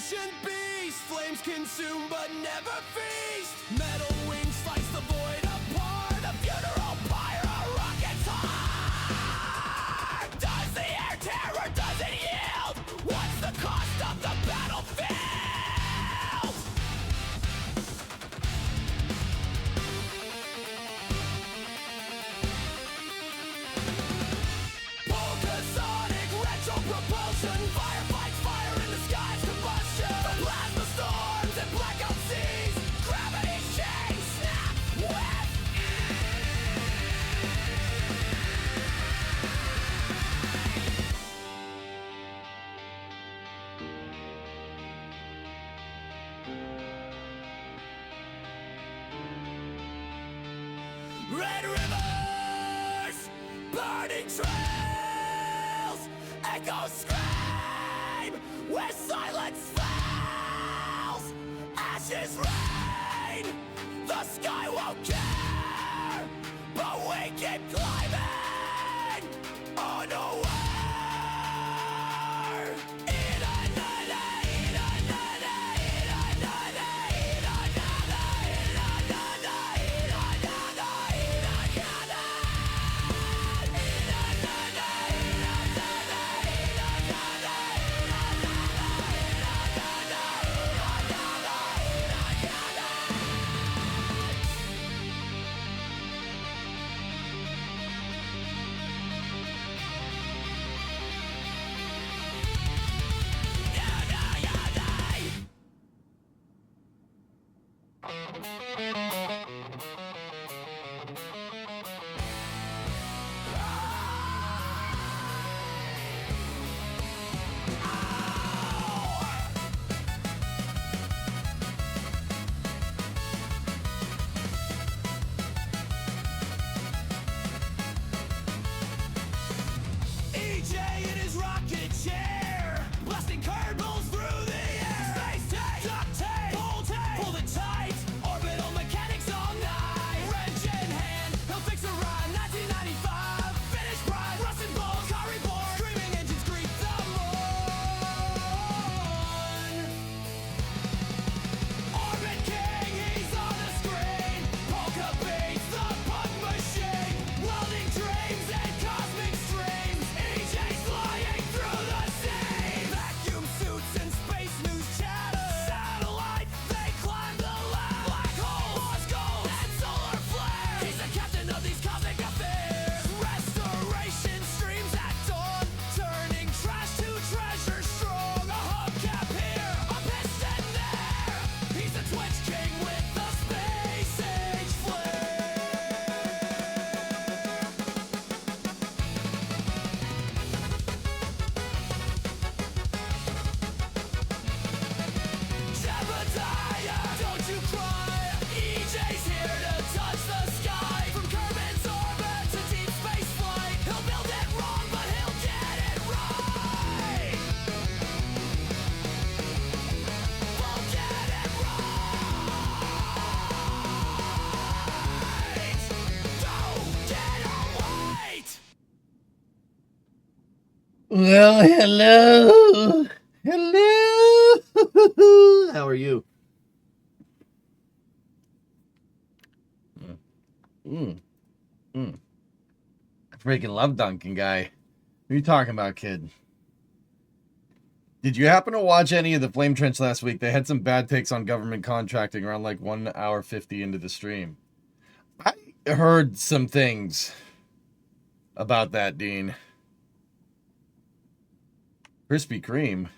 ancient beast, flames consume but never feast. Metal wings slice the void apart. A funeral pyre, a rocket's heart. Does the air tear or does it yield? What's the cost of the battlefield? Polka-sonic retro propulsion. Firefights fire in the sky's combustion. The plasma storms and blackout seas. Gravity chains snap with red rivers, burning trails, echoes scream where silence fails. Ashes rain, the sky won't care, but we keep climbing unaware. EJ in his rocket chair, blasting curveballs through the air. Space tape, duct tape, pull the tight, orbital mechanics all night. Wrench in hand, he'll fix a ride. 1995, finish pride, rusting balls, car reborn, screaming engines greet the moon. Orbit King, he's on the screen. Polka beats the punk machine, welding dreams and cosmic streams. EJ's flying through the sea. Vacuum suits and space news chatter. Satellite, they climb the ladder. Black hole, Morse gold, and solar flare. He's the captain of these cosmic affairs. Restoration streams at dawn, turning trash to treasure strong. A hubcap here, a piston there. He's the Twitch king with the space age flare. Jebediah, don't you cry. EJ's here to touch the sky. From Kerbin's orbit to deep space flight. He'll build it wrong, but he'll get it right. We'll get it right. Go get a weight. Well, hello. Hello. How are you? I freaking love Duncan, guy. What are you talking about, kid? Did you happen to watch any of the Flame Trench last week? They had some bad takes on government contracting around like 1 hour 50 into the stream. I heard some things about that, Dean. Krispy Kreme.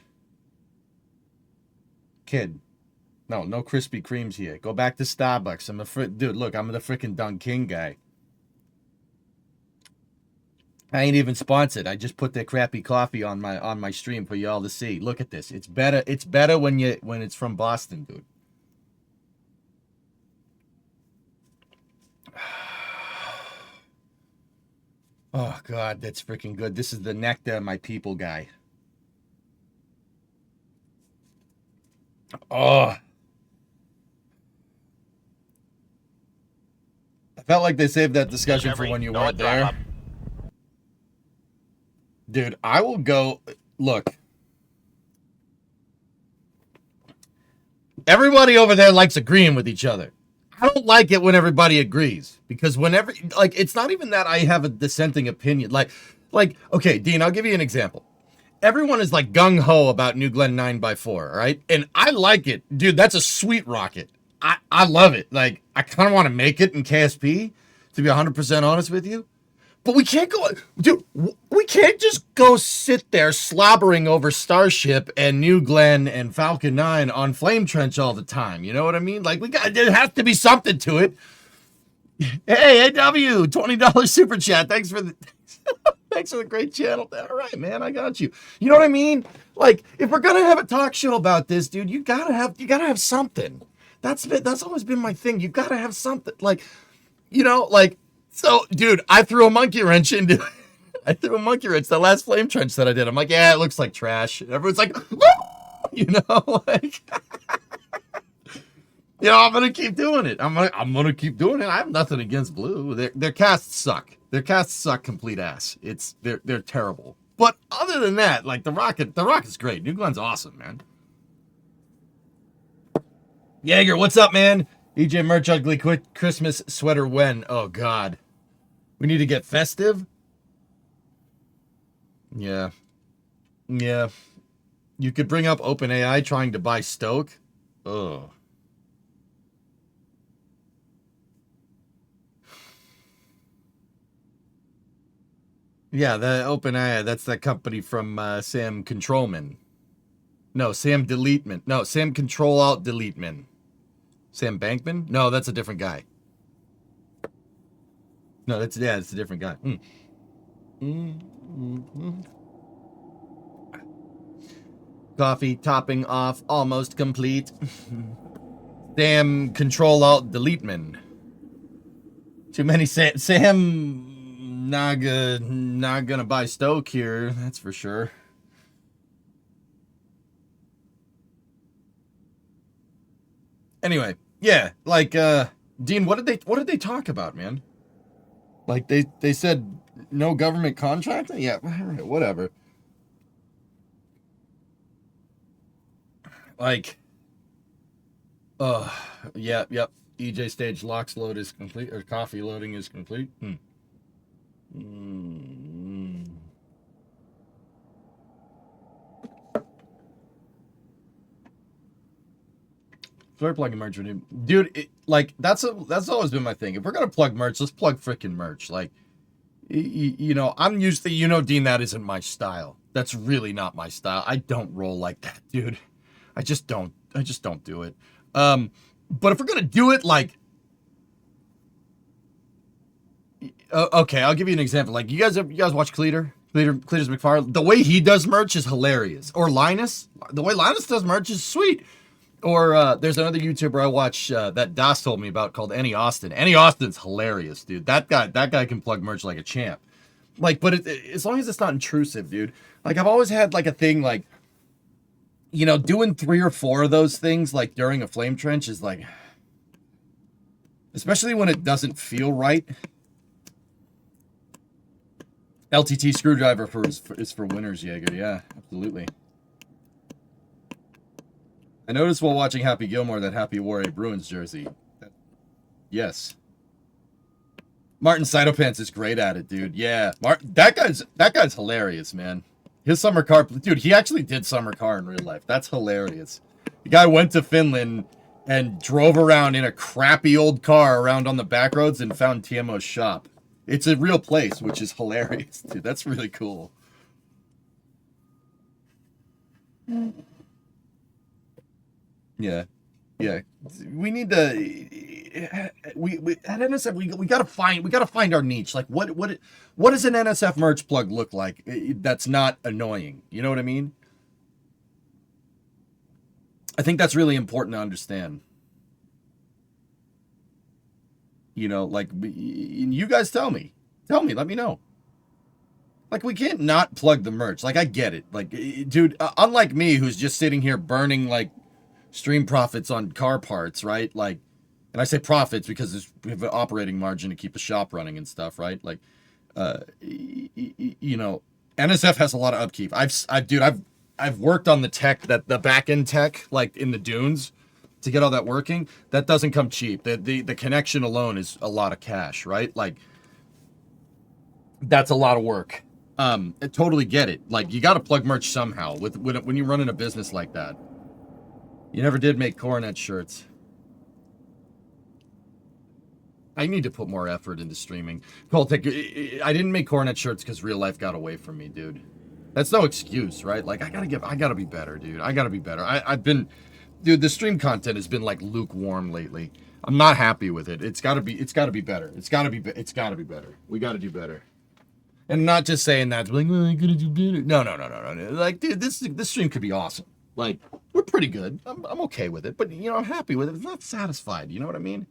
Kid. No Krispy Kremes here. Go back to Starbucks. Dude, look, I'm the freaking Dunk King guy. I ain't even sponsored. I just put their crappy coffee on my stream for y'all to see. Look at this. It's better when it's from Boston, dude. Oh God, that's freaking good. This is the Nectar My People guy. Oh. I felt like they saved that discussion for when you weren't there. Dude, I will go. Look. Everybody over there likes agreeing with each other. I don't like it when everybody agrees, because whenever, like, it's not even that I have a dissenting opinion. Like, okay, Dean, I'll give you an example. Everyone is like gung ho about New Glenn 9x4, right? And I like it, dude. That's a sweet rocket. I love it. Like, I kind of want to make it in KSP, to be 100% honest with you. But we can't go, dude. We can't just go sit there slobbering over Starship and New Glenn and Falcon 9 on Flame Trench all the time. You know what I mean? Like, there has to be something to it. Hey, AW, $20 super chat. Thanks for the thanks for the great channel. All right, man, I got you. You know what I mean? Like, if we're gonna have a talk show about this, dude, you gotta have something. That's always been my thing. You gotta have something. Like, you know, like. So, dude, I threw a monkey wrench into the last Flame Trench that I did. I'm like, yeah, it looks like trash. And everyone's like, you know, like, you know, I'm gonna keep doing it. I'm gonna keep doing it. I have nothing against Blue. Their casts suck. Their casts suck complete ass. They're terrible. But other than that, like, the rocket's great. New Glenn's awesome, man. Jaeger, what's up, man? EJ Merch ugly Christmas sweater when? Oh God. We need to get festive? Yeah. Yeah. You could bring up OpenAI trying to buy Stoke. Ugh. Yeah, the OpenAI, that's that company from Sam Controlman. No, Sam Deleteman. No, Sam Control Alt Deleteman. Sam Bankman? No, that's a different guy. No, it's a different guy. Coffee topping off, almost complete. Sam Control Alt Deleteman. Too many Sam not gonna buy Stoke here, that's for sure. Anyway, yeah, like Dean, what did they talk about, man? Like, they said no government contracting? Yeah, whatever. Like, yeah, yep. EJ stage locks load is complete, or coffee loading is complete. Start plugging merch, dude. Like, that's always been my thing. If we're gonna plug merch, let's plug freaking merch. Like, you know, I'm used to, you know, Dean, that isn't my style. That's really not my style. I don't roll like that, dude. I just don't do it. But if we're gonna do it, like, okay, I'll give you an example. Like, you guys watch Cleater's McFarlane? The way he does merch is hilarious. Or Linus, the way Linus does merch is sweet. Or there's another YouTuber I watch that Das told me about called Any Austin. Any Austin's hilarious, dude. That guy can plug merch like a champ. Like, but as long as it's not intrusive, dude. Like, I've always had like a thing, like, you know, doing 3 or 4 of those things like during a Flame Trench is like, especially when it doesn't feel right. LTT screwdriver is for winners, Jaeger. Yeah, absolutely. I noticed while watching Happy Gilmore that Happy wore a Bruins jersey. Yes. Martin Cytopants is great at it, dude. Yeah. That guy's hilarious, man. His summer car, dude, he actually did summer car in real life. That's hilarious. The guy went to Finland and drove around in a crappy old car around on the back roads and found TMO's shop. It's a real place, which is hilarious, dude. That's really cool. Yeah, yeah. We need to. We at NSF we gotta find our niche. Like, what does an NSF merch plug look like that's not annoying? You know what I mean? I think that's really important to understand. You know, like, you guys tell me, let me know. Like, we can't not plug the merch. Like, I get it. Like, dude, unlike me, who's just sitting here burning like stream profits on car parts, right? Like, and I say profits because we have an operating margin to keep the shop running and stuff, right? Like, you know, NSF has a lot of upkeep. I've worked on the tech, the back end tech, like in the dunes, to get all that working, that doesn't come cheap. The connection alone is a lot of cash, right? Like, that's a lot of work. I totally get it. Like, you got to plug merch somehow when you're running a business like that. You never did make Coronet shirts. I need to put more effort into streaming. Coltec, I didn't make Coronet shirts because real life got away from me, dude. That's no excuse, right? Like, I gotta be better, dude. I gotta be better. Dude, the stream content has been like lukewarm lately. I'm not happy with it. It's gotta be better. It's gotta be better. We gotta do better. And not just saying that, like, well, I gotta do better. No. Like, dude, this stream could be awesome. Like, we're pretty good. I'm okay with it, but you know, I'm happy with it. It's not satisfied. You know what I mean?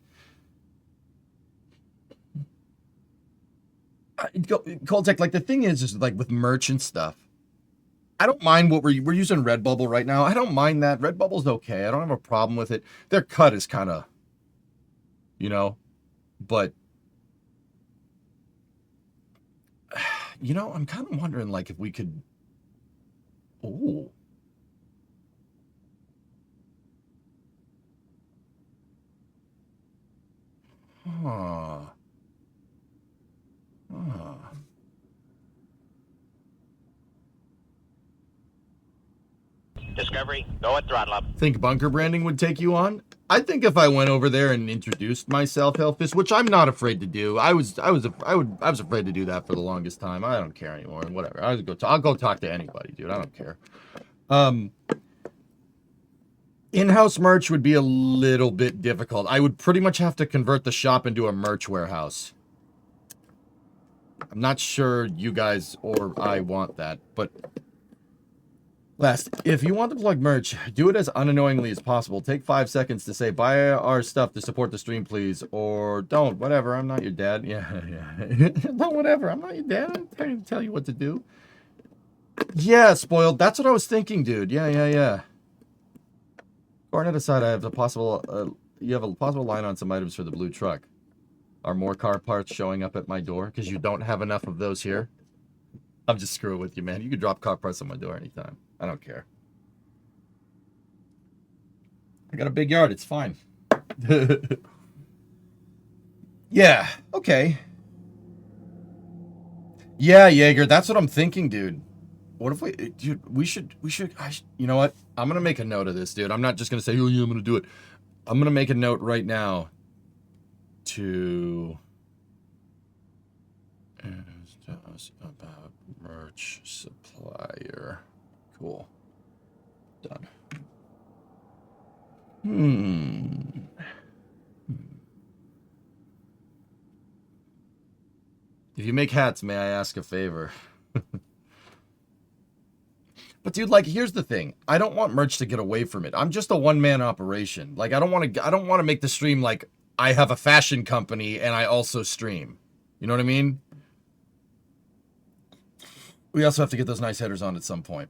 Coltec, like, the thing is like with merch and stuff. I don't mind what we're using Redbubble right now. I don't mind that. Redbubble's okay. I don't have a problem with it. Their cut is kind of, you know, but you know, I'm kind of wondering, like, if we could. Oh. Huh. Huh. Discovery, go at throttle up. Think bunker branding would take you on? I think if I went over there and introduced myself, Hellfist, which I'm not afraid to do. I was afraid to do that for the longest time. I don't care anymore. Whatever. I'll go talk to anybody, dude. I don't care. In-house merch would be a little bit difficult. I would pretty much have to convert the shop into a merch warehouse. I'm not sure you guys or I want that, but last, if you want to plug merch, do it as unknowingly as possible. Take 5 seconds to say, buy our stuff to support the stream, please. Or don't, whatever, I'm not your dad. Yeah. No, whatever, I'm not your dad. I'm trying to tell you what to do. Yeah, spoiled. That's what I was thinking, dude. Yeah. Coronet aside, I have a possible, you have a possible line on some items for the blue truck. Are more car parts showing up at my door? Because you don't have enough of those here? I'm just screwing with you, man. You can drop car parts on my door anytime. I don't care. I got a big yard. It's fine. Yeah. Okay. Yeah, Jaeger. That's what I'm thinking, dude. What if we should, you know what? I'm going to make a note of this, dude. I'm not just going to say, oh, yeah, I'm going to do it. I'm going to make a note right now to ask us about merch supplier. Cool. Done. If you make hats, may I ask a favor? But dude, like, here's the thing. I don't want merch to get away from it. I'm just a one-man operation. Like, I don't want to make the stream like I have a fashion company and I also stream. You know what I mean? We also have to get those nice headers on at some point.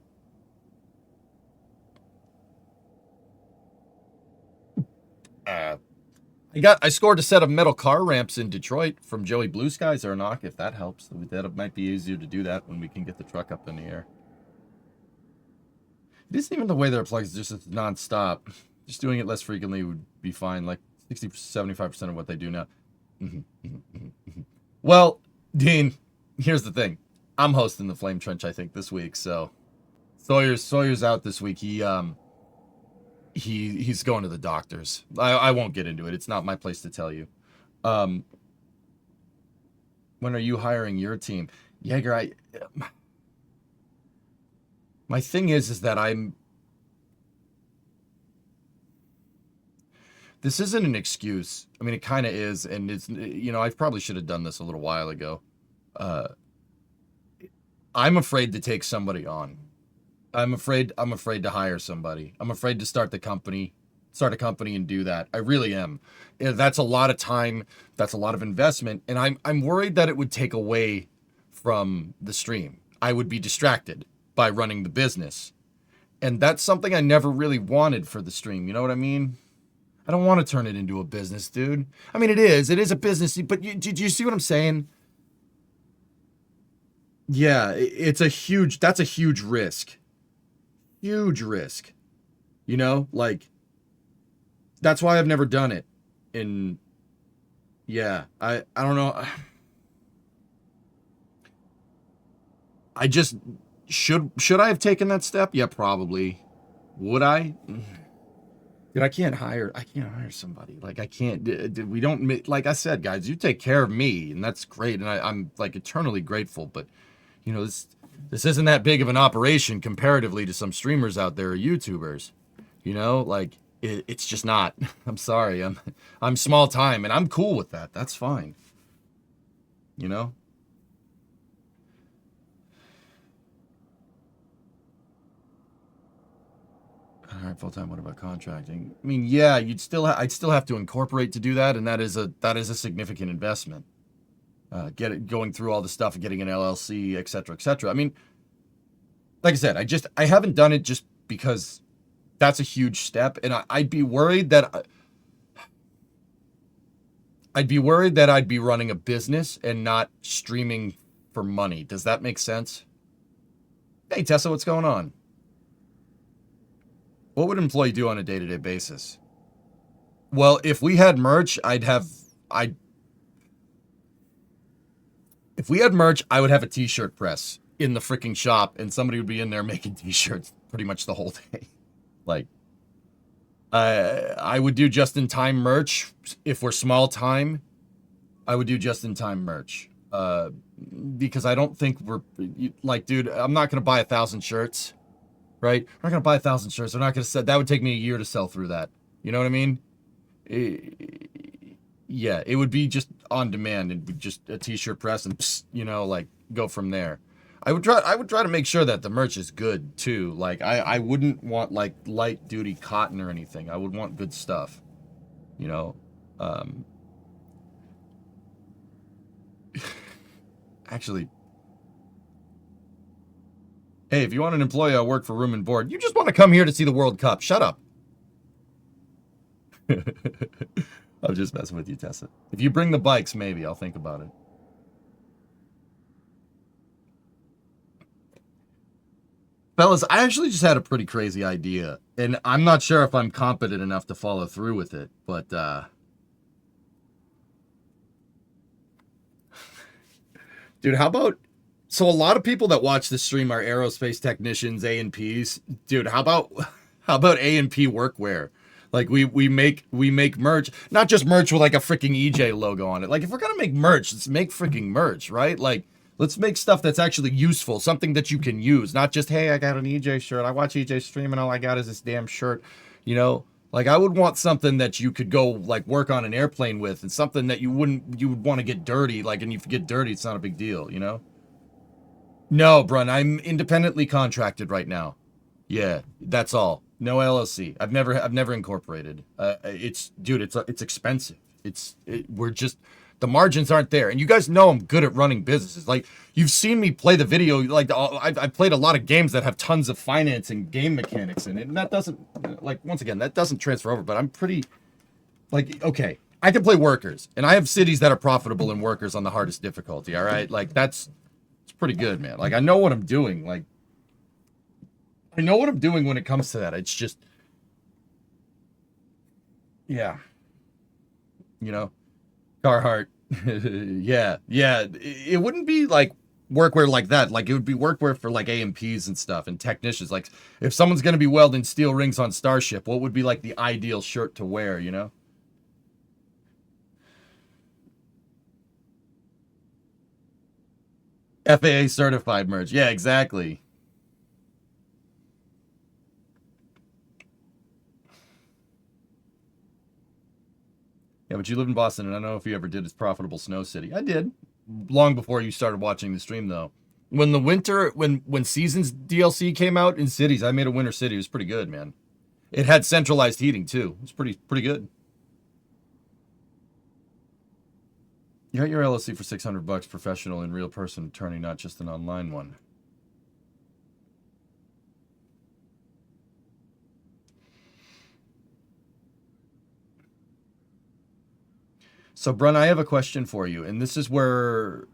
I scored a set of metal car ramps in Detroit from Joey Blue Skies or knock, if that helps. That might be easier to do that when we can get the truck up in the air. It isn't even the way they're plugged, it's just non-stop. Just doing it less frequently would be fine, like 60-75% of what they do now. Well, Dean, here's the thing. I'm hosting the Flame Trench, I think, this week, so Sawyer's out this week. He's going to the doctors. I won't get into it. It's not my place to tell you. When are you hiring your team? Jaeger, my thing is that this isn't an excuse. I mean, it kind of is, and it's, you know, I probably should have done this a little while ago. I'm afraid to take somebody on. I'm afraid to hire somebody. I'm afraid to start a company and do that. I really am. That's a lot of time. That's a lot of investment, and I'm worried that it would take away from the stream. I would be distracted by running the business, and that's something I never really wanted for the stream. You know what I mean? I don't want to turn it into a business, dude. I mean, it is a business, but do you see what I'm saying? Yeah, that's a huge risk. Huge risk. You know, like, That's why I've never done it. And yeah, I don't know. I just should I have taken that step? Yeah, probably. Would I? Dude, I can't hire somebody. Like I can't. We don't. Like I said, guys, you take care of me, and that's great, and I'm like eternally grateful. But you know, this isn't that big of an operation comparatively to some streamers out there or YouTubers. You know, like it's just not. I'm sorry. I'm small time, and I'm cool with that. That's fine. You know. All right, full time. What about contracting? I mean, yeah, I'd still have to incorporate to do that, and that is a significant investment. Going through all the stuff and getting an LLC, et cetera, et cetera. I mean, like I said, I haven't done it just because that's a huge step, and I'd be worried that I'd be running a business and not streaming for money. Does that make sense? Hey, Tessa, what's going on? What would an employee do on a day-to-day basis? Well, if we had merch, I'd if we had merch, I would have a t-shirt press in the freaking shop, and somebody would be in there making t-shirts pretty much the whole day. Like, I would do just-in-time merch. If we're small time, I would do just-in-time merch. Because I don't think like, dude, I'm not gonna buy 1,000 shirts, right? I'm not gonna buy 1,000 shirts. I'm not gonna sell. That would take me a year to sell through that. You know what I mean? Yeah, it would be just on demand. It'd be just a t-shirt press and like go from there. I would try to make sure that the merch is good too. Like I wouldn't want like light duty cotton or anything. I would want good stuff. You know. Um Actually, hey, if you want an employee, I'll work for room and board. You just want to come here to see the World Cup. Shut up. I'm just messing with you, Tessa. If you bring the bikes, maybe I'll think about it. Fellas, I actually just had a pretty crazy idea, and I'm not sure if I'm competent enough to follow through with it, but dude, how about so a lot of people that watch this stream are aerospace technicians, A&Ps. Dude, how about A&P workwear? Like we make merch, not just merch with like a freaking EJ logo on it. Like if we're gonna make merch, let's make freaking merch, right? Like let's make stuff that's actually useful, something that you can use, not just hey, I got an EJ shirt. I watch EJ stream and all I got is this damn shirt, you know? Like I would want something that you could go like work on an airplane with, and something that you would want to get dirty. Like, and if you get dirty, it's not a big deal, you know? No, Brun, I'm independently contracted right now. Yeah, that's all. No LLC. I've never incorporated. It's expensive. We're just the margins aren't there, and you guys know I'm good at running businesses. Like you've seen me play the video. Like I've played a lot of games that have tons of finance and game mechanics in it, and that doesn't like once again that doesn't transfer over. But I'm pretty like okay. I can play workers, and I have cities that are profitable in workers on the hardest difficulty. All right, like it's pretty good, man. Like I know what I'm doing. Like I know what I'm doing when it comes to that. It's just, yeah, you know, Carhartt. Yeah. It wouldn't be like workwear like that. Like it would be workwear for like AMPs and stuff and technicians. Like if someone's gonna be welding steel rings on Starship, what would be like the ideal shirt to wear? You know? FAA certified merch. Yeah, exactly. Yeah, but you live in Boston, and I don't know if you ever did its profitable Snow City. I did, long before you started watching the stream, though. When the winter, when Seasons DLC came out in cities, I made a Winter City. It was pretty good, man. It had centralized heating too. It was pretty good. You got your LLC for $600, professional and real person attorney, not just an online one. So, Brun, I have a question for you, and this is where.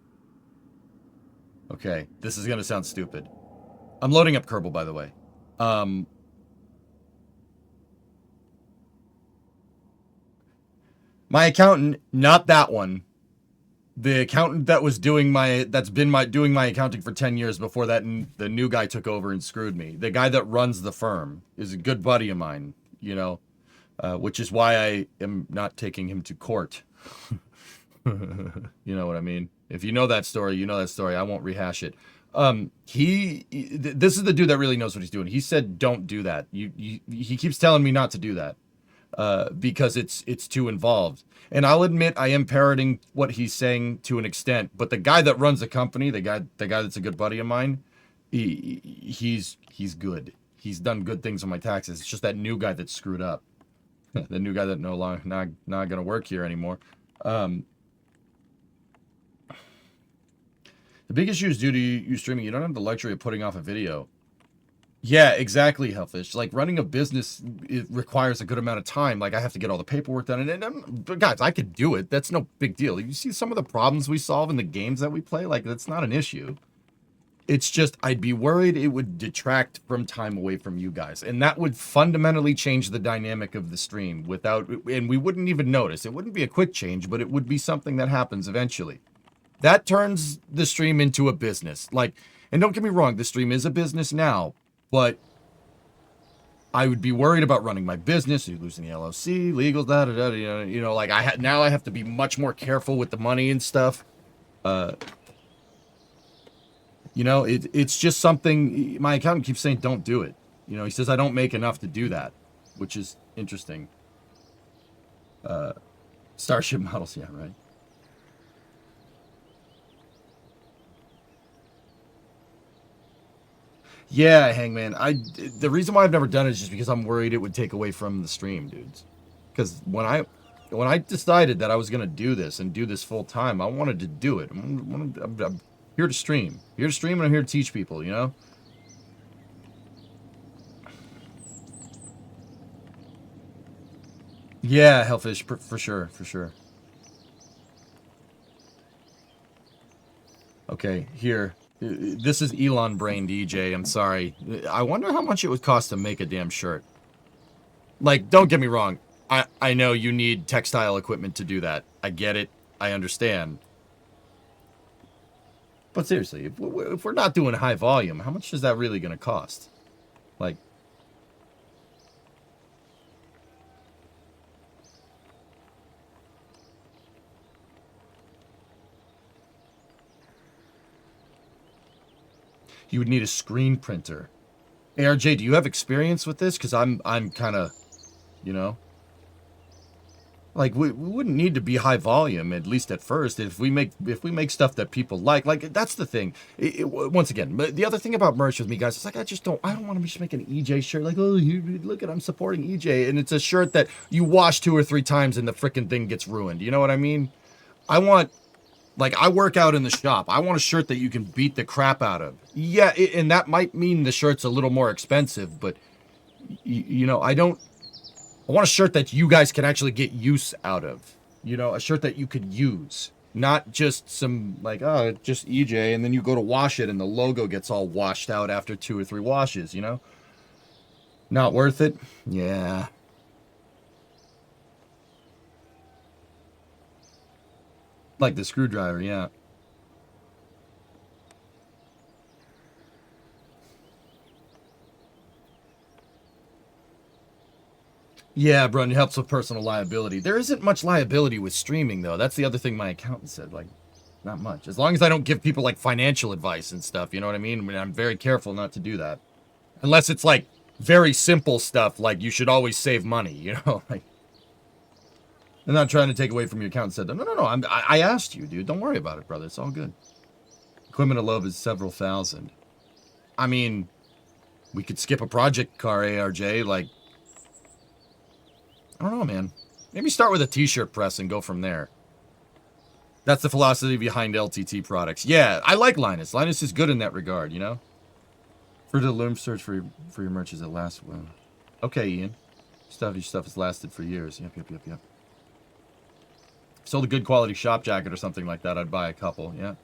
Okay, this is gonna sound stupid. I'm loading up Kerbal, by the way. Um, My accountant, not that one. The accountant that was doing doing my accounting for 10 years before that, and the new guy took over and screwed me. The guy that runs the firm is a good buddy of mine, you know, which is why I am not taking him to court. You know what I mean? If you know that story, you know that story. I won't rehash it. This is the dude that really knows what he's doing. He said, "Don't do that." He keeps telling me not to do that. Because it's too involved. And I'll admit I am parroting what he's saying to an extent, but the guy that runs the company, the guy that's a good buddy of mine, he's good. He's done good things on my taxes. It's just that new guy that's screwed up. The new guy that no longer not gonna work here anymore. The big issue is due to you streaming. You don't have the luxury of putting off a video. Yeah, exactly, Hellfish. Like, running a business, it requires a good amount of time. Like, I have to get all the paperwork done. But guys, I could do it. That's no big deal. You see some of the problems we solve in the games that we play? Like, that's not an issue. It's just, I'd be worried it would detract from time away from you guys. And that would fundamentally change the dynamic of the stream and we wouldn't even notice. It wouldn't be a quick change, but it would be something that happens eventually. That turns the stream into a business. Like, and don't get me wrong, the stream is a business now. But I would be worried about running my business, losing the LLC, legal, you know, like now I have to be much more careful with the money and stuff. You know, it's just something my accountant keeps saying, don't do it. You know, he says I don't make enough to do that, which is interesting. Starship models, yeah, right. Yeah, Hangman. The reason why I've never done it is just because I'm worried it would take away from the stream, dudes. Because when I decided that I was gonna do this and do this full time, I wanted to do it. I'm here to stream. Here to stream, and I'm here to teach people. You know. Yeah, Hellfish, for sure, for sure. Okay, here. This is Elon Brain DJ. I'm sorry. I wonder how much it would cost to make a damn shirt. Like, don't get me wrong. I know you need textile equipment to do that. I get it. I understand. But seriously, if we're not doing high volume, how much is that really going to cost? Like, you would need a screen printer. ARJ, do you have experience with this? Because I'm kind of, you know, like we wouldn't need to be high volume, at least at first. If we make stuff that people like that's the thing. Once again, but the other thing about merch with me, guys, it's like I don't want to just make an EJ shirt. Like, oh, look at, I'm supporting EJ, and it's a shirt that you wash 2 or 3 times and the freaking thing gets ruined. You know what I mean? I want. Like, I work out in the shop. I want a shirt that you can beat the crap out of. Yeah, and that might mean the shirt's a little more expensive, but, you know, I want a shirt that you guys can actually get use out of. You know, a shirt that you could use. Not just some, like, oh, just EJ, and then you go to wash it and the logo gets all washed out after 2 or 3 washes, you know? Not worth it? Yeah. Like the screwdriver, yeah. Yeah, bro, and it helps with personal liability. There isn't much liability with streaming, though. That's the other thing my accountant said. Like, not much. As long as I don't give people, like, financial advice and stuff, you know what I mean? I mean, I'm very careful not to do that. Unless it's, like, very simple stuff, like, you should always save money, you know? Like, I'm not trying to take away from your account. Said, no, I asked you, dude. Don't worry about it, brother. It's all good. Equipment of love is several thousand. I mean, we could skip a project car, ARJ. Like, I don't know, man. Maybe start with a t-shirt press and go from there. That's the philosophy behind LTT products. Yeah, I like Linus. Linus is good in that regard, you know? For the loom search for your merch is it last well. Okay, Ian. Your stuff has lasted for years. Yep. Sold a good quality shop jacket or something like that, I'd buy a couple, yeah.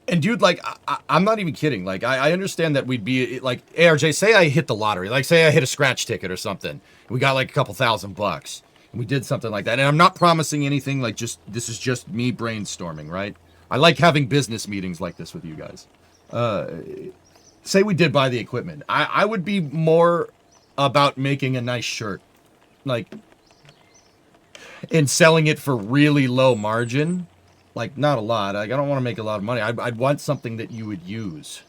And dude, like, I'm not even kidding. Like, I understand that we'd be, like, ARJ, say I hit the lottery. Like, say I hit a scratch ticket or something. We got, like, a couple $1,000 bucks. We did something like that. And I'm not promising anything, like, just, this is just me brainstorming, right? I like having business meetings like this with you guys. Say we did buy the equipment. I would be more about making a nice shirt. Like, and selling it for really low margin. Like, not a lot. Like, I don't want to make a lot of money. I'd want something that you would use.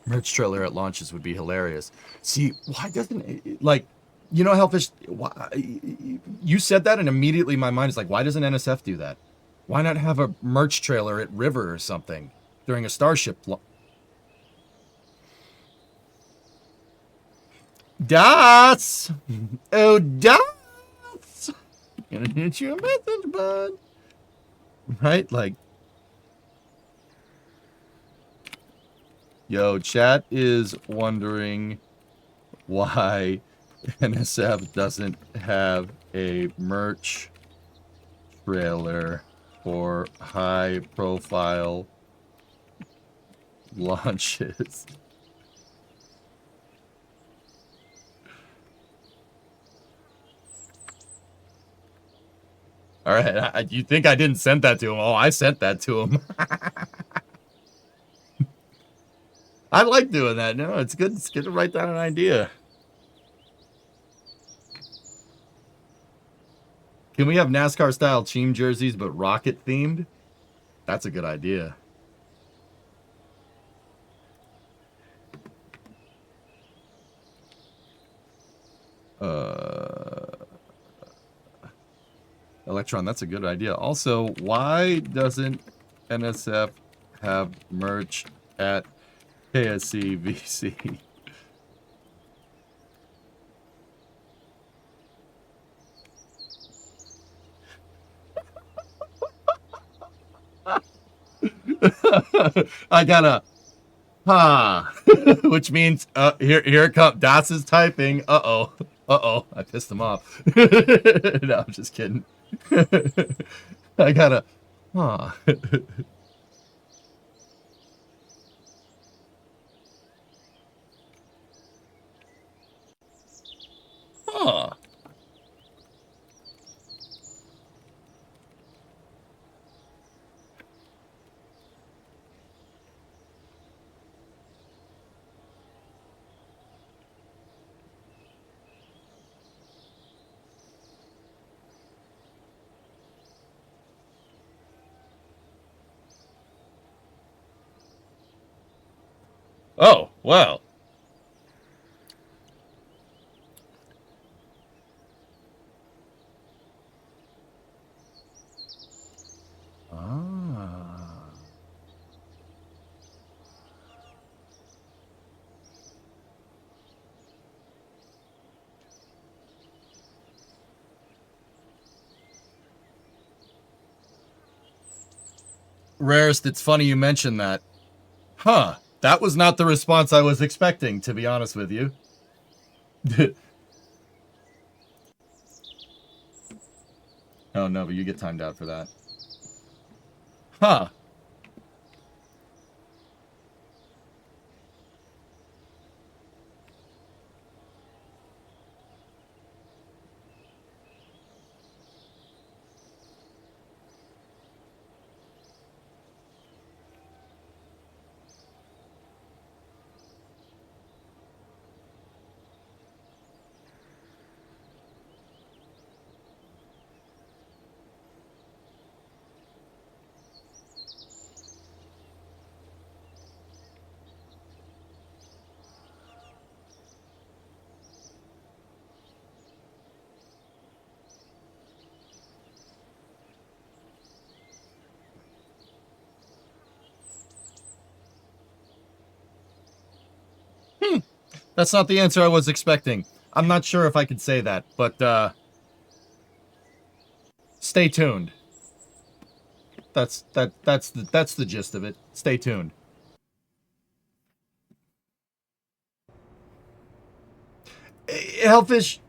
Merch trailer at launches would be hilarious. See, why doesn't it, like, you know, Hellfish, why, you said that and immediately my mind is like, why doesn't NSF do that? Why not have a merch trailer at River or something during a Starship? Das! Oh, Das! Gonna hit you a message, bud. Right? Like, yo, chat is wondering why NSF doesn't have a merch trailer for high profile launches. All right, you think I didn't send that to him? Oh, I sent that to him. I like doing that. No, it's good. It's good to write down an idea. Can we have NASCAR style team jerseys but rocket themed? That's a good idea. Electron, that's a good idea. Also, why doesn't NSF have merch at KSC VC? I gotta, which means, here it comes. Das is typing. Uh-oh, I pissed him off. No, I'm just kidding. I gotta, Oh, well. Rarest, it's funny you mentioned that. Huh. That was not the response I was expecting, to be honest with you. Oh, no, but you get timed out for that. Huh. That's not the answer I was expecting. I'm not sure if I could say that, but stay tuned. That's the gist of it. Stay tuned. Hellfish,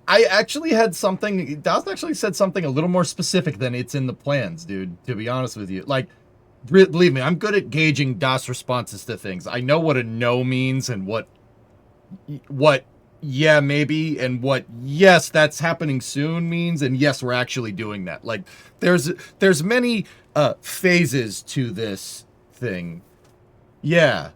I actually had something. Das actually said something a little more specific than it's in the plans, dude. To be honest with you, like, Believe me, I'm good at gauging DOS responses to things. I know what a no means and what yeah, maybe, and what yes, that's happening soon means, and yes, we're actually doing that. Like, there's many phases to this thing. Yeah.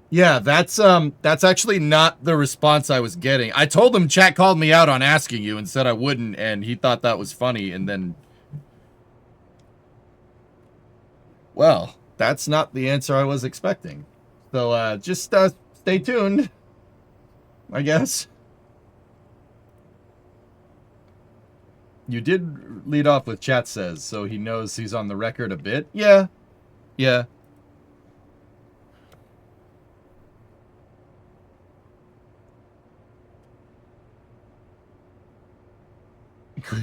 Yeah, that's actually not the response I was getting. I told him chat called me out on asking you and said I wouldn't, and he thought that was funny, and then, well, that's not the answer I was expecting. So just stay tuned, I guess. You did lead off with chat says, so he knows he's on the record a bit. Yeah. Yeah.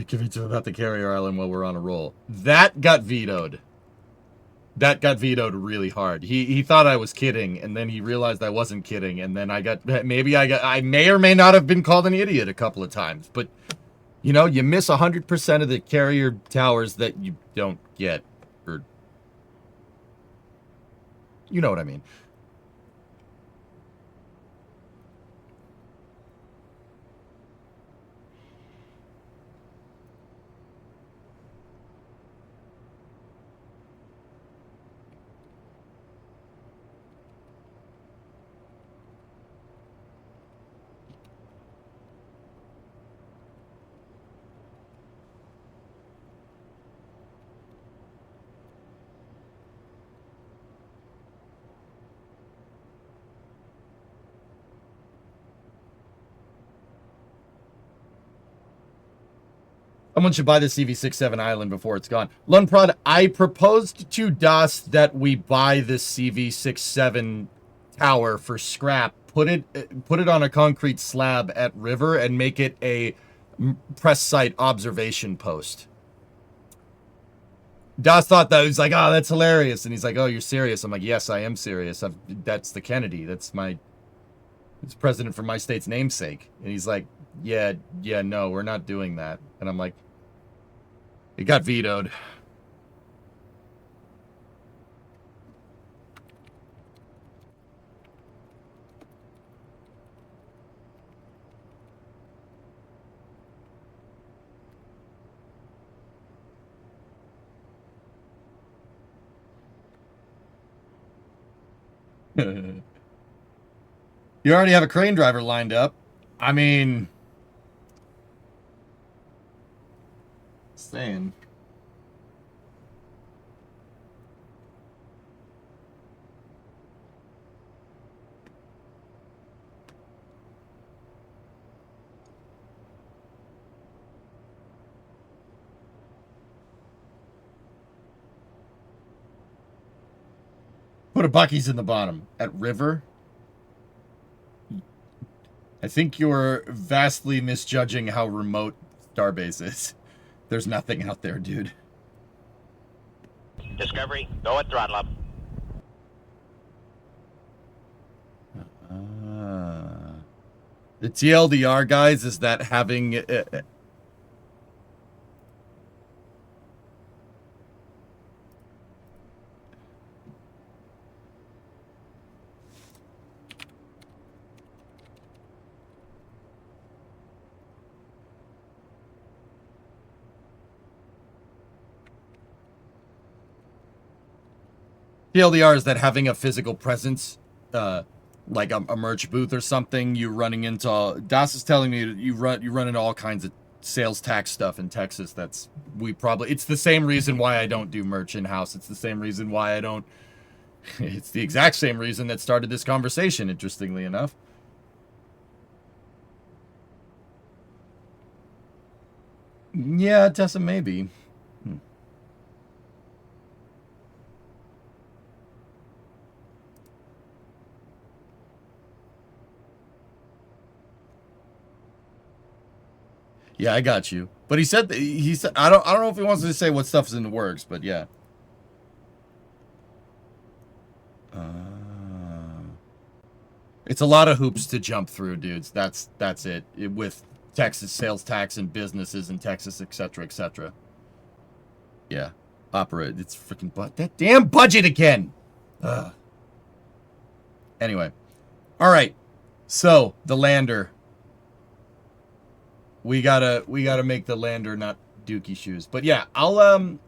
Give it to about the carrier island while we're on a roll. That got vetoed. That got vetoed really hard. He thought I was kidding, and then he realized I wasn't kidding, and then I may or may not have been called an idiot a couple of times, but you know, you miss 100% of the carrier towers that you don't get, or you know what I mean. Someone should buy the CV67 Island before it's gone. Lunprod, I proposed to DOS that we buy this CV67 tower for scrap, put it on a concrete slab at River, and make it a press site observation post. DOS thought that. He was like, oh, that's hilarious. And he's like, oh, you're serious? I'm like, yes, I am serious. That's the Kennedy. It's president for my state's namesake. And he's like, yeah, no, we're not doing that. And I'm like, it got vetoed. You already have a crane driver lined up. I mean, saying. Put a Bucky's in the bottom. At River? I think you're vastly misjudging how remote Starbase is. There's nothing out there, dude. Discovery, go at throttle up. The TLDR, guys, is that having... TLDR is that having a physical presence, like a merch booth or something, you're running into... Das is telling me you run into all kinds of sales tax stuff in Texas. It's the same reason why I don't do merch in-house. It's the same reason why I don't... It's the exact same reason that started this conversation, interestingly enough. Yeah, Tessa, maybe. Yeah, I got you. But he said I don't know if he wants to say what stuff's in the works, but yeah. It's a lot of hoops to jump through, dudes. That's it. With Texas sales tax and businesses in Texas, etc., etc. Yeah. operate. It's freaking that damn budget again. Ugh. Anyway, all right. So the lander. We gotta make the lander not Dookie shoes. But yeah, I'll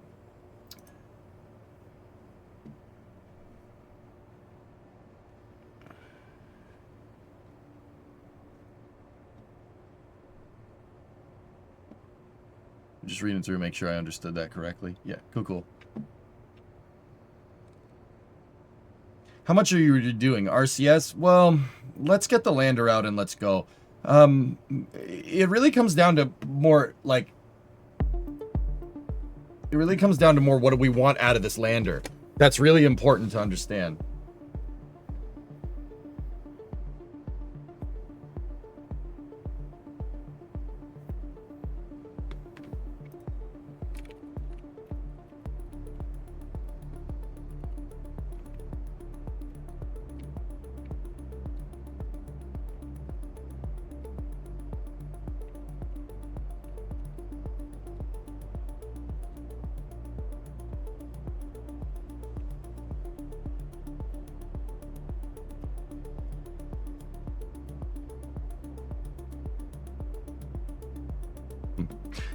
just reading through, make sure I understood that correctly. Yeah, cool. How much are you doing? RCS? Well, let's get the lander out and let's go. It really comes down to more like... It really comes down to more what do we want out of this lander. That's really important to understand.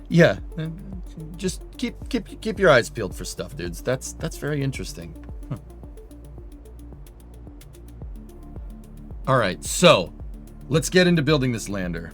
Yeah, just keep your eyes peeled for stuff, dudes. That's very interesting. Huh. All right, so let's get into building this lander.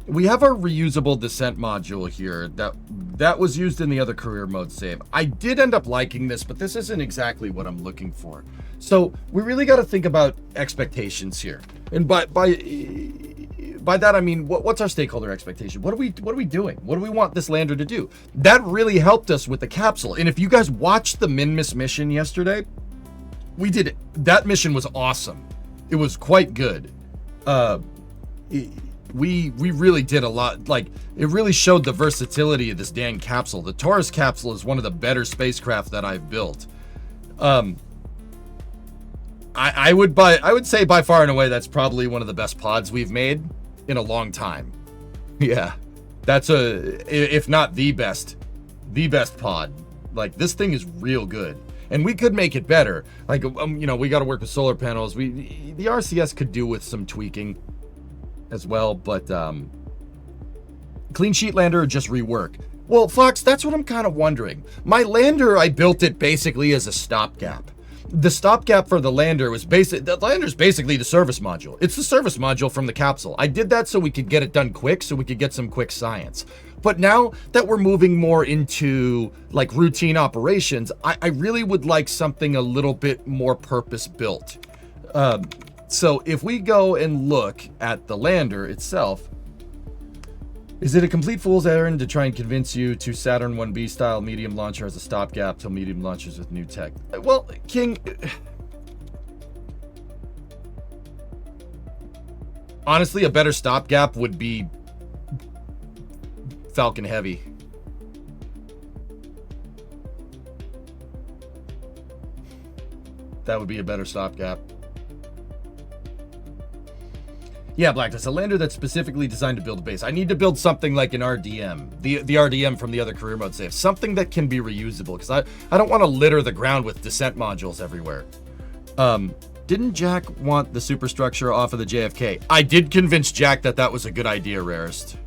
We have our reusable descent module here that was used in the other career mode save. I did end up liking this, but this isn't exactly what I'm looking for. So we really got to think about expectations here. And by that I mean, what's our stakeholder expectation? What are we doing? What do we want this lander to do? That really helped us with the capsule. And if you guys watched the Minmus mission yesterday, we did it. That mission was awesome. It was quite good. We really did a lot. Like, it really showed the versatility of this dang capsule. The Taurus capsule is one of the better spacecraft that I've built. I would say by far and away that's probably one of the best pods we've made in a long time. Yeah, that's if not the best pod. Like, this thing is real good, and we could make it better. Like, you know, we got to work with solar panels. The RCS could do with some tweaking as well, but clean sheet lander or just rework? Well, Fox, that's what I'm kind of wondering. My lander, I built it basically as a stopgap. The stopgap for the lander was the lander's basically the service module. It's the service module from the capsule. I did that so we could get it done quick, so we could get some quick science. But now that we're moving more into like routine operations, I really would like something a little bit more purpose built. So if we go and look at the lander itself, is it a complete fool's errand to try and convince you to Saturn 1B style medium launcher as a stopgap till medium launchers with new tech? Well, King, honestly, a better stopgap would be Falcon Heavy. That would be a better stopgap. Yeah, Black, that's a lander that's specifically designed to build a base. I need to build something like an RDM, the RDM from the other career mode save, something that can be reusable, because I don't want to litter the ground with descent modules everywhere. Didn't Jack want the superstructure off of the JFK? I did convince Jack that that was a good idea, Rarest.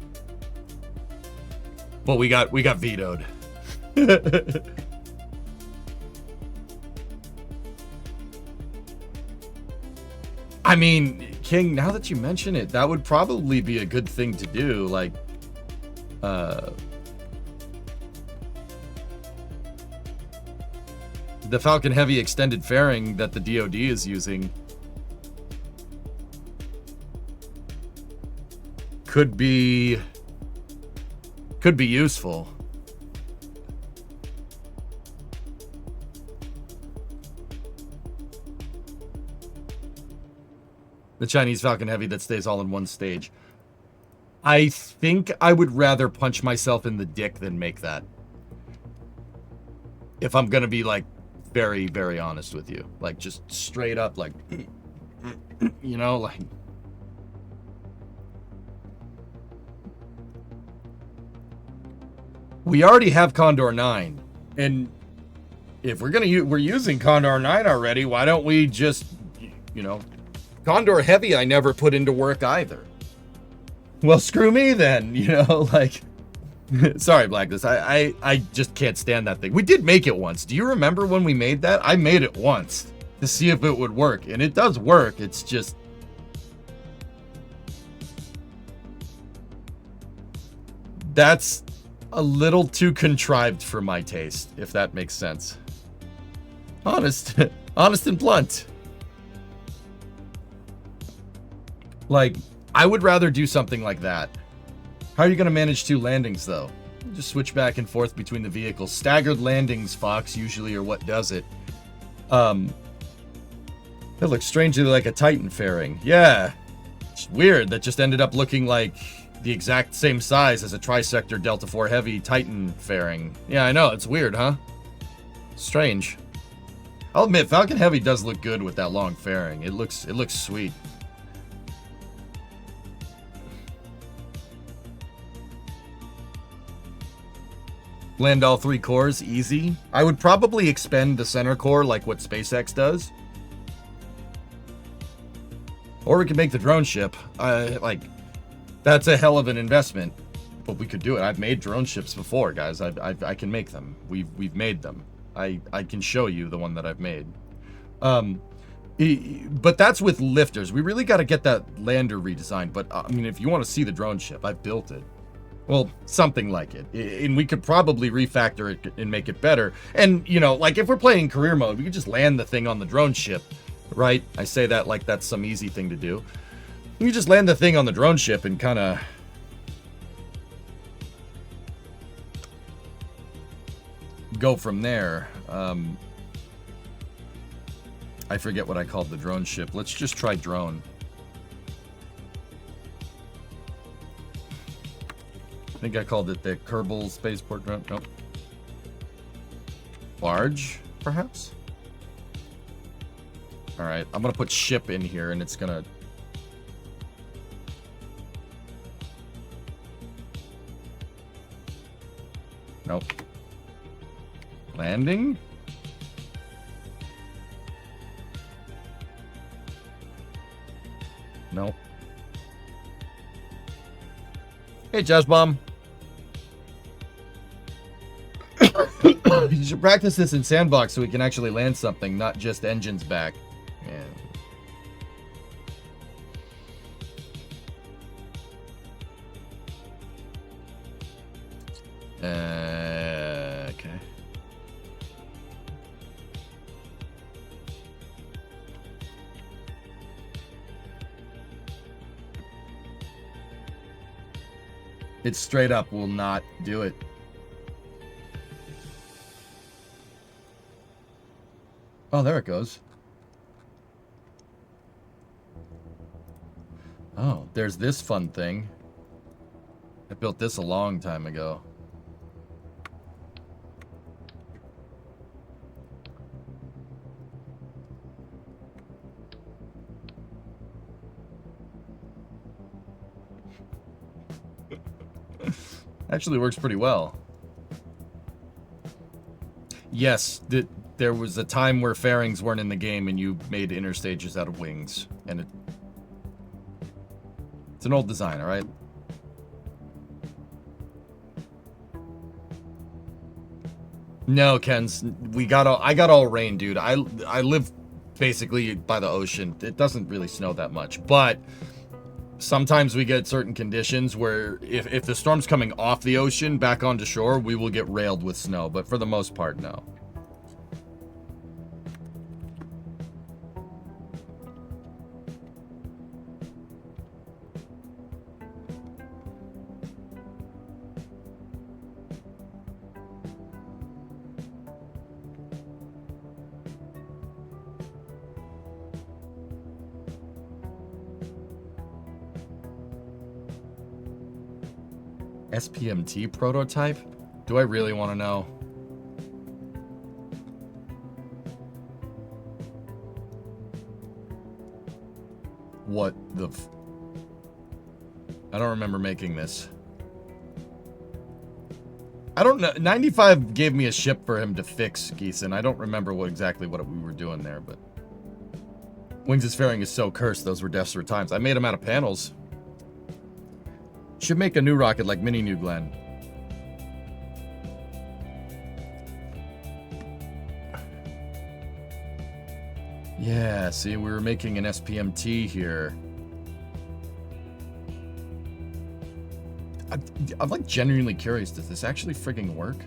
But we got vetoed. I mean, King, now that you mention it, that would probably be a good thing to do. Like, the Falcon Heavy extended fairing that the DoD is using could be useful. The Chinese Falcon Heavy that stays all in one stage. I think I would rather punch myself in the dick than make that. If I'm gonna be like very, very honest with you. Like, just straight up, like, you know, like... We already have Condor 9, and if we're using Condor 9 already, why don't we just, you know... Condor Heavy I never put into work either. Well, screw me then, you know, like... Sorry, Blacklist. I just can't stand that thing. We did make it once. Do you remember when we made that? I made it once to see if it would work, and it does work. It's just... That's a little too contrived for my taste, if that makes sense. Honest. Honest and blunt. Like, I would rather do something like that. How are you going to manage 2 landings, though? Just switch back and forth between the vehicles. Staggered landings, Fox, usually are what does it. It looks strangely like a Titan fairing. Yeah. It's weird. That just ended up looking like the exact same size as a Trisector Delta 4 Heavy Titan fairing. Yeah, I know. It's weird, huh? Strange. I'll admit, Falcon Heavy does look good with that long fairing. It looks sweet. Land all 3 cores, easy. I would probably expend the center core like what SpaceX does. Or we could make the drone ship. Like, that's a hell of an investment. But we could do it. I've made drone ships before, guys. I can make them. We've made them. I can show you the one that I've made. But that's with lifters. We really got to get that lander redesigned. But, I mean, if you want to see the drone ship, I've built it. Well, something like it. And we could probably refactor it and make it better. And, you know, like if we're playing career mode, we could just land the thing on the drone ship, right? I say that like that's some easy thing to do. You just land the thing on the drone ship and kind of... go from there. I forget what I called the drone ship. Let's just try drone. I think I called it the Kerbal Spaceport drone. Nope. Large, perhaps? Alright, I'm gonna put ship in here and it's gonna... Nope. Landing? Nope. Hey, Jazz Bomb. You should practice this in Sandbox so we can actually land something, not just engines back. Yeah. Okay. It straight up will not do it. Oh, there it goes. Oh, there's this fun thing. I built this a long time ago. Actually works pretty well. Yes, there was a time where fairings weren't in the game and you made interstages out of wings. And it's an old design, alright? No, Ken's, I got all rain, dude. I live basically by the ocean. It doesn't really snow that much, but sometimes we get certain conditions where if the storm's coming off the ocean back onto shore, we will get railed with snow, but for the most part, no. SPMT prototype? Do I really want to know? what the... I don't remember making this. I don't know. 95 gave me a ship for him to fix, Geeson. I don't remember exactly what we were doing there, but... Wings' fairing is so cursed. Those were desperate times. I made them out of panels. Should make a new rocket like Mini New Glenn. Yeah, see, we were making an SPMT here. I'm like genuinely curious, does this actually frigging work?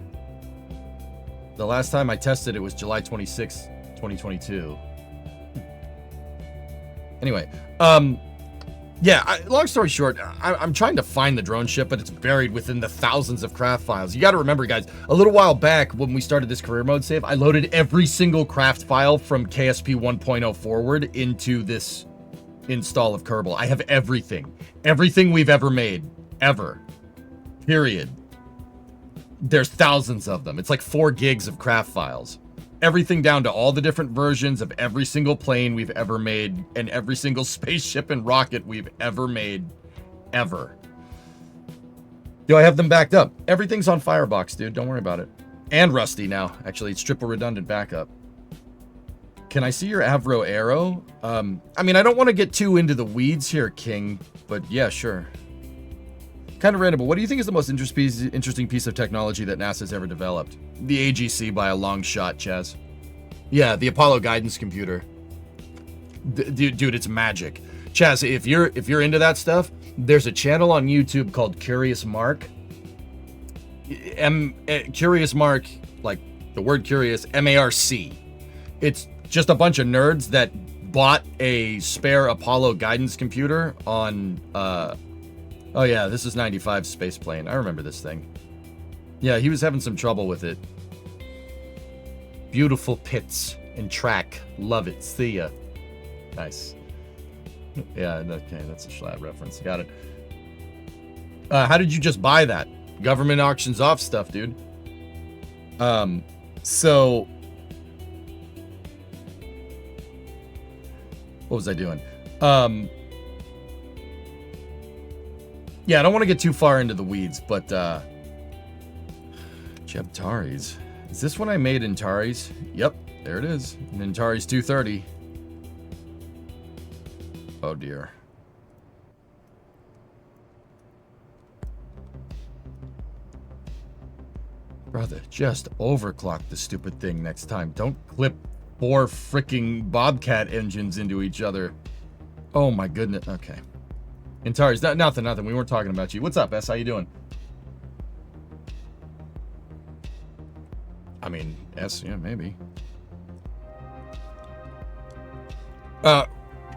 The last time I tested it was July 26, 2022. Anyway, yeah, long story short, I'm trying to find the drone ship, but it's buried within the thousands of craft files. You got to remember, guys, a little while back when we started this career mode save, I loaded every single craft file from KSP 1.0 forward into this install of Kerbal. I have everything. Everything we've ever made. Ever. Period. There's thousands of them. It's like 4 gigs of craft files. Everything down to all the different versions of every single plane we've ever made and every single spaceship and rocket we've ever made. Ever. Do I have them backed up? Everything's on Firebox, dude. Don't worry about it. And Rusty now. Actually, it's triple redundant backup. Can I see your Avro arrow? I mean, I don't want to get too into the weeds here, King, but yeah, sure. Kind of random, but what do you think is the most interesting piece of technology that NASA's ever developed? The AGC by a long shot, Chaz. Yeah, the Apollo guidance computer. Dude, it's magic. Chaz, if you're into that stuff, there's a channel on YouTube called Curious Mark. Curious Mark, like the word curious, M-A-R-C. It's just a bunch of nerds that bought a spare Apollo guidance computer on oh yeah, this is 95's space plane. I remember this thing. Yeah, he was having some trouble with it. Beautiful pits and track. Love it. See ya. Nice. Yeah, okay, that's a Schlatt reference. Got it. How did you just buy that? Government auctions off stuff, dude. So... What was I doing? Yeah, I don't want to get too far into the weeds, but Jebtaris. Is this one I made in Taris? Yep, there it is. In Taris 230. Oh dear. Brother, just overclock the stupid thing next time. Don't clip 4 freaking Bobcat engines into each other. Oh my goodness. Okay. Antares, nothing. We weren't talking about you. What's up, S? How you doing? I mean, S, yeah, maybe.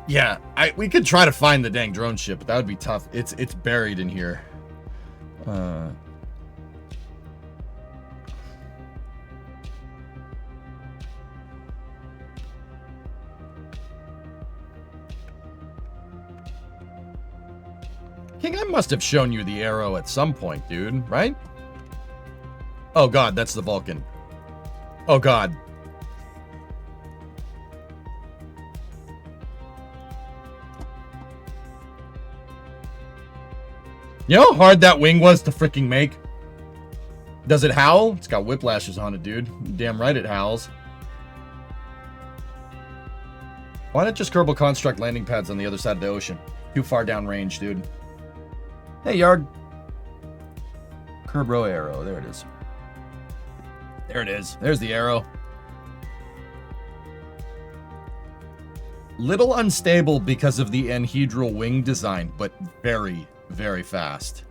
Yeah, we could try to find the dang drone ship, but that would be tough. It's buried in here. King, I must have shown you the arrow at some point, dude, right? Oh god, that's the Vulcan. Oh god. You know how hard that wing was to freaking make? Does it howl? It's got whiplashes on it, dude. Damn right it howls. Why not just Kerbal construct landing pads on the other side of the ocean? Too far down range, dude. Hey, Yard. Kerbro arrow. There it is. There it is. There's the arrow. Little unstable because of the anhedral wing design, but very, very fast.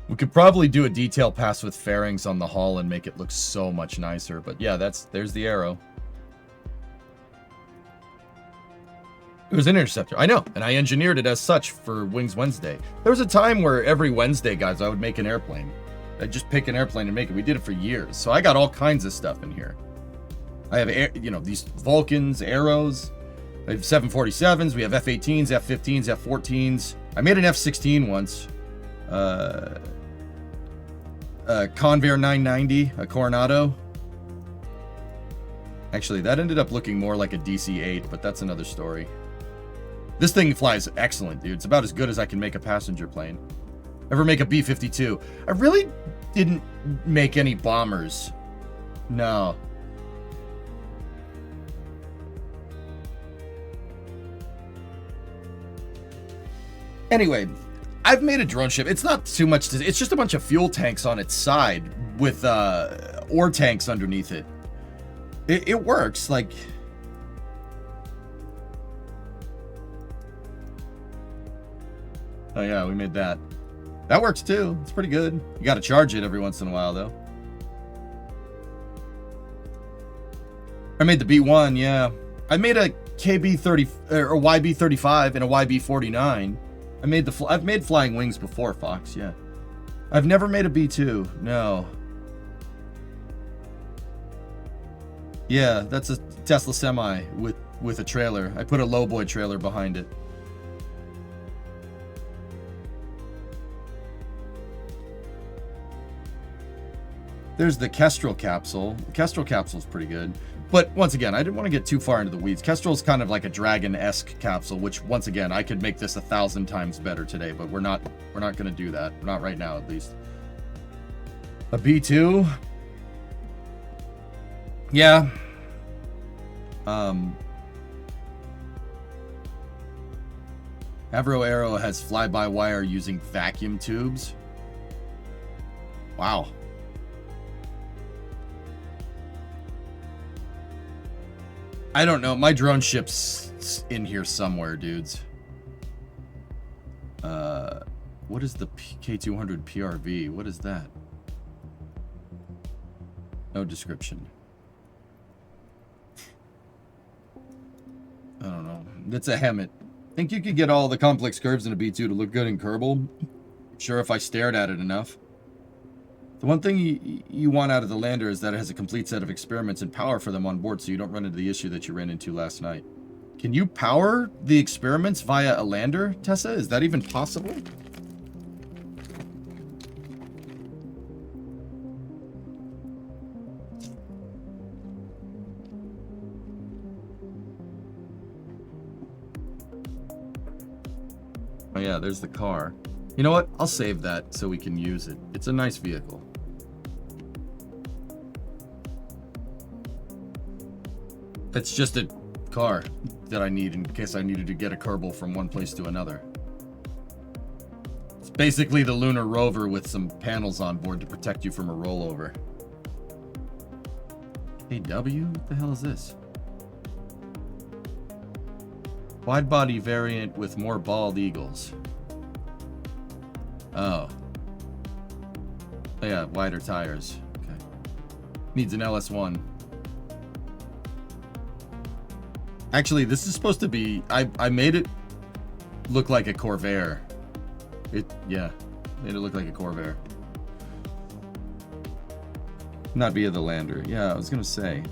We could probably do a detail pass with fairings on the hull and make it look so much nicer, but yeah, there's the arrow. It was an interceptor, I know, and I engineered it as such for Wings Wednesday. There was a time where every Wednesday, guys, I would make an airplane. I'd just pick an airplane and make it. We did it for years, so I got all kinds of stuff in here. I have, you know, these Vulcans, arrows. I have 747s. We have F-18s, F-15s, F-14s. I made an F-16 once. Convair 990, a Coronado. Actually, that ended up looking more like a DC-8, but that's another story. This thing flies excellent, dude. It's about as good as I can make a passenger plane. Ever make a B-52? I really didn't make any bombers. No. Anyway, I've made a drone ship. It's not too much to... It's just a bunch of fuel tanks on its side with ore tanks underneath it. It works, like... Oh yeah, we made that. That works too. It's pretty good. You gotta charge it every once in a while, though. I made the B1, yeah. I made a KB30 or YB35 and a YB49. I've made flying wings before, Fox, yeah. I've never made a B2, no. Yeah, that's a Tesla Semi with a trailer. I put a lowboy trailer behind it. There's the Kestrel capsule. The Kestrel capsule's pretty good. But once again, I didn't want to get too far into the weeds. Kestrel's kind of like a Dragon-esque capsule, which once again, I could make this 1,000 times better today, but we're not going to do that. Not right now, at least. A B2? Yeah. Avro Aero has fly-by-wire using vacuum tubes. Wow. I don't know. My drone ship's in here somewhere, dudes. What is the K200 PRV? What is that? No description. I don't know. It's a Hemet. Think you could get all the complex curves in a B2 to look good in Kerbal? Sure, if I stared at it enough. The one thing you want out of the lander is that it has a complete set of experiments and power for them on board, so you don't run into the issue that you ran into last night. Can you power the experiments via a lander, Tessa? Is that even possible? Oh yeah, there's the car. You know what? I'll save that so we can use it. It's a nice vehicle. It's just a car that I need in case I needed to get a Kerbal from one place to another. It's basically the lunar rover with some panels on board to protect you from a rollover. Hey, W? What the hell is this? Wide body variant with more bald eagles. Oh. Oh yeah, wider tires. Okay. Needs an LS1. Actually, this is supposed to be... I made it look like a Corvair. Yeah. Made it look like a Corvair. Not via the lander. Yeah, I was gonna say.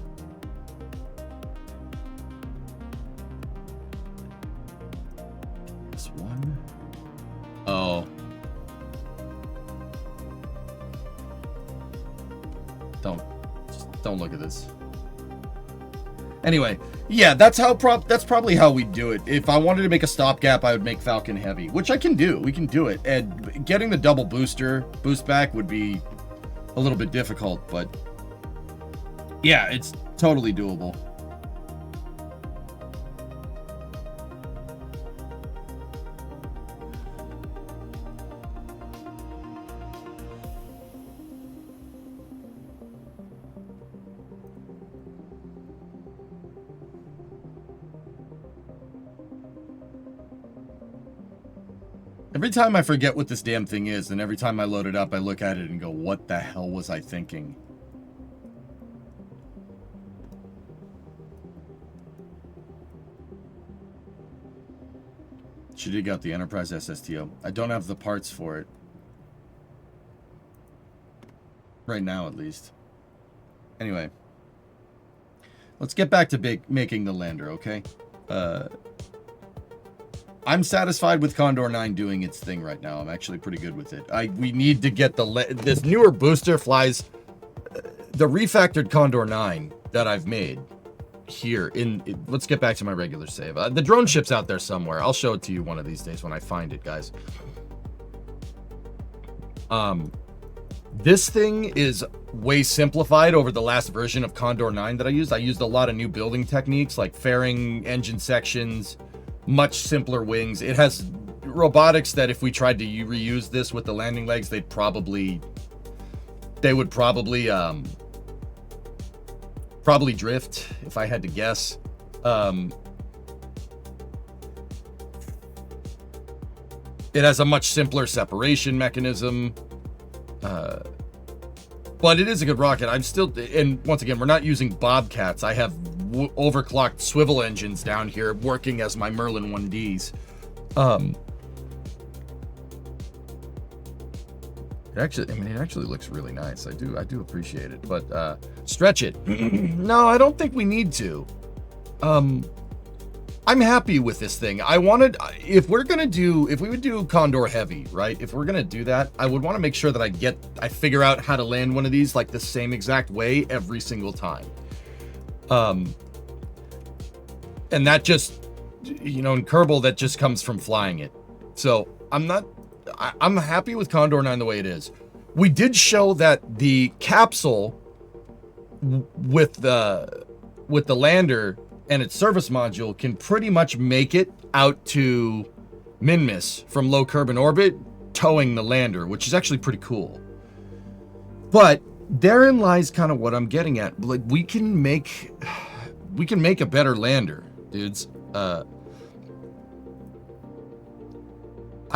This one? Oh. Don't look at this. Anyway, yeah, that's probably how we do it. If I wanted to make a stopgap, I would make Falcon Heavy, which I can do. We can do it. And getting the double boost back would be a little bit difficult, but yeah, it's totally doable. Every time I forget what this damn thing is, and every time I load it up, I look at it and go, what the hell was I thinking? Should have got the Enterprise SSTO. I don't have the parts for it. Right now, at least. Anyway. Let's get back to making the lander, okay? I'm satisfied with Condor 9 doing its thing right now. I'm actually pretty good with it. We need to get this newer booster flies the refactored Condor 9 that I've made here. Let's get back to my regular save. The drone ship's out there somewhere. I'll show it to you one of these days when I find it, guys. This thing is way simplified over the last version of Condor 9 that I used. I used a lot of new building techniques like fairing engine sections, much simpler wings. It has robotics that if we tried to reuse this with the landing legs, they would probably drift, if I had to guess. It has a much simpler separation mechanism. But it is a good rocket. I'm still, and once again, we're not using Bobcats. I have overclocked swivel engines down here working as my Merlin 1Ds. It actually looks really nice. I do appreciate it, but stretch it. No, I don't think we need to. I'm happy with this thing. If we would do Condor Heavy, right? If we're gonna do that, I would want to make sure that I figure out how to land one of these like the same exact way every single time. And that just, in Kerbal, that just comes from flying it. So I'm happy with Condor 9 the way it is. We did show that the capsule with the lander and its service module can pretty much make it out to Minmus from low Kerbin orbit, towing the lander, which is actually pretty cool. But therein lies kind of what I'm getting at. Like, we can make a better lander, dudes. I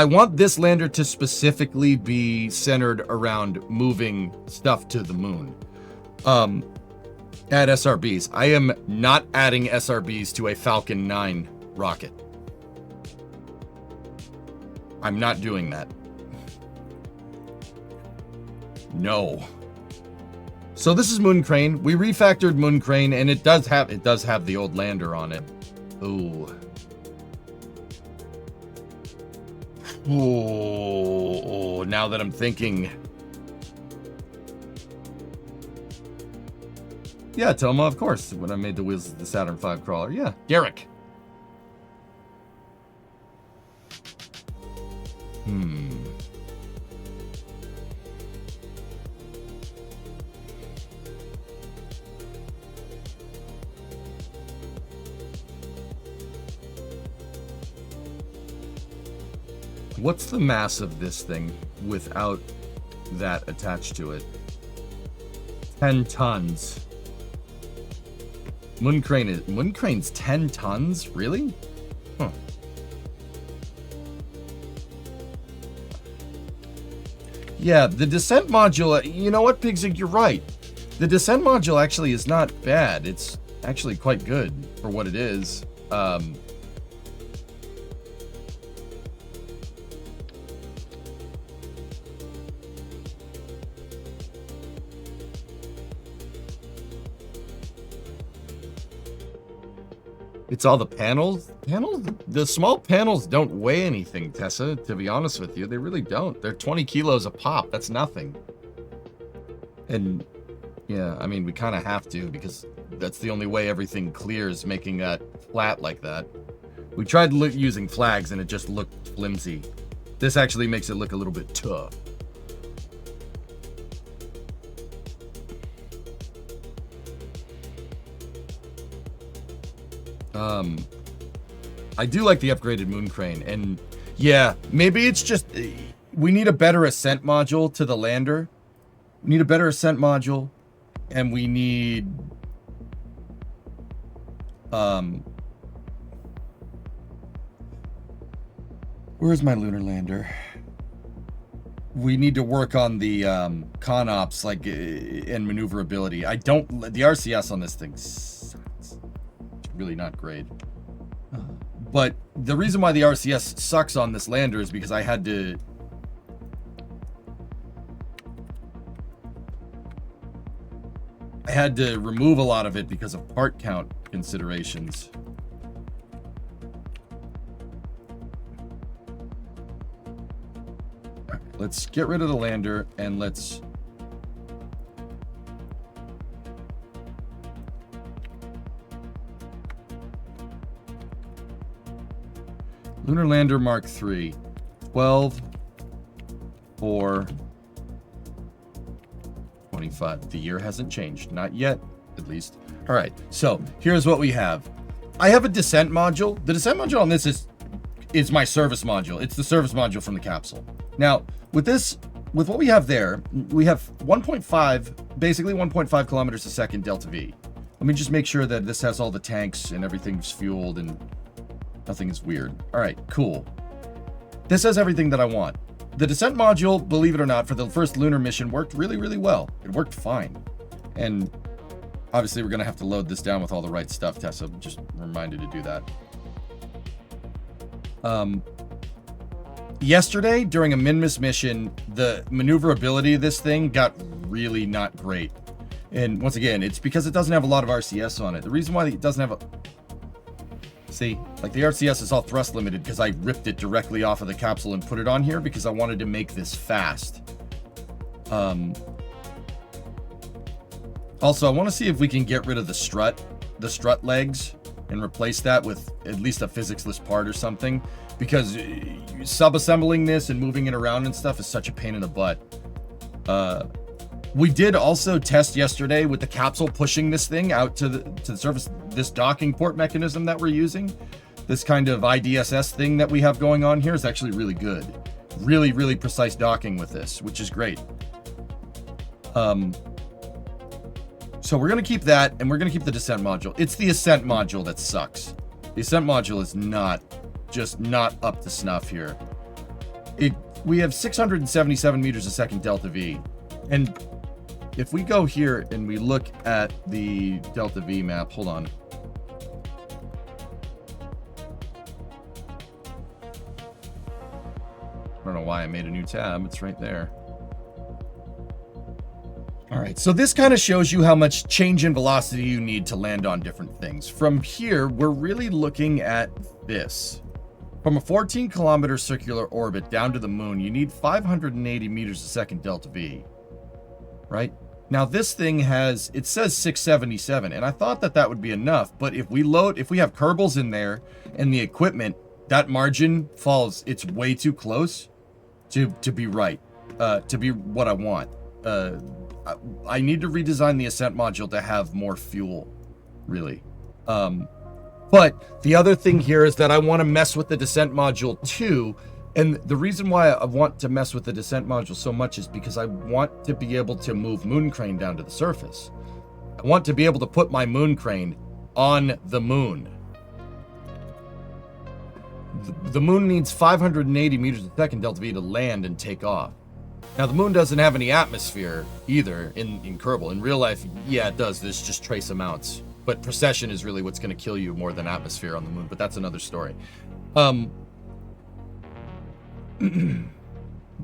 want this lander to specifically be centered around moving stuff to the moon. Add SRBs. I am not adding SRBs to a Falcon 9 rocket. I'm not doing that. No. So this is Moon Crane. We refactored Moon Crane, and it does have the old lander on it. Ooh. Oh, now that I'm thinking. Yeah, Toma, of course. When I made the wheels of the Saturn V crawler. Yeah, Garrick. What's the mass of this thing without that attached to it? 10 tons. Moon Crane's 10 tons? Really? Huh. Yeah, the descent module, you know what, Pigsig, you're right. The descent module actually is not bad. It's actually quite good for what it is. It's all the panels. The small panels don't weigh anything, Tessa, to be honest with you. They really don't. They're 20 kilos a pop. That's nothing. And yeah, I mean, we kind of have to, because that's the only way everything clears, making that flat like that. We tried using flags and it just looked flimsy. This actually makes it look a little bit tough. I do like the upgraded Moon Crane, and yeah, maybe it's just we need a better ascent module to the lander. We need a better ascent module, and we need where's my lunar lander? We need to work on the con ops, like, and maneuverability. The RCS on this thing sucks. It's really not great. But the reason why the RCS sucks on this lander is because I had to remove a lot of it because of part count considerations. Let's get rid of the lander and let's Lunar Lander Mark III. 12, 4, 25. The year hasn't changed. Not yet, at least. All right, so here's what we have. I have a descent module. The descent module on this is my service module. It's the service module from the capsule. Now, with this, with what we have there, we have 1.5, basically 1.5 kilometers a second delta V. Let me just make sure that this has all the tanks and everything's fueled and nothing is weird. All right, cool. This has everything that I want. The descent module, believe it or not, for the first lunar mission worked really, really well. It worked fine. And obviously we're gonna have to load this down with all the right stuff. Tessa just reminded to do that. Yesterday, during a Minmus mission, the maneuverability of this thing got really not great. And once again, it's because it doesn't have a lot of RCS on it. The reason why it doesn't have a... See, like the RCS is all thrust limited because I ripped it directly off of the capsule and put it on here because I wanted to make this fast. Also, I want to see if we can get rid of the strut legs and replace that with at least a physicsless part or something, because sub-assembling this and moving it around and stuff is such a pain in the butt. We did also test yesterday with the capsule pushing this thing out to the surface, this docking port mechanism that we're using. This kind of IDSS thing that we have going on here is actually really good. Really, really precise docking with this, which is great. So we're going to keep that, and we're going to keep the descent module. It's the ascent module that sucks. The ascent module is not up to snuff here. We have 677 meters a second delta V. And if we go here and we look at the delta V map, hold on. I don't know why I made a new tab. It's right there. All right, so this kind of shows you how much change in velocity you need to land on different things. From here, we're really looking at this. From a 14-kilometer circular orbit down to the moon, you need 580 meters a second delta V, right? Now this thing has, it says 677, and I thought that would be enough, but if we have Kerbals in there and the equipment, that margin falls, it's way too close to be right, to be what I want. I need to redesign the ascent module to have more fuel, really. But the other thing here is that I want to mess with the descent module too. And the reason why I want to mess with the descent module so much is because I want to be able to move Moon Crane down to the surface. I want to be able to put my Moon Crane on the moon. The moon needs 580 meters a second delta V to land and take off. Now, the moon doesn't have any atmosphere either in Kerbal. In real life, yeah, it does. There's just trace amounts. But precession is really what's going to kill you more than atmosphere on the moon. But that's another story.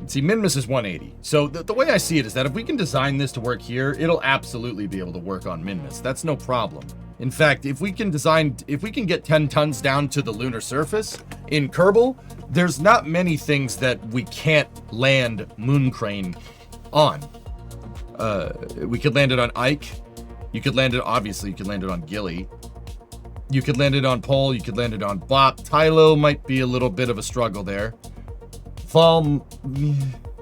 See, Minmus is 180. So the way I see it is that if we can design this to work here, it'll absolutely be able to work on Minmus. That's no problem. In fact, if we can get 10 tons down to the lunar surface in Kerbal, there's not many things that we can't land Moon Crane on. We could land it on Ike. You could land it, obviously, you could land it on Gilly. You could land it on Pole. You could land it on Bop. Tylo might be a little bit of a struggle there. Fall,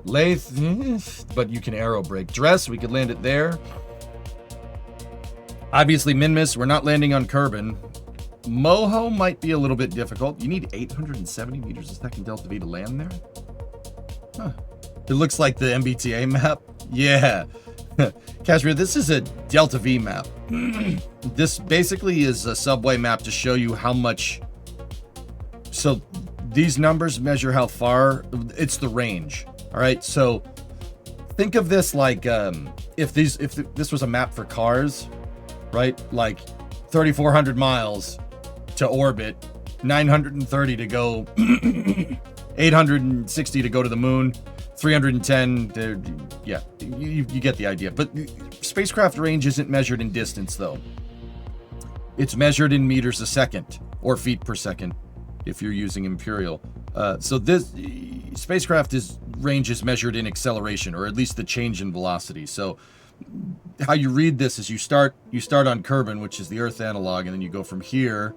Lathe, but you can arrow break. Dress, we could land it there. Obviously, Minmus, we're not landing on Kerbin. Moho might be a little bit difficult. You need 870 meters a second delta V to land there? Huh. It looks like the MBTA map. Yeah. Kashmir, this is a delta V map. This basically is a subway map to show you how much... So these numbers measure how far... It's the range. All right, so think of this like if this was a map for cars, right? Like 3,400 miles to orbit, 930 to go, 860 to go to the moon, 310 to, yeah, you get the idea. But spacecraft range isn't measured in distance, though. It's measured in meters a second, or feet per second, if you're using Imperial. So this spacecraft range is measured in acceleration, or at least the change in velocity. So how you read this is you start on Kerbin, which is the Earth analog, and then you go from here.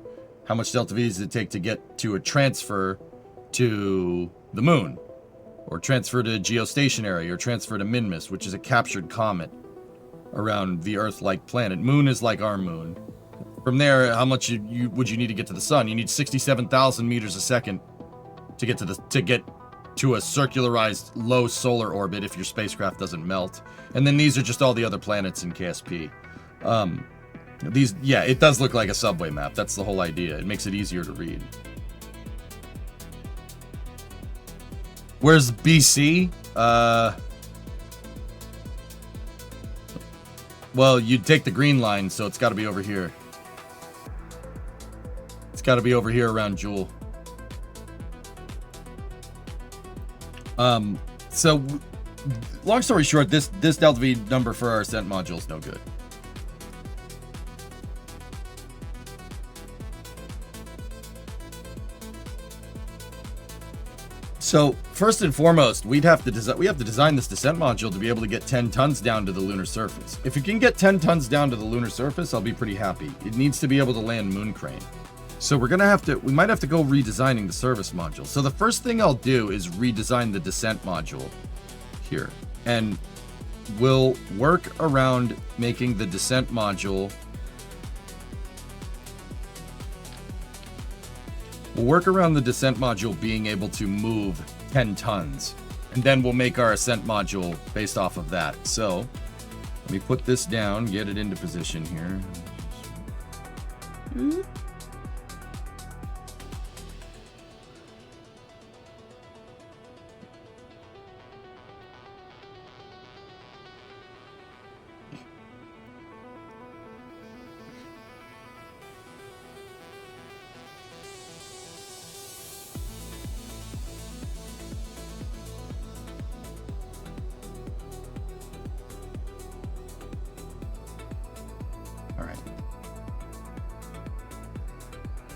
How much delta V does it take to get to a transfer? to the moon, or transfer to geostationary, or transfer to Minmus, which is a captured comet around the Earth-like planet. Moon is like our moon. From there, how much would you need to get to the sun? You need 67,000 meters a second to get to a circularized low solar orbit if your spacecraft doesn't melt. And then these are just all the other planets in KSP. Yeah, it does look like a subway map. That's the whole idea. It makes it easier to read. Where's BC? Well, you'd take the green line, so it's got to be over here. It's got to be over here around Joule. So, long story short, this Delta V number for our ascent module is no good. So, first and foremost, we have to design this descent module to be able to get 10 tons down to the lunar surface. If it can get 10 tons down to the lunar surface, I'll be pretty happy. It needs to be able to land moon crane. So we might have to go redesigning the service module. So the first thing I'll do is redesign the descent module here. And we'll work around making the descent module. We'll work around the descent module being able to move 10 tons. And then we'll make our ascent module based off of that. So let me put this down, get it into position here.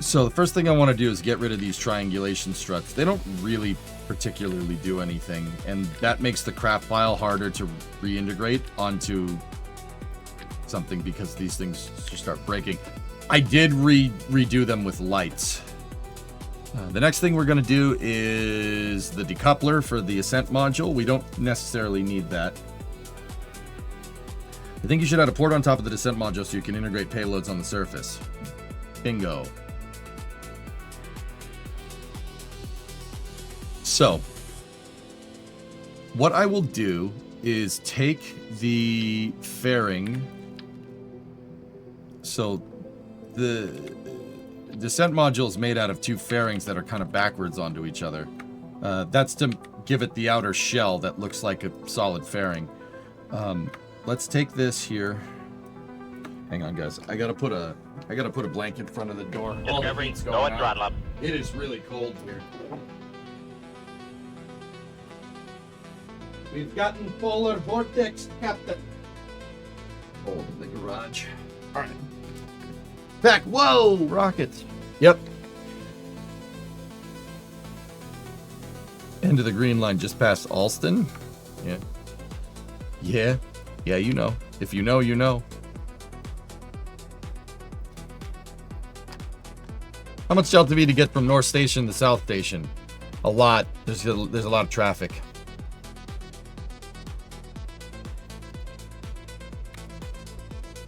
So the first thing I want to do is get rid of these triangulation struts. They don't really particularly do anything, and that makes the craft file harder to reintegrate onto something because these things just start breaking. I did redo them with lights. The next thing we're going to do is the decoupler for the ascent module. We don't necessarily need that. I think you should add a port on top of the descent module so you can integrate payloads on the surface. Bingo. So, what I will do is take the fairing. So, the descent module is made out of two fairings that are kind of backwards onto each other. That's to give it the outer shell that looks like a solid fairing. Let's take this here. Hang on, guys. I gotta put a blanket in front of the door. Discovery, go and throttle up. It is really cold here. We've gotten polar vortex, Captain. Cold in the garage. All right. Back. Whoa, rockets. Yep. End of the green line just past Alston. Yeah. Yeah, you know. If you know, you know. How much Delta V to get from North Station to South Station? A lot. There's a lot of traffic.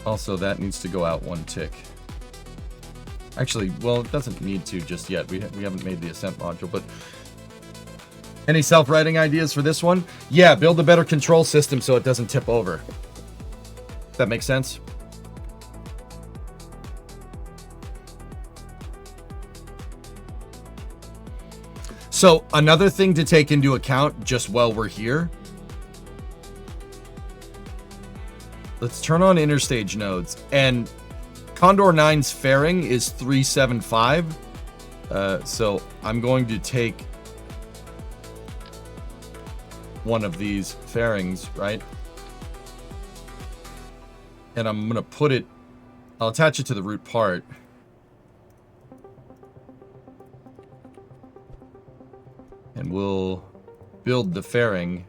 Also, that needs to go out one tick. Actually, well, it doesn't need to just yet. We haven't made the ascent module, but any self-writing ideas for this one? Yeah, build a better control system so it doesn't tip over. Does that make sense? So, another thing to take into account just while we're here. Let's turn on interstage nodes. And Condor 9's fairing is 375. So I'm going to take one of these fairings, right? And I'm going to put it, I'll attach it to the root part. And we'll build the fairing.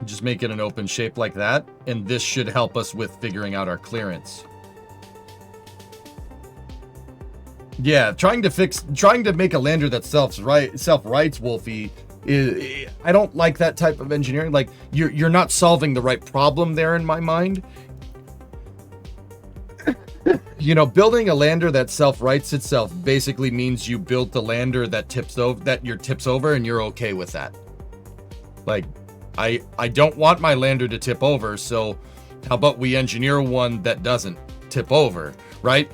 Just make it an open shape like that, and this should help us with figuring out our clearance. Yeah, trying to make a lander that self-rights, Wolfie, I don't like that type of engineering. Like, you're not solving the right problem there in my mind. You know, building a lander that self-rights itself basically means you built the lander that tips over, and you're okay with that. Like, I don't want my lander to tip over, so how about we engineer one that doesn't tip over, right?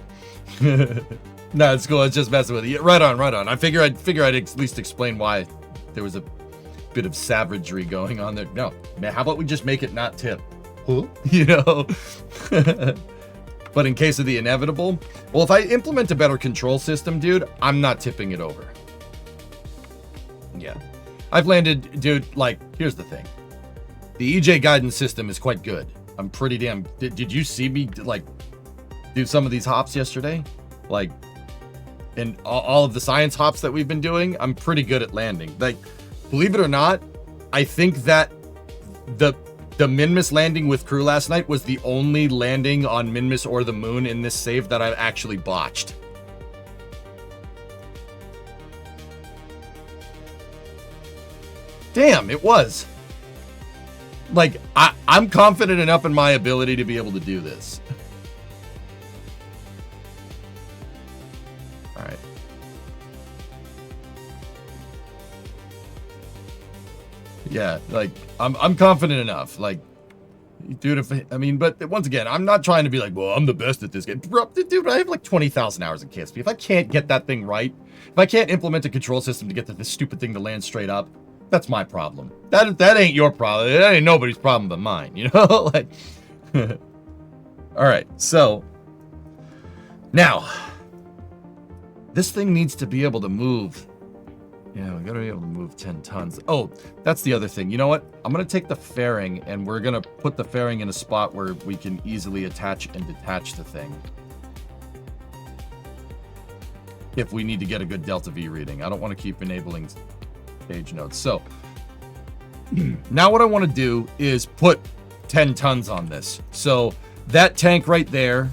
No, it's cool. It's just messing with you. Right on. I figure I'd at least explain why there was a bit of savagery going on there. No, man, how about we just make it not tip? Huh? You know? But in case of the inevitable, well, if I implement a better control system, dude, I'm not tipping it over. Yeah. I've landed, dude, like, here's the thing. The EJ guidance system is quite good. I'm pretty damn... Did you see me, like, do some of these hops yesterday? Like, and all of the science hops that we've been doing, I'm pretty good at landing. Like, believe it or not, I think that the Minmus landing with crew last night was the only landing on Minmus or the moon in this save that I actually botched. Damn, it was. Like, I'm confident enough in my ability to be able to do this. All right. Yeah, like, I'm confident enough. Like, dude, but once again, I'm not trying to be like, well, I'm the best at this game. Bro, dude, I have like 20,000 hours in KSP. If I can't get that thing right, if I can't implement a control system to get this stupid thing to land straight up, that's my problem. That ain't your problem. That ain't nobody's problem but mine, you know? Like, all right, so now this thing needs to be able to move. Yeah, we gotta be able to move 10 tons. Oh, that's the other thing. You know what? I'm gonna take the fairing and we're gonna put the fairing in a spot where we can easily attach and detach the thing. If we need to get a good delta V reading. I don't want to keep enabling page notes. So now what I want to do is put 10 tons on this. So that tank right there,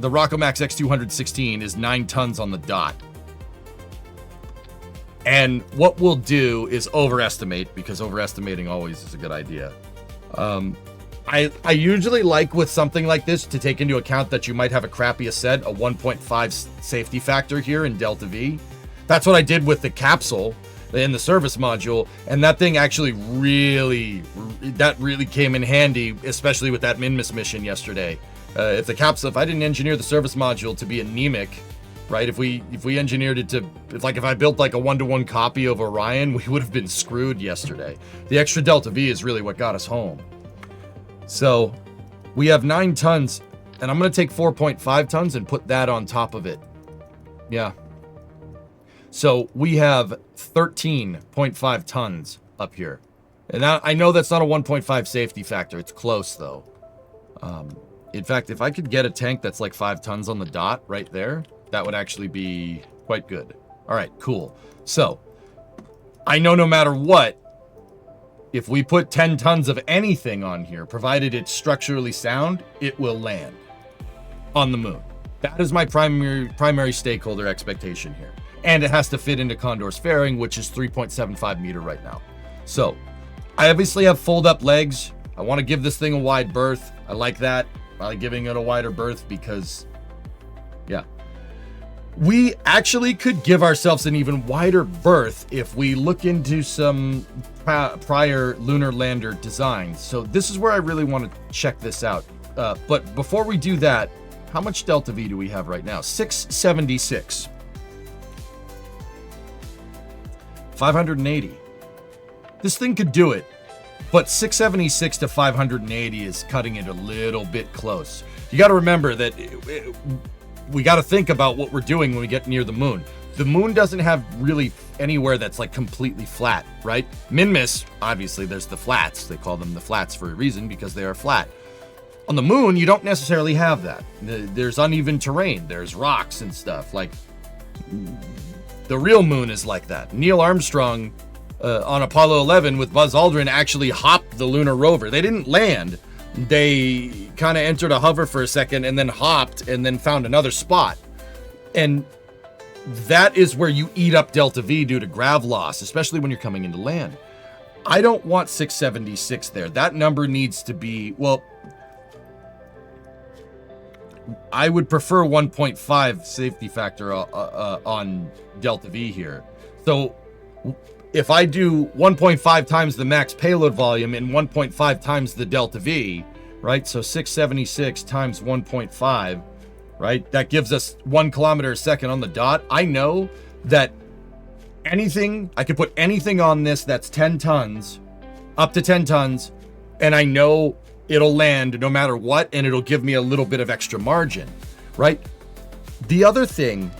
the Rockomax X216, is 9 tons on the dot. And what we'll do is overestimate, because overestimating always is a good idea. I usually like with something like this to take into account that you might have a crappy set, a 1.5 safety factor here in Delta V. That's what I did with the capsule in the service module, and that thing actually really came in handy, especially with that Minmus mission yesterday. If I didn't engineer the service module to be anemic, right? If we engineered it to, if I built like a 1-to-1 copy of Orion, we would have been screwed yesterday. The extra Delta V is really what got us home. So we have 9 tons, and I'm going to take 4.5 tons and put that on top of it. Yeah. So we have 13.5 tons up here. And I know that's not a 1.5 safety factor. It's close, though. In fact, if I could get a tank that's like 5 tons on the dot right there, that would actually be quite good. All right, cool. So I know no matter what, if we put 10 tons of anything on here, provided it's structurally sound, it will land on the moon. That is my primary stakeholder expectation here. And it has to fit into Condor's fairing, which is 3.75 meter right now. So I obviously have fold up legs. I want to give this thing a wide berth. I like that. I like giving it a wider berth because, yeah. We actually could give ourselves an even wider berth if we look into some prior lunar lander designs. So this is where I really want to check this out. But before we do that, how much Delta V do we have right now? 676. 580. This thing could do it, but 676 to 580 is cutting it a little bit close. You got to remember that we got to think about what we're doing when we get near the moon. The moon doesn't have really anywhere that's like completely flat, right? Minmus, obviously, there's the flats. They call them the flats for a reason because they are flat. On the moon, you don't necessarily have that. There's uneven terrain. There's rocks and stuff. Like, the real moon is like that. Neil Armstrong on Apollo 11 with Buzz Aldrin actually hopped the lunar rover. They didn't land. They kind of entered a hover for a second and then hopped and then found another spot. And that is where you eat up delta V due to grav loss, especially when you're coming into land. I don't want 676 there. That number needs to be, well, I would prefer 1.5 safety factor on delta V here. So if I do 1.5 times the max payload volume and 1.5 times the delta V, right? So 676 times 1.5, right? That gives us 1 kilometer a second on the dot. I know that I could put anything on this that's 10 tons, up to 10 tons, and I know it'll land no matter what, and it'll give me a little bit of extra margin, right? The other thing,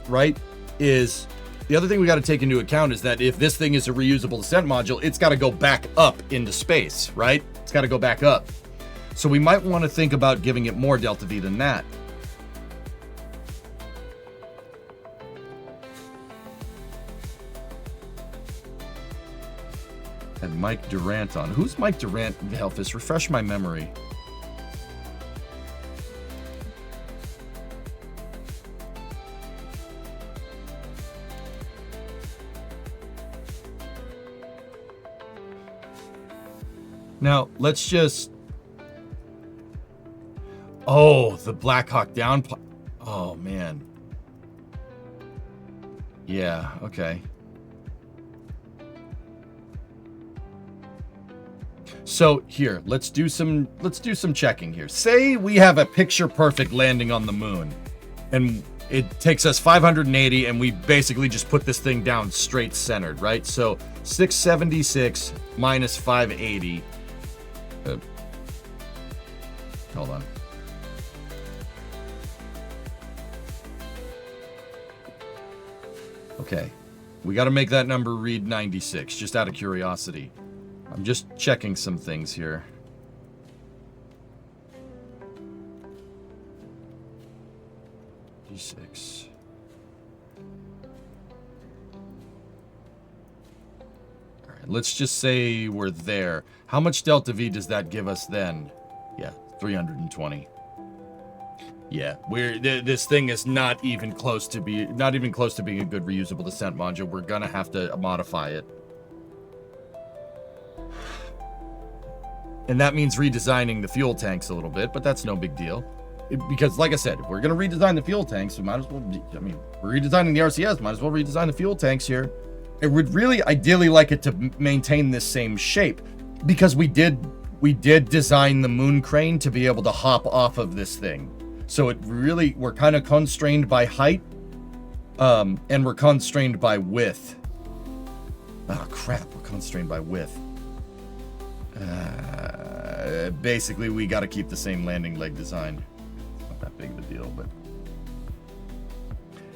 right, is the other thing we got to take into account is that if this thing is a reusable descent module, it's got to go back up into space, right? It's got to go back up. So we might want to think about giving it more delta V than that. And Mike Durant on. Who's Mike Durant, Helfus? Refresh my memory. Now, let's just... Oh, the Black Hawk down... Oh, man. Yeah, okay. So here, let's do some checking here. Say we have a picture perfect landing on the moon, and it takes us 580, and we basically just put this thing down straight centered, right? So 676 minus 580. Hold on. Okay, we got to make that number read 96, just out of curiosity. I'm just checking some things here. D6. All right, let's just say we're there. How much delta V does that give us then? Yeah, 320. Yeah, this thing is not even close to being a good reusable descent module. We're gonna have to modify it. And that means redesigning the fuel tanks a little bit, but that's no big deal. Because, like I said, if we're going to redesign the fuel tanks, we might as well... I mean, we're redesigning the RCS, might as well redesign the fuel tanks here. It would really ideally like it to maintain this same shape. Because we did design the moon crane to be able to hop off of this thing. So it really... We're kind of constrained by height. And we're constrained by width. Oh, crap. We're constrained by width. Basically, we got to keep the same landing leg design. It's not that big of a deal, but...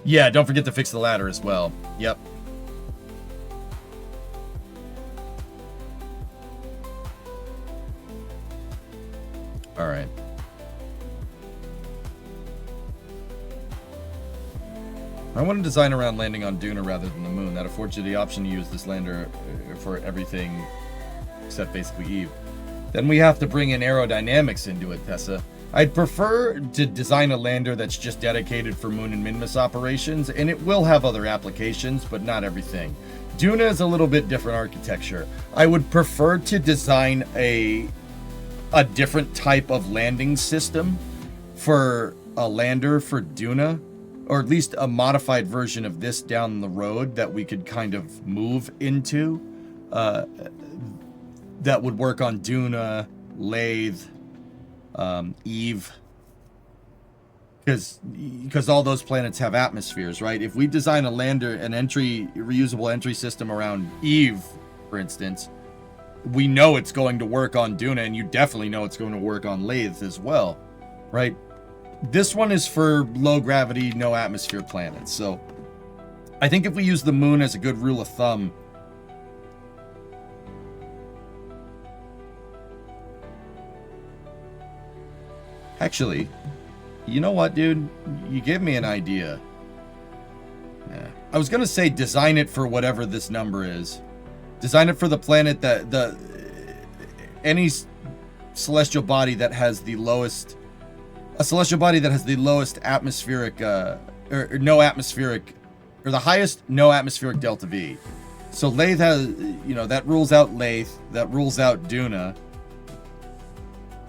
Yeah, don't forget to fix the ladder as well. Yep. All right. I want to design around landing on Duna rather than the moon. That affords you the option to use this lander for everything except basically Eve. Then we have to bring in aerodynamics into it, Tessa. I'd prefer to design a lander that's just dedicated for Moon and Minmus operations, and it will have other applications, but not everything. Duna is a little bit different architecture. I would prefer to design a different type of landing system for a lander for Duna, or at least a modified version of this down the road that we could kind of move into. That would work on Duna, Lathe, Eve, because all those planets have atmospheres, right? If we design a lander, an reusable entry system around Eve, for instance, we know it's going to work on Duna, and you definitely know it's going to work on Lathe as well, right? This one is for low gravity, no atmosphere planets. So I think if we use the moon as a good rule of thumb, actually, you know what, dude? You gave me an idea. Yeah. I was going to say design it for whatever this number is. Design it for the planet that any celestial body that has the lowest... A celestial body that has the lowest atmospheric... or no atmospheric or the highest no atmospheric delta V. So Lathe has, you know, that rules out Lathe, that rules out Duna,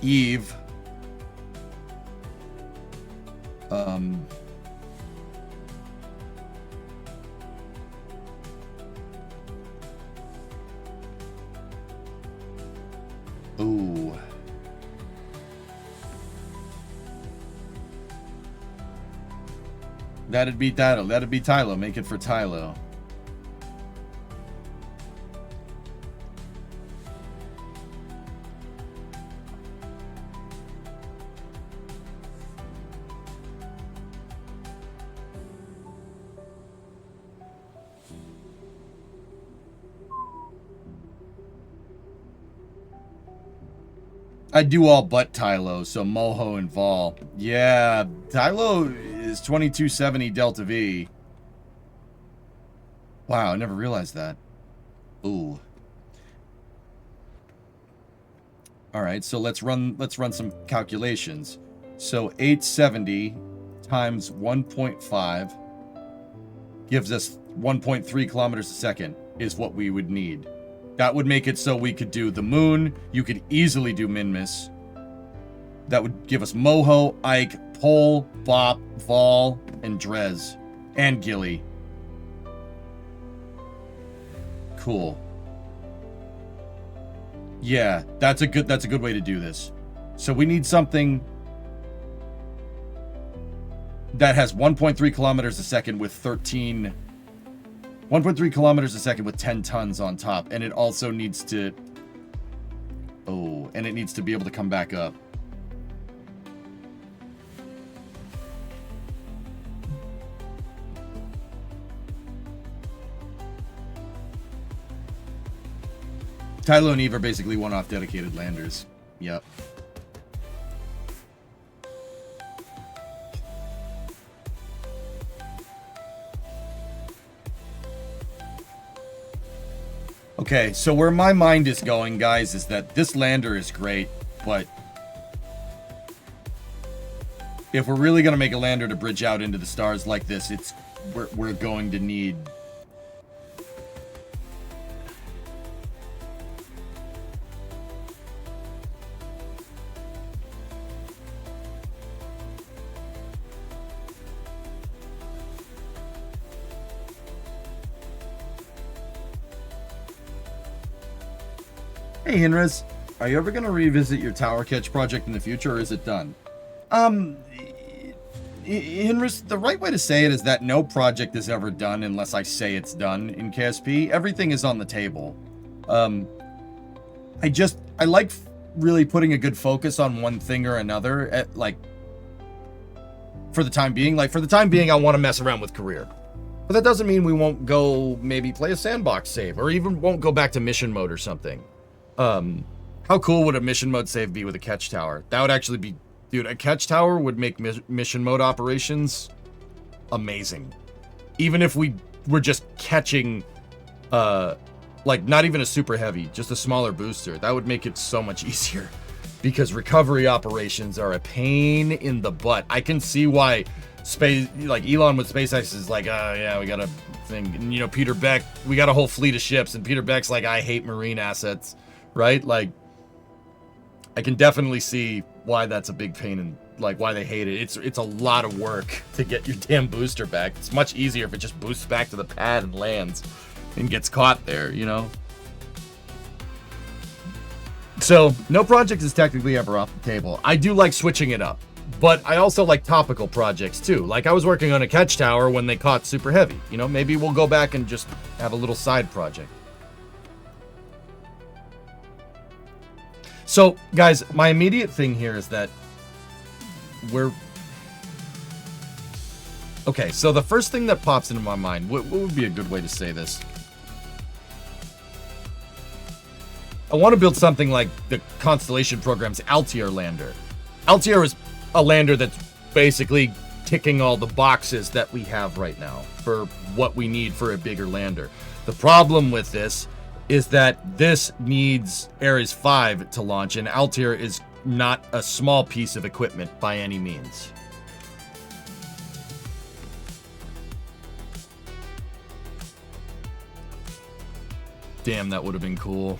Eve, ooh. That'd be Tylo. That'd be Tylo. Make it for Tylo. I do all but Tylo, so Moho and Vol. Yeah, Tylo is 2270 Delta V. Wow, I never realized that. Ooh. All right, so let's run some calculations. So 870 times 1.5 gives us 1.3 kilometers a second is what we would need. That would make it so we could do the moon. You could easily do Minmus. That would give us Moho, Ike, Pole, Bop, Vol, and Drez. And Gilly. Cool. Yeah, that's a good way to do this. So we need something that has 1.3 kilometers a second with 1.3 kilometers a second with 10 tons on top, and it also needs to... Oh, and it needs to be able to come back up. Tylo and Eve are basically one-off dedicated landers. Yep. Okay, so where my mind is going, guys, is that this lander is great, but if we're really going to make a lander to bridge out into the stars like this, we're going to need... Hey, Hinrez, are you ever going to revisit your tower catch project in the future, or is it done? Hinrez, the right way to say it is that no project is ever done unless I say it's done in KSP. Everything is on the table. I like really putting a good focus on one thing or another, for the time being. Like, for the time being, I want to mess around with career. But that doesn't mean we won't go maybe play a sandbox save, or even won't go back to mission mode or something. How cool would a mission mode save be with a catch tower? That would actually be... Dude, a catch tower would make mission mode operations amazing. Even if we were just catching, not even a super heavy, just a smaller booster. That would make it so much easier. Because recovery operations are a pain in the butt. I can see why Elon with SpaceX is like, yeah, we got a thing. And, you know, Peter Beck, we got a whole fleet of ships. And Peter Beck's like, I hate marine assets. Right? Like, I can definitely see why that's a big pain and why they hate it. It's a lot of work to get your damn booster back. It's much easier if it just boosts back to the pad and lands and gets caught there, you know? So, no project is technically ever off the table. I do like switching it up, but I also like topical projects too. Like, I was working on a catch tower when they caught super heavy. You know, maybe we'll go back and just have a little side project. So, guys, my immediate thing here is that okay, so the first thing that pops into my mind, what would be a good way to say this? I want to build something like the Constellation program's Altier lander. Altier is a lander that's basically ticking all the boxes that we have right now for what we need for a bigger lander. The problem with this is that this needs Ares 5 to launch, and Altier is not a small piece of equipment by any means. Damn, that would have been cool.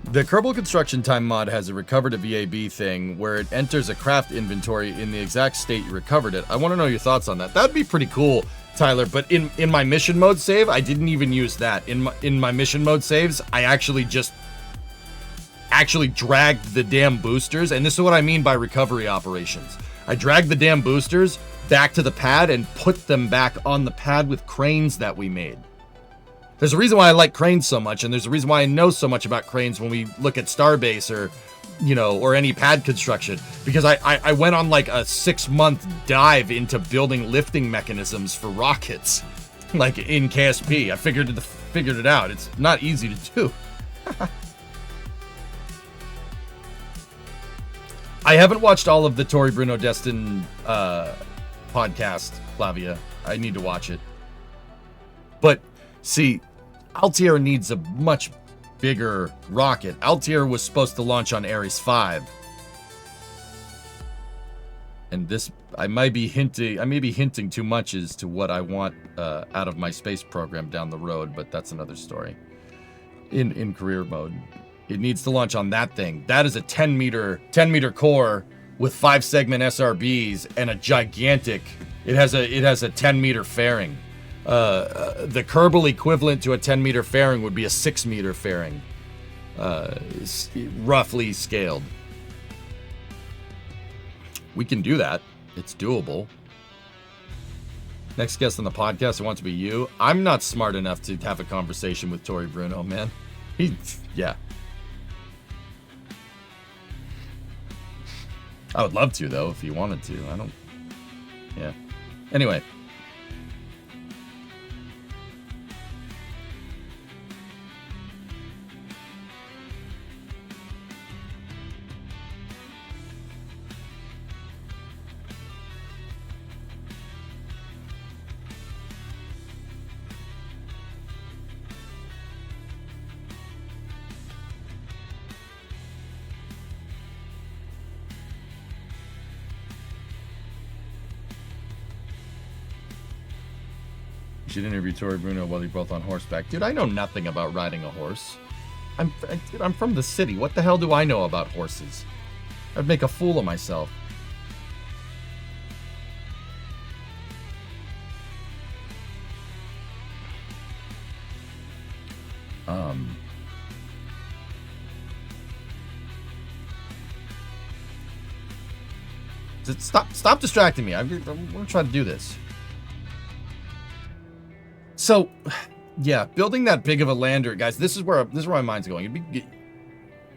The Kerbal Construction Time mod has a recover to VAB thing where it enters a craft inventory in the exact state you recovered it. I want to know your thoughts on that. That'd be pretty cool, Tyler, but in my mission mode save, I didn't even use that. In my mission mode saves, I actually dragged the damn boosters, and this is what I mean by recovery operations. I dragged the damn boosters back to the pad and put them back on the pad with cranes that we made. There's a reason why I like cranes so much, and there's a reason why I know so much about cranes when we look at Starbase or, you know, or any pad construction, because I went on like a 6-month dive into building lifting mechanisms for rockets, like in KSP. I figured it out. It's not easy to do. I haven't watched all of the Tori Bruno Destin podcast, Flavia. I need to watch it. But see, Altair needs a much bigger rocket. Altair was supposed to launch on Ares 5. And this, I may be hinting too much as to what I want out of my space program down the road, but that's another story. In career mode, it needs to launch on that thing. That is a 10 meter core with 5-segment SRBs and a gigantic. It has a 10 meter fairing. The Kerbal equivalent to a 10 meter fairing would be a 6 meter fairing, roughly scaled. We can do that. It's doable. Next guest on the podcast, I want to be you. I'm not smart enough to have a conversation with Tori Bruno, man. Yeah. I would love to, though, if you wanted to. Yeah. Anyway. You should interview Tori Bruno while you're both on horseback. Dude, I know nothing about riding a horse. I'm from the city. What the hell do I know about horses? I'd make a fool of myself. Stop distracting me. I'm gonna try to do this. So, yeah, building that big of a lander, guys. This is where my mind's going.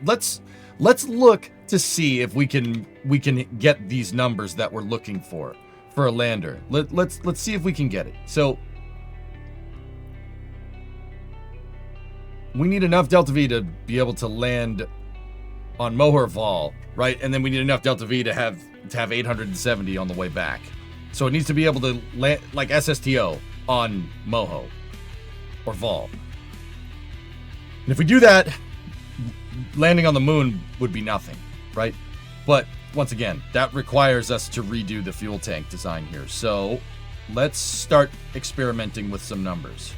Let's look to see if we can get these numbers that we're looking for a lander. Let's see if we can get it. So, we need enough Delta V to be able to land on Mohor Vol, right? And then we need enough Delta V to have 870 on the way back. So it needs to be able to land like SSTO on Moho or Vol. And if we do that, landing on the moon would be nothing, right? But once again, that requires us to redo the fuel tank design here. So let's start experimenting with some numbers.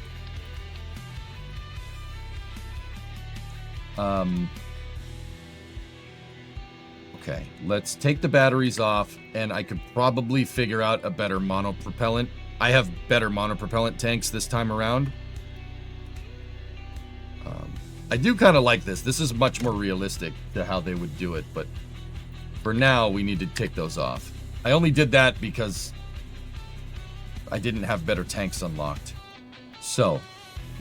Okay, let's take the batteries off, and I could probably figure out a better monopropellant. I have better monopropellant tanks this time around. I do kind of like this. This is much more realistic to how they would do it, but for now, we need to take those off. I only did that because I didn't have better tanks unlocked. So,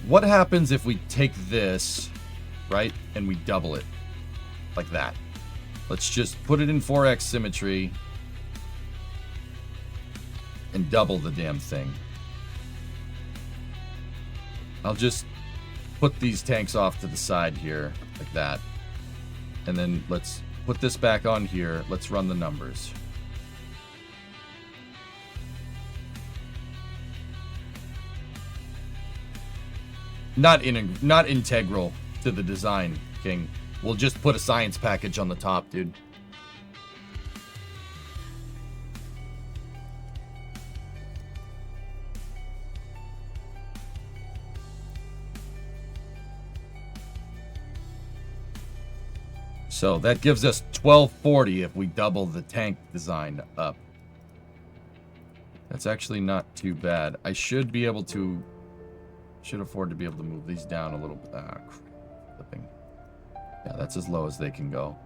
what happens if we take this, right, and we double it like that? Let's just put it in 4x symmetry and double the damn thing. I'll just put these tanks off to the side here, like that. And then let's put this back on here. Let's run the numbers. Not integral to the design, King. We'll just put a science package on the top, dude. So that gives us 1240 if we double the tank design up. That's actually not too bad. I should be able to... Should afford to be able to move these down a little bit. Clipping. Yeah, that's as low as they can go.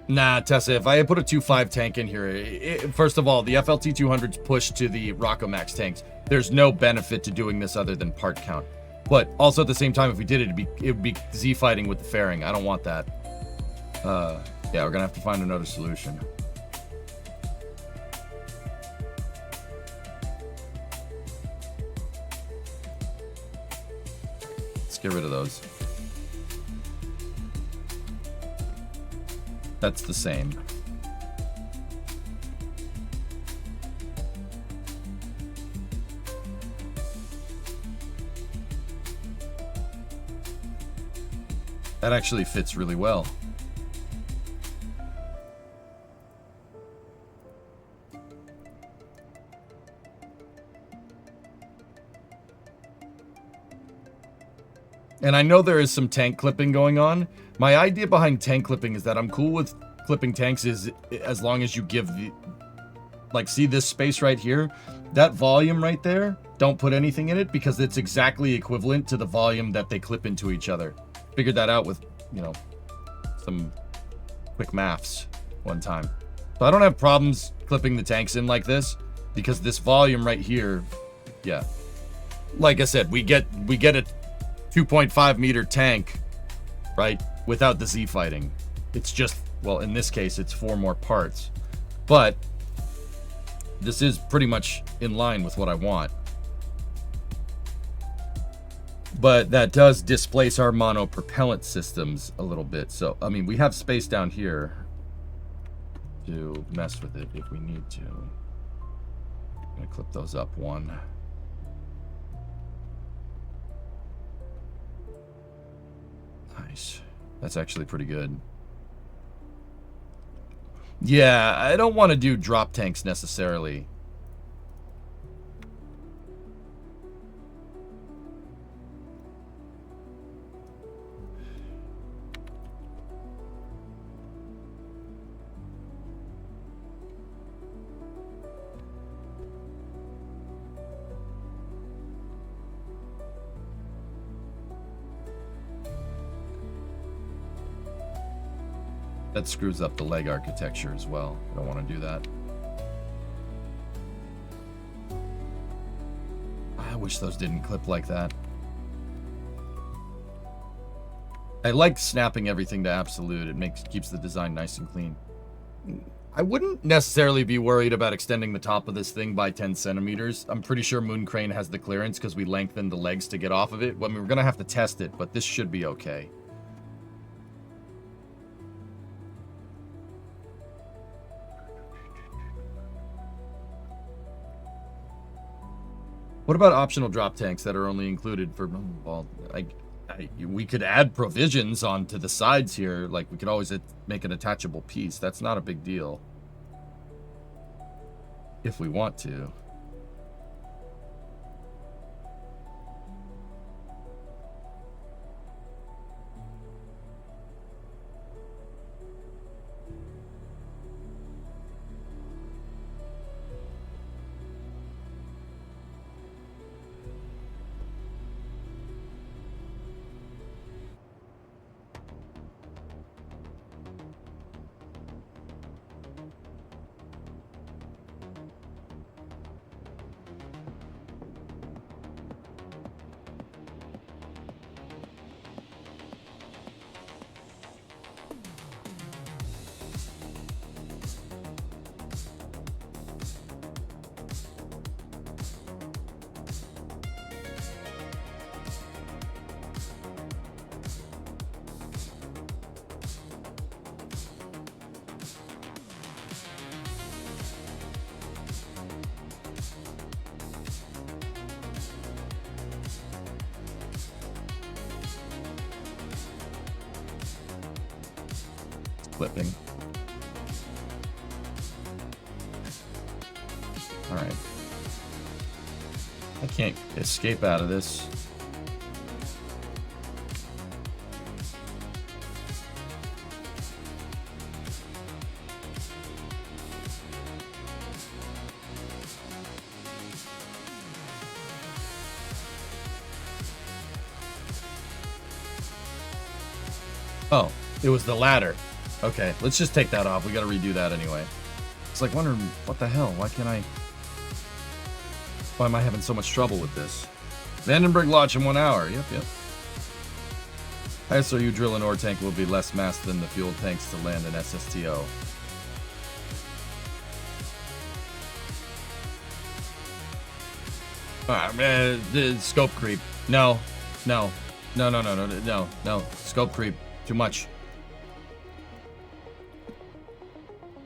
Nah, Tessa, if I had put a 2.5 tank in here, first of all, the FLT 200's pushed to the Rockomax tanks. There's no benefit to doing this other than part count. But also at the same time, if we did it, it would be Z fighting with the fairing. I don't want that. Yeah, we're gonna have to find another solution. Let's get rid of those. That's the same. That actually fits really well. And I know there is some tank clipping going on. My idea behind tank clipping is that I'm cool with clipping tanks is as long as you give the... Like, see this space right here? That volume right there, don't put anything in it because it's exactly equivalent to the volume that they clip into each other. Figured that out with, you know, some quick maths one time. So I don't have problems clipping the tanks in like this because this volume right here, yeah. Like I said, we get a 2.5 meter tank, right, without the Z fighting. It's just, well, in this case, it's 4 more parts. But this is pretty much in line with what I want. But that does displace our mono propellant systems a little bit. So, I mean, we have space down here to mess with it if we need to. I'm gonna clip those up one. Nice. That's actually pretty good. Yeah, I don't want to do drop tanks necessarily. That screws up the leg architecture as well. I don't want to do that. I wish those didn't clip like that. I like snapping everything to absolute. It keeps the design nice and clean. I wouldn't necessarily be worried about extending the top of this thing by 10 centimeters. I'm pretty sure Moon Crane has the clearance because we lengthened the legs to get off of it. I mean, we're going to have to test it, but this should be okay. What about optional drop tanks that are only included for, well, we could add provisions onto the sides here. Like, we could always make an attachable piece. That's not a big deal. If we want to. Clipping. can't escape out of this. Oh, it was the ladder. Okay, let's just take that off. We gotta redo that anyway. It's like wondering, what the hell? Why am I having so much trouble with this? Vandenberg launch in 1 hour. Yep. ISOU drill and ore tank will be less mass than the fuel tanks to land an SSTO. Man, the scope creep. No. Scope creep. Too much.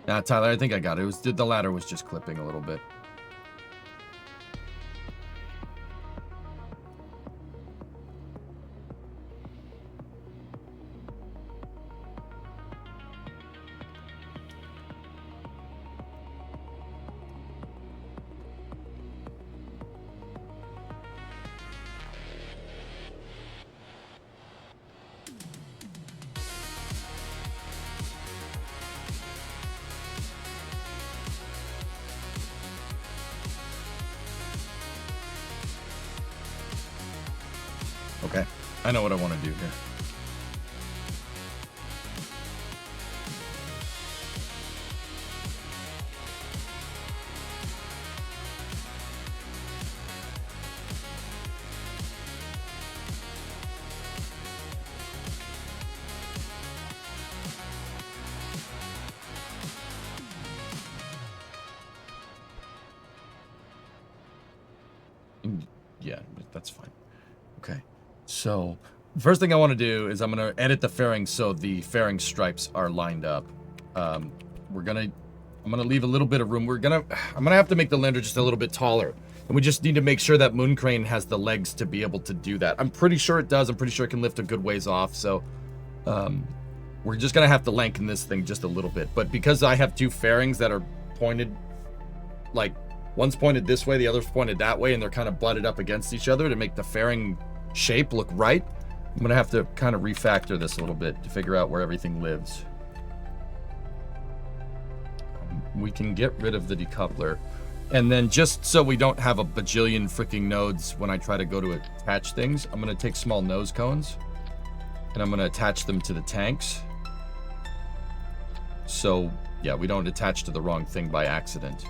Nah, Tyler, I think I got it. The ladder was just clipping a little bit. Okay, I know what I want to do here. Yeah, that's fine. Okay. So, first thing I want to do is I'm going to edit the fairing so the fairing stripes are lined up. I'm going to leave a little bit of room. I'm going to have to make the lander just a little bit taller. And we just need to make sure that Moon Crane has the legs to be able to do that. I'm pretty sure it does. I'm pretty sure it can lift a good ways off. So, we're just going to have to lengthen this thing just a little bit. But because I have two fairings that are pointed, like, one's pointed this way, the other's pointed that way, and they're kind of butted up against each other to make the fairing shape look right, I'm gonna have to kind of refactor this a little bit to figure out where everything lives. We can get rid of the decoupler, and then just so we don't have a bajillion freaking nodes when I try to go to attach things, I'm gonna take small nose cones and I'm gonna attach them to the tanks. So yeah, we don't attach to the wrong thing by accident.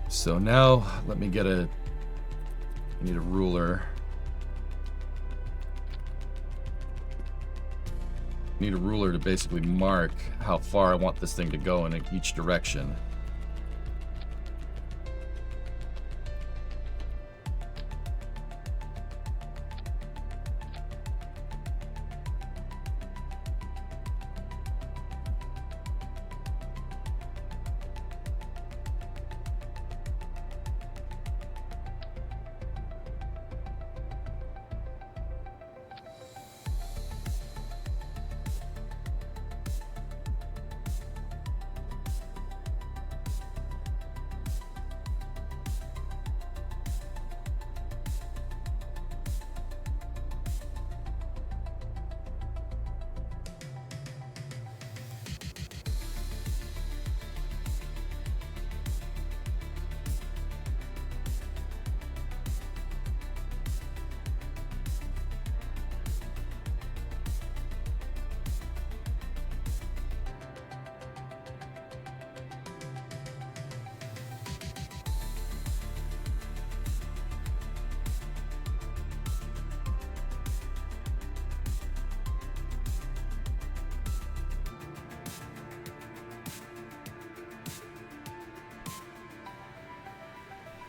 So now, let me get I need a ruler. Need a ruler to basically mark how far I want this thing to go in each direction.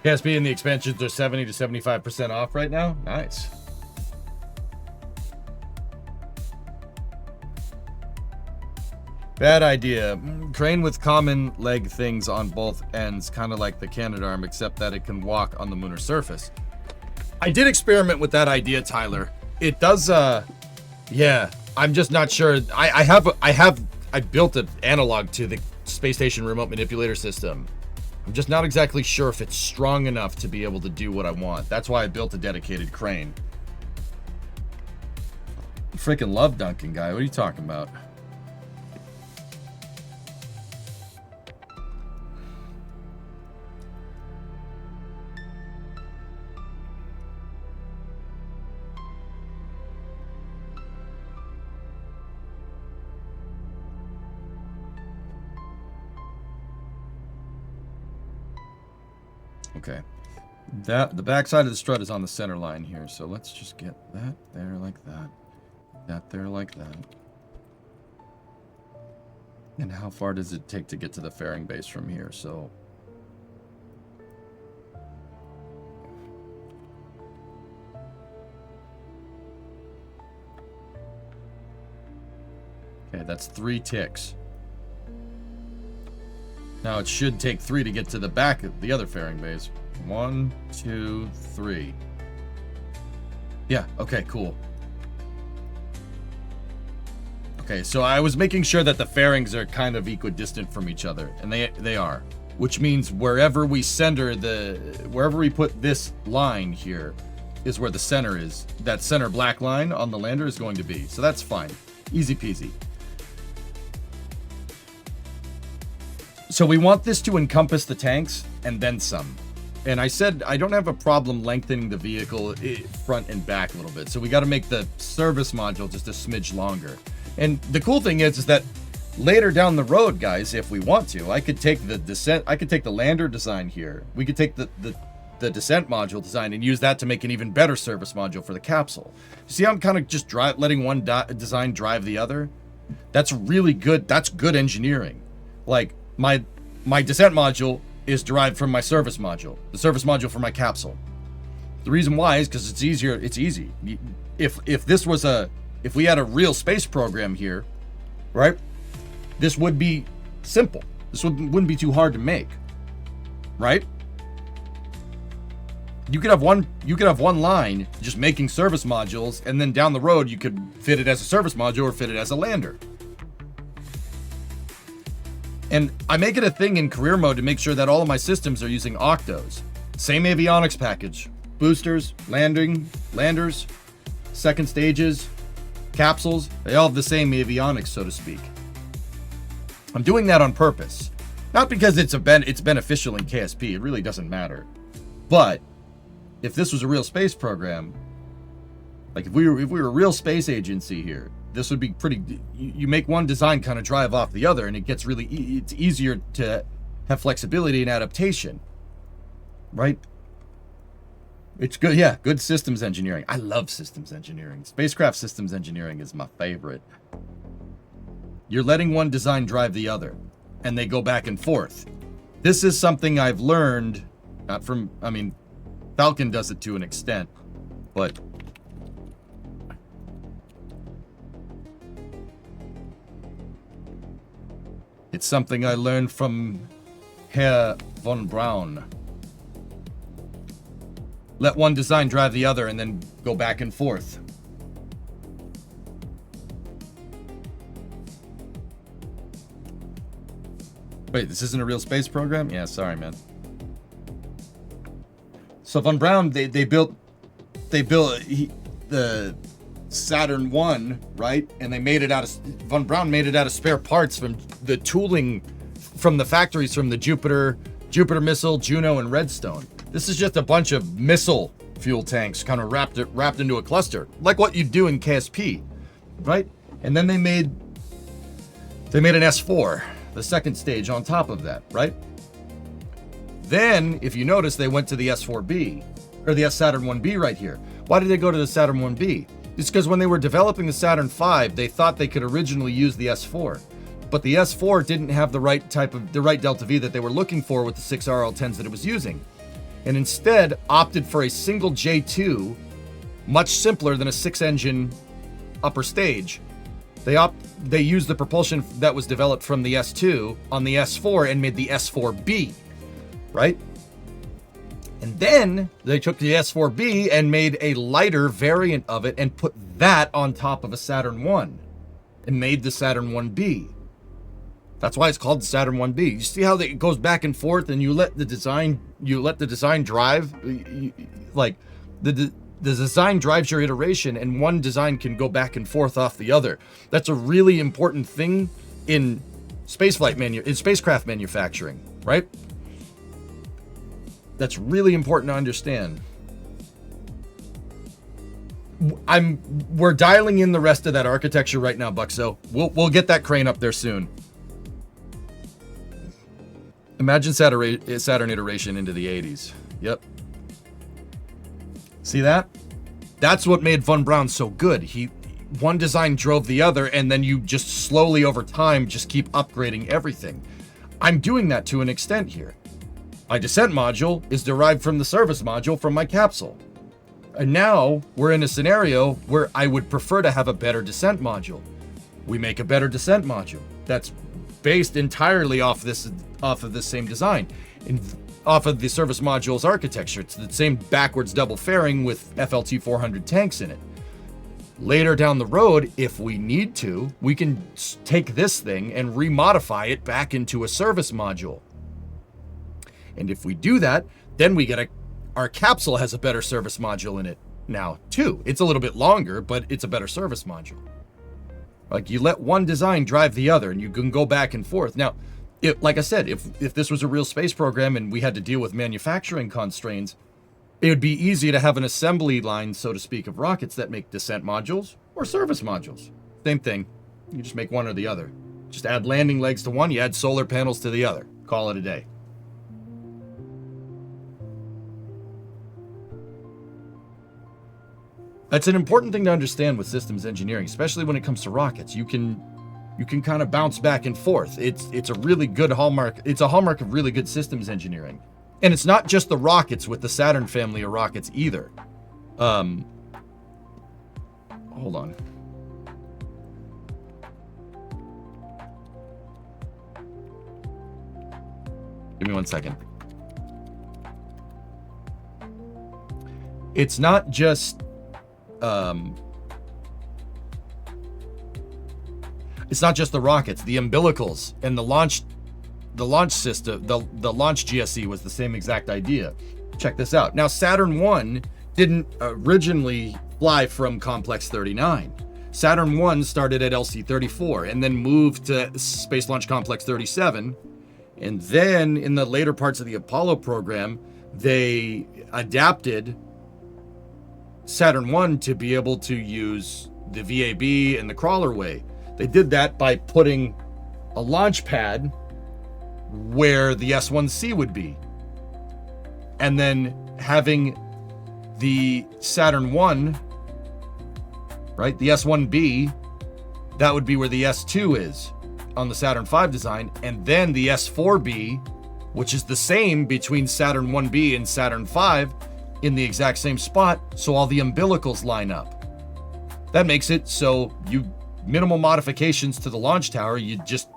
KSP and the expansions are 70 to 75% off right now. Nice. Bad idea. Crane with common leg things on both ends, kind of like the Canadarm, except that it can walk on the lunar surface. I did experiment with that idea, Tyler. It does, yeah. I'm just not sure. I built an analog to space station remote manipulator system. I'm just not exactly sure if it's strong enough to be able to do what I want. That's why I built a dedicated crane. Freaking love Duncan, guy. What are you talking about? Okay, the back side of the strut is on the center line here, so let's just get that there like that, that there like that. And how far does it take to get to the fairing base from here? So okay, that's 3 ticks. Now it should take 3 to get to the back of the other fairing base. 1, 2, 3. Yeah, okay, cool. Okay, so I was making sure that the fairings are kind of equidistant from each other, and they are. Which means wherever we wherever we put this line here is where the center is. That center black line on the lander is going to be. So that's fine. Easy peasy. So we want this to encompass the tanks and then some. And I said I don't have a problem lengthening the vehicle front and back a little bit. So we got to make the service module just a smidge longer. And the cool thing is that later down the road, guys, if we want to, I could take the lander design here. We could take the descent module design and use that to make an even better service module for the capsule. See how I'm kind of just letting one design drive the other? That's really good. That's good engineering. Like, my descent module is derived from my service module. The service module for my capsule. The reason why is because it's easier. It's easy. If we had a real space program here, right? This would be simple. This wouldn't be too hard to make, right? You could have one line just making service modules, and then down the road you could fit it as a service module or fit it as a lander. And I make it a thing in career mode to make sure that all of my systems are using octos. Same avionics package. Boosters, landers, second stages, capsules, they all have the same avionics, so to speak. I'm doing that on purpose. Not because it's beneficial in KSP, it really doesn't matter. But if this was a real space program, like if we were a real space agency here, this would be pretty. You make one design kind of drive off the other, and it gets really. It's easier to have flexibility and adaptation, right? It's good, yeah. Good systems engineering. I love systems engineering. Spacecraft systems engineering is my favorite. You're letting one design drive the other, and they go back and forth. This is something I've learned, not from. I mean, Falcon does it to an extent, but. It's something I learned from Herr von Braun. Let one design drive the other and then go back and forth. Wait, this isn't a real space program? Yeah, sorry, man. So von Braun, they built the Saturn 1, right? And they made it out of, von Braun made it out of spare parts from the tooling from the factories from the Jupiter missile, Juno, and Redstone. This is just a bunch of missile fuel tanks kind of wrapped into a cluster, like what you do in KSP, right? And then they made an S4, the second stage on top of that, right? Then, if you notice, they went to the S4B, or the Saturn 1B right here. Why did they go to the Saturn 1B? It's because when they were developing the Saturn V, they thought they could originally use the S4. But the S4 didn't have the right delta V that they were looking for with the 6 RL10s that it was using. And instead opted for a single J2, much simpler than a 6-engine upper stage. They used the propulsion that was developed from the S2 on the S4 and made the S4B, right? And then they took the S4B and made a lighter variant of it and put that on top of a Saturn 1 and made the Saturn 1B. That's why it's called Saturn 1B. You see how it goes back and forth, and you let the design drive, like the design drives your iteration, and one design can go back and forth off the other. That's a really important thing in spacecraft manufacturing, right? That's really important to understand. We're dialing in the rest of that architecture right now, Buxo. We'll get that crane up there soon. Imagine Saturn iteration into the 80s. Yep. See that? That's what made Von Braun so good. One design drove the other, and then you just slowly over time just keep upgrading everything. I'm doing that to an extent here. My descent module is derived from the service module from my capsule. And now we're in a scenario where I would prefer to have a better descent module. We make a better descent module that's based entirely off of this same design and off of the service module's architecture. It's the same backwards double fairing with FLT 400 tanks in it. Later down the road, if we need to, we can take this thing and remodify it back into a service module. And if we do that, then we get our capsule has a better service module in it now too. It's a little bit longer, but it's a better service module. Like, you let one design drive the other, and you can go back and forth. Now, like I said, if this was a real space program and we had to deal with manufacturing constraints, it would be easy to have an assembly line, so to speak, of rockets that make descent modules or service modules. Same thing. You just make one or the other. Just add landing legs to one, you add solar panels to the other. Call it a day. That's an important thing to understand with systems engineering, especially when it comes to rockets. You can kind of bounce back and forth. It's a really good hallmark. It's a hallmark of really good systems engineering. And it's not just the rockets with the Saturn family of rockets either. Hold on. Give me 1 second. It's not just it's not just the rockets, the umbilicals, and the launch system, the launch GSE was the same exact idea. Check this out. Now, Saturn 1 didn't originally fly from Complex 39. Saturn 1 started at LC-34 and then moved to Space Launch Complex 37. And then in the later parts of the Apollo program, they adapted Saturn 1 to be able to use the VAB and the crawlerway. They did that by putting a launch pad where the S1C would be, and then having the Saturn 1, right, the S1B, that would be where the S2 is on the Saturn 5 design, and then the S4B, which is the same between Saturn 1B and Saturn 5, in the exact same spot, so all the umbilicals line up. That makes it so minimal modifications to the launch tower. You just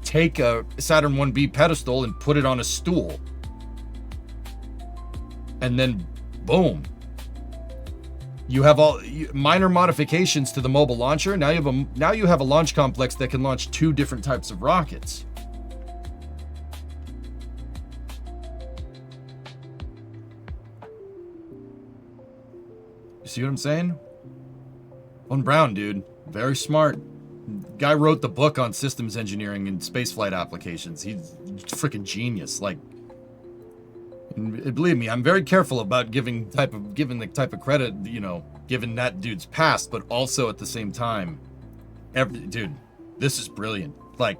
take a Saturn 1B pedestal and put it on a stool, and then boom, you have all minor modifications to the mobile launcher. Now you have a launch complex that can launch 2 different types of rockets. You see what I'm saying? Von Braun, dude, very smart. Guy wrote the book on systems engineering and spaceflight applications. He's a freaking genius. Like, and believe me, I'm very careful about giving the type of credit, given that dude's past, but also at the same time, dude, this is brilliant. Like,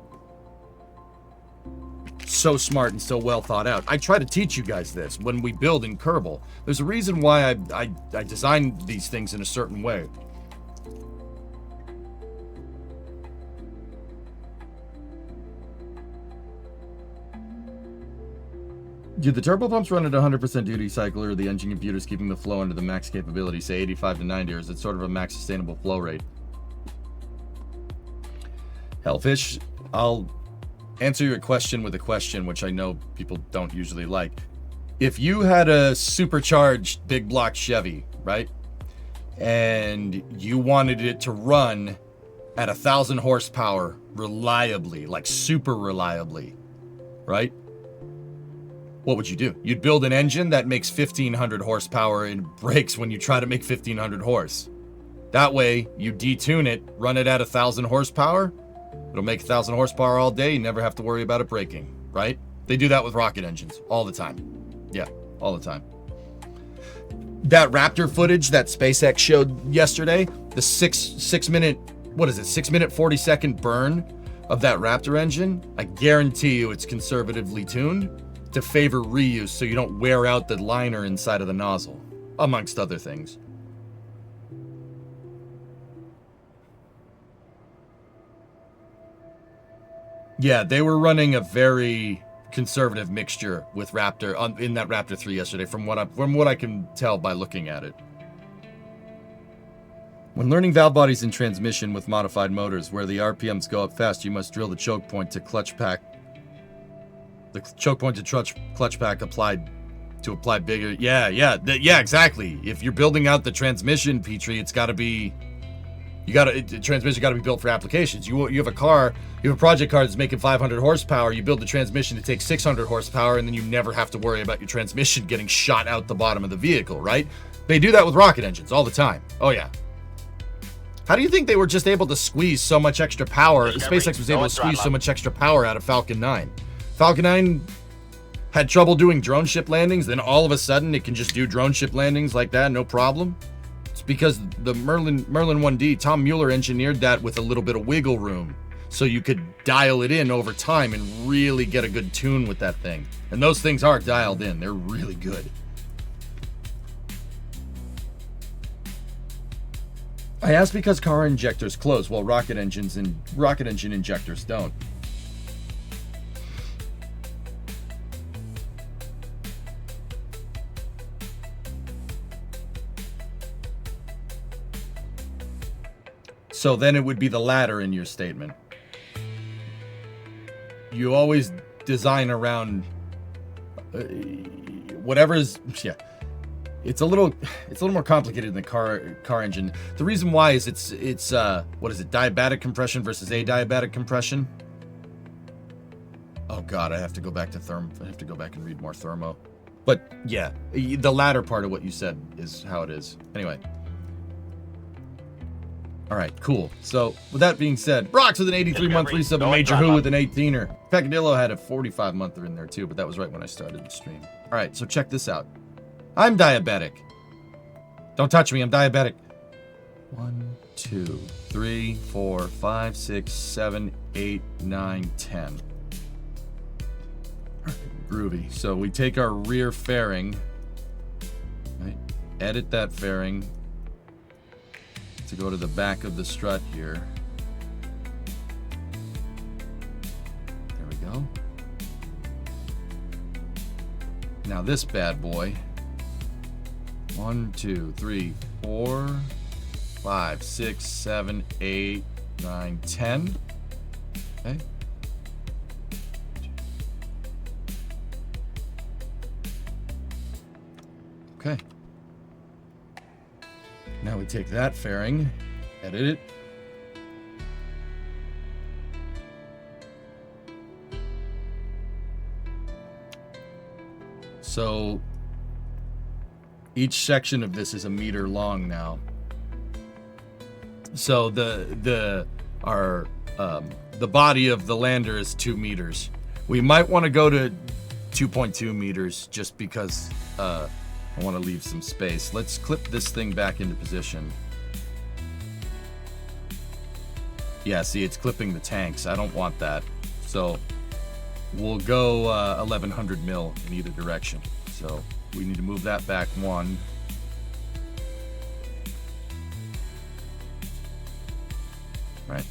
so smart and so well thought out. I try to teach you guys this when we build in Kerbal. There's a reason why I design these things in a certain way. Do the turbopumps run at 100% duty cycle, or the engine computer's keeping the flow under the max capability, say 85 to 90, or is it sort of a max sustainable flow rate? Hellfish, I'll answer your question with a question, which I know people don't usually like. If you had a supercharged big block Chevy, right, and you wanted it to run at 1,000 horsepower reliably, like super reliably, right? What would you do? You'd build an engine that makes 1,500 horsepower and breaks when you try to make 1,500 horse. That way, you detune it, run it at 1,000 horsepower. It'll make 1,000 horsepower all day. You never have to worry about it breaking, right? They do that with rocket engines all the time. Yeah, all the time. That Raptor footage that SpaceX showed yesterday, the 6 minute, 40-second burn of that Raptor engine, I guarantee you it's conservatively tuned to favor reuse so you don't wear out the liner inside of the nozzle, amongst other things. Yeah, they were running a very conservative mixture with Raptor in that Raptor 3 yesterday, from what I can tell by looking at it. When learning valve bodies in transmission with modified motors, where the RPMs go up fast, you must drill the choke point to clutch pack. The choke point to clutch pack applied to apply bigger. Yeah, exactly. If you're building out the transmission, Petrie, it's got to be. Transmission got to be built for applications. You have a car, you have a project car that's making 500 horsepower. You build the transmission to take 600 horsepower, and then you never have to worry about your transmission getting shot out the bottom of the vehicle, right? They do that with rocket engines all the time. Oh yeah. How do you think they were just able to squeeze so much extra power? SpaceX was able to squeeze so much extra power out of Falcon 9. Falcon 9 had trouble doing drone ship landings, then all of a sudden it can just do drone ship landings like that, no problem. It's because the Merlin 1D, Tom Mueller engineered that with a little bit of wiggle room, so you could dial it in over time and really get a good tune with that thing. And those things are dialed in. They're really good. I asked because car injectors close while rocket engine injectors don't. So then it would be the latter in your statement. You always design around whatever's, yeah. It's a little more complicated than the car engine. The reason why is it's what is it? Diabatic compression versus adiabatic compression. Oh God, I have to go back to I have to go back and read more thermo. But yeah, the latter part of what you said is how it is. Anyway. All right, cool. So with that being said, Brock's with an 83-month resub and Major Who with an 18er. Peccadillo had a 45-monther in there too, but that was right when I started the stream. All right, so check this out. I'm diabetic. Don't touch me, I'm diabetic. 1, 2, 3, 4, 5, 6, 7, 8, 9, 10. All right, groovy. So we take our rear fairing, right? Edit that fairing to go to the back of the strut here. There we go. Now this bad boy. 1, 2, 3, 4, 5, 6, 7, 8, 9, 10. Okay. Okay. Now we take that fairing, edit it. So each section of this is a meter long now. So the body of the lander is 2 meters. We might want to go to 2.2 meters just because I want to leave some space. Let's clip this thing back into position. Yeah, see, it's clipping the tanks. I don't want that. So we'll go 1100 mil in either direction. So we need to move that back 1. Right.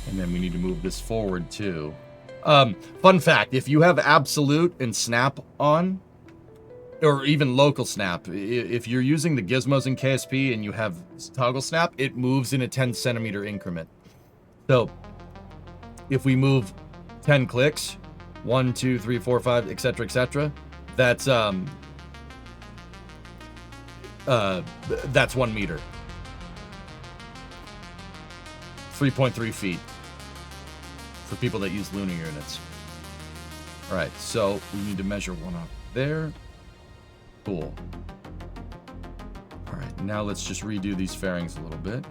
And then we need to move this forward too. Fun fact, if you have absolute and snap on, or even local snap, if you're using the gizmos in KSP and you have toggle snap, it moves in a 10 centimeter increment. So if we move 10 clicks, 1, 2, 3, 4, 5, etc., that's 1 meter. 3.3 feet for people that use lunar units. All right, so we need to measure one up there. Cool. All right, now let's just redo these fairings a little bit.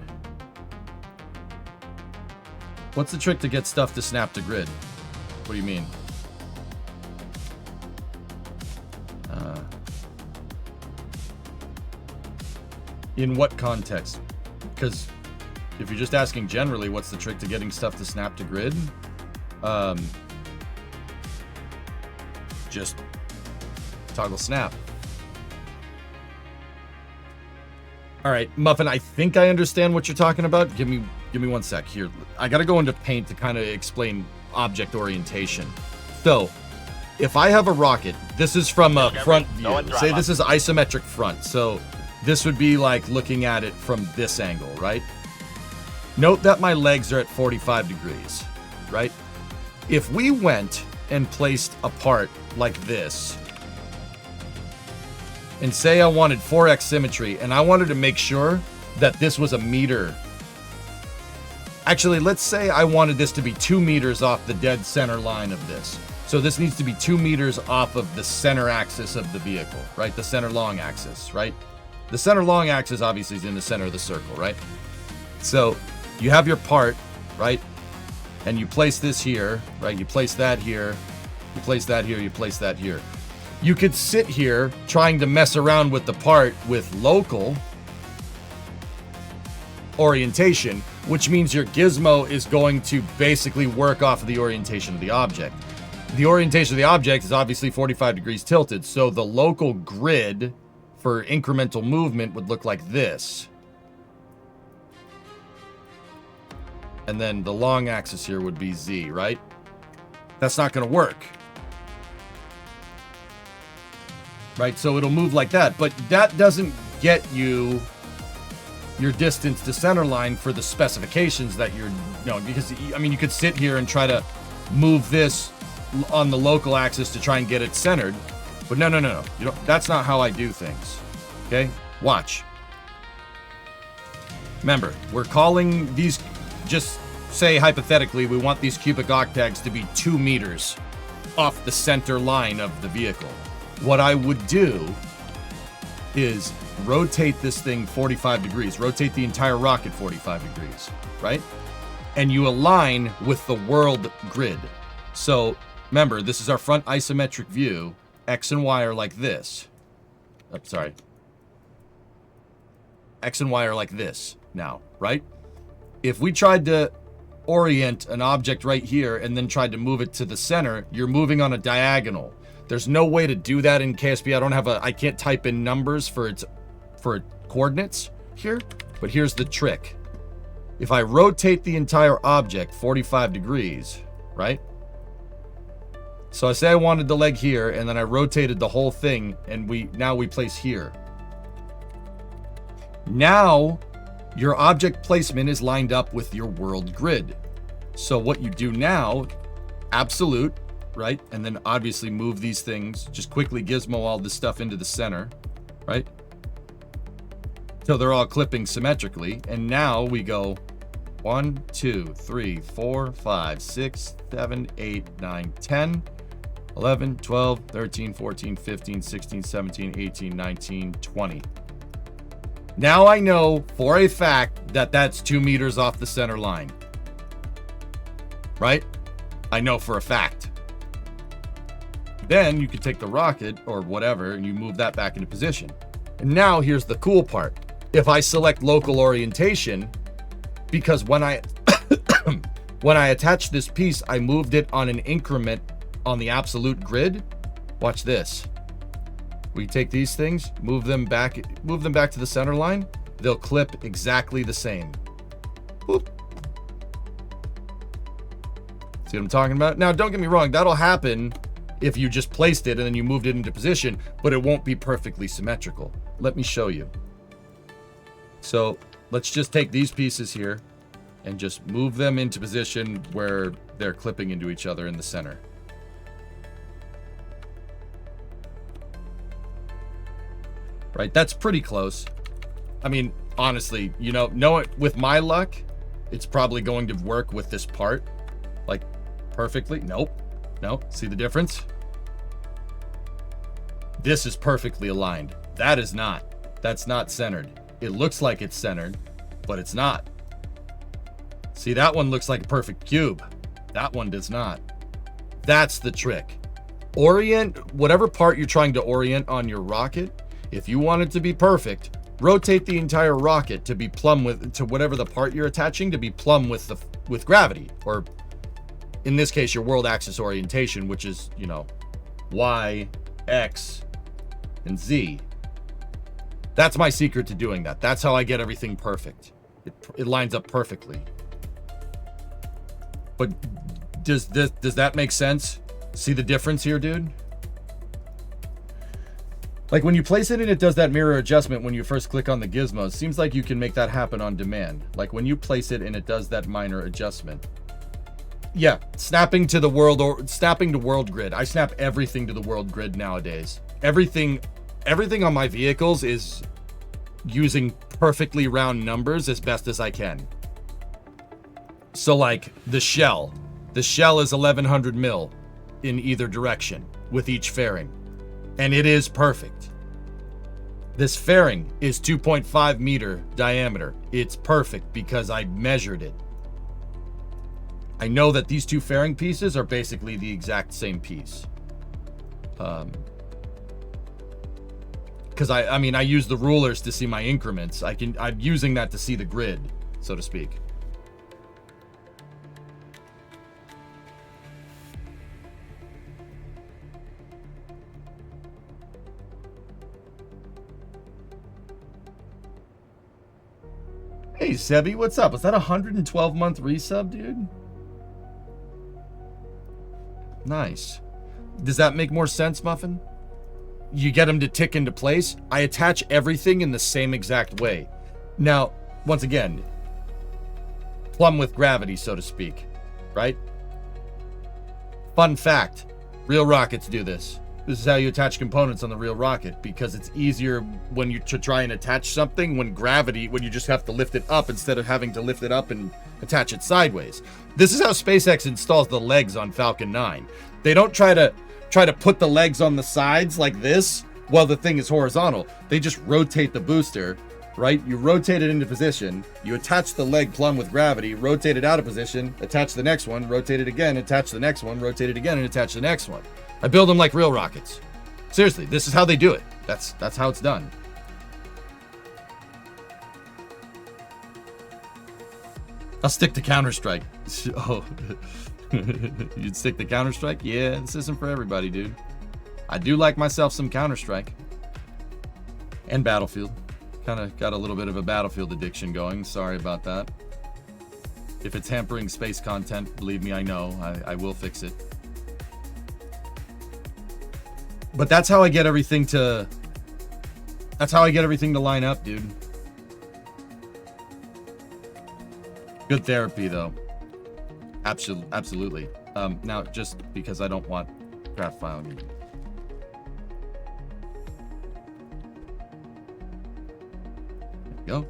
What's the trick to get stuff to snap to grid? What do you mean? In what context? Because if you're just asking generally, what's the trick to getting stuff to snap to grid? Just toggle snap. All right, Muffin, I think I understand what you're talking about. Give me 1 sec here. I got to go into Paint to kind of explain object orientation. So, if I have a rocket, this is from a front view. Say this is isometric front. So, this would be like looking at it from this angle, right? Note that my legs are at 45 degrees, right? If we went and placed a part like this, and say I wanted 4x symmetry, and I wanted to make sure that this was a meter. Actually, let's say I wanted this to be 2 meters off the dead center line of this. So this needs to be 2 meters off of the center axis of the vehicle, right? The center long axis, right? The center long axis obviously is in the center of the circle, right? So you have your part, right? And you place this here, right? You place that here, you place that here, you place that here. You could sit here trying to mess around with the part with local orientation, which means your gizmo is going to basically work off of the orientation of the object. The orientation of the object is obviously 45 degrees tilted, so the local grid for incremental movement would look like this. And then the long axis here would be Z, right? That's not going to work. Right, so it'll move like that, but that doesn't get you your distance to center line for the specifications that you're, because, I mean, you could sit here and try to move this on the local axis to try and get it centered, but no. You don't, that's not how I do things, okay? Watch. Remember, we're calling these, just say hypothetically, we want these cubic octags to be 2 meters off the center line of the vehicle. What I would do is rotate this thing 45 degrees, rotate the entire rocket 45 degrees, right? And you align with the world grid. So remember, this is our front isometric view. X and Y are like this. Oh, sorry. X and Y are like this now, right? If we tried to orient an object right here and then tried to move it to the center, you're moving on a diagonal. There's no way to do that in KSP. I can't type in numbers for coordinates here, but here's the trick. If I rotate the entire object 45 degrees, right? So I say I wanted the leg here, and then I rotated the whole thing, and now we place here. Now, your object placement is lined up with your world grid. So what you do now, absolute, right? And then obviously move these things, just quickly gizmo all this stuff into the center, right? So they're all clipping symmetrically. And now we go 1, 2, 3, 4, 5, 6, 7, 8, 9, 10, 11, 12, 13, 14, 15, 16, 17, 18, 19, 20. Now I know for a fact that that's 2 meters off the center line, right? I know for a fact. Then you could take the rocket or whatever and you move that back into position. And now here's the cool part. If I select local orientation, because when I attached this piece, I moved it on an increment on the absolute grid. Watch this. We take these things, move them back to the center line. They'll clip exactly the same. Boop. See what I'm talking about? Now, don't get me wrong. That'll happen if you just placed it and then you moved it into position, but it won't be perfectly symmetrical. Let me show you. So let's just take these pieces here and just move them into position where they're clipping into each other in the center. Right, that's pretty close. I mean, honestly, with my luck, it's probably going to work with this part, like, perfectly. Nope. See the difference? This is perfectly aligned. That is not. That's not centered. It looks like it's centered, but it's not. See, that one looks like a perfect cube. That one does not. That's the trick. Orient whatever part you're trying to orient on your rocket. If you want it to be perfect, rotate the entire rocket to be plumb to whatever the part you're attaching to be plumb with gravity, or in this case, your world axis orientation, which is, you know, Y, X, and Z. That's my secret to doing that. That's how I get everything perfect. It lines up perfectly. But does that make sense? See the difference here, dude? Like when you place it and it does that mirror adjustment when you first click on the gizmos, seems like you can make that happen on demand. Like when you place it and it does that minor adjustment. Yeah, snapping to world grid. I snap everything to the world grid nowadays. Everything on my vehicles is using perfectly round numbers as best as I can. So like the shell is 1100 mil in either direction with each fairing, and it is perfect. This fairing is 2.5 meter diameter. It's perfect because I measured it. I know that these two fairing pieces are basically the exact same piece. Because I mean, I use the rulers to see my increments. I'm using that to see the grid, so to speak. Hey, Sebi, what's up? Is that a 112-month resub, dude? Nice. Does that make more sense, Muffin? You get them to tick into place. I attach everything in the same exact way. Now, once again, plumb with gravity, so to speak, right? Fun fact, real rockets do this. This is how you attach components on the real rocket, because it's easier when you to try and attach something when you just have to lift it up instead of having to lift it up and attach it sideways. This is how SpaceX installs the legs on Falcon 9. They don't try to put the legs on the sides like this while the thing is horizontal. They just rotate the booster, right? You rotate it into position, you attach the leg plumb with gravity, rotate it out of position, attach the next one, rotate it again, attach the next one, rotate it again, and attach the next one. I build them like real rockets. Seriously, this is how they do it. That's how it's done. I'll stick to Counter-Strike. Oh, you'd stick to Counter-Strike? Yeah, this isn't for everybody, dude. I do like myself some Counter-Strike. And Battlefield. Kind of got a little bit of a Battlefield addiction going. Sorry about that. If it's hampering space content, believe me, I know. I will fix it. But that's how I get everything to line up, dude. Good therapy, though. Absolutely. Now, just because I don't want craft filing. There we go.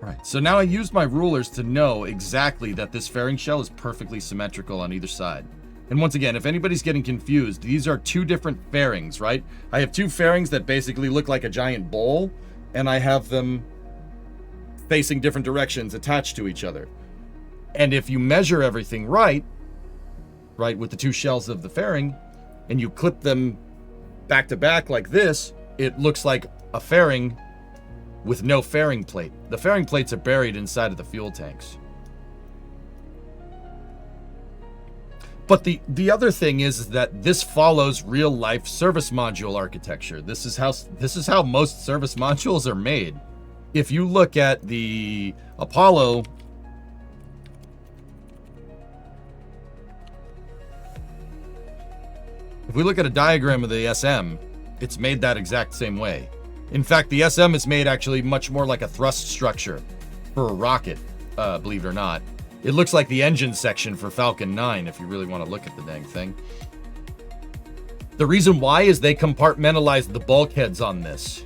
All right, so now I used my rulers to know exactly that this fairing shell is perfectly symmetrical on either side. And once again, if anybody's getting confused, these are two different fairings, right? I have two fairings that basically look like a giant bowl, and I have them facing different directions attached to each other. And if you measure everything right, with the two shells of the fairing, and you clip them back to back like this, it looks like a fairing with no fairing plate. The fairing plates are buried inside of the fuel tanks. But the other thing is that this follows real life service module architecture. This is how most service modules are made. If you look at the Apollo, if we look at a diagram of the SM, it's made that exact same way. In fact, the SM is made actually much more like a thrust structure for a rocket, believe it or not. It looks like the engine section for Falcon 9, if you really want to look at the dang thing. The reason why is they compartmentalized the bulkheads on this.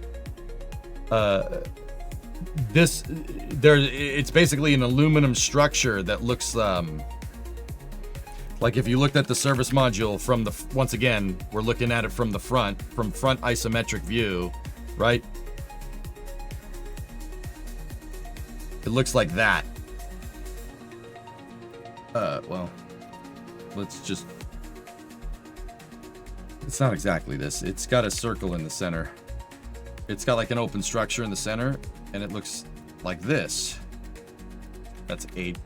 it's basically an aluminum structure that looks like if you looked at the service module from the, once again, we're looking at it from the front isometric view, right? It looks like that. Well, let's just, it's not exactly this. It's got a circle in the center. It's got like an open structure in the center, and it looks like this. That's 8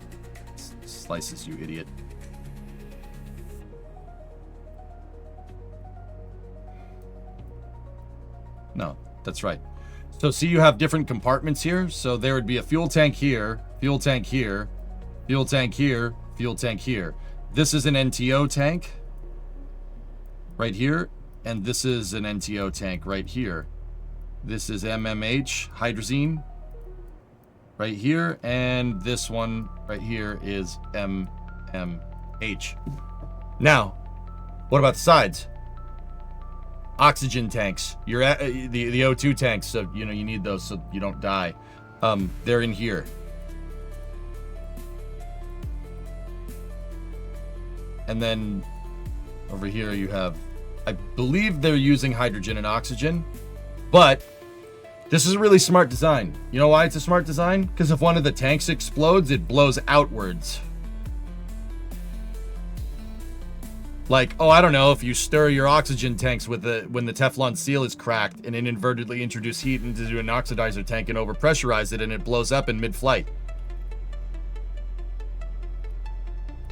slices, you idiot. No, that's right. So see, you have different compartments here. So there would be a fuel tank here, fuel tank here, fuel tank here, fuel tank here. This is an NTO tank right here, and this is an NTO tank right here. This is MMH, hydrazine, right here, and this one right here is MMH. Now, what about the sides? Oxygen tanks, the O2 tanks, so you know you need those so you don't die. They're in here. And then over here you have, I believe they're using hydrogen and oxygen, but this is a really smart design. You know why it's a smart design? Because if one of the tanks explodes, it blows outwards. Like, oh, I don't know, if you stir your oxygen tanks with when the Teflon seal is cracked and inadvertently introduce heat into an oxidizer tank and overpressurize it and it blows up in mid-flight.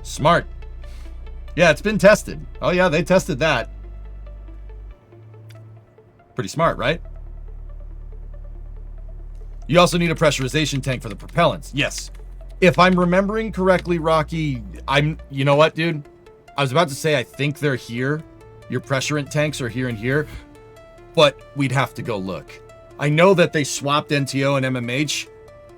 Smart. Yeah, it's been tested. Oh yeah, they tested that. Pretty smart, right? You also need a pressurization tank for the propellants. Yes. If I'm remembering correctly, Rocky, you know what, dude? I was about to say, I think they're here. Your pressurant tanks are here and here, but we'd have to go look. I know that they swapped NTO and MMH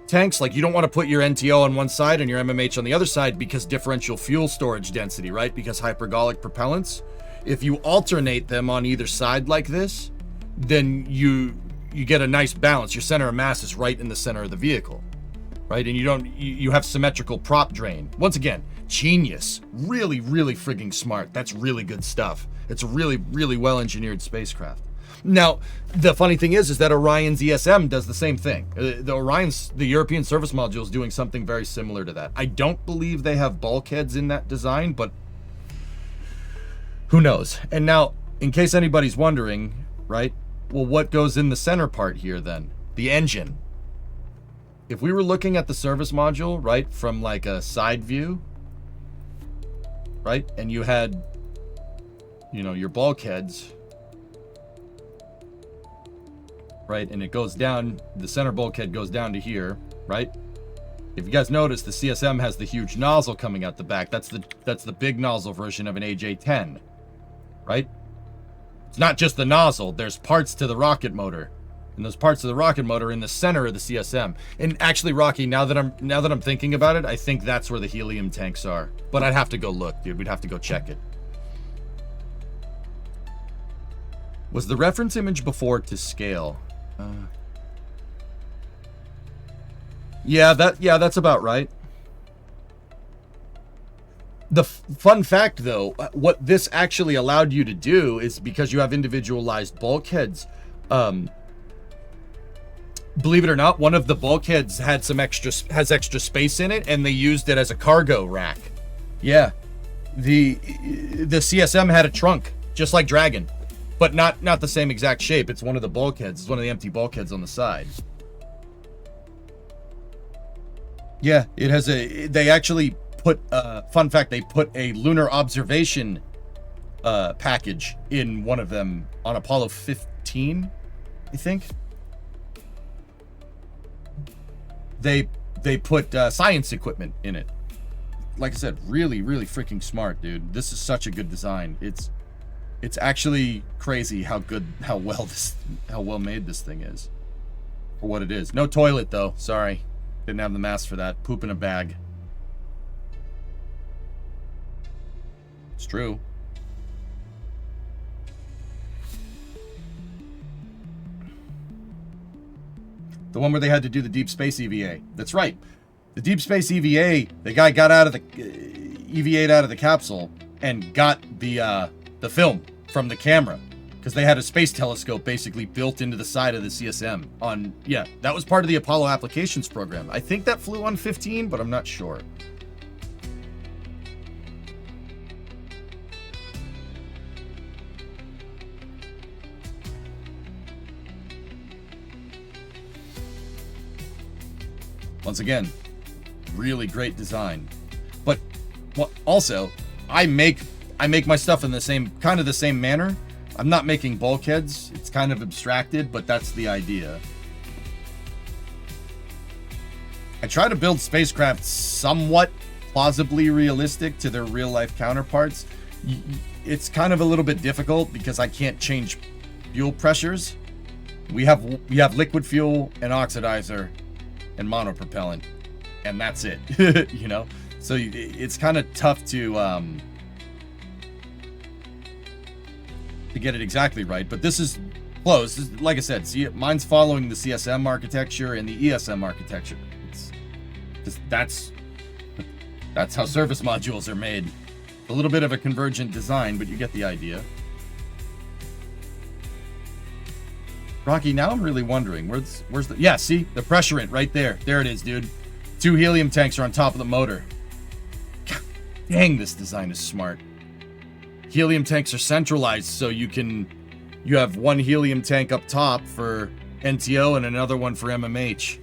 tanks. Like, you don't want to put your NTO on one side and your MMH on the other side because differential fuel storage density, right? Because hypergolic propellants. If you alternate them on either side like this, then you get a nice balance. Your center of mass is right in the center of the vehicle, right? And you have symmetrical prop drain. Once again, genius. Really, really frigging smart. That's really good stuff. It's a really, really well-engineered spacecraft. Now, the funny thing is that Orion's ESM does the same thing. The European Service Module is doing something very similar to that. I don't believe they have bulkheads in that design, but who knows? And now, in case anybody's wondering, right? Well, what goes in the center part here then? The engine. If we were looking at the service module, right, from like a side view, right, and you had, you know, your bulkheads, right, and it goes down, the center bulkhead goes down to here, right? If you guys notice, the CSM has the huge nozzle coming out the back. That's the big nozzle version of an AJ-10, right? It's not just the nozzle. There's parts to the rocket motor, and those parts of the rocket motor are in the center of the CSM. And actually, Rocky, now that I'm thinking about it, I think that's where the helium tanks are. But I'd have to go look, dude. We'd have to go check it. Was the reference image before to scale? Yeah, that's about right. The fun fact, though, what this actually allowed you to do is because you have individualized bulkheads. Believe it or not, one of the bulkheads has extra space in it, and they used it as a cargo rack. Yeah, the CSM had a trunk, just like Dragon, but not the same exact shape. It's one of the bulkheads. It's one of the empty bulkheads on the side. Yeah, it has they actually put, fun fact, they put a lunar observation package in one of them on Apollo 15, I think. They put science equipment in it. Like I said, really, really freaking smart, dude. This is such a good design. It's actually crazy how well made this thing is for what it is. No toilet though. Sorry, didn't have the mask for that. Poop in a bag. It's true. The one where they had to do the deep space EVA. That's right. The deep space EVA, the guy got out of the EVA'd out of the capsule and got the film from the camera because they had a space telescope basically built into the side of the CSM on, yeah, that was part of the Apollo applications program. I think that flew on 15, but I'm not sure. Once again, really great design. But also, I make my stuff in the same manner. I'm not making bulkheads. It's kind of abstracted, but that's the idea. I try to build spacecraft somewhat plausibly realistic to their real life counterparts. It's kind of a little bit difficult because I can't change fuel pressures. We have liquid fuel and oxidizer and monopropellant, and that's it. You know, so it's kind of tough to get it exactly right, but this is close. Like I said, see, mine's following the CSM architecture and the ESM architecture. That's how service modules are made. A little bit of a convergent design, but you get the idea. Rocky, now I'm really wondering, where's the... Yeah, see? The pressurant right there. There it is, dude. 2 helium tanks are on top of the motor. God, dang, this design is smart. Helium tanks are centralized, so you have one helium tank up top for NTO and another one for MMH.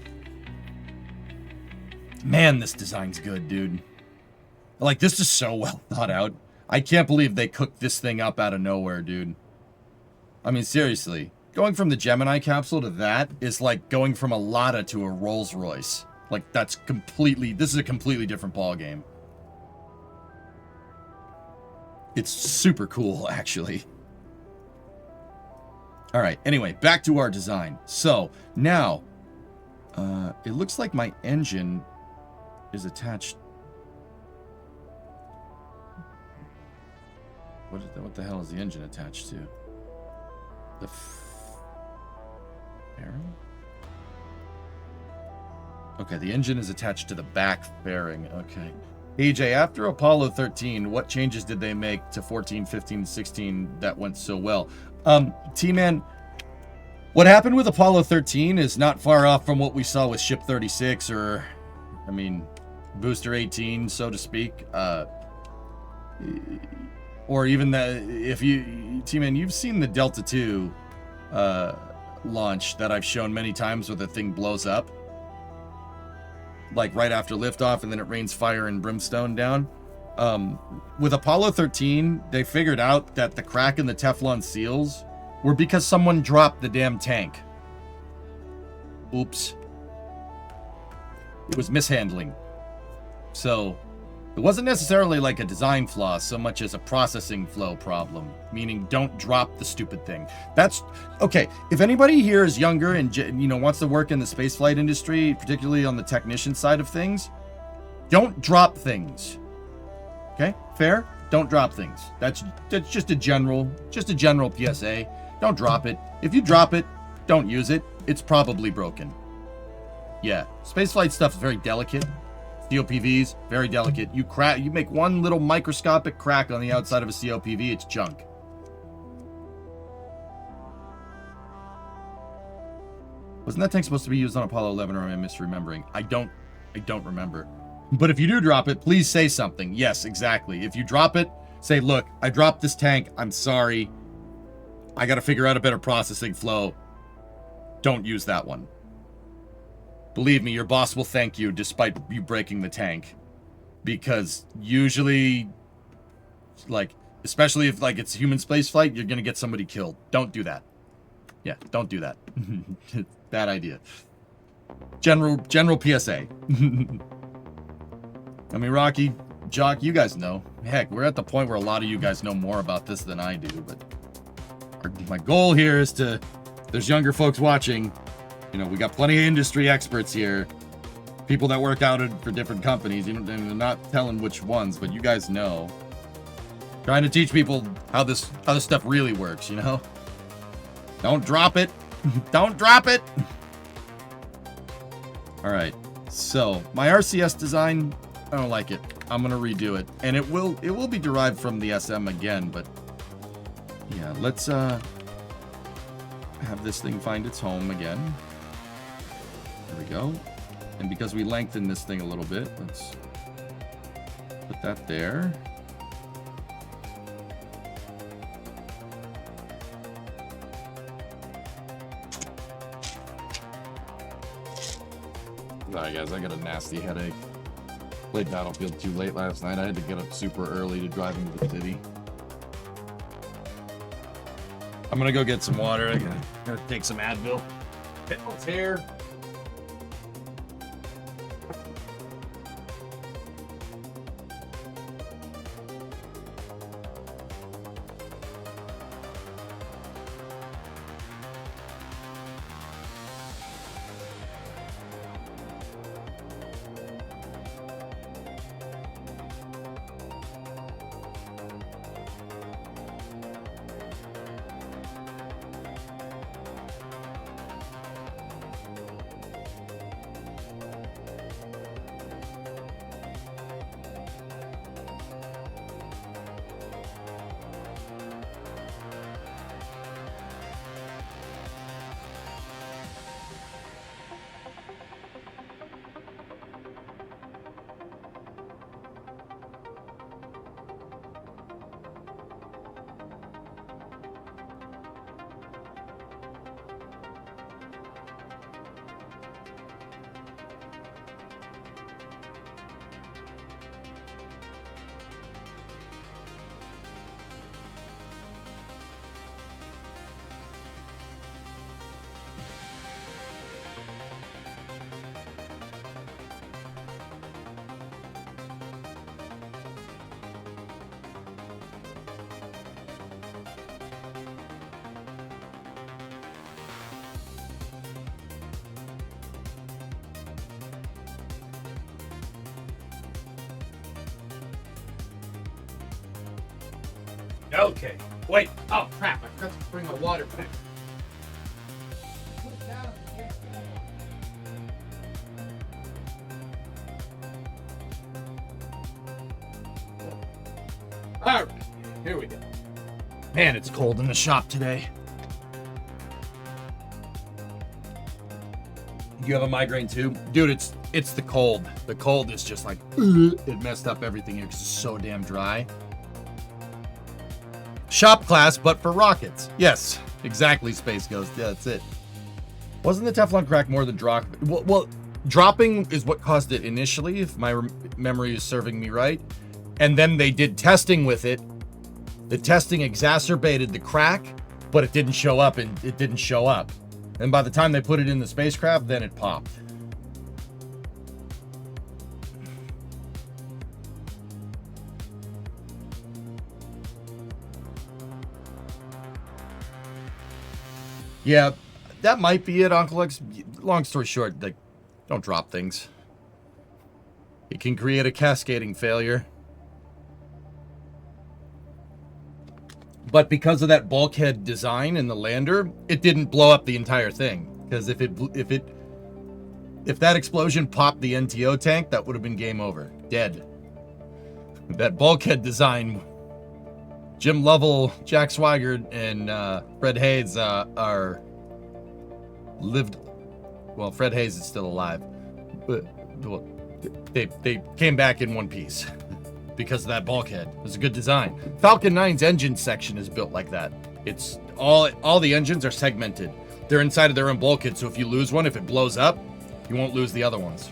Man, this design's good, dude. Like, this is so well thought out. I can't believe they cooked this thing up out of nowhere, dude. I mean, seriously. Going from the Gemini capsule to that is like going from a Lada to a Rolls Royce. Like, this is a completely different ballgame. It's super cool, actually. All right, anyway, back to our design. So, now, it looks like my engine is attached. What the hell is the engine attached to? The fairing? Okay, the engine is attached to the back fairing. Okay. AJ, after Apollo 13, what changes did they make to 14, 15, 16 that went so well? T-Man, what happened with Apollo 13 is not far off from what we saw with Ship 36 or, I mean, Booster 18, so to speak. Or even that, if you, T-Man, you've seen the Delta II launch that I've shown many times where the thing blows up. Like right after liftoff, and then it rains fire and brimstone down. With Apollo 13, they figured out that the crack in the Teflon seals were because someone dropped the damn tank. Oops. It was mishandling. So, it wasn't necessarily like a design flaw so much as a processing flow problem, meaning don't drop the stupid thing. That's okay. If anybody here is younger and wants to work in the spaceflight industry, particularly on the technician side of things, don't drop things. Okay, fair? Don't drop things. That's just a general PSA. Don't drop it. If you drop it, don't use it. It's probably broken. Yeah, spaceflight stuff is very delicate. COPVs, very delicate. You make one little microscopic crack on the outside of a COPV, it's junk. Wasn't that tank supposed to be used on Apollo 11, or am I misremembering? I don't remember. But if you do drop it, please say something. Yes, exactly. If you drop it, say, look, I dropped this tank. I'm sorry. I got to figure out a better processing flow. Don't use that one. Believe me, your boss will thank you despite you breaking the tank. Because usually, like, especially if, like, it's human spaceflight, you're going to get somebody killed. Don't do that. Yeah, don't do that. Bad idea. General PSA. I mean, Rocky, Jock, you guys know. Heck, we're at the point where a lot of you guys know more about this than I do. But my goal here is to, there's younger folks watching. You know, we got plenty of industry experts here. People that work out for different companies. You know, they're not telling which ones, but you guys know. Trying to teach people how this stuff really works, you know? Don't drop it. Don't drop it. All right. So my RCS design, I don't like it. I'm gonna redo it, and it will be derived from the SM again. But yeah, let's have this thing find its home again. There we go. And because we lengthened this thing a little bit, let's put that there. Alright guys, I got a nasty headache. Played Battlefield 2 late last night. I had to get up super early to drive into the city. I'm gonna go get some water. I gotta take some Advil. Pickles here. Okay. Wait. Oh, crap. I forgot to bring a water back. All right. Here we go. Man, it's cold in the shop today. You have a migraine too? Dude, it's the cold. The cold is just like, it messed up everything here because it's so damn dry. Shop class, but for rockets. Yes, exactly, Space Ghost. Yeah, that's it. Wasn't the Teflon crack more than drop? Well, dropping is what caused it initially, if my memory is serving me right. And then they did testing with it. The testing exacerbated the crack, but it didn't show up, and it didn't show up. And by the time they put it in the spacecraft, then it popped. Yeah, that might be it, Uncle X. Long story short, like, don't drop things. It can create a cascading failure. But because of that bulkhead design in the lander, it didn't blow up the entire thing. Because if that explosion popped the NTO tank, that would have been game over. Dead. That bulkhead design, Jim Lovell, Jack Swigert, and Fred Hayes are lived. Well, Fred Hayes is still alive, but well, they came back in one piece because of that bulkhead. It was a good design. Falcon 9's engine section is built like that. It's all the engines are segmented. They're inside of their own bulkhead, so if you lose one, if it blows up, you won't lose the other ones.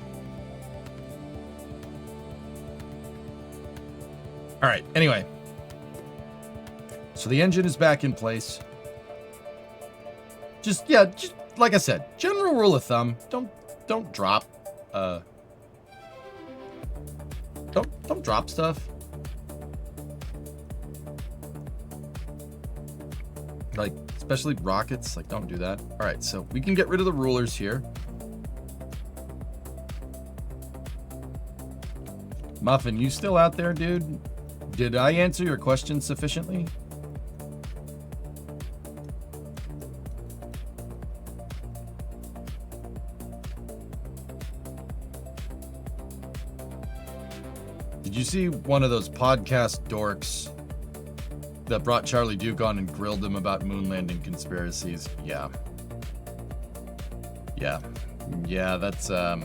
All right. Anyway. So the engine is back in place. Just like I said, general rule of thumb, don't drop don't drop stuff. Like, especially rockets, like, don't do that. All right, so we can get rid of the rulers here. Muffin, you still out there, dude? Did I answer your question sufficiently? Did you see one of those podcast dorks that brought Charlie Duke on and grilled him about moon landing conspiracies? Yeah. Yeah, that's yeah.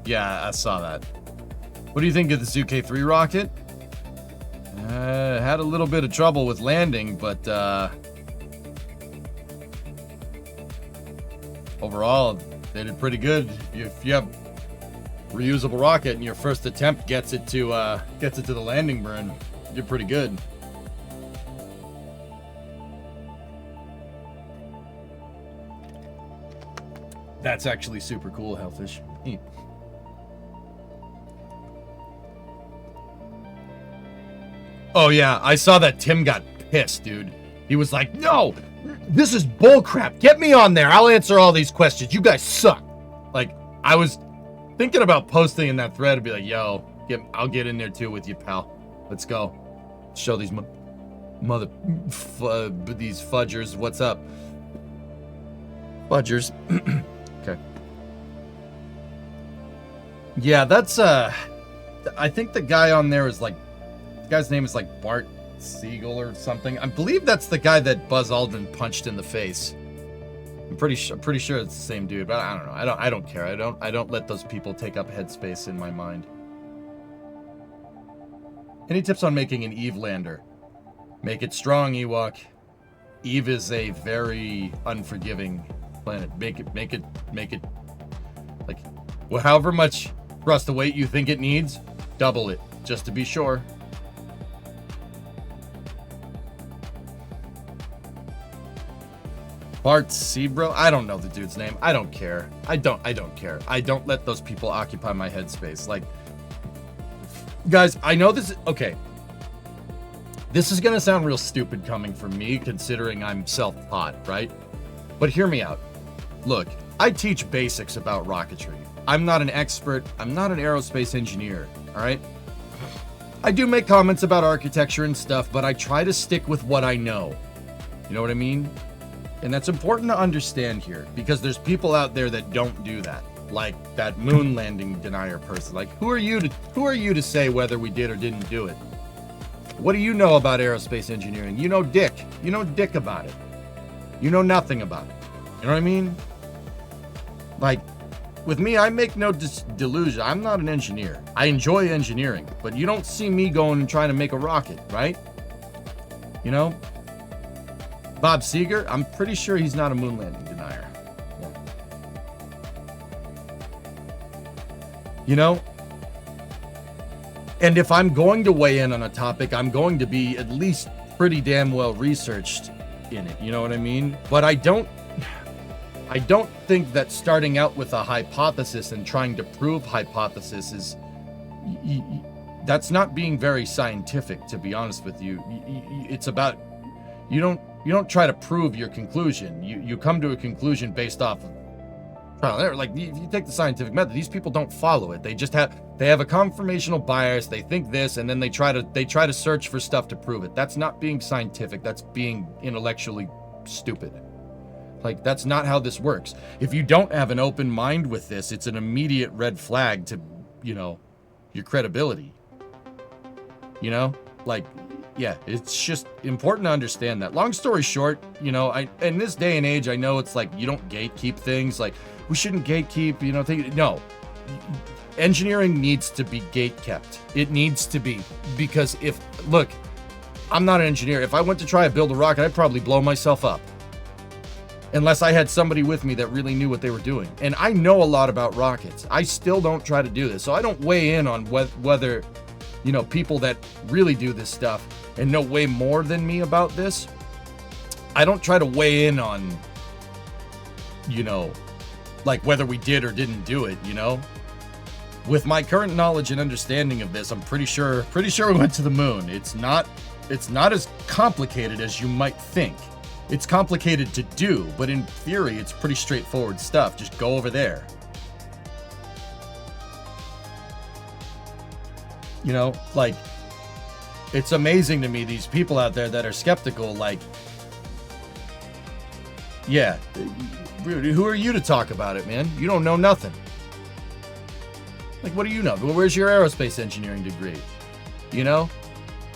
Yeah, I saw that. What do you think of the Sukhoi-3 rocket? Had a little bit of trouble with landing, but overall, they did pretty good. If you have reusable rocket and your first attempt gets it to the landing burn, you're pretty good. That's actually super cool, Hellfish. Neat. Oh yeah, I saw that Tim got pissed, dude. He was like, "No, this is bullcrap. Get me on there. I'll answer all these questions. You guys suck." Like, I was thinking about posting in that thread and be like, "Yo, I'll get in there too with you, pal. Let's go. Show these these fudgers what's up." Fudgers. Okay. Yeah, that's I think the guy on there is like, the guy's name is like Bart Siegel or something. I believe that's the guy that Buzz Aldrin punched in the face. I'm pretty sure it's the same dude, but I don't know. I don't care. I don't let those people take up headspace in my mind. Any tips on making an Eve lander? Make it strong, Ewok. Eve is a very unforgiving planet. Make it like, well, however much thrust to weight you think it needs, double it just to be sure. Bart Sebro? I don't know the dude's name. I don't care. I don't care. I don't let those people occupy my headspace. Like, guys, I know this is okay. This is gonna sound real stupid coming from me, considering I'm self-taught, right? But hear me out. Look, I teach basics about rocketry. I'm not an expert. I'm not an aerospace engineer, all right? I do make comments about architecture and stuff, but I try to stick with what I know. You know what I mean? And that's important to understand here, because there's people out there that don't do that. Like that moon landing denier person. Like, who are you to say whether we did or didn't do it? What do you know about aerospace engineering? You know dick. You know dick about it. You know nothing about it. You know what I mean? Like, with me, I make no delusion. I'm not an engineer. I enjoy engineering, but you don't see me going and trying to make a rocket, right? You know? Bob Seeger, I'm pretty sure he's not a moon landing denier. Yeah. You know? And if I'm going to weigh in on a topic, I'm going to be at least pretty damn well researched in it. You know what I mean? But I don't think that starting out with a hypothesis and trying to prove hypothesis is... that's not being very scientific, to be honest with you. It's about... You don't try to prove your conclusion. You come to a conclusion based off of trial and error. Like, if you take the scientific method, these people don't follow it. They have a confirmational bias. They think this, and then they try to search for stuff to prove it. That's not being scientific. That's being intellectually stupid. Like, that's not how this works. If you don't have an open mind with this, it's an immediate red flag to, you know, your credibility. You know, like. Yeah, it's just important to understand that. Long story short, you know, in this day and age, I know it's like you don't gatekeep things. Like, we shouldn't gatekeep, you know, no. Engineering needs to be gatekept. It needs to be, because look, I'm not an engineer. If I went to try to build a rocket, I'd probably blow myself up. Unless I had somebody with me that really knew what they were doing. And I know a lot about rockets. I still don't try to do this. So I don't weigh in on whether, you know, people that really do this stuff and know way more than me about this, I don't try to weigh in on, you know, like whether we did or didn't do it, you know? With my current knowledge and understanding of this, I'm pretty sure we went to the moon. It's not as complicated as you might think. It's complicated to do, but in theory, it's pretty straightforward stuff. Just go over there. You know, like, It's amazing to me, these people out there that are skeptical, like, yeah, who are you to talk about it, man? You don't know nothing. Like, what do you know? Where's your aerospace engineering degree? You know?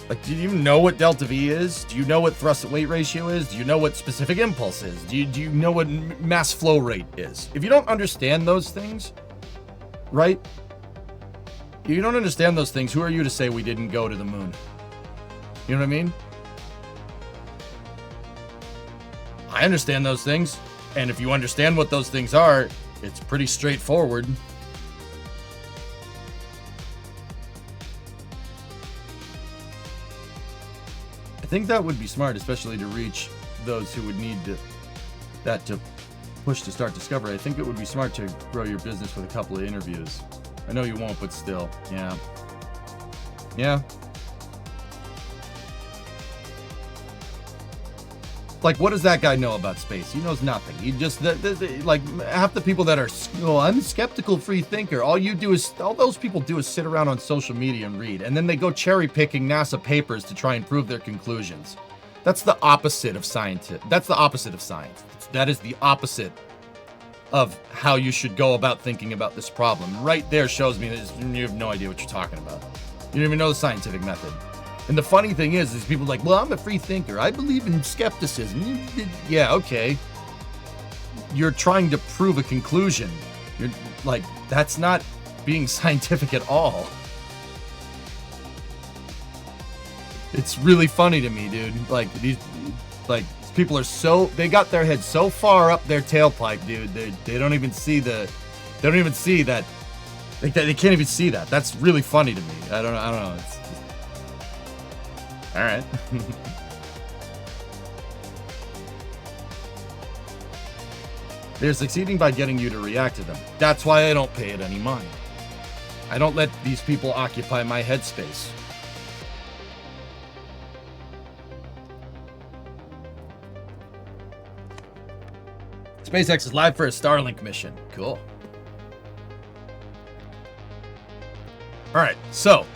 Like, do you know what delta V is? Do you know what thrust weight ratio is? Do you know what specific impulse is? Do you know what mass flow rate is? If you don't understand those things, right? If you don't understand those things, who are you to say we didn't go to the moon? You know what I mean? I understand those things. And if you understand what those things are, it's pretty straightforward. I think that would be smart, especially to reach those who would need that to push to start Discovery. I think it would be smart to grow your business with a couple of interviews. I know you won't, but still, yeah. Yeah. Like, what does that guy know about space? He knows nothing. He just, like, half the people that are, oh, I'm a skeptical free thinker. All those people do is sit around on social media and read. And then they go cherry picking NASA papers to try and prove their conclusions. That's the opposite of science. That's the opposite of science. That is the opposite of how you should go about thinking about this problem. Right there shows me that you have no idea what you're talking about. You don't even know the scientific method. And the funny thing is people are like, well, I'm a free thinker. I believe in skepticism. Yeah, okay. You're trying to prove a conclusion. You're like, that's not being scientific at all. It's really funny to me, dude. Like, these people are they got their head so far up their tailpipe, dude. They don't even see that. They can't even see that. That's really funny to me. I don't know. It's just, all right. They're succeeding by getting you to react to them. That's why I don't pay it any mind. I don't let these people occupy my headspace. SpaceX is live for a Starlink mission. Cool. All right, so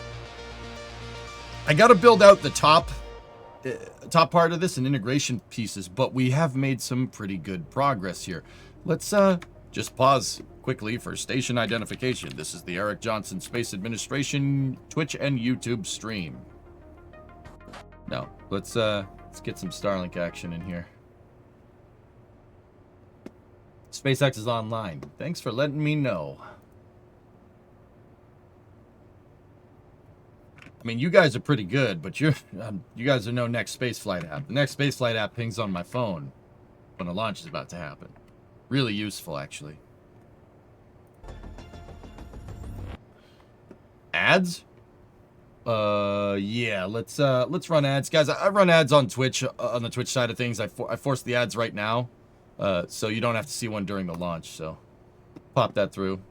I got to build out the top part of this and integration pieces, but we have made some pretty good progress here. Let's just pause quickly for station identification. This is the Eric Johnson Space Administration Twitch and YouTube stream. No, let's get some Starlink action in here. SpaceX is online. Thanks for letting me know. I mean, you guys are pretty good, but you guys are no Next Spaceflight app. The Next Spaceflight app pings on my phone when a launch is about to happen. Really useful, actually. Ads? Yeah, let's run ads, guys. I run ads on Twitch, on the Twitch side of things. I force the ads right now, so you don't have to see one during the launch. So, pop that through.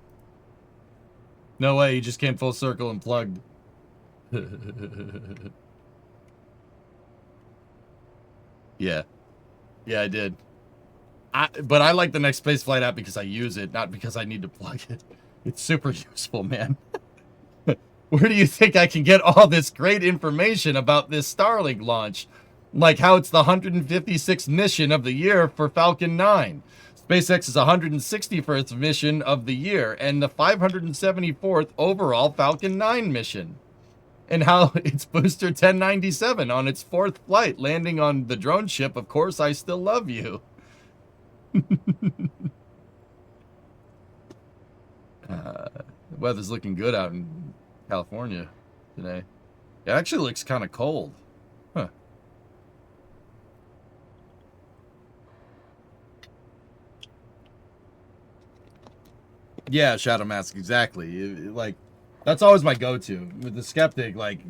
No way, you just came full circle and plugged. Yeah, I did. But I like the Next Spaceflight app because I use it, not because I need to plug it. It's super useful, man. Where do you think I can get all this great information about this Starlink launch? Like how it's the 156th mission of the year for Falcon 9. SpaceX's 161st mission of the year and the 574th overall Falcon 9 mission. And how it's Booster 1097 on its 4th flight, landing on the drone ship, Of Course I Still Love You. The weather's looking good out in California today. It actually looks kind of cold. Huh. Yeah, Shadow Mask, exactly. Like, that's always my go-to with the skeptic. Like,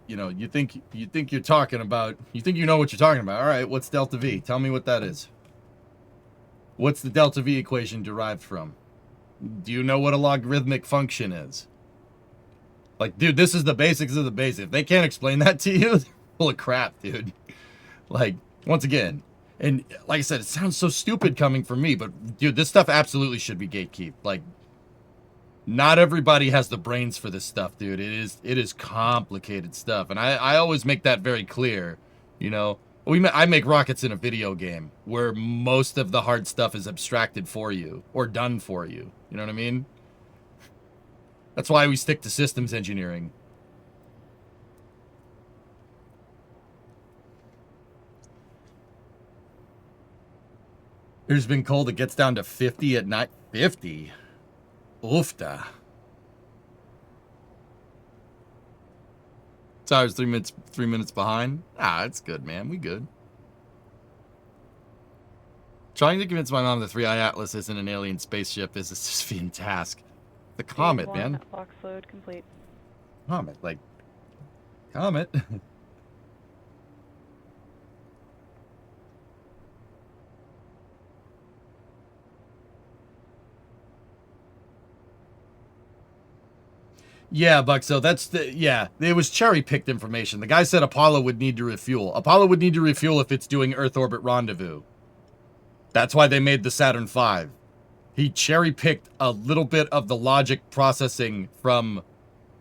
you know, you think you're talking about, you think you know what you're talking about. All right, what's delta V? Tell me what that is. What's the delta V equation derived from? Do you know what a logarithmic function is? Like, dude, this is the basics of the basics. If they can't explain that to you, they're full of crap, dude. Like, once again, and like I said, it sounds so stupid coming from me, but dude, this stuff absolutely should be gatekept. Like, Not everybody has the brains for this stuff, dude. It is complicated stuff, and I always make that very clear. You know, I make rockets in a video game where most of the hard stuff is abstracted for you or done for you. You know what I mean? That's why we stick to systems engineering. There's been cold. It gets down to 50 at night. 50? Oofta. So I was 3 minutes behind. Ah, it's good, man. We good. Trying to convince my mom the 3i Atlas isn't an alien spaceship is a Sisyphean task. The comet, man. Box load complete. Comet, like comet. Yeah, Buck, so that's it was cherry-picked information. The guy said Apollo would need to refuel. Apollo would need to refuel if it's doing Earth orbit rendezvous. That's why they made the Saturn V. He cherry-picked a little bit of the logic processing from,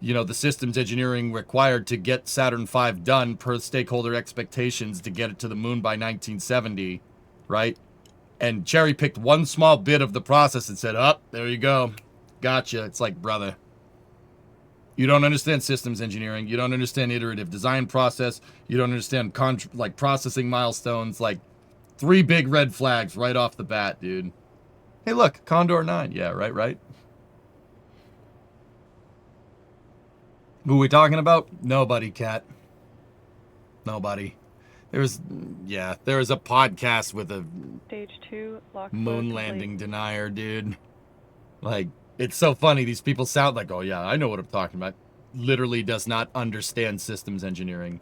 the systems engineering required to get Saturn V done per stakeholder expectations to get it to the moon by 1970, right? And cherry-picked one small bit of the process and said, there you go. Gotcha. It's like, brother, you don't understand systems engineering. You don't understand iterative design process. You don't understand processing milestones. Like 3 big red flags right off the bat, dude. Hey, look, Condor 9. Yeah, right. Who are we talking about? Nobody, Cat. Nobody. There was a podcast with a Stage 2 lock moon landing denier, dude. Like, it's so funny. These people sound like, oh yeah, I know what I'm talking about. Literally does not understand systems engineering.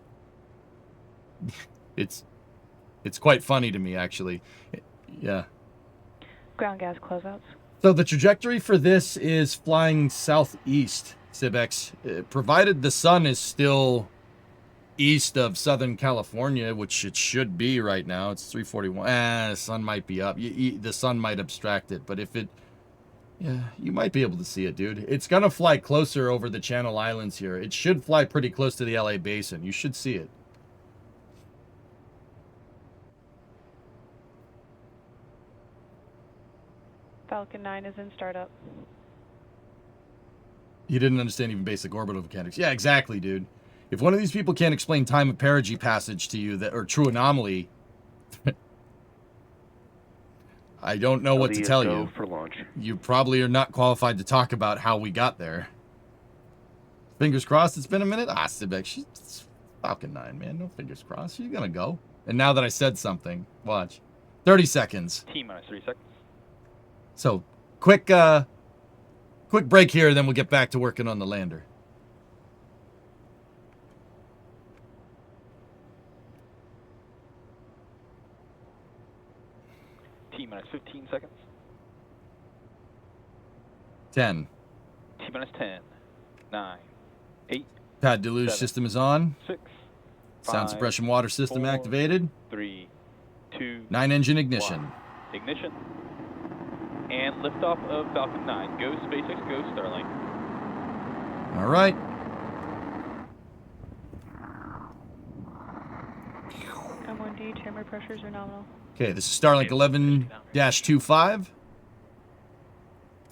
It's quite funny to me, actually. Yeah. Ground gas closeouts. So the trajectory for this is flying southeast, Cibex, provided the sun is still east of Southern California, which it should be right now. It's 341. The sun might be up. The sun might abstract it, but if it... Yeah, you might be able to see it, dude. It's going to fly closer over the Channel Islands here. It should fly pretty close to the LA Basin. You should see it. Falcon 9 is in startup. You didn't understand even basic orbital mechanics. Yeah, exactly, dude. If one of these people can't explain time of perigee passage to you or true anomaly, I don't know what to tell you. For launch. You probably are not qualified to talk about how we got there. Fingers crossed it's been a minute. Cibex, she's Falcon 9, man. No fingers crossed. She's gonna go. And now that I said something, watch. 30 seconds. T-minus 3 seconds. So, quick break here, and then we'll get back to working on the lander. T-minus 15 seconds. 10. T-minus 10. 9. 8. Pad deluge 7, system is on. 6. Sound 5, suppression water system 4, activated. 3. 2. 9 engine ignition. 1. Ignition. And liftoff of Falcon 9. Go SpaceX, go Starlink. All right. M1D, chamber pressures are nominal. Okay, this is Starlink 11-25.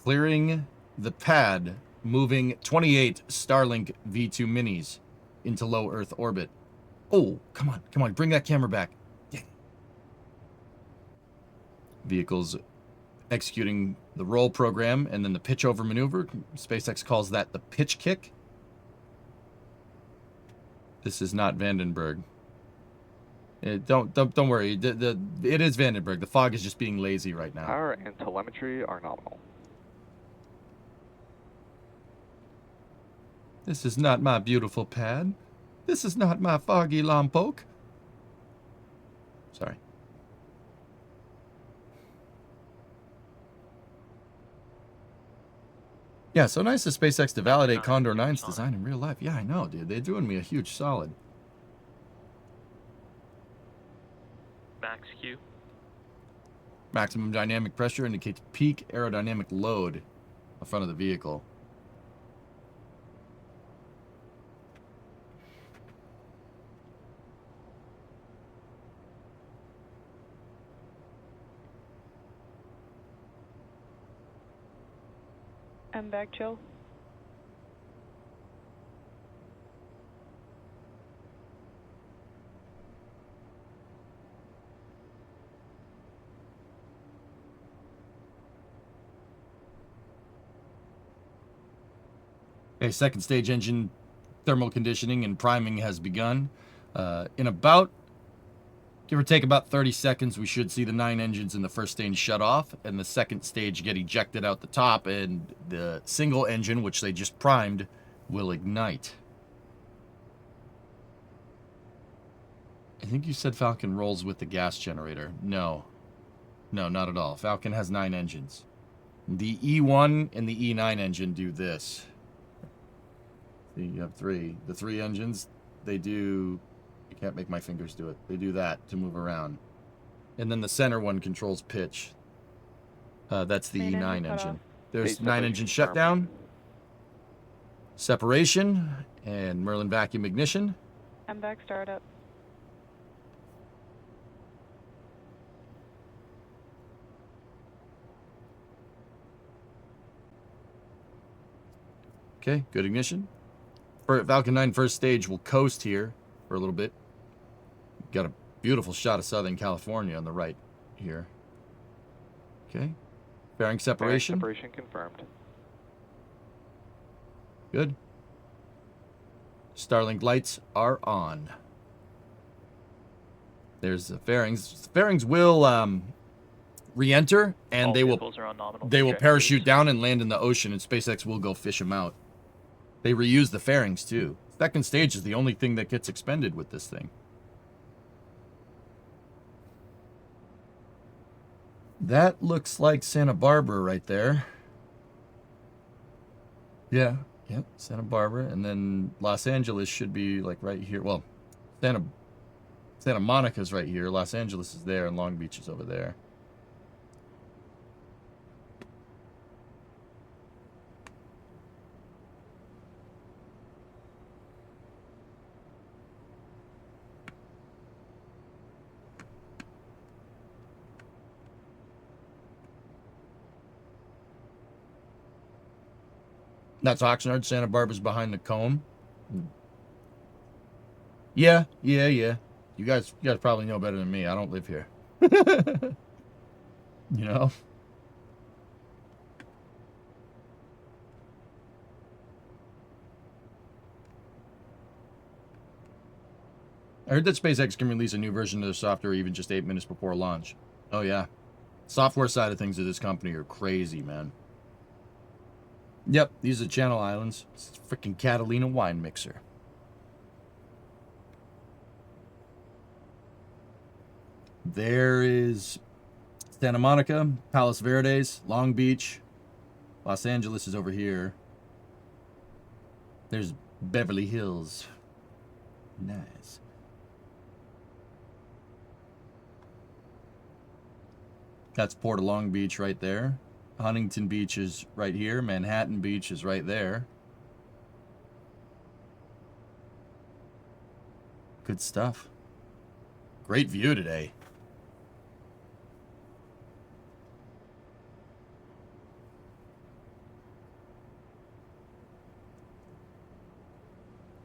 Clearing the pad, moving 28 Starlink V2 minis into low Earth orbit. Oh, come on, bring that camera back. Yeah. Vehicles executing the roll program and then the pitch over maneuver. SpaceX calls that the pitch kick. This is not Vandenberg. Don't worry. It is Vandenberg. The fog is just being lazy right now. Power and telemetry are nominal. This is not my beautiful pad. This is not my foggy Lompoc. Sorry. Yeah, so nice of SpaceX to validate Condor 9's design in real life. Yeah, I know, dude. They're doing me a huge solid. Max Q. Maximum dynamic pressure indicates peak aerodynamic load in front of the vehicle. MVAC chill. Okay, second stage engine thermal conditioning and priming has begun. In about, give or take about 30 seconds, we should see the 9 engines in the first stage shut off and the second stage get ejected out the top, and the single engine, which they just primed, will ignite. I think you said Falcon rolls with the gas generator. No. No, not at all. Falcon has 9 engines. The E1 and the E9 engine do this. See, you have 3. The 3 engines, they do... You can't make my fingers do it. They do that to move around. And then the center one controls pitch. That's the Main E9 engine cut engine. off. There's State 9 engine separation shutdown, separation, and Merlin vacuum ignition. MVAC startup. Okay, good ignition. Falcon 9 first stage will coast here for a little bit. Got a beautiful shot of Southern California on the right here. Okay. Fairing separation. Separation confirmed. Good. Starlink lights are on. There's the fairings. Fairings will re-enter, and All they will vehicles are on nominal parachute trajectories. down and land in the ocean, and SpaceX will go fish them out. They reuse the fairings too. Second stage is the only thing that gets expended with this thing. That looks like Santa Barbara right there. Yeah, yep, Santa Barbara, and then Los Angeles should be like right here. Well, Santa Monica's right here. Los Angeles is there, and Long Beach is over there. That's Oxnard. Santa Barbara's behind the cone. Yeah. You guys probably know better than me. I don't live here. You know? I heard that SpaceX can release a new version of their software even just 8 minutes before launch. Oh, yeah. Software side of things of this company are crazy, man. Yep, these are Channel Islands. It's freaking Catalina wine mixer. There is Santa Monica, Palos Verdes, Long Beach. Los Angeles is over here. There's Beverly Hills. Nice. That's Port of Long Beach right there. Huntington Beach is right here. Manhattan Beach is right there. Good stuff. Great view today.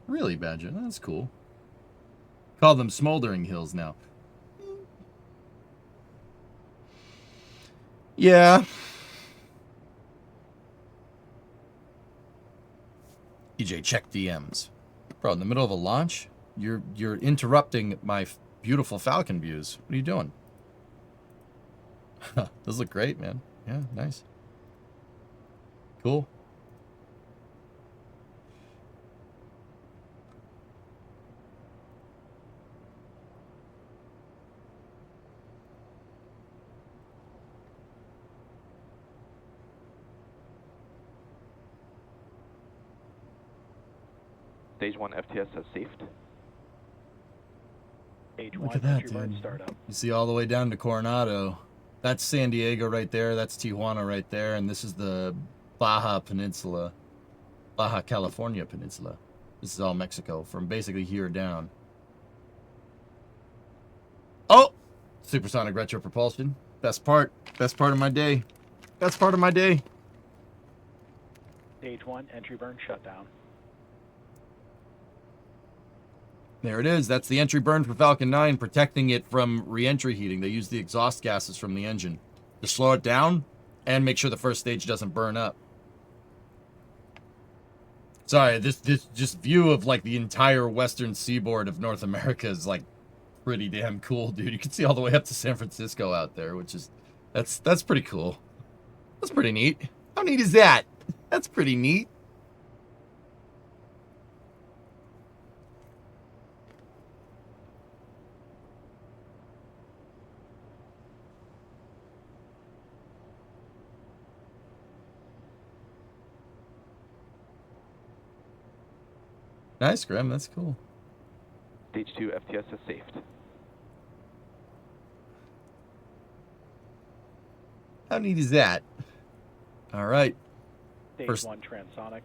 Really, Badger? That's cool. Call them Smoldering Hills now. Yeah. EJ, check DMs. Bro, in the middle of a launch, you're interrupting my beautiful Falcon views. What are you doing? Those look great, man. Yeah, nice. Cool. Stage 1 FTS has saved. Look at that, dude. You see all the way down to Coronado. That's San Diego right there. That's Tijuana right there. And this is the Baja Peninsula. Baja California Peninsula. This is all Mexico from basically here down. Oh! Supersonic retro propulsion. Best part of my day. Best part of my day. Stage 1, entry burn shutdown. There it is. That's the entry burn for Falcon 9, protecting it from re-entry heating. They use the exhaust gases from the engine to slow it down and make sure the first stage doesn't burn up. Sorry, this just view of like the entire western seaboard of North America is like pretty damn cool, dude. You can see all the way up to San Francisco out there, which is that's pretty cool. That's pretty neat. How neat is that? That's pretty neat. Nice, Graham. That's cool. Stage 2, FTS is saved. How neat is that? All right. Stage 1, transonic.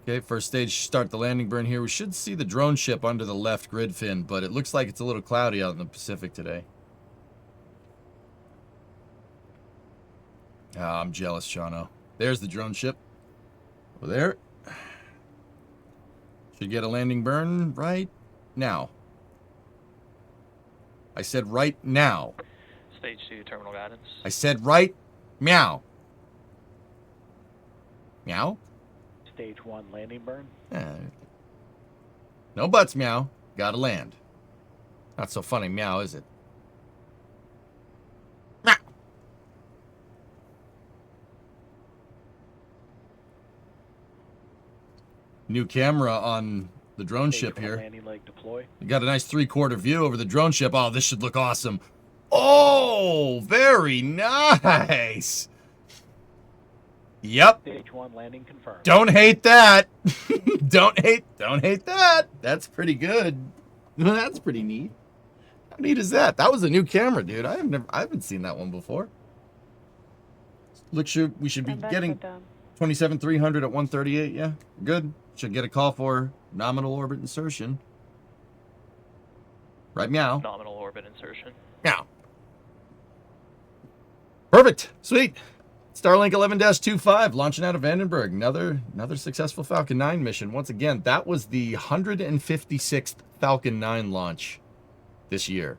Okay, first stage, start the landing burn here. We should see the drone ship under the left grid fin, but it looks like it's a little cloudy out in the Pacific today. Ah, I'm jealous, Shawno. There's the drone ship. Over there. Should get a landing burn right now. I said right now. Stage 2, terminal guidance. I said right meow. Meow? Stage 1, landing burn. No buts, meow. Gotta land. Not so funny, meow, is it? Meow. New camera on the drone Stage ship 1, here. landing leg deploy. You got a nice 3/4 view over the drone ship. Oh, this should look awesome. Oh, very nice. Yep. Stage 1, landing confirmed. Don't hate that. don't hate that. That's pretty good. That's pretty neat. How neat is that? That was a new camera, dude. I haven't seen that one before. Look, we should be I'm back getting with them. 27,300 at 138. Yeah, good. Should get a call for nominal orbit insertion. Right, meow. Nominal orbit insertion. Meow. Perfect. Sweet. Starlink 11-25 launching out of Vandenberg. Another successful Falcon 9 mission. Once again, that was the 156th Falcon 9 launch this year.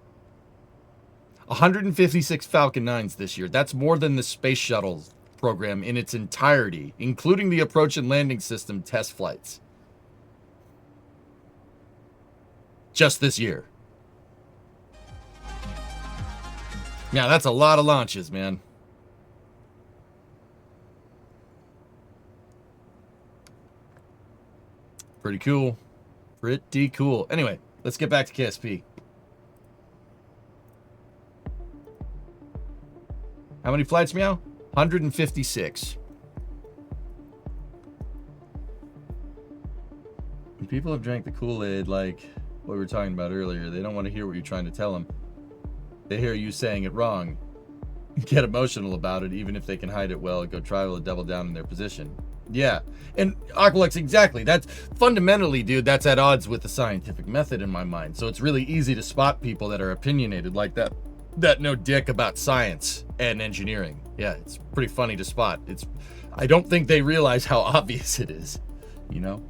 156 Falcon 9s this year. That's more than the Space Shuttle program in its entirety, including the approach and landing system test flights. Just this year. Yeah, that's a lot of launches, man. Pretty cool. Pretty cool. Anyway, let's get back to KSP. How many flights, meow? 156. And people have drank the Kool-Aid like what we were talking about earlier. They don't want to hear what you're trying to tell them. They hear you saying it wrong. Get emotional about it, even if they can hide it well, go try to double down in their position. Yeah, and Aqualux, exactly. That's fundamentally, dude, that's at odds with the scientific method in my mind. So it's really easy to spot people that are opinionated like that know dick about science and engineering. Yeah, it's pretty funny to spot. I don't think they realize how obvious it is, you know?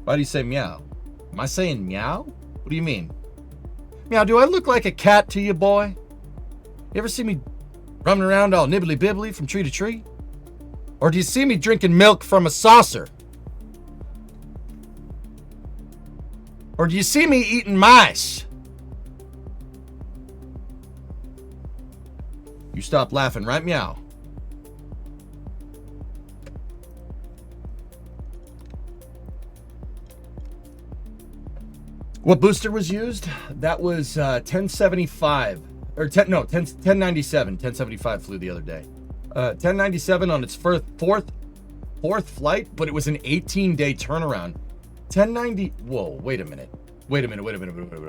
Why do you say meow? Am I saying meow? What do you mean? Meow, do I look like a cat to you, boy? You ever see me running around all nibbly-bibbly from tree to tree? Or do you see me drinking milk from a saucer? Or do you see me eating mice? You stop laughing, right, meow? What booster was used? That was 1075. Or 1097. 1075 flew the other day. 1097 on its fourth flight, but it was an 18-day turnaround. 1090. Whoa, wait a minute. Wait a minute.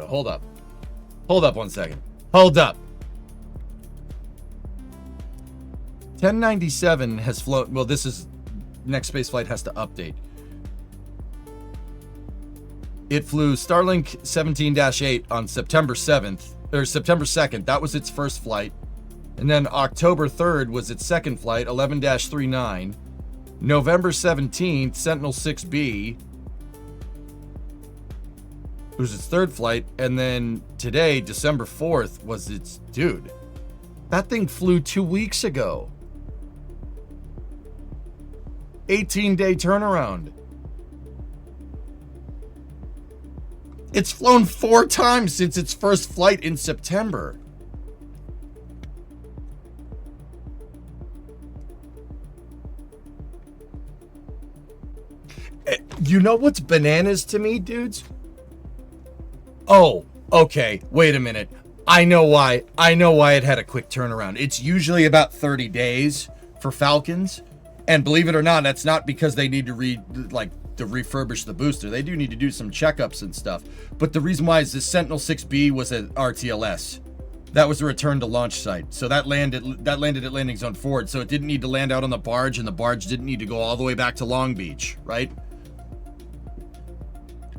Hold up. Hold up 1 second. Hold up. 1097 has flown. Well, this is next space flight has to update. It flew Starlink 17-8 on September 7th or September 2nd. That was its first flight. And then October 3rd was its second flight, 11-39. November 17th, Sentinel 6B, it was its third flight, and then today, December 4th, was its... Dude, that thing flew 2 weeks ago. 18-day turnaround. It's flown 4 times since its first flight in September. You know what's bananas to me, dudes? Oh, okay. Wait a minute. I know why. I know why it had a quick turnaround. It's usually about 30 days for Falcons. And believe it or not, that's not because they need to refurbish the booster. They do need to do some checkups and stuff. But the reason why is this Sentinel 6B was an RTLS. That was a return to launch site. So that landed at landing zone forward. So it didn't need to land out on the barge, and the barge didn't need to go all the way back to Long Beach, right?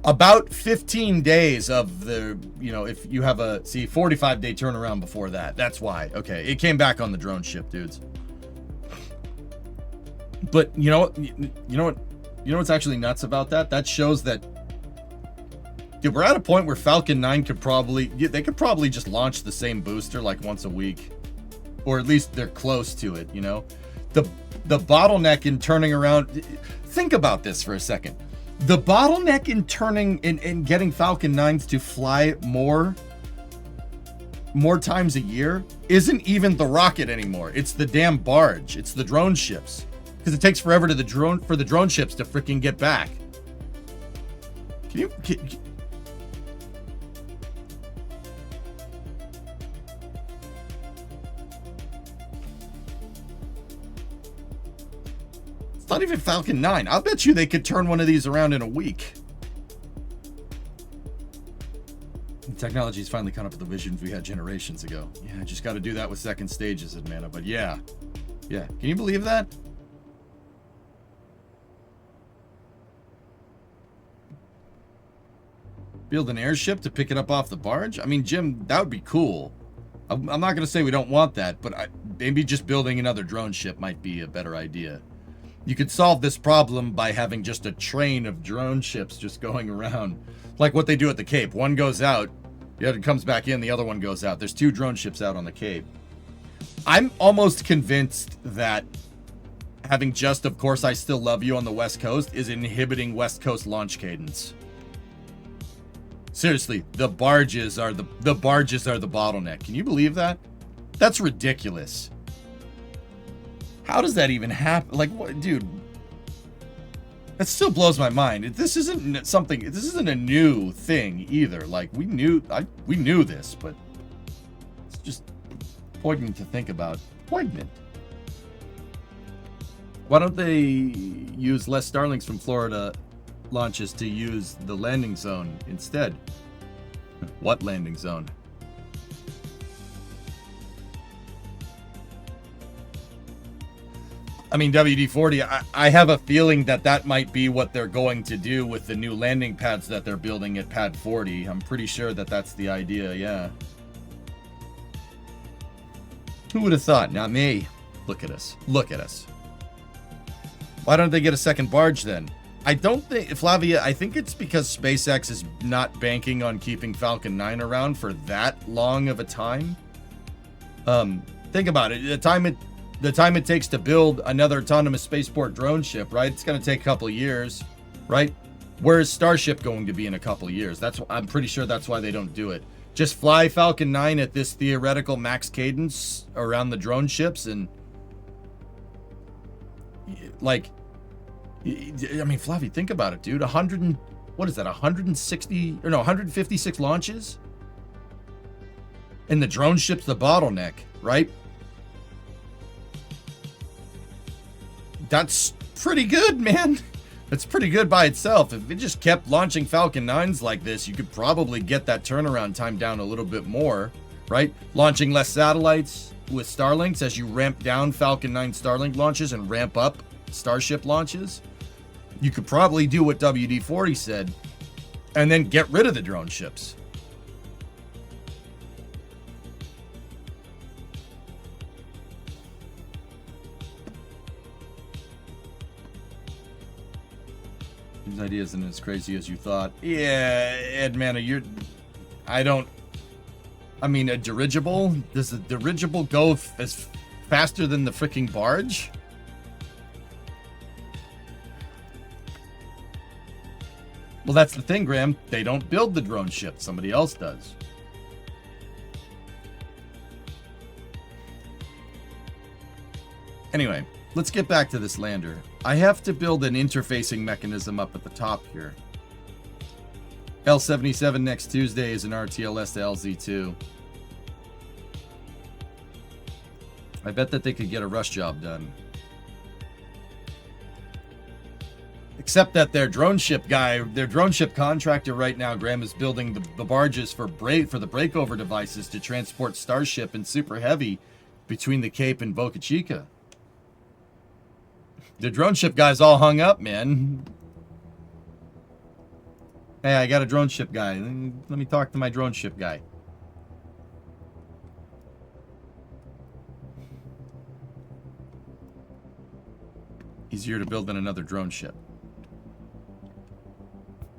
About 15 days of the, if you have 45-day turnaround before that. That's why. Okay, it came back on the drone ship, dudes. But you know what's actually nuts about that? That shows that, dude, we're at a point where Falcon 9 could probably just launch the same booster like once a week, or at least they're close to it. The bottleneck in turning around. Think about this for a second. The bottleneck in turning in getting Falcon 9s to fly more times a year isn't even the rocket anymore. It's the damn barge. It's the drone ships. Because it takes forever for the drone ships to freaking get back. Can It's not even Falcon 9. I'll bet you they could turn one of these around in a week. The technology's finally caught up with the visions we had generations ago. Yeah, just got to do that with second stages of mana. But yeah. Can you believe that? Build an airship to pick it up off the barge? I mean, Jim, that would be cool. I'm not going to say we don't want that, but maybe just building another drone ship might be a better idea. You could solve this problem by having just a train of drone ships just going around. Like what they do at the Cape. One goes out, the other comes back in, the other one goes out. There's 2 drone ships out on the Cape. I'm almost convinced that having just, of course, I Still Love You on the West Coast is inhibiting West Coast launch cadence. Seriously, the barges are the bottleneck. Can you believe that? That's ridiculous. How does that even happen? Like, what, dude? That still blows my mind. This isn't a new thing either. Like, we knew this, but it's just poignant to think about. Poignant. Why don't they use less Starlinks from Florida launches to use the landing zone instead? What landing zone? I mean, WD-40, I have a feeling that might be what they're going to do with the new landing pads that they're building at Pad 40. I'm pretty sure that's the idea, yeah. Who would have thought? Not me. Look at us. Look at us. Why don't they get a second barge then? I don't think, Flavia, I think it's because SpaceX is not banking on keeping Falcon 9 around for that long of a time. Think about it. The time it takes to build another autonomous spaceport drone ship, right? It's going to take a couple of years, right? Where is Starship going to be in a couple of years? I'm pretty sure that's why they don't do it. Just fly Falcon 9 at this theoretical max cadence around the drone ships and, like, I mean, Flavi, think about it, dude. 156 launches? And the drone ship's the bottleneck, right? That's pretty good, man. That's pretty good by itself. If it just kept launching Falcon 9s like this, you could probably get that turnaround time down a little bit more, right? Launching less satellites with Starlinks as you ramp down Falcon 9 Starlink launches and ramp up Starship launches. You could probably do what WD-40 said and then get rid of the drone ships. His idea isn't as crazy as you thought. Yeah, Ed Mana, I mean, a dirigible? Does the dirigible go as faster than the freaking barge? Well, that's the thing, Graham. They don't build the drone ship. Somebody else does. Anyway, let's get back to this lander. I have to build an interfacing mechanism up at the top here. L77 next Tuesday is an RTLS to LZ2. I bet that they could get a rush job done. Except that their drone ship contractor right now, Graham, is building the barges for the breakover devices to transport Starship and Super Heavy between the Cape and Boca Chica. The drone ship guy's all hung up, man. Hey, I got a drone ship guy. Let me talk to my drone ship guy. Easier to build than another drone ship.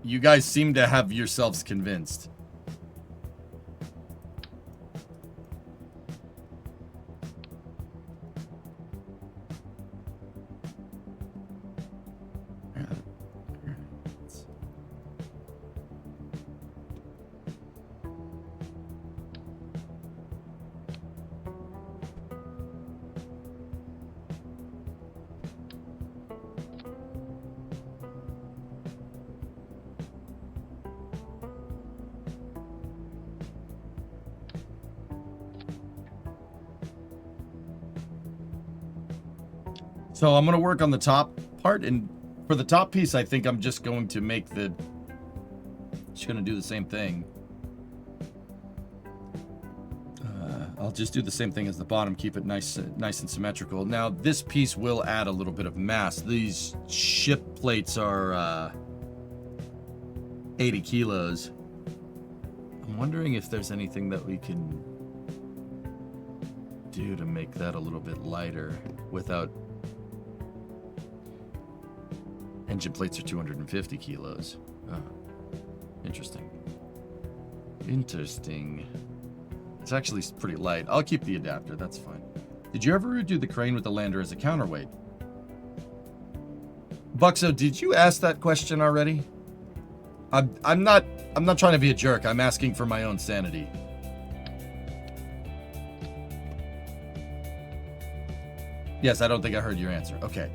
You guys seem to have yourselves convinced. So I'm going to work on the top part, and for the top piece, I think I'm just going to make the... Just going to do the same thing. I'll just do the same thing as the bottom, keep it nice and symmetrical. Now, this piece will add a little bit of mass. These ship plates are 80 kilos. I'm wondering if there's anything that we can do to make that a little bit lighter without... Engine plates are 250 kilos. Oh, interesting. Interesting. It's actually pretty light. I'll keep the adapter, that's fine. Did you ever do the crane with the lander as a counterweight? Buxo, did you ask that question already? I'm not trying to be a jerk. I'm asking for my own sanity. Yes, I don't think I heard your answer. Okay.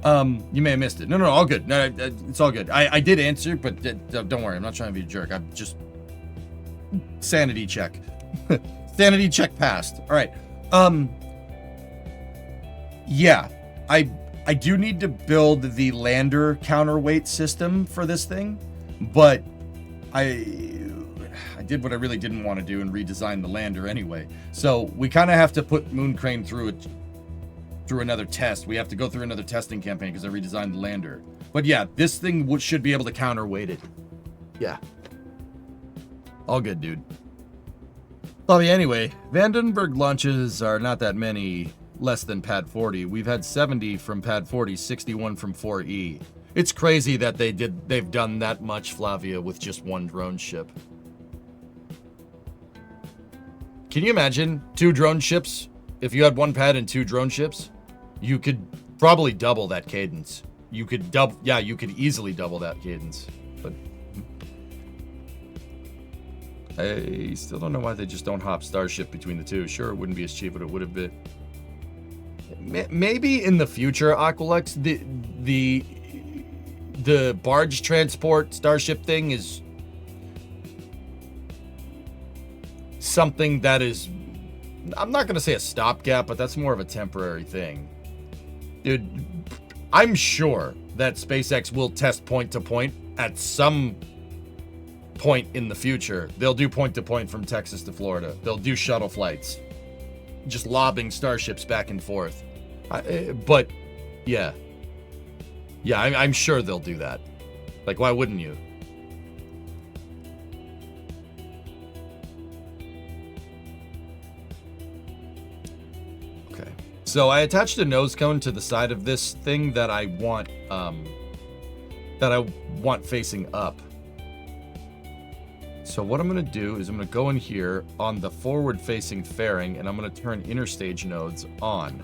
You may have missed it. No, all good. No, it's all good. I did answer, but don't worry. I'm not trying to be a jerk. I'm just... Sanity check. Sanity check passed. All right. Yeah. I do need to build the lander counterweight system for this thing, but I did what I really didn't want to do and redesign the lander anyway. So we kind of have to put Moon Crane through another test. We have to go through another testing campaign because I redesigned the lander. But yeah, this thing should be able to counterweight it. Yeah. All good, dude. Bobby, anyway, Vandenberg launches are not that many less than Pad 40. We've had 70 from Pad 40, 61 from 4E. It's crazy that they've done that much, Flavia, with just one drone ship. Can you imagine 2 drone ships? If you had 1 pad and 2 drone ships, you could probably double that cadence. You could easily double that cadence. But I still don't know why they just don't hop Starship between the two. Sure, it wouldn't be as cheap, but it would have been. Maybe in the future, Aqualex, the barge transport Starship thing is something that is, I'm not going to say a stopgap, but that's more of a temporary thing. Dude, I'm sure that SpaceX will test point-to-point at some point in the future. They'll do point-to-point from Texas to Florida. They'll do shuttle flights. Just lobbing Starships back and forth. But, yeah. Yeah, I'm sure they'll do that. Like, why wouldn't you? Okay. So I attached a nose cone to the side of this thing that I want that I want facing up. So what I'm going to do is I'm going to go in here on the forward-facing fairing, and I'm going to turn interstage nodes on.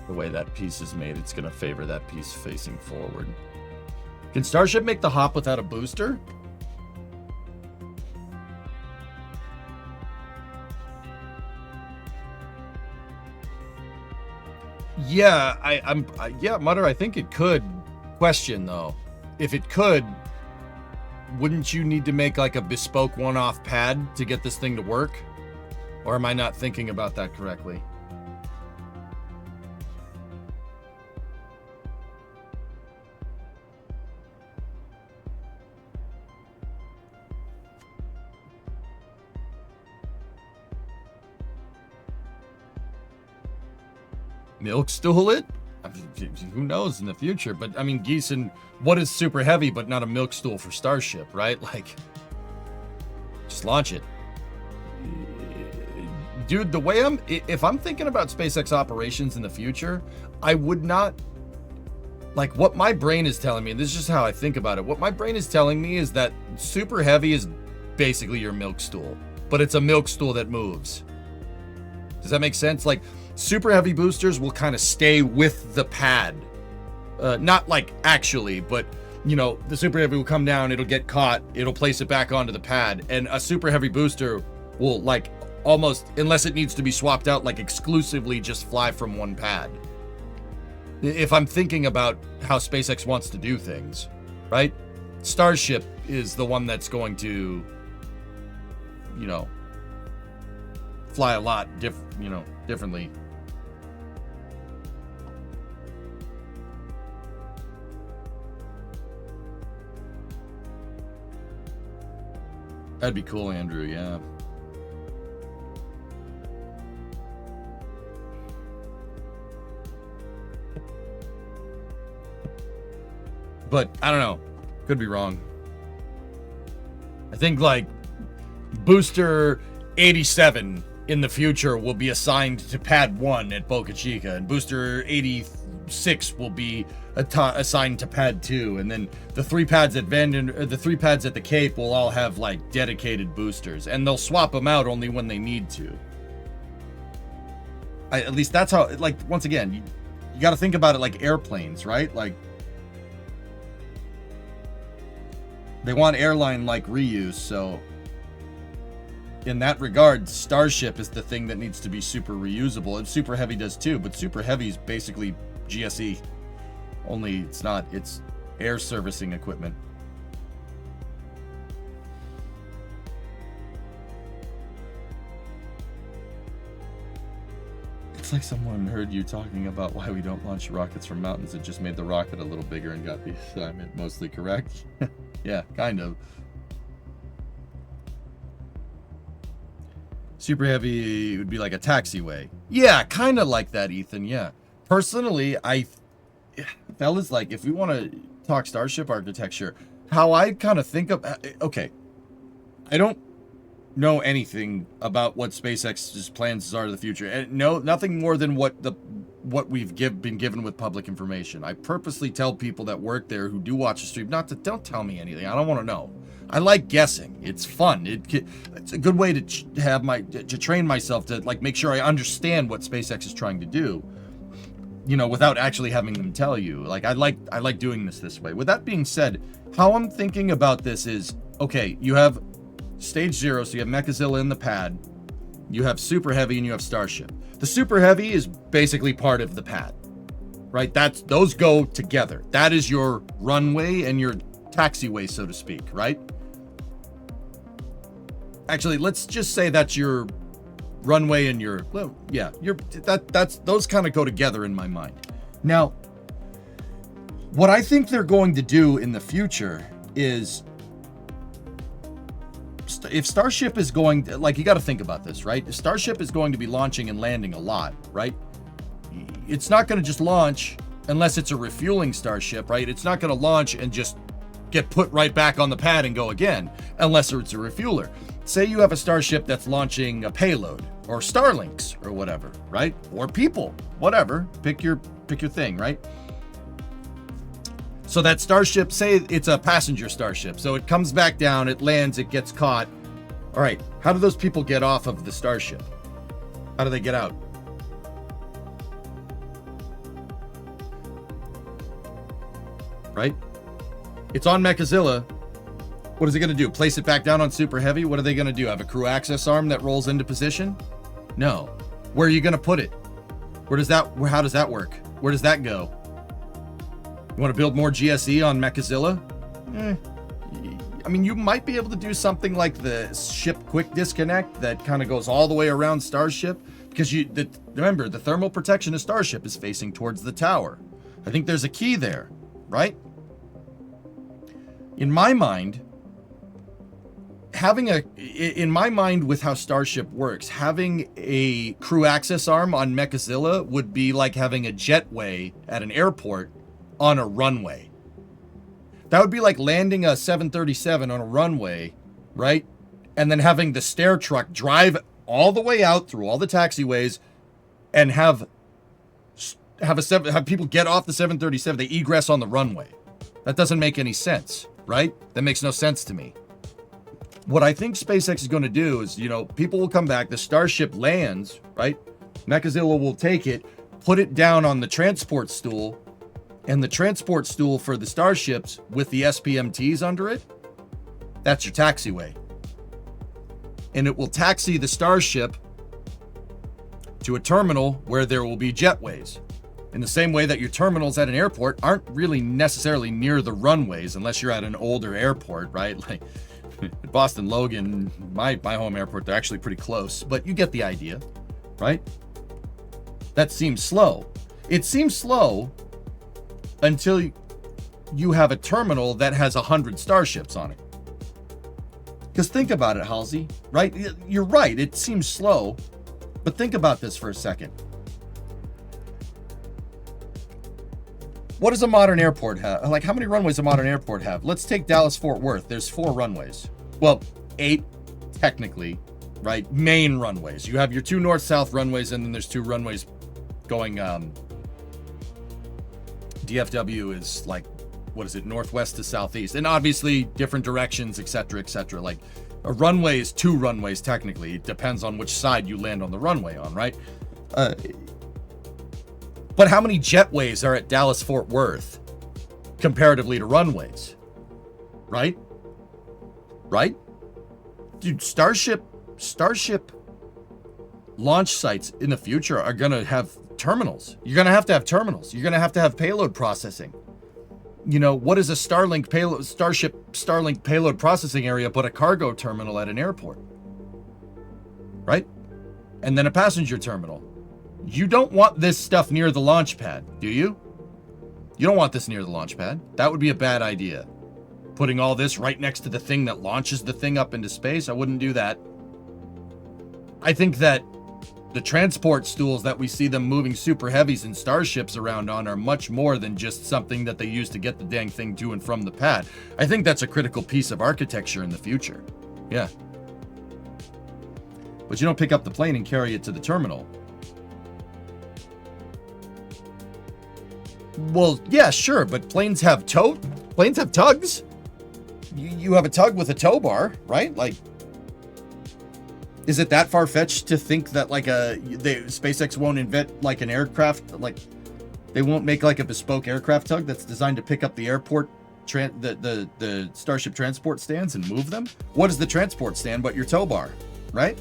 The way that piece is made, it's going to favor that piece facing forward. Can Starship make the hop without a booster? Yeah, yeah, Mutter, I think it could. Question though, if it could, wouldn't you need to make like a bespoke one-off pad to get this thing to work? Or am I not thinking about that correctly? Milk stool it? I mean, who knows in the future? But I mean, Geeson, what is super heavy but not a milk stool for Starship, right? Like, just launch it. Dude, the way if I'm thinking about SpaceX operations in the future, I would not, like, what my brain is telling me, and this is just how I think about it, what my brain is telling me is that super heavy is basically your milk stool, but it's a milk stool that moves. Does that make sense? Like, super heavy boosters will kind of stay with the pad. Not like actually, but you know, the super heavy will come down, it'll get caught, it'll place it back onto the pad, and a super heavy booster will, like, almost, unless it needs to be swapped out, like exclusively just fly from one pad. If I'm thinking about how SpaceX wants to do things, right? Starship is the one that's going to, you know, fly a lot differently. That'd be cool, Andrew, yeah. But I don't know. Could be wrong. I think like booster 87 in the future will be assigned to pad 1 at Boca Chica, and booster 86 will be assigned to pad 2, and then the 3 pads at the 3 pads at the Cape will all have like dedicated boosters, and they'll swap them out only when they need to. At least that's how, like, once again, you got to think about it like airplanes, right? Like, they want airline like reuse, so in that regard, Starship is the thing that needs to be super reusable, and Super Heavy does too, but Super Heavy is basically GSE. Only it's not, it's air servicing equipment. It's like someone heard you talking about why we don't launch rockets from mountains. It just made the rocket a little bigger and got the assignment mostly correct. Yeah, kind of. Super Heavy would be like a taxiway. Yeah, kind of like that, Ethan, yeah. Personally, fellas, like, if we want to talk Starship architecture, how I kind of think of, okay, I don't know anything about what SpaceX's plans are in the future, and nothing more than what we've been given with public information. I purposely tell people that work there who do watch the stream don't tell me anything. I don't want to know. I like guessing. It's fun. It's a good way to train myself to, like, make sure I understand what SpaceX is trying to do. you know, without actually having them tell you. Like, I like doing this way. With that being said, how I'm thinking about this is, okay, you have stage 0, so you have Mechazilla in the pad, you have Super Heavy, and you have Starship. The Super Heavy is basically part of the pad, right? Those go together. That is your runway and your taxiway, so to speak, right? Actually, let's just say that's your runway and your, well, yeah, that's those kind of go together in my mind. Now, what I think they're going to do in the future is, if Starship is going to, like, you got to think about this, right? If Starship is going to be launching and landing a lot, right? It's not going to just launch unless it's a refueling Starship, right? It's not going to launch and just get put right back on the pad and go again, unless it's a refueler. Say you have a Starship that's launching a payload or Starlinks or whatever, right? Or people, whatever. Pick your thing, right? So that Starship, say it's a passenger Starship. So it comes back down, it lands, it gets caught. All right, how do those people get off of the Starship? How do they get out? Right? It's on Mechazilla. What is it going to do? Place it back down on Super Heavy? What are they going to do? Have a crew access arm that rolls into position? No. Where are you going to put it? How does that work? Where does that go? You want to build more GSE on Mechazilla? I mean, you might be able to do something like the ship quick disconnect that kind of goes all the way around Starship, because remember, the thermal protection of Starship is facing towards the tower. I think there's a key there, right? In my mind, with how Starship works, having a crew access arm on Mechazilla would be like having a jetway at an airport on a runway. That would be like landing a 737 on a runway, right? And then having the stair truck drive all the way out through all the taxiways and have people get off the 737, they egress on the runway. That doesn't make any sense, right? That makes no sense to me. What I think SpaceX is going to do is, you know, people will come back, the Starship lands, right? Mechazilla will take it, put it down on the transport stool, and the transport stool for the Starships with the SPMTs under it, that's your taxiway. And it will taxi the Starship to a terminal where there will be jetways. In the same way that your terminals at an airport aren't really necessarily near the runways unless you're at an older airport, right? Like at Boston Logan, my home airport, they're actually pretty close, but you get the idea, right? That seems slow. It seems slow until you have a terminal that has 100 Starships on it. Because think about it, Halsey, right? You're right, it seems slow, but think about this for a second. What does a modern airport have? Like, how many runways does a modern airport have? Let's take Dallas-Fort Worth. There's 4 runways. Well, 8, technically, right? Main runways. You have your 2 north-south runways, and then there's 2 runways going, DFW is like, what is it, northwest to southeast, and obviously different directions, etc., etc. Like a runway is 2 runways technically. It depends on which side you land on the runway on, right? But how many jetways are at Dallas-Fort Worth comparatively to runways? Right? Right? Dude, Starship launch sites in the future are going to have terminals. You're going to have terminals. You're going to have payload processing. You know, what is a Starship Starlink payload processing area but a cargo terminal at an airport? Right? And then a passenger terminal. You don't want this stuff near the launch pad, do you? You don't want this near the launch pad. That would be a bad idea. Putting all this right next to the thing that launches the thing up into space, I wouldn't do that. I think that the transport stools that we see them moving super heavies and Starships around on are much more than just something that they use to get the dang thing to and from the pad. I think that's a critical piece of architecture in the future. Yeah. But you don't pick up the plane and carry it to the terminal. Well, yeah, sure, but planes have tugs. You have a tug with a tow bar, right? Like, is it that far-fetched to think that like SpaceX won't invent like an aircraft, like They won't make like a bespoke aircraft tug that's designed to pick up the airport, the Starship transport stands and move them. What is the transport stand but your tow bar, right?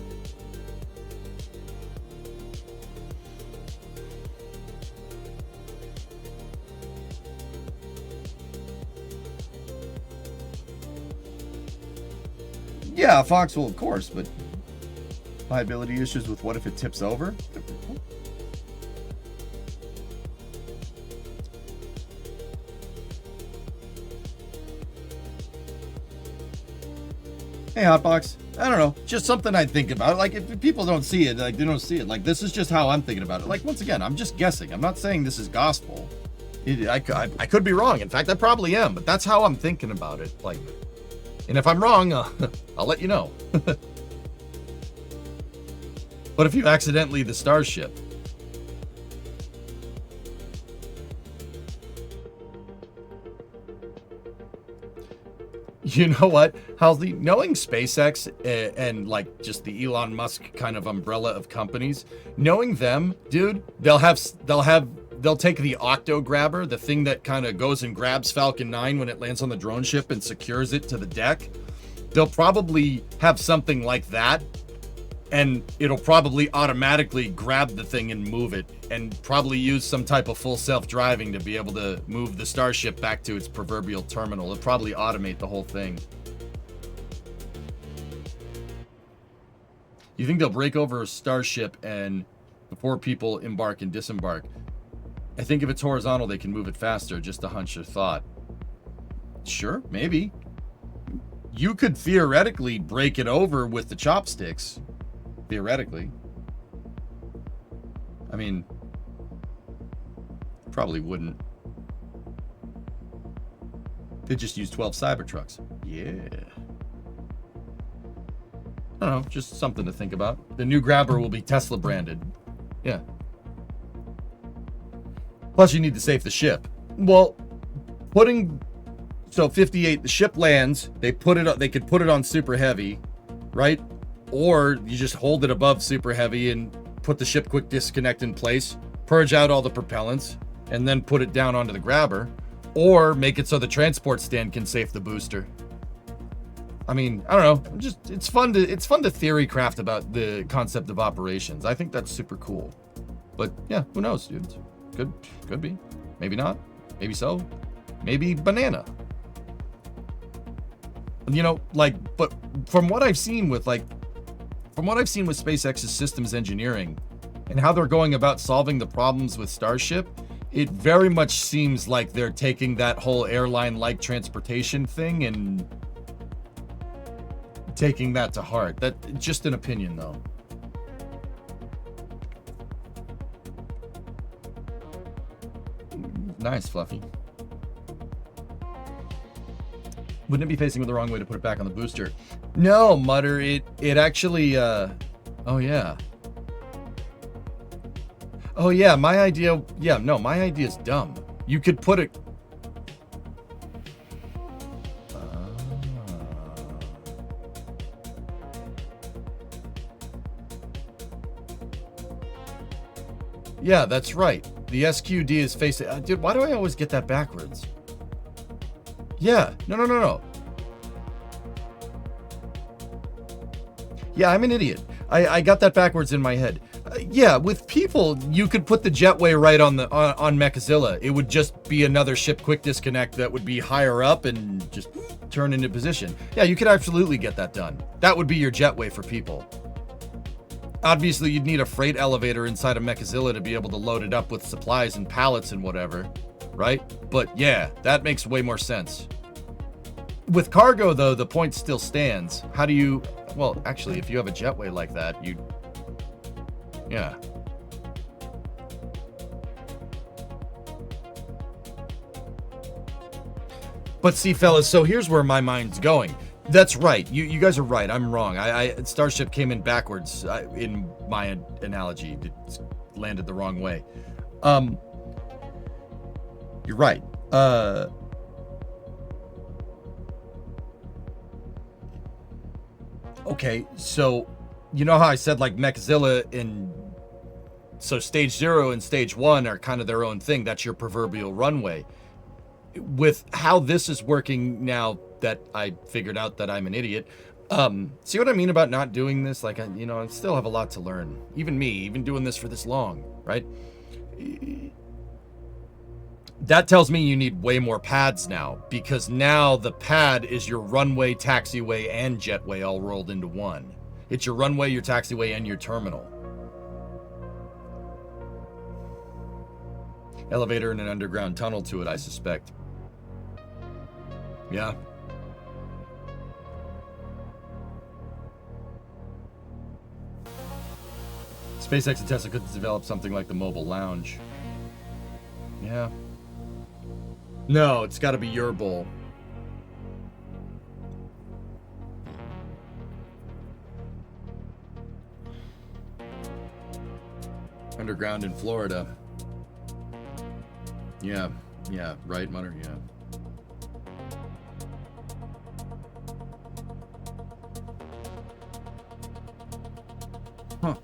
Yeah, Foxwell, of course, but liability issues with what if it tips over? Hey, Hotbox. I don't know. Just something I think about. Like, if people don't see it, like, they don't see it. Like, this is just how I'm thinking about it. Like, once again, I'm just guessing. I'm not saying this is gospel. I could be wrong. In fact, I probably am. But that's how I'm thinking about it. Like, and if I'm wrong, I'll let you know. But if you accidentally the Starship, you know what, Halsey? Knowing SpaceX and like just the Elon Musk kind of umbrella of companies, knowing them, dude, they'll take the Octo Grabber, the thing that kind of goes and grabs Falcon 9 when it lands on the drone ship and secures it to the deck. They'll probably have something like that, and it'll probably automatically grab the thing and move it, and probably use some type of full self-driving to be able to move the Starship back to its proverbial terminal. It'll probably automate the whole thing. You think they'll break over a Starship and before people embark and disembark? I think if it's horizontal, they can move it faster. Just a hunch or thought. Sure, maybe. You could theoretically break it over with the chopsticks. Theoretically. I mean, probably wouldn't. They just use 12 Cybertrucks. Yeah. I don't know, just something to think about. The new Grabber will be Tesla branded. Yeah. Plus, you need to save the ship. Well, so 58, the ship lands. They could put it on super heavy, right? Or you just hold it above super heavy and put the ship quick disconnect in place, purge out all the propellants, and then put it down onto the Grabber. Or make it so the transport stand can safe the booster. I mean, I don't know. It's fun to theory craft about the concept of operations. I think that's super cool. But yeah, who knows, dudes? Could be. Maybe not. Maybe so. Maybe banana. You know, like, but from what I've seen with SpaceX's systems engineering and how they're going about solving the problems with Starship, it very much seems like they're taking that whole airline-like transportation thing and taking that to heart. That's just an opinion, though. Nice, Fluffy. Wouldn't it be facing the wrong way to put it back on the booster? No, Mutter, it actually, oh yeah. Oh yeah, my idea is dumb. You could put it... Yeah, that's right. The SQD is facing... dude, why do I always get that backwards? Yeah, no. Yeah, I'm an idiot. I got that backwards in my head. Yeah, with people, you could put the jetway right on Mechazilla. It would just be another ship quick disconnect that would be higher up and just turn into position. Yeah, you could absolutely get that done. That would be your jetway for people. Obviously, you'd need a freight elevator inside of Mechazilla to be able to load it up with supplies and pallets and whatever, right? But yeah, that makes way more sense. With cargo, though, the point still stands. How do you... Well, actually, if you have a jetway like that, yeah. But see, fellas, so here's where my mind's going. That's right. You guys are right. I'm wrong. Starship came in backwards in my analogy. It landed the wrong way. You're right. Okay, so you know how I said like Mechazilla and So stage 0 and stage 1 are kind of their own thing. That's your proverbial runway. With how this is working now that I figured out that I'm an idiot, see what I mean about not doing this? Like, I still have a lot to learn. Even me, even doing this for this long, right? That tells me you need way more pads now, because now the pad is your runway, taxiway, and jetway all rolled into one. It's your runway, your taxiway, and your terminal. Elevator and an underground tunnel to it, I suspect. Yeah. SpaceX and Tesla could develop something like the mobile lounge. Yeah. No, it's got to be your bowl. Underground in Florida. Yeah, right, Mutter, yeah. Huh.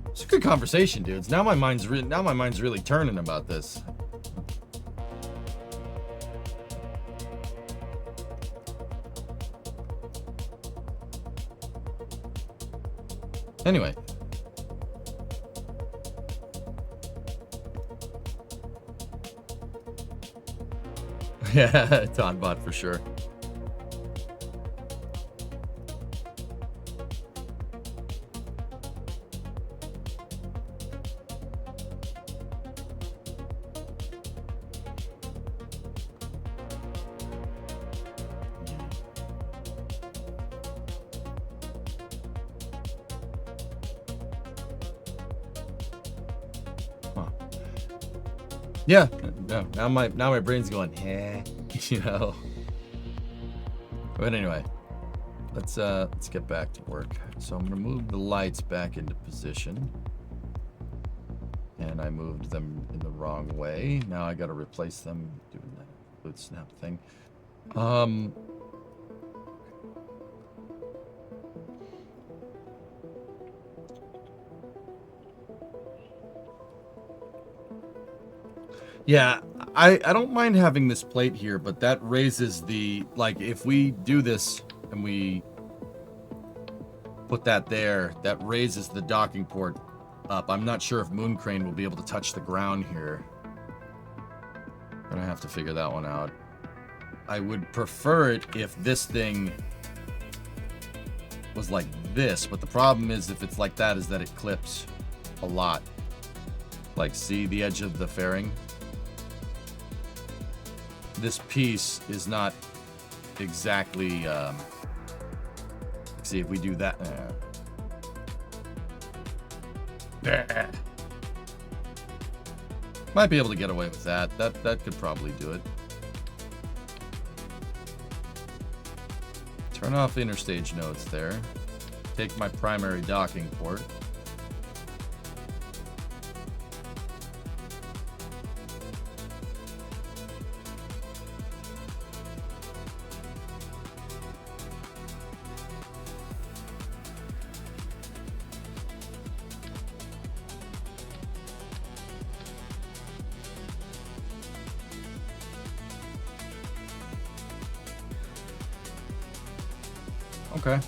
It's a good conversation, dudes. Now my mind's really turning about this. Anyway. Yeah, Tonbot for sure. Yeah, now my brain's going, you know. But anyway, let's get back to work. So I'm gonna move the lights back into position, and I moved them in the wrong way. Now I got to replace them doing that fluid snap thing. Yeah, I don't mind having this plate here, but that raises the, like, if we do this and we put that there, that raises the docking port up. I'm not sure if Moon Crane will be able to touch the ground here. I'm gonna have to figure that one out. I would prefer it if this thing was like this, but the problem is if it's like that is that it clips a lot. Like, see the edge of the fairing? This piece is not exactly, see if we do that. Might be able to get away with that. That could probably do it. Turn off interstage nodes there. Take my primary docking port. Okay.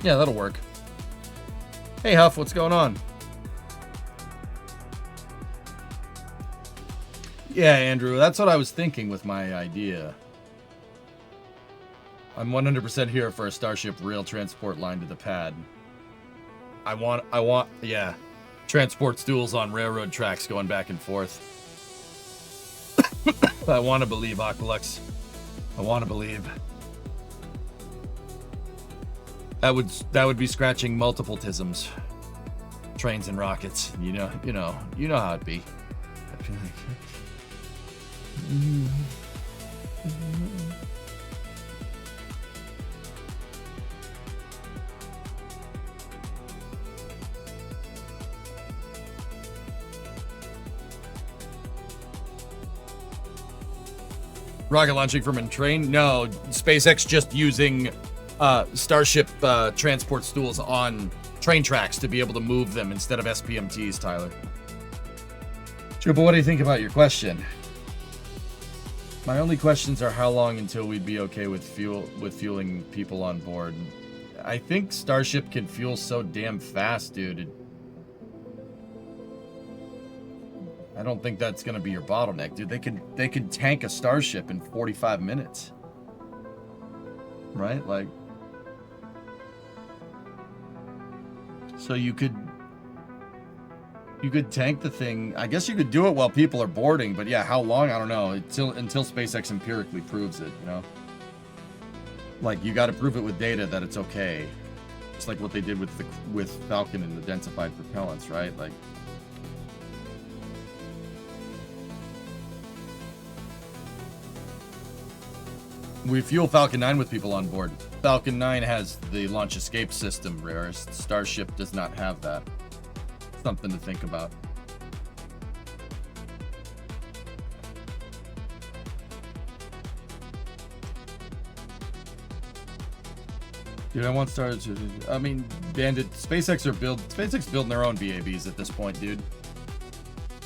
Yeah, that'll work. Hey, Huff, what's going on? Yeah, Andrew, that's what I was thinking with my idea. I'm 100% here for a Starship rail transport line to the pad. I want, yeah. Transport stools on railroad tracks going back and forth. I want to believe, Aqualux. I want to believe. That would be scratching multiple tisms. Trains and rockets. You know how it be. I feel like. Rocket launching from a train? No, SpaceX just using Starship transport stools on train tracks to be able to move them instead of SPMTs, Tyler. Sure, but what do you think about your question? My only questions are how long until we'd be okay with fueling people on board. I think Starship can fuel so damn fast, dude. I don't think that's gonna be your bottleneck, dude. They can tank a Starship in 45 minutes. Right? Like, so you could tank the thing. I guess you could do it while people are boarding, but yeah, how long? I don't know. Until SpaceX empirically proves it, you know? Like, you got to prove it with data that it's okay. It's like what they did with Falcon and the densified propellants, right? Like, we fuel Falcon 9 with people on board. Falcon 9 has the launch escape system, whereas Starship does not have that. Something to think about. Dude, I want Star to... I mean, Bandit... SpaceX building their own VABs at this point, dude.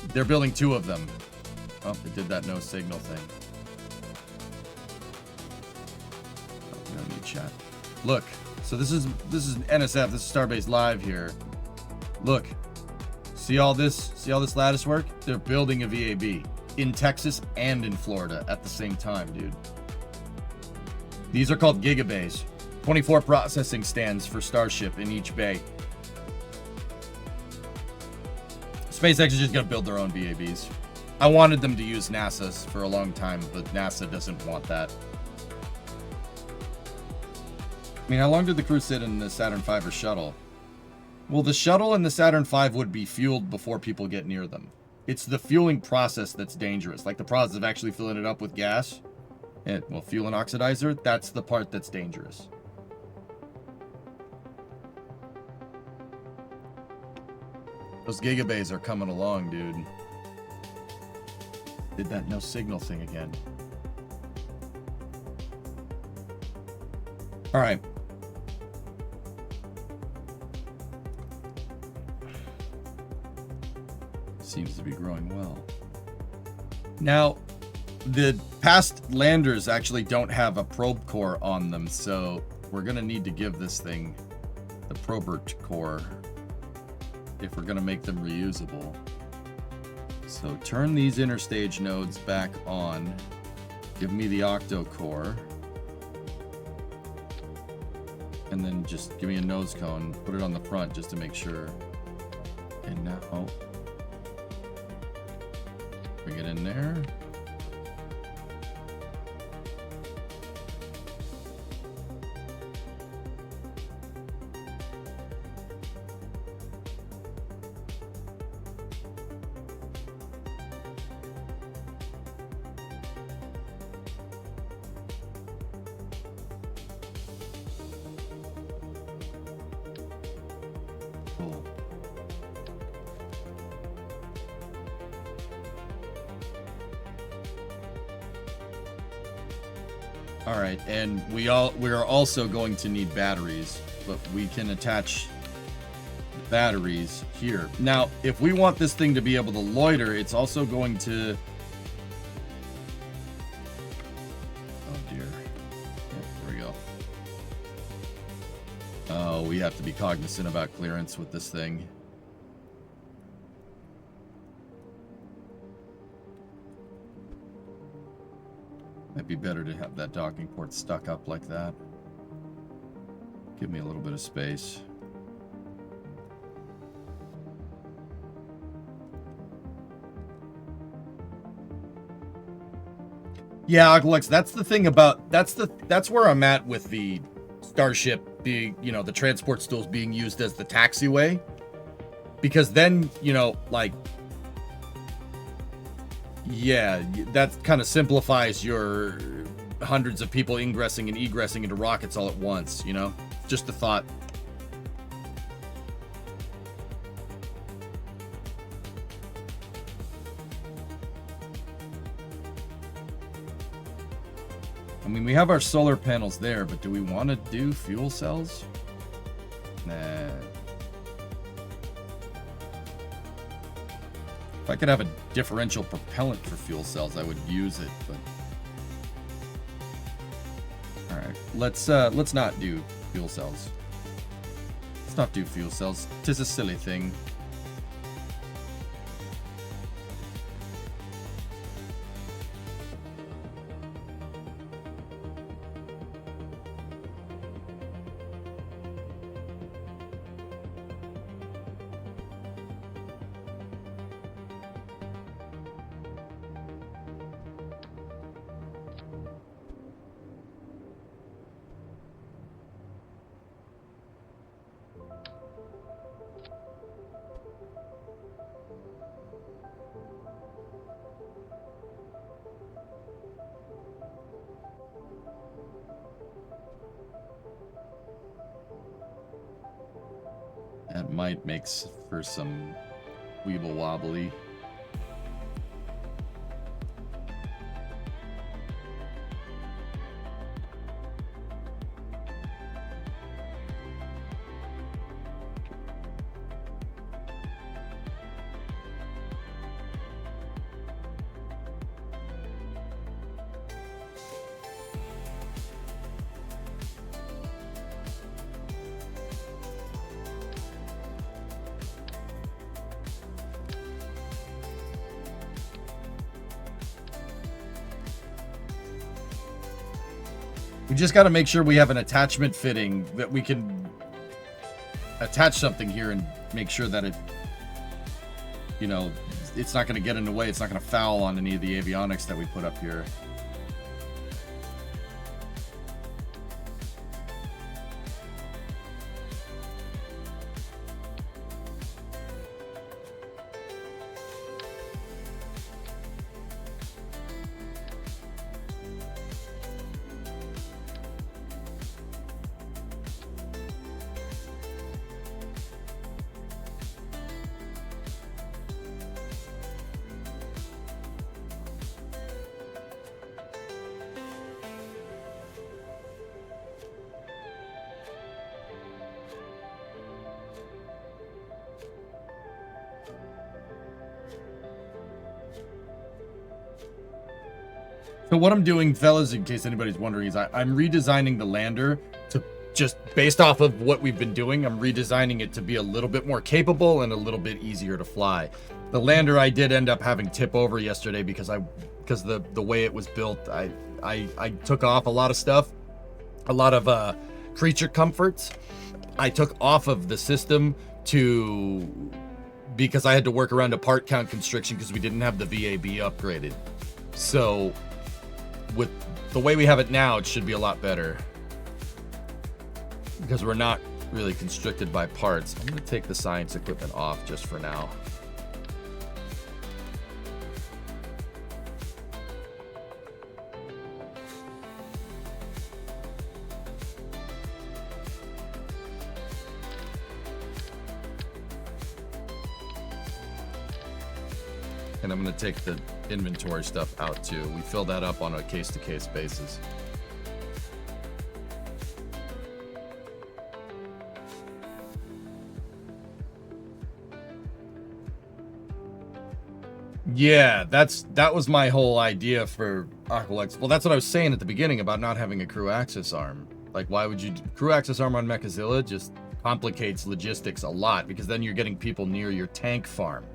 They're building 2 of them. Oh, they did that no signal thing. Oh, no need chat. Look, so this is NSF, this is Starbase Live here. Look. See all this lattice work? They're building a VAB in Texas and in Florida at the same time, dude. These are called gigabays. 24 processing stands for Starship in each bay. SpaceX is just gonna build their own VABs. I wanted them to use NASA's for a long time, but NASA doesn't want that. I mean, how long did the crew sit in the Saturn V or shuttle? Well, the shuttle and the Saturn V would be fueled before people get near them. It's the fueling process that's dangerous. Like the process of actually filling it up with gas. And, well, fuel and oxidizer, that's the part that's dangerous. Those gigabays are coming along, dude. Did that no signal thing again. All right. Seems to be growing well. Now, the past landers actually don't have a probe core on them, so we're going to need to give this thing the probert core if we're going to make them reusable. So turn these interstage nodes back on. Give me the octo core. And then just give me a nose cone. Put it on the front just to make sure. And now... bring it in there. Cool. All right, and we are also going to need batteries, but we can attach batteries here. Now, if we want this thing to be able to loiter, it's also going to... oh dear. Yep, there we go. Oh, we have to be cognizant about clearance with this thing. Might be better to have that docking port stuck up like that. Give me a little bit of space. Yeah, Oglex, that's the thing about that's where I'm at with the Starship being, you know, the transport stools being used as the taxiway. Because then, you know, like, yeah, that kind of simplifies your hundreds of people ingressing and egressing into rockets all at once, you know? Just a thought. I mean, we have our solar panels there, but do we want to do fuel cells? Nah. If I could have a differential propellant for fuel cells, I would use it, but... Alright, let's not do fuel cells. Let's not do fuel cells. 'Tis a silly thing. That might make for some weeble wobbly. We just got to make sure we have an attachment fitting that we can attach something here and make sure that it, you know, it's not going to get in the way. It's not going to foul on any of the avionics that we put up here. So what I'm doing, fellas, in case anybody's wondering, is I'm redesigning the lander to just based off of what we've been doing. I'm redesigning it to be a little bit more capable and a little bit easier to fly. The lander I did end up having tip over yesterday because the way it was built, I took off a lot of stuff, a lot of creature comforts. I took off of the system because I had to work around a part count constriction because we didn't have the VAB upgraded. So with the way we have it now, it should be a lot better because we're not really constricted by parts. I'm going to take the science equipment off just for now. And I'm going to take the inventory stuff out too. We fill that up on a case-to-case basis. Yeah, that was my whole idea for Aqualex. Well, that's what I was saying at the beginning about not having a crew access arm. Like, why would you crew access arm on Mechazilla? Just complicates logistics a lot because then you're getting people near your tank farm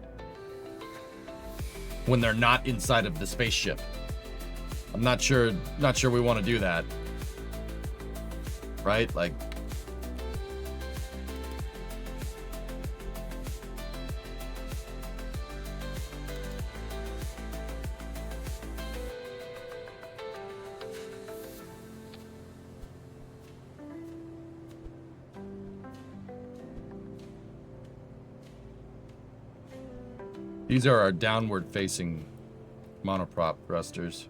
when they're not inside of the spaceship. I'm not sure we want to do that. Right? Like, these are our downward-facing monoprop thrusters.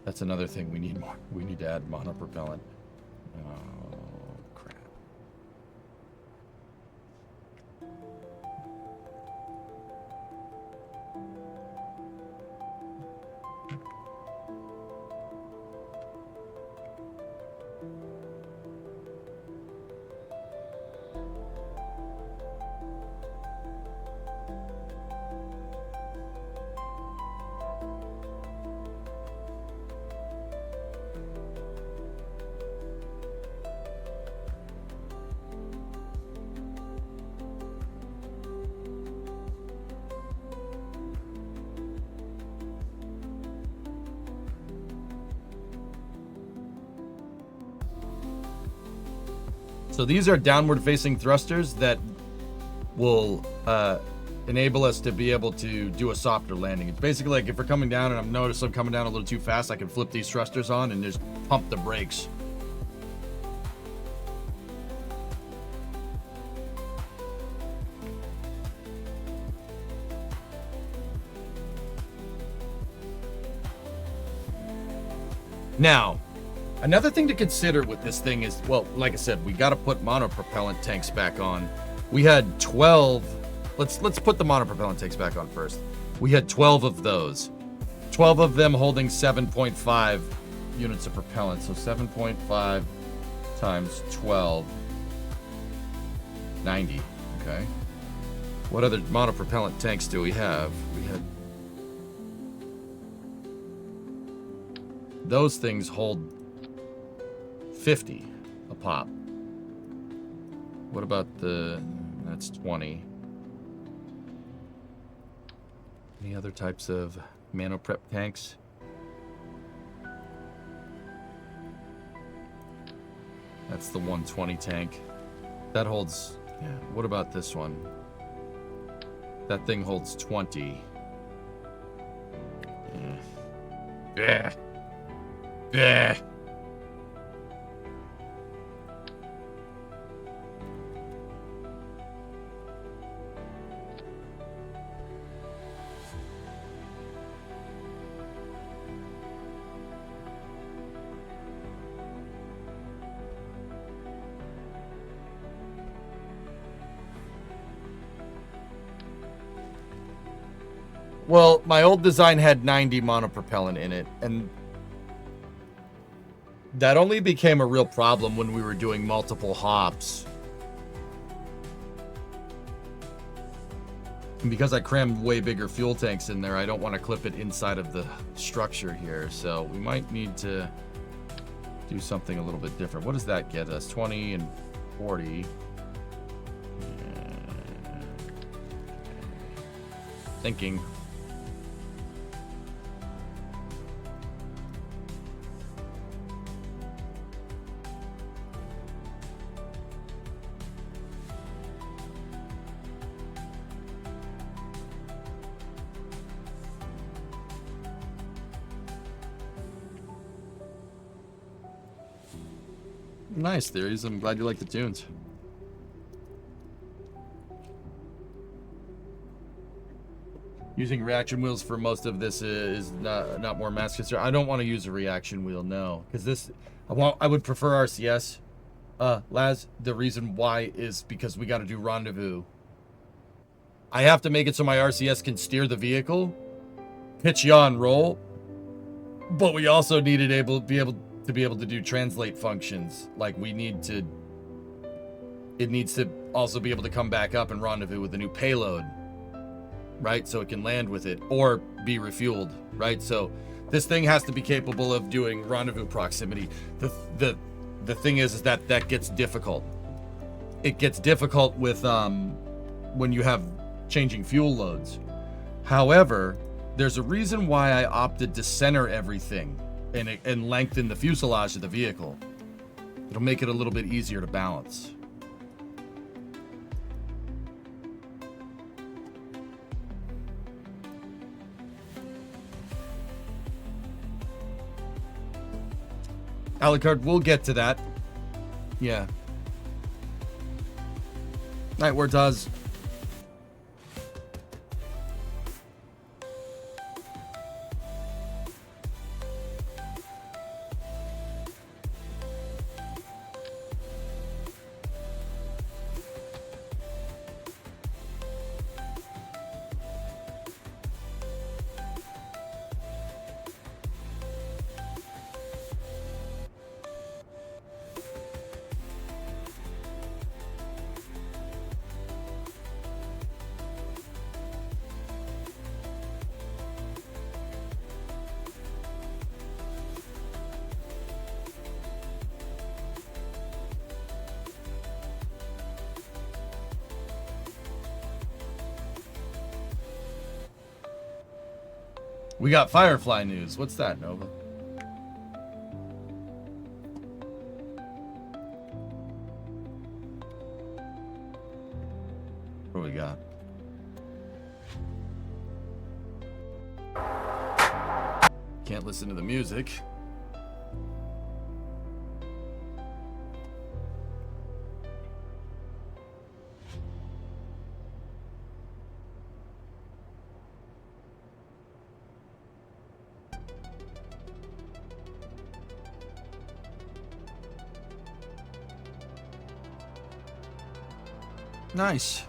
That's another thing we need more. We need to add monopropellant. Oh, crap. So these are downward facing thrusters that will enable us to be able to do a softer landing. It's basically like if we're coming down and I'm noticing I'm coming down a little too fast, I can flip these thrusters on and just pump the brakes. Now, another thing to consider with this thing is, well, like I said, we got to put monopropellant tanks back on. We had 12. Let's put the monopropellant tanks back on first. We had 12 of those. 12 of them holding 7.5 units of propellant. So 7.5 times 12. 90. Okay. What other monopropellant tanks do we have? We had those things hold 50 a pop. What about that's 20. Any other types of manoprep tanks? That's the 120 tank. That holds, yeah, what about this one? That thing holds 20. Yeah. Yeah. Well, my old design had 90 monopropellant in it, and that only became a real problem when we were doing multiple hops. And because I crammed way bigger fuel tanks in there, I don't want to clip it inside of the structure here, so we might need to do something a little bit different. What does that get us? 20 and 40. Thinking. Nice theories. I'm glad you like the tunes. Using reaction wheels for most of this is not more mass concern. I don't want to use a reaction wheel, no, because this I would prefer RCS. Laz, the reason why is because we got to do rendezvous. I have to make it so my RCS can steer the vehicle, pitch yaw and roll, but we also need it to be able to do translate functions. Like it needs to also be able to come back up and rendezvous with a new payload, right? So it can land with it or be refueled, right? So this thing has to be capable of doing rendezvous proximity. The thing is that gets difficult. It gets difficult with when you have changing fuel loads. However, there's a reason why I opted to center everything and lengthen the fuselage of the vehicle. It'll make it a little bit easier to balance. Alucard, we'll get to that. Yeah. Night Word does. We got Firefly news. What's that, Nova? What do we got? Can't listen to the music. Nice.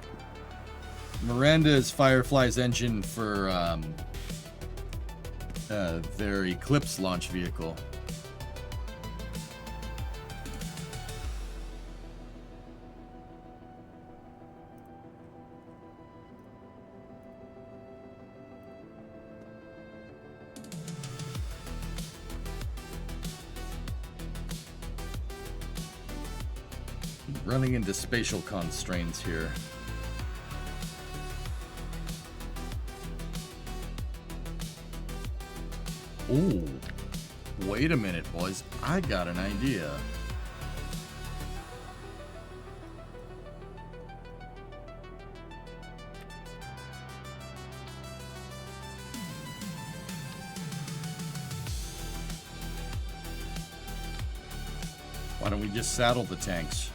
Miranda is Firefly's engine for their Eclipse launch vehicle. Running into spatial constraints here. Ooh, wait a minute, boys. I got an idea. Why don't we just saddle the tanks?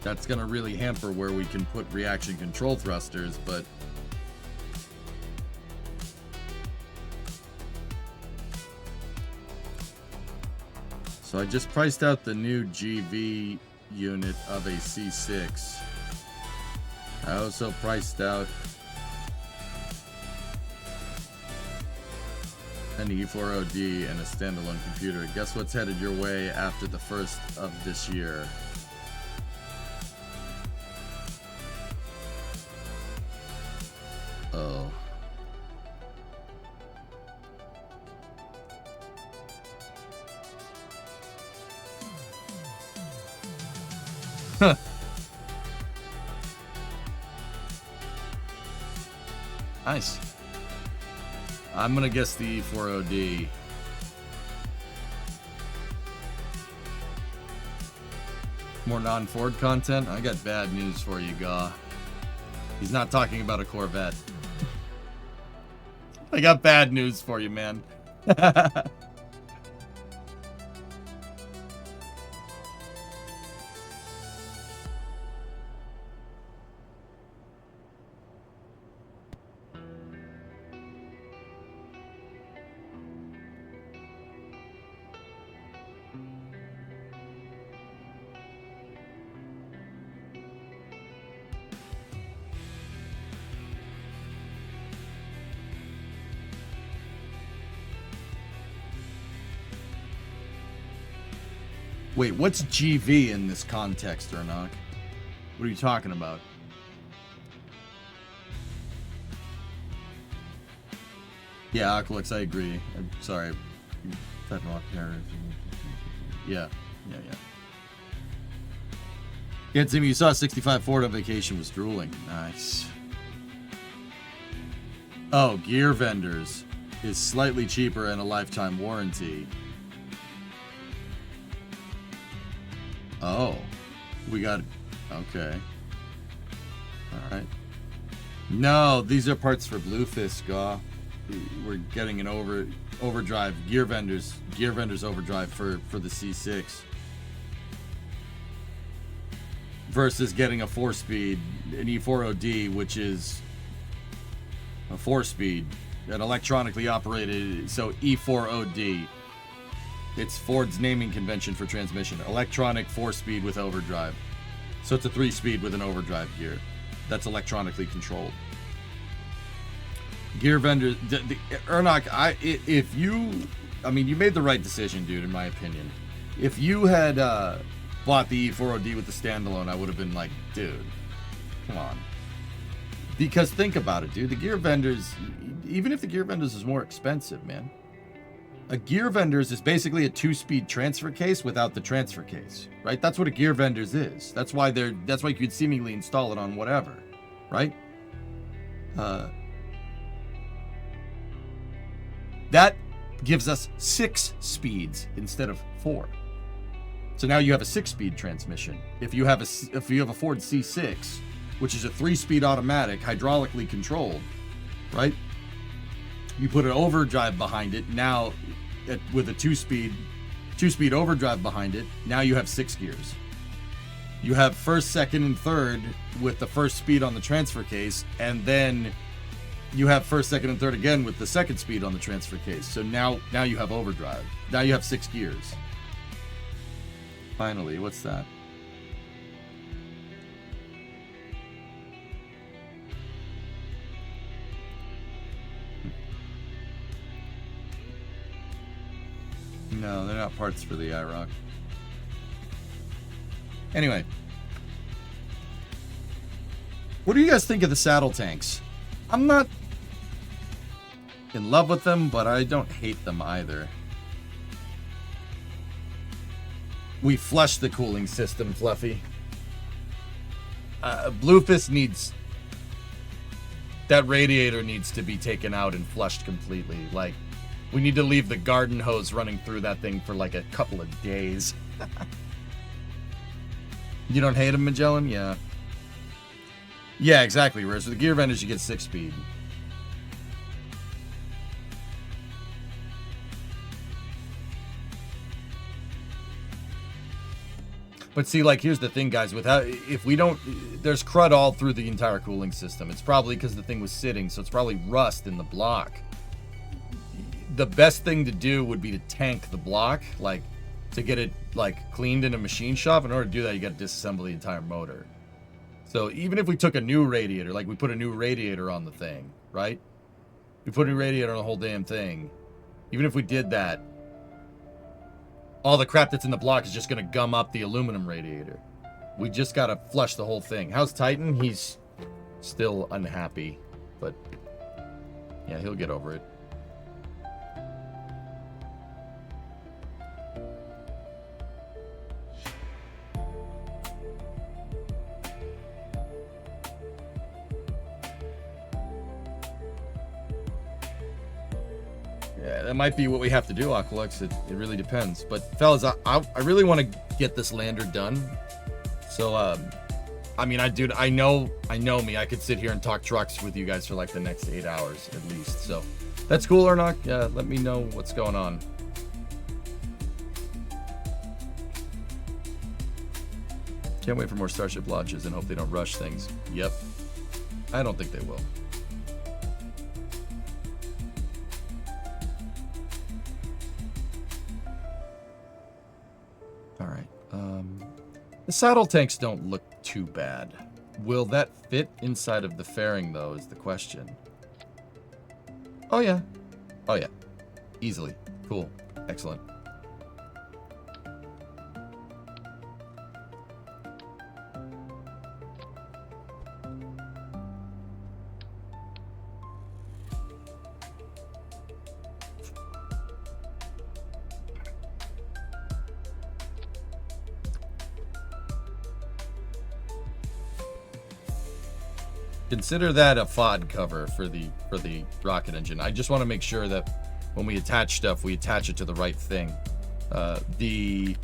That's going to really hamper where we can put reaction control thrusters, but so I just priced out the new GV unit of a C6. I also priced out an E4OD and a standalone computer. Guess what's headed your way after the first of this year? Oh. Huh. Nice. I'm gonna guess the E4OD. More non-Ford content? I got bad news for you, Gaw. He's not talking about a Corvette. I got bad news for you, man. Wait, what's GV in this context, Ernok? What are you talking about? Yeah, Aqualix, I agree. I'm sorry. Yeah. Yeah, Timmy, you saw 65 Ford on vacation, was drooling. Nice. Oh, Gear Vendors is slightly cheaper and a lifetime warranty. Oh, we got, okay. All right. No, these are parts for Bluefish, Gaw. We're getting an overdrive, Gear Vendors overdrive for the C6. Versus getting a 4-speed, an E4OD, which is a 4-speed, an electronically operated, so E4OD. It's Ford's naming convention for transmission. Electronic 4-speed with overdrive. So it's a 3-speed with an overdrive gear. That's electronically controlled. Gear Vendors... Ernok, you made the right decision, dude, in my opinion. If you had bought the E4OD with the standalone, I would have been like, dude, come on. Because think about it, dude. The gear vendors, even if the gear vendors is more expensive, man. A gear vendors is basically a 2-speed transfer case without the transfer case, right? That's what a gear vendors is. That's why you could seemingly install it on whatever, right? That gives us 6 speeds instead of 4. So now you have a 6-speed transmission. If you have a Ford C6, which is a 3-speed automatic, hydraulically controlled, right? You put an overdrive behind it. Now, with a 2-speed overdrive behind it, now you have 6 gears. You have first, second, and third with the first speed on the transfer case, and then you have first, second, and third again with the second speed on the transfer case. So now you have overdrive. Now you have 6 gears. Finally, what's that? No, they're not parts for the IROC. Anyway. What do you guys think of the saddle tanks? I'm not in love with them, but I don't hate them either. We flushed the cooling system, Fluffy. Bluefist needs... That radiator needs to be taken out and flushed completely. Like, we need to leave the garden hose running through that thing for like a couple of days. You don't hate him, Magellan? Yeah. Yeah, exactly. Whereas with the gear vendors, you get 6-speed. But see, like, here's the thing, guys. If we don't... There's crud all through the entire cooling system. It's probably because the thing was sitting, so it's probably rust in the block. The best thing to do would be to tank the block, like, to get it, like, cleaned in a machine shop. In order to do that, you got to disassemble the entire motor. So even if we took a new radiator, like we put a new radiator on the thing, right? We put a new radiator on the whole damn thing. Even if we did that, all the crap that's in the block is just going to gum up the aluminum radiator. We just got to flush the whole thing. How's Titan? He's still unhappy, but yeah, he'll get over it. Yeah, that might be what we have to do, Aqualux. It really depends. But fellas, I really want to get this lander done. So, I mean, I know me. I could sit here and talk trucks with you guys for like the next 8 hours at least. So, that's cool or not? Yeah, let me know what's going on. Can't wait for more Starship launches and hope they don't rush things. Yep. I don't think they will. The saddle tanks don't look too bad. Will that fit inside of the fairing, though, is the question. Oh, yeah. Oh, yeah. Easily. Cool. Excellent. Consider that a FOD cover for the rocket engine. I just want to make sure that when we attach stuff, we attach it to the right thing. The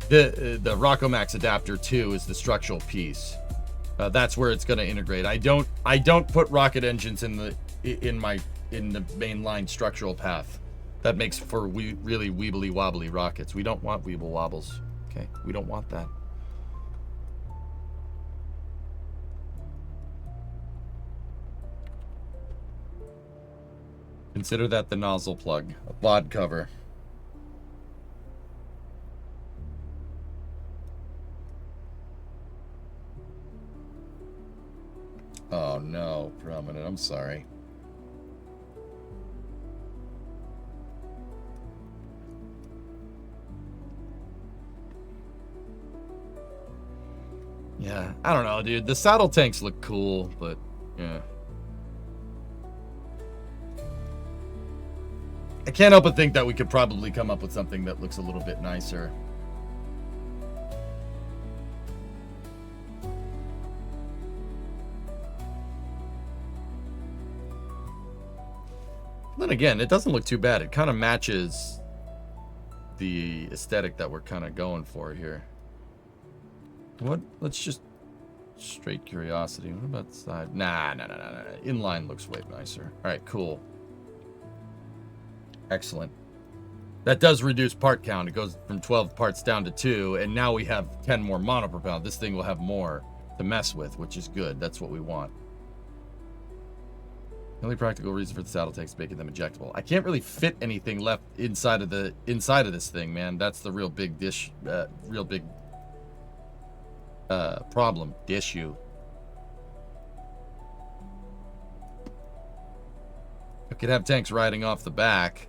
Rockomax adapter 2 is the structural piece. That's where it's going to integrate. I don't put rocket engines in the mainline structural path. That makes for really weebly wobbly rockets. We don't want weeble wobbles. Okay, we don't want that. Consider that the nozzle plug, a FOD cover. Oh no, Prominent, I'm sorry. Yeah, I don't know, dude. The saddle tanks look cool, but yeah. I can't help but think that we could probably come up with something that looks a little bit nicer. Then again, it doesn't look too bad. It kind of matches the aesthetic that we're kind of going for here. What? Let's just straight curiosity. What about the side? Nah. Inline looks way nicer. All right, cool. Excellent. That does reduce part count. It goes from 12 parts down to 2, and now we have 10 more monopropellant. This thing will have more to mess with, which is good. That's what we want. The only practical reason for the saddle tanks is making them ejectable. I can't really fit anything left inside of this thing, man. That's the real big problem. Issue. I could have tanks riding off the back.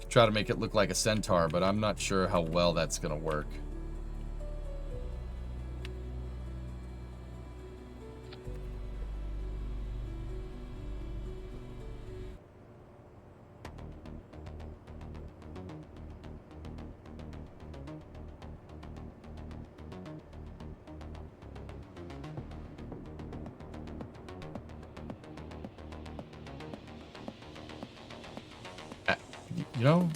Try to make it look like a Centaur, but I'm not sure how well that's gonna work. You know,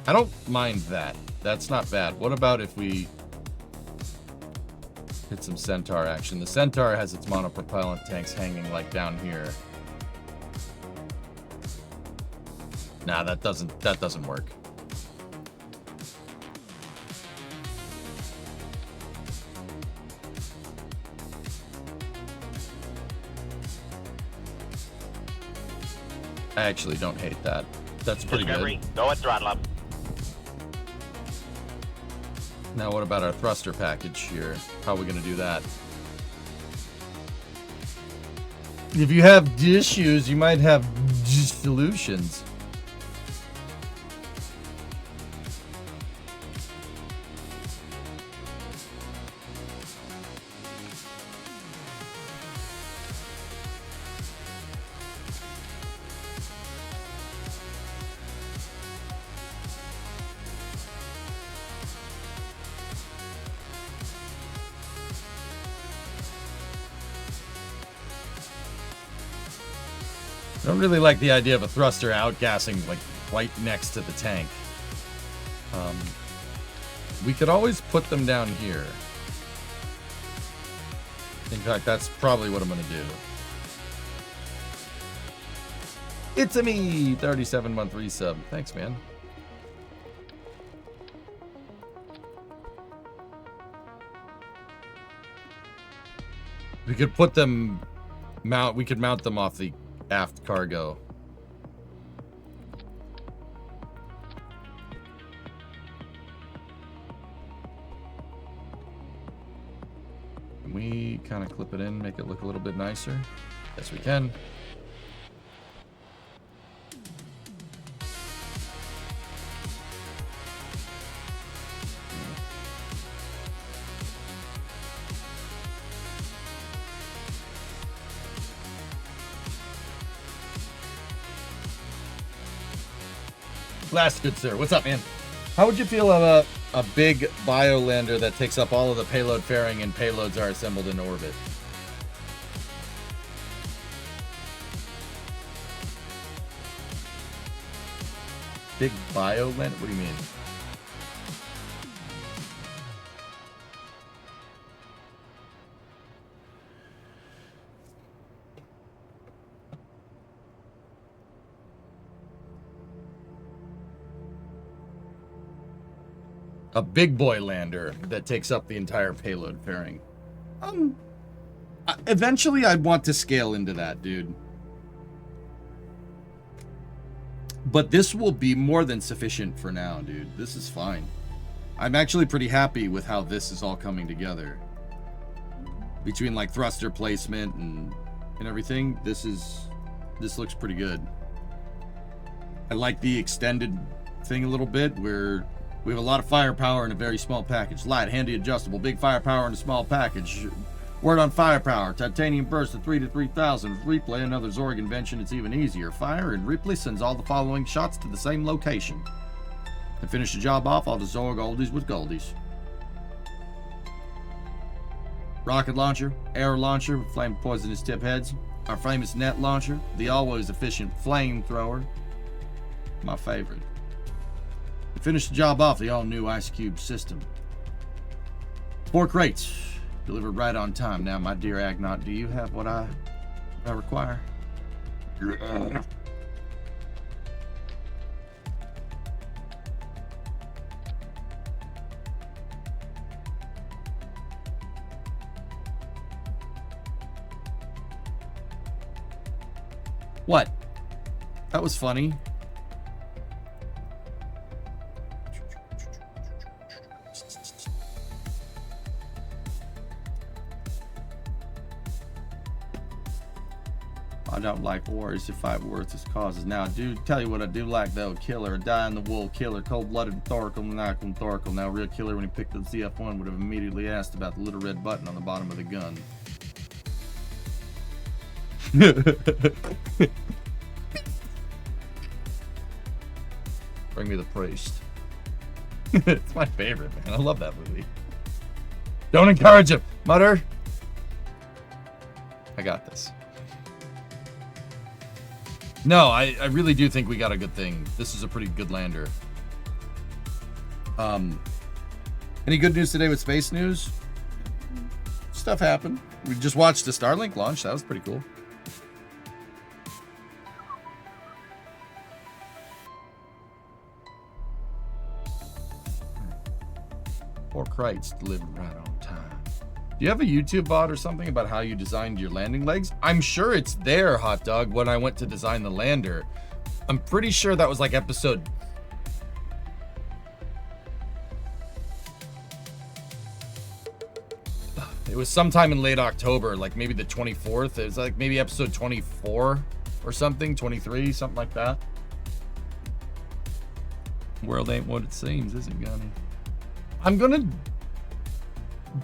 I don't mind that. That's not bad. What about if we hit some Centaur action? The Centaur has its monopropellant tanks hanging like down here. Nah, that doesn't work. I actually don't hate that. That's pretty good. Go at throttle up. Now what about our thruster package here? How are we going to do that? If you have issues, you might have solutions. I don't really like the idea of a thruster outgassing like right next to the tank. We could always put them down here. In fact, that's probably what I'm going to do. It's a me, 37-month resub. Thanks, man. We could put them we could mount them off the aft cargo. Can we kind of clip it in, make it look a little bit nicer? Yes, we can. Last good sir, what's up, man? How would you feel about a big biolander that takes up all of the payload fairing and payloads are assembled in orbit? Big biolander? What do you mean? A big boy lander that takes up the entire payload fairing. Eventually I'd want to scale into that, dude. But this will be more than sufficient for now, dude. This is fine. I'm actually pretty happy with how this is all coming together. Between like thruster placement and everything, this looks pretty good. I like the extended thing a little bit where we have a lot of firepower in a very small package. Light, handy, adjustable, big firepower in a small package. Word on firepower. Titanium burst of 3 to 3,000. Replay, another Zorg invention. It's even easier. Fire and Ripley sends all the following shots to the same location. To finish the job off, all the Zorg oldies with goldies. Rocket launcher, arrow launcher with flame poisonous tip heads. Our famous net launcher, the always efficient flamethrower. My favorite. To finish the job off, the all-new Ice Cube system. 4 crates, delivered right on time. Now, my dear Agnaut, do you have what I require? What? That was funny. I don't like wars to fight worthless causes. Now, I do tell you what I do like, though. Killer, a die-in-the-wool killer, cold-blooded, methodical. Now, real killer, when he picked up the ZF-1, would have immediately asked about the little red button on the bottom of the gun. Bring me the priest. It's my favorite, man. I love that movie. Don't encourage him, Mutter. I got this. No, I really do think we got a good thing. This is a pretty good lander. Any good news today with space news? Stuff happened. We just watched the Starlink launch. That was pretty cool. Four crates delivered right on time. Do you have a YouTube bot or something about how you designed your landing legs? I'm sure it's there, Hot Dog, when I went to design the lander. I'm pretty sure that was like episode... It was sometime in late October, like maybe the 24th. It was like maybe episode 24 or something, 23, something like that. World ain't what it seems, is it, Gunny? I'm gonna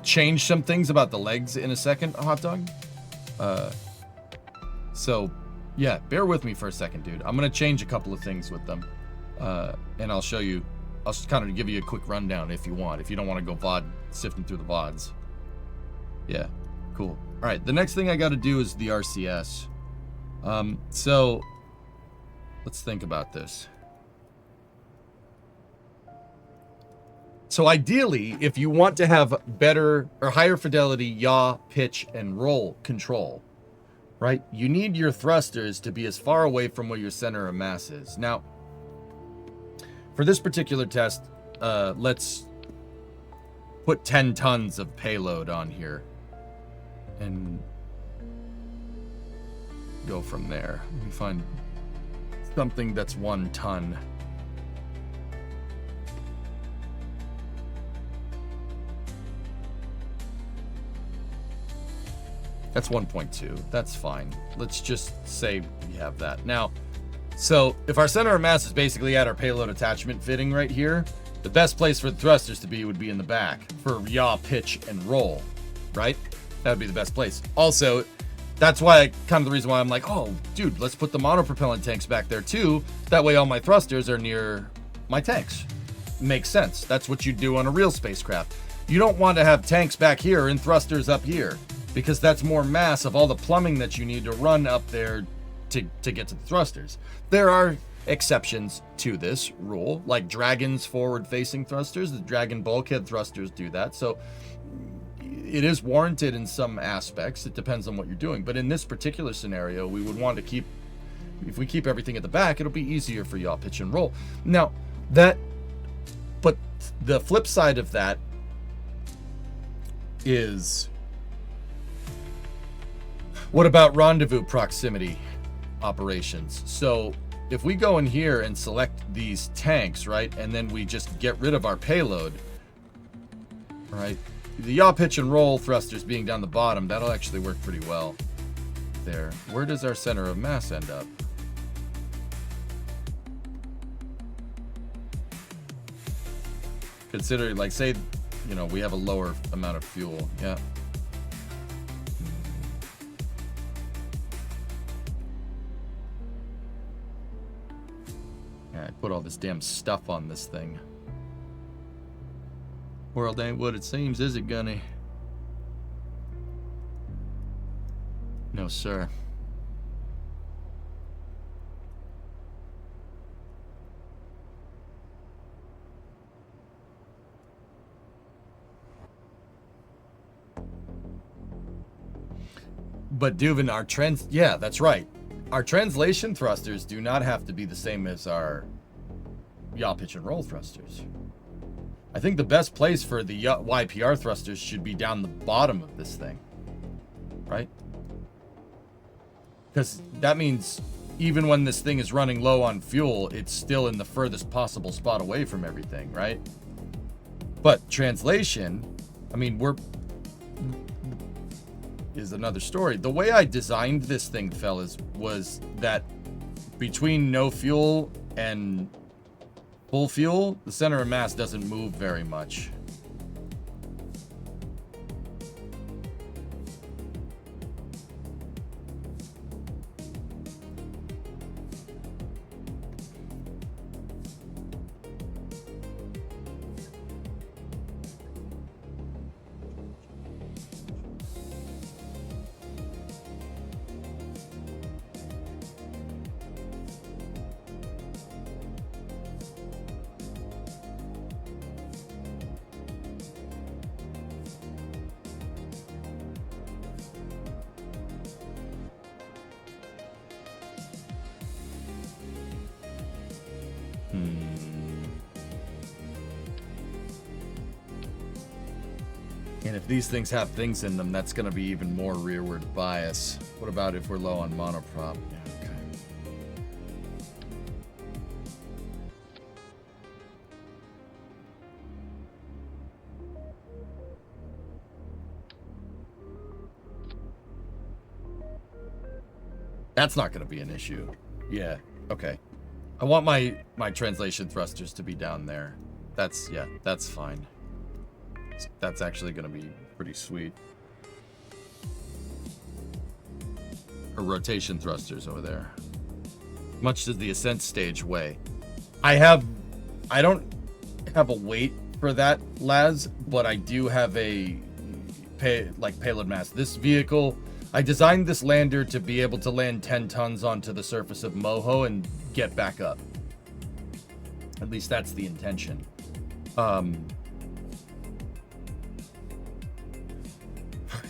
change some things about the legs in a second, Hot Dog. So, yeah, bear with me for a second, dude. I'm gonna change a couple of things with them, and I'll show you. I'll just kind of give you a quick rundown if you want. If you don't want to go VOD sifting through the VODs. Yeah, cool. All right, the next thing I got to do is the RCS. So let's think about this. So ideally, if you want to have better or higher fidelity yaw, pitch, and roll control, right, you need your thrusters to be as far away from where your center of mass is. Now, for this particular test, let's put 10 tons of payload on here and go from there. Let me find something that's 1 ton. That's 1.2. That's fine. Let's just say we have that. Now, so if our center of mass is basically at our payload attachment fitting right here, the best place for the thrusters to be would be in the back for yaw, pitch, and roll, right? That would be the best place. Also, that's why kind of the reason why I'm like, oh, dude, let's put the monopropellant tanks back there too. That way all my thrusters are near my tanks. Makes sense. That's what you do on a real spacecraft. You don't want to have tanks back here and thrusters up here, because that's more mass of all the plumbing that you need to run up there to get to the thrusters. There are exceptions to this rule, like Dragon's forward-facing thrusters. The Dragon bulkhead thrusters do that, so it is warranted in some aspects. It depends on what you're doing, but in this particular scenario, we would want to keep, if we keep everything at the back, it'll be easier for yaw, pitch, and roll. Now, but the flip side of that is, what about rendezvous proximity operations? So if we go in here and select these tanks, right, and then we just get rid of our payload, right, the yaw, pitch, and roll thrusters being down the bottom, that'll actually work pretty well there. Where does our center of mass end up? Consider, like, say, you know, we have a lower amount of fuel. Yeah. Yeah, I put all this damn stuff on this thing. World ain't what it seems, is it, Gunny? No, sir. But Duvin, yeah, that's right. Our translation thrusters do not have to be the same as our yaw, pitch, and roll thrusters. I think the best place for the YPR thrusters should be down the bottom of this thing, right? Because that means even when this thing is running low on fuel, it's still in the furthest possible spot away from everything, right? But translation, I mean, is another story. The way I designed this thing, fellas, was that between no fuel and full fuel, the center of mass doesn't move very much. And if these things have things in them, that's going to be even more rearward bias. What about if we're low on monoprop? Yeah, okay. That's not going to be an issue. Yeah, okay. I want my translation thrusters to be down there. That's fine. That's actually going to be pretty sweet. Or rotation thrusters over there. Much does the ascent stage weigh? I don't have a weight for that, Laz, but I do have a payload mass. This vehicle, I designed this lander to be able to land 10 tons onto the surface of Moho and get back up. At least that's the intention.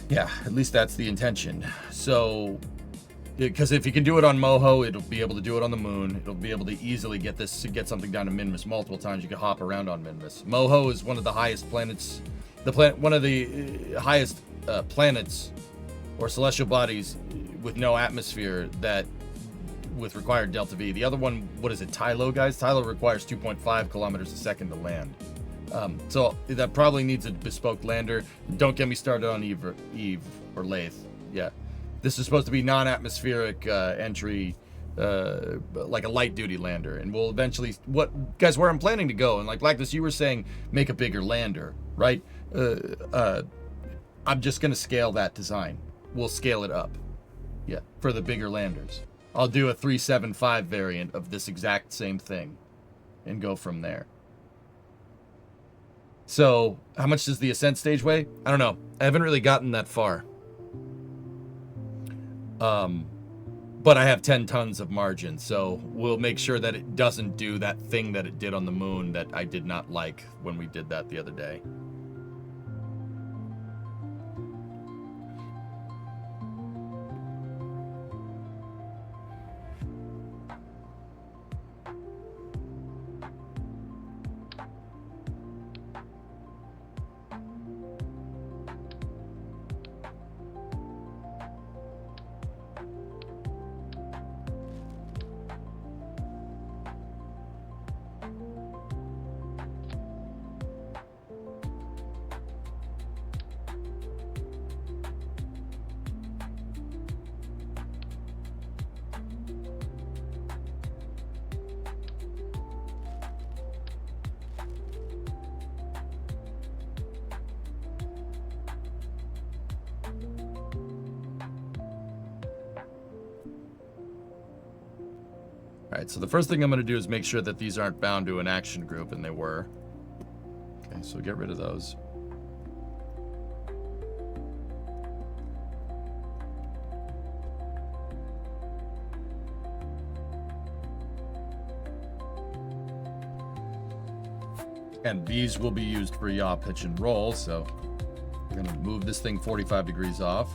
Yeah, at least that's the intention. So, because if you can do it on Moho, it'll be able to do it on the moon. It'll be able to easily get something down to Minmus multiple times. You can hop around on Minmus. Moho is one of the highest planets, one of the highest planets or celestial bodies with no atmosphere that with required delta V. The other one, what is it, Tylo, guys? Tylo requires 2.5 kilometers a second to land. So that probably needs a bespoke lander. Don't get me started on Eve or Lathe. Yeah, this is supposed to be non-atmospheric entry, like a light duty lander, and we'll eventually guys, where I'm planning to go, and like Blackness, you were saying, make a bigger lander, right? I'm just gonna scale that design. We'll scale it up, yeah, for the bigger landers. I'll do a 375 variant of this exact same thing, and go from there. So, how much does the ascent stage weigh? I don't know. I haven't really gotten that far. But I have 10 tons of margin, so we'll make sure that it doesn't do that thing that it did on the moon that I did not like when we did that the other day. Alright, so the first thing I'm going to do is make sure that these aren't bound to an action group, and they were. Okay, so get rid of those. And these will be used for yaw, pitch, and roll, so I'm going to move this thing 45 degrees off.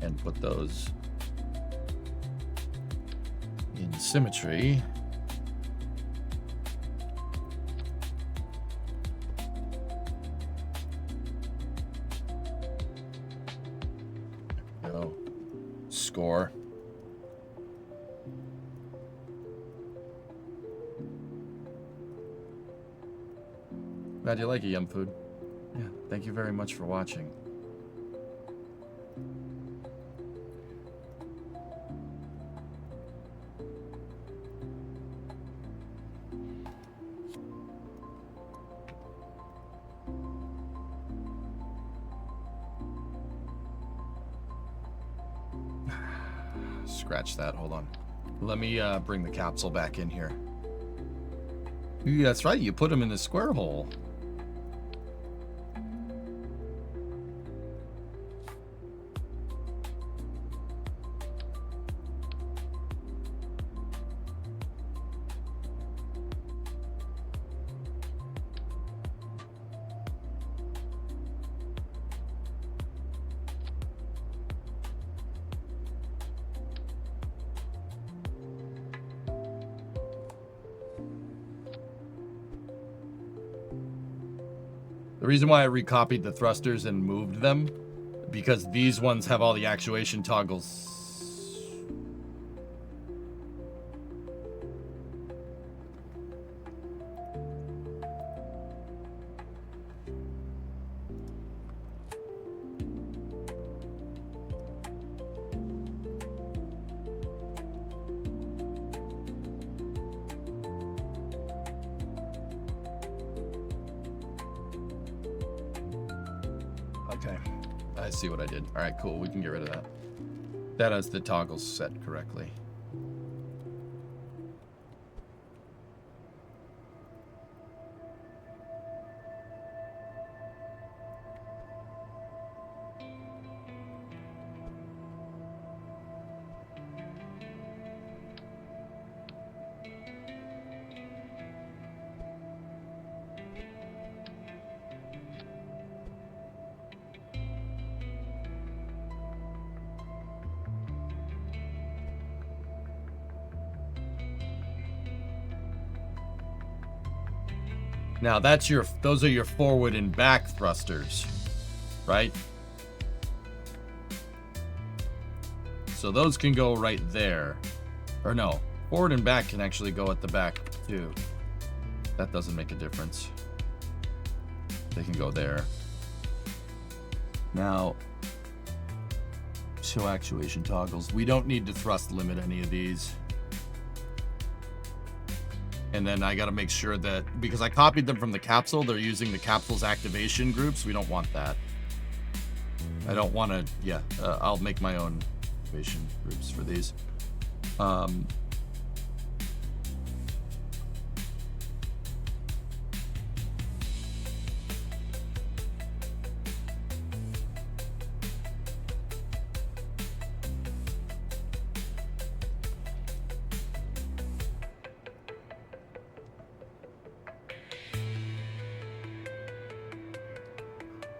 And put those in symmetry. Go. Score. Glad you like it, Yum Food. Yeah, thank you very much for watching. Scratch that, hold on. Let me bring the capsule back in here. Yeah, that's right, you put them in the square hole. The reason why I recopied the thrusters and moved them, because these ones have all the actuation toggles. Okay, I see what I did. All right, cool. We can get rid of that. That has the toggles set correctly. Now that's those are your forward and back thrusters, right? So those can go right there. Or no, forward and back can actually go at the back too. That doesn't make a difference. They can go there. Now, show actuation toggles. We don't need to thrust limit any of these. And then I got to make sure that, because I copied them from the capsule, they're using the capsule's activation groups. We don't want that. I don't want to, yeah, I'll make my own activation groups for these.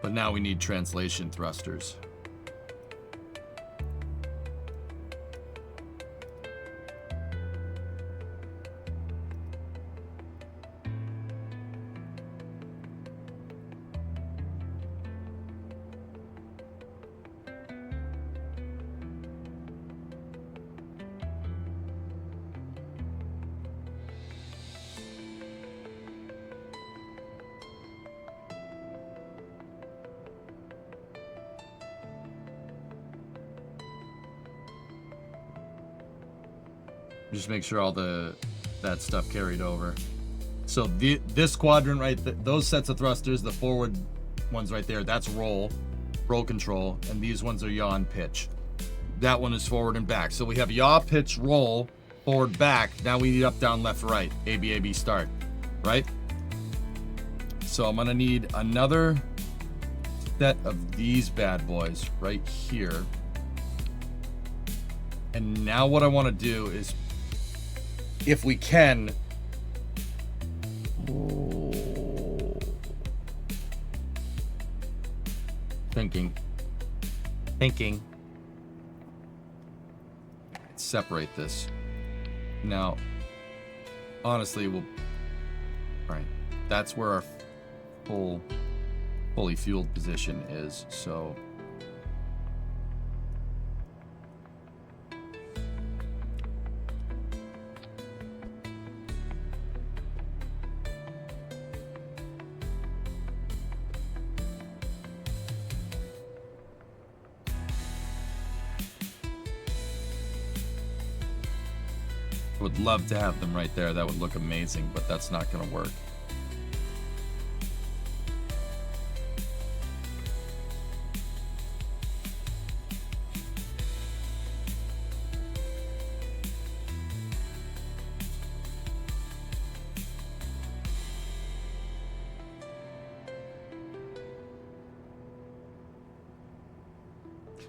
But now we need translation thrusters. Just make sure all that stuff carried over. So this quadrant right, those sets of thrusters, the forward ones right there, that's roll control, and these ones are yaw and pitch. That one is forward and back. So we have yaw, pitch, roll, forward, back. Now we need up, down, left, right. A, B, A, B, start. Right? So I'm gonna need another set of these bad boys right here. And now what I want to do is, if we can, thinking, separate this. Now, honestly, all right, that's where our fully fueled position is, so I would love to have them right there. That would look amazing, but that's not going to work.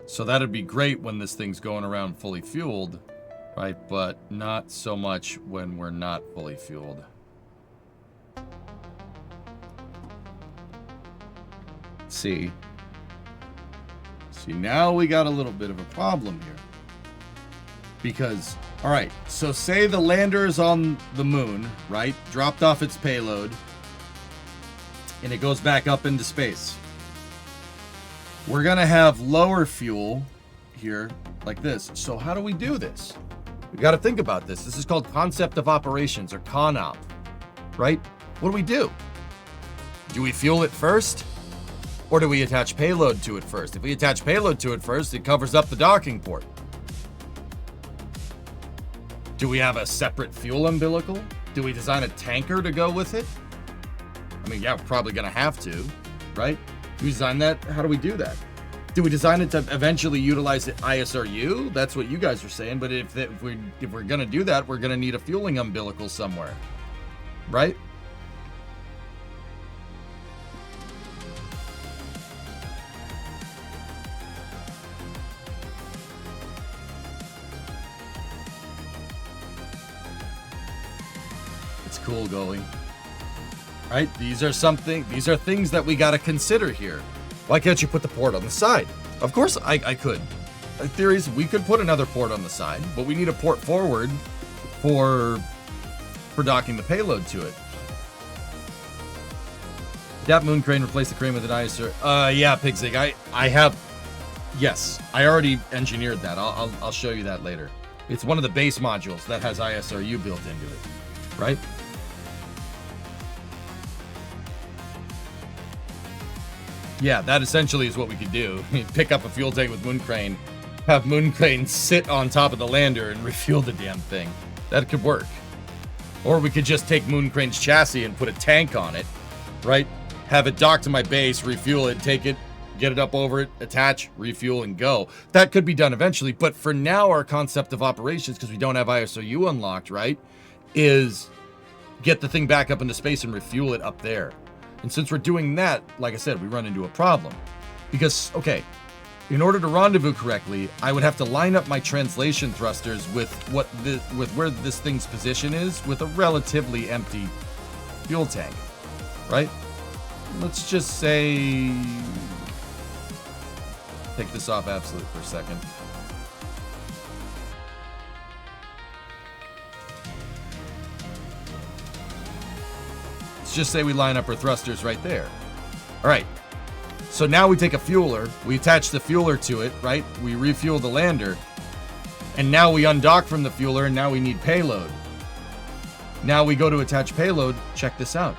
So that'd be great when this thing's going around fully fueled, right? But not so much when we're not fully fueled. See, now we got a little bit of a problem here. Because, all right, so say the lander is on the moon, right? Dropped off its payload, and it goes back up into space. We're gonna have lower fuel here, like this. So how do we do this? We got to think about this. This is called concept of operations, or ConOp, right? What do? Do we fuel it first? Or do we attach payload to it first? If we attach payload to it first, it covers up the docking port. Do we have a separate fuel umbilical? Do we design a tanker to go with it? I mean, yeah, we're probably gonna have to, right? Do we design that? How do we do that? Do we design it to eventually utilize the ISRU? That's what you guys are saying. But if we're gonna do that, we're gonna need a fueling umbilical somewhere, right? It's cool going. Right? These are things that we got to consider here. Why can't you put the port on the side? Of course I could. The theory is we could put another port on the side, but we need a port forward for docking the payload to it. That moon crane replace the crane with an ISR. Yeah, Pigzig. Yes, I already engineered that. I'll show you that later. It's one of the base modules that has ISRU built into it, right? Yeah, that essentially is what we could do. Pick up a fuel tank with moon crane, have moon crane sit on top of the lander and refuel the damn thing. That could work. Or we could just take moon crane's chassis and put a tank on it, right? Have it dock to my base, refuel it, take it, get it up over it, attach, refuel, and go. That could be done eventually, but for now, our concept of operations, because we don't have ISRU unlocked, right, is get the thing back up into space and refuel it up there. And since we're doing that, like I said, we run into a problem. Because, okay, in order to rendezvous correctly, I would have to line up my translation thrusters with where this thing's position is with a relatively empty fuel tank, right? Let's just say, take this off absolute for a second. Let's just say we line up our thrusters right there. All right. So now we take a fueler, we attach the fueler to it, right? We refuel the lander, and now we undock from the fueler, and now we need payload. Now we go to attach payload. Check this out.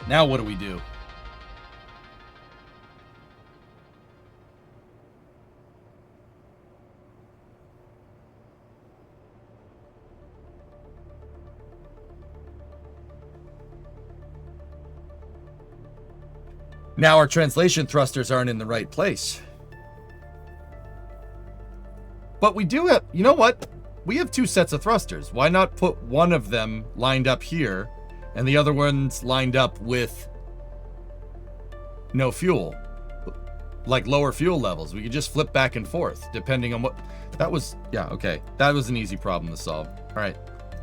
Now what do? Now our translation thrusters aren't in the right place. But we do have, you know what? We have 2 sets of thrusters. Why not put one of them lined up here and the other one's lined up with no fuel? Like lower fuel levels. We could just flip back and forth depending on what... That was... Yeah, okay. That was an easy problem to solve. All right.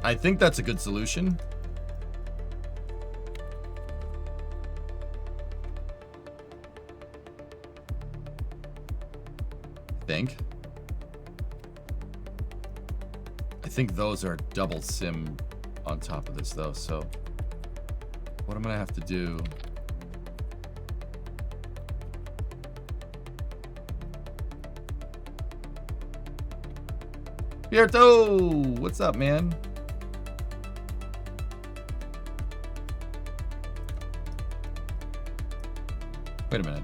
I think that's a good solution. I think those are double sim on top of this though, so what I'm gonna have to do Pierto, what's up, man? Wait a minute.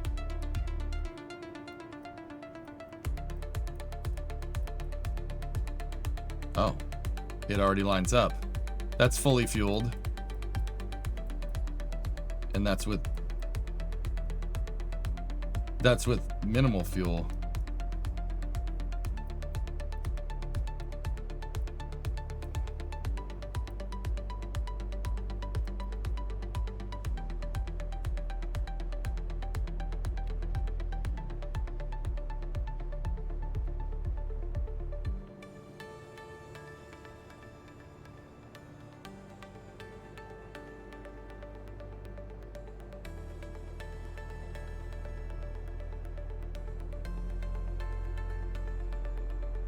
Oh, it already lines up. That's fully fueled. And that's with minimal fuel.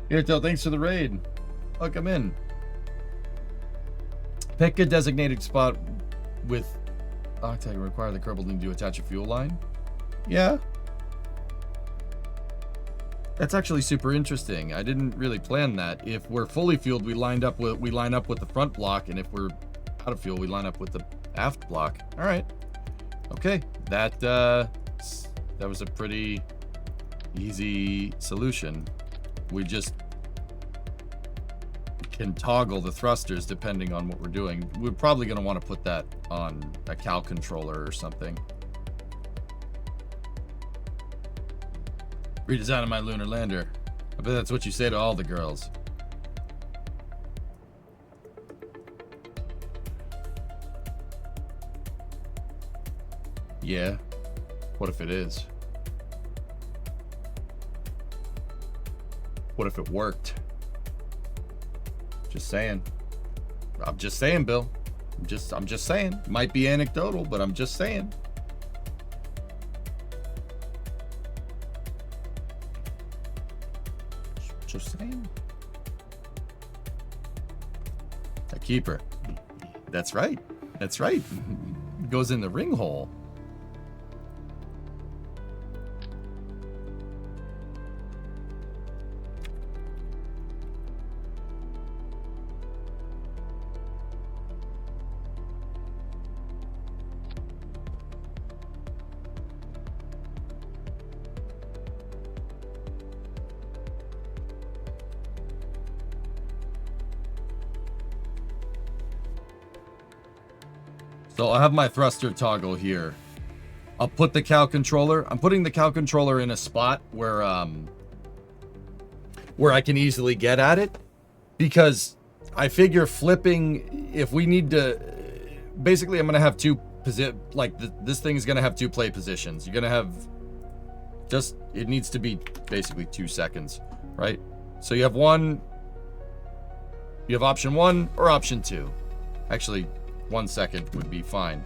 Airtel, thanks for the raid. Welcome in. Pick a designated spot with... Oh, I tell you, require the Kerbal to attach a fuel line. Yeah. That's actually super interesting. I didn't really plan that. If we're fully fueled, we line up with the front block, and if we're out of fuel, we line up with the aft block. All right. Okay. That was a pretty easy solution. We just can toggle the thrusters depending on what we're doing. We're probably going to want to put that on a Cal controller or something. Redesign of my lunar lander. I bet that's what you say to all the girls. Yeah. What if it is? What if it worked? Just saying. I'm just saying, Bill. I'm just saying. Might be anecdotal, but I'm just saying. Just saying. A keeper. That's right. That's right. It goes in the ring hole. So I'll have my thruster toggle here. I'll put the Cal controller. I'm putting the Cal controller in a spot where I can easily get at it, because I figure flipping, if we need to, basically I'm gonna have two this thing is gonna have 2 play positions. You're gonna have it needs to be basically 2 seconds, right? So you have option 1 or option 2. Actually, 1 second would be fine.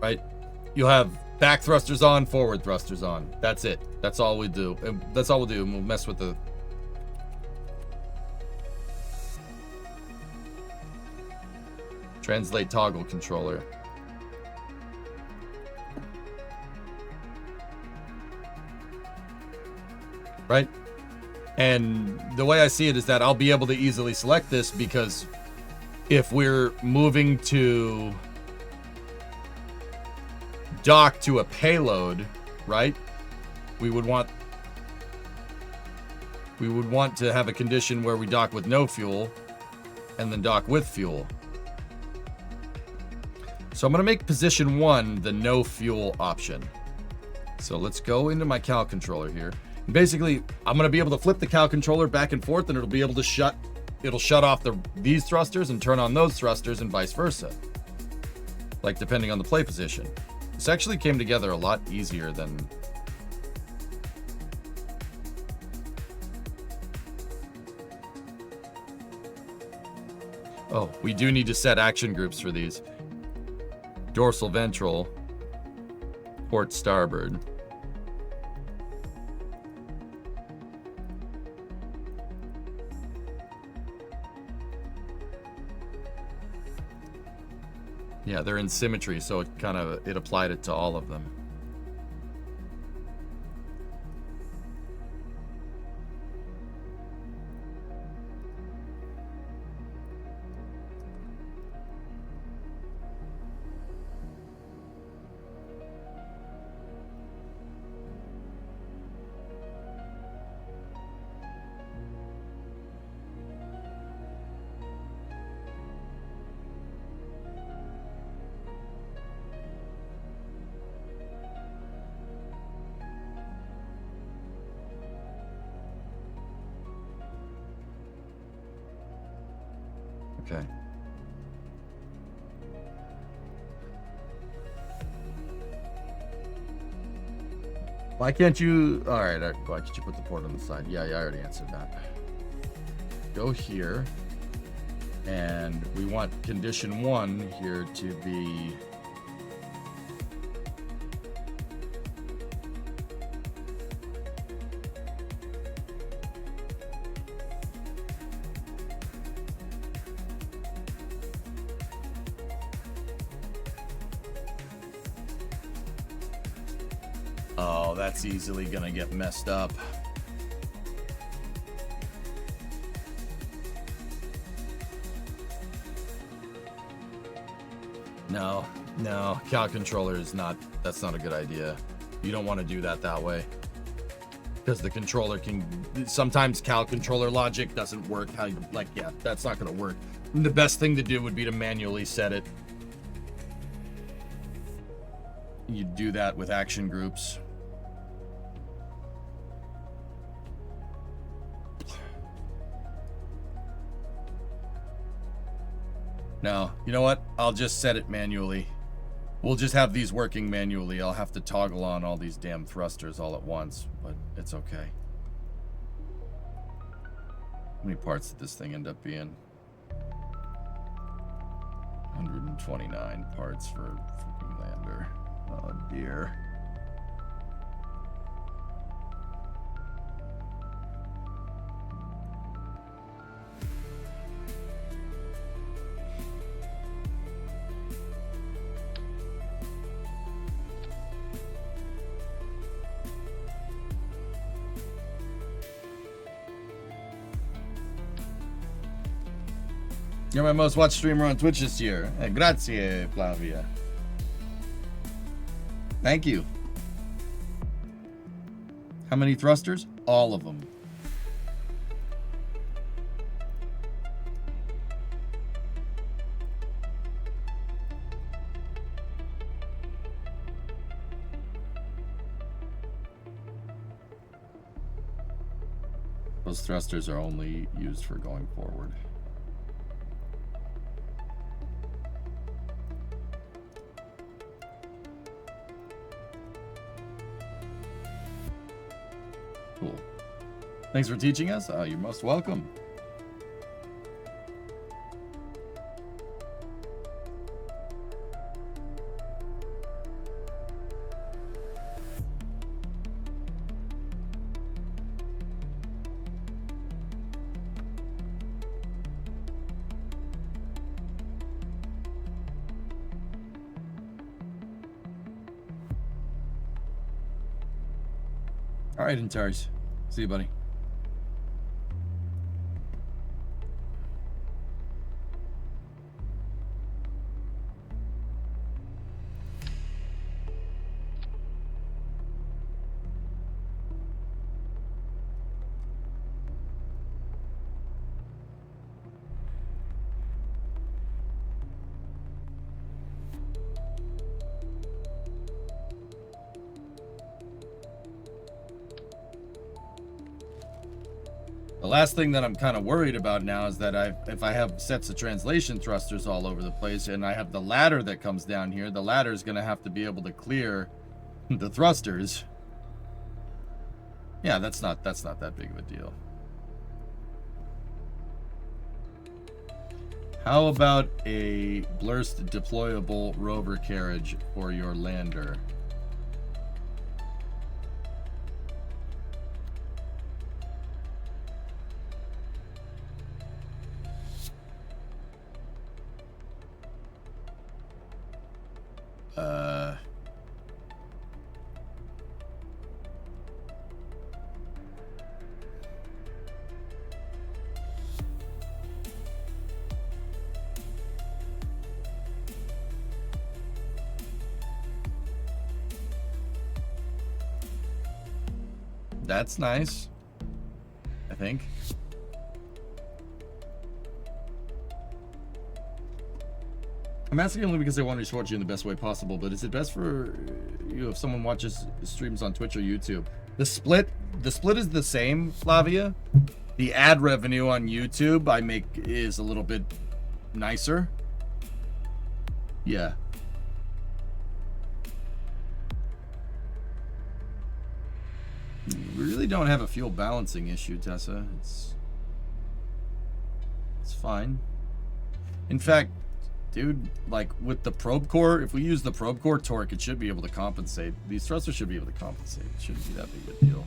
Right? You'll have back thrusters on, forward thrusters on. That's it. That's all we do. And that's all we'll do. And we'll mess with the... Translate toggle controller. Right? And the way I see it is that I'll be able to easily select this, because if we're moving to dock to a payload, right? We would want to have a condition where we dock with no fuel and then dock with fuel. So I'm going to make position 1 the no fuel option. So let's go into my cow controller here. And basically, I'm going to be able to flip the cow controller back and forth, and it'll be able to shut off these thrusters and turn on those thrusters and vice versa. Like depending on the play position. This actually came together a lot easier than... Oh, we do need to set action groups for these. Dorsal ventral, port starboard. Yeah, they're in symmetry, so it applied it to all of them. Okay. Why can't you... Alright, why can't you put the port on the side? Yeah, I already answered that. Go here. And we want condition 1 here to be... Oh, that's easily gonna get messed up. No, cow controller is not, that's not a good idea. You don't want to do that way. Because the controller can, sometimes cow controller logic doesn't work how you, like, yeah, that's not gonna work. And the best thing to do would be to manually set it. You do that with action groups. No, you know what? I'll just set it manually. We'll just have these working manually. I'll have to toggle on all these damn thrusters all at once, but it's okay. How many parts did this thing end up being? 129 parts for a freaking lander. Oh dear. You're my most watched streamer on Twitch this year. Grazie, Flavia. Thank you. How many thrusters? All of them. Those thrusters are only used for going forward. Cool. Thanks for teaching us. You're most welcome. All right, Antares. See you, buddy. The last thing that I'm kind of worried about now is that if I have sets of translation thrusters all over the place and I have the ladder that comes down here, the ladder is going to have to be able to clear the thrusters. Yeah, that's not that big of a deal. How about a Blurst deployable rover carriage for your lander? That's nice, I think. I'm asking only because I want to support you in the best way possible, but is it best for you if someone watches streams on Twitch or YouTube? The split is the same, Flavia. The ad revenue on YouTube I make is a little bit nicer. Yeah. We really don't have a fuel balancing issue, Tessa. It's fine. In fact, dude, like with the probe core, if we use the probe core torque, it should be able to compensate. These thrusters should be able to compensate. It shouldn't be that big of a deal.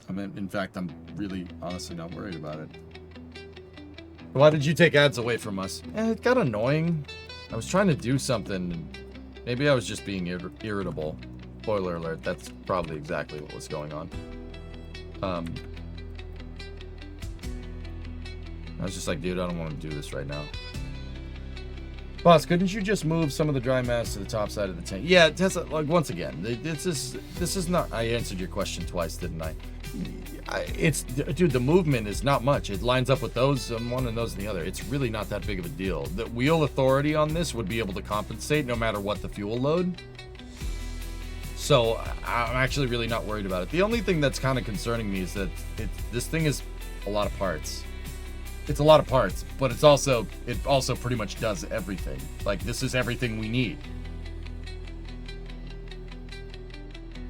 I mean, in fact, I'm really honestly not worried about it. Why did you take ads away from us? It got annoying. I was trying to do something. Maybe I was just being irritable. Spoiler alert, that's probably exactly what was going on. I was just like, dude, I don't want to do this right now. Boss, couldn't you just move some of the dry mass to the top side of the tank? Yeah, Tessa, like, once again, this is not... I answered your question twice, didn't I? Dude, the movement is not much. It lines up with those on one and those on the other. It's really not that big of a deal. The wheel authority on this would be able to compensate no matter what the fuel load. So I'm actually really not worried about it. The only thing that's kind of concerning me is that this thing is a lot of parts. It's a lot of parts, but it also pretty much does everything. Like, this is everything we need.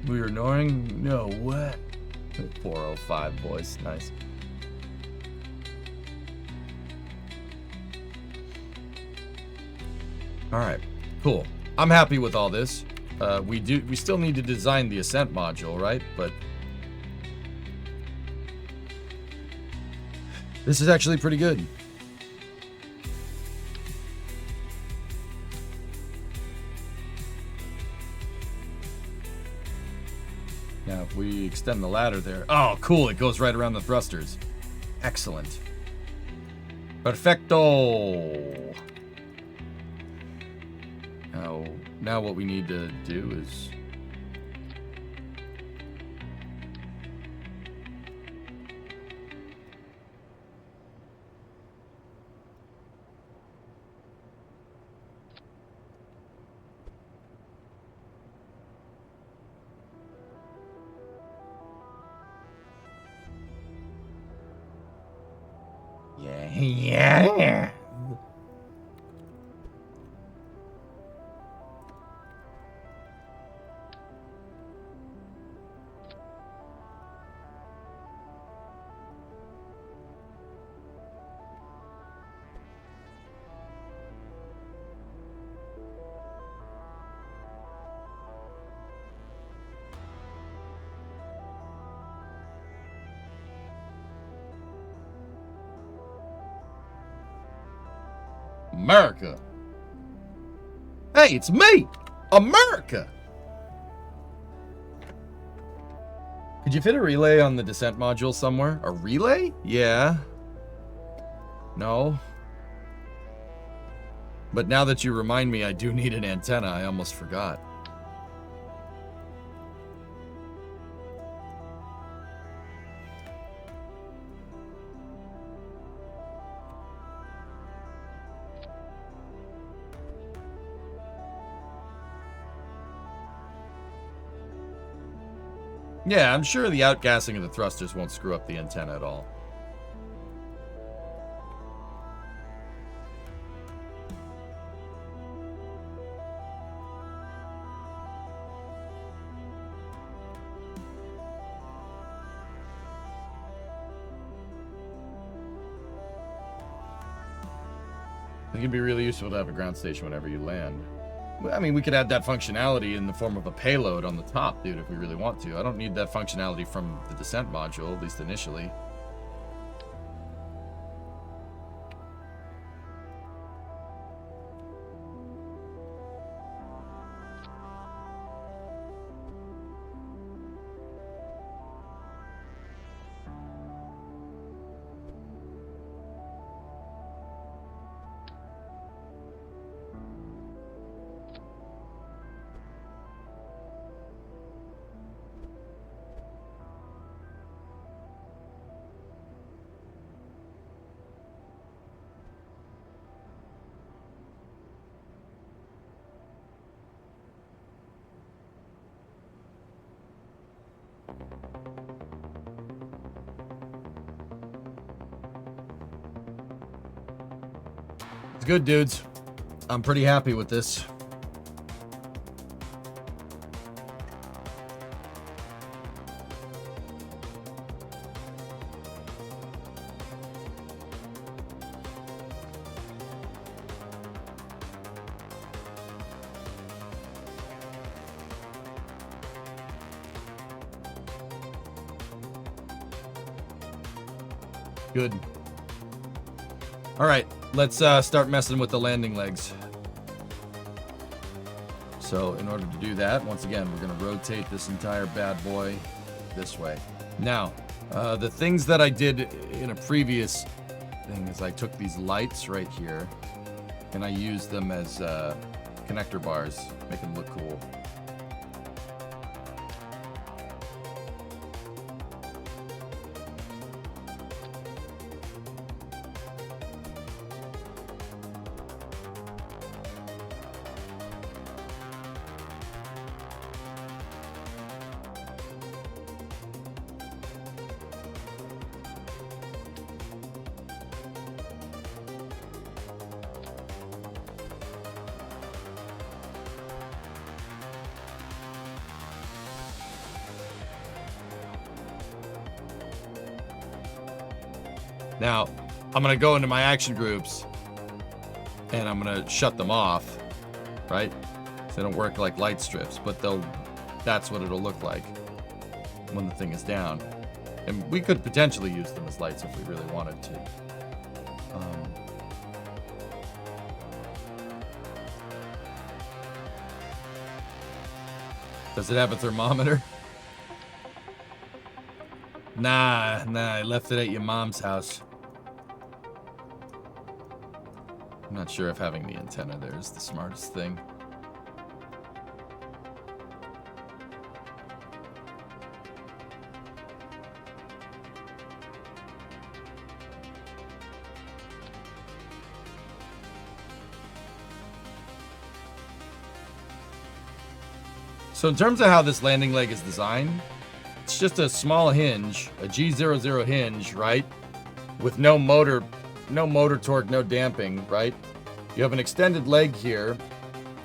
We're ignoring? No, what? 405 voice, nice. All right, cool. I'm happy with all this. We still need to design the ascent module, right? But this is actually pretty good. Now, if we extend the ladder there... Oh, cool. It goes right around the thrusters. Excellent. Perfecto. Now what we need to do is... Yeah. America. Hey, it's me, America. Could you fit a relay on the descent module somewhere? A relay? Yeah. No. But now that you remind me, I do need an antenna. I almost forgot. Yeah, I'm sure the outgassing of the thrusters won't screw up the antenna at all. I think it'd be really useful to have a ground station whenever you land. I mean, we could add that functionality in the form of a payload on the top, dude, if we really want to. I don't need that functionality from the descent module, at least initially. It's good, dudes. I'm pretty happy with this. Good. All right, let's start messing with the landing legs. So in order to do that, once again, we're going to rotate this entire bad boy this way. Now, the things that I did in a previous thing is I took these lights right here and I used them as connector bars, make them look cool. Now, I'm going to go into my action groups and I'm going to shut them off, right? So they don't work like light strips, but that's what it'll look like when the thing is down. And we could potentially use them as lights if we really wanted to. Does it have a thermometer? Nah, I left it at your mom's house. I'm not sure if having the antenna there is the smartest thing. So in terms of how this landing leg is designed, it's just a small hinge, a G00 hinge, right? With no motor torque, no damping, right? You have an extended leg here,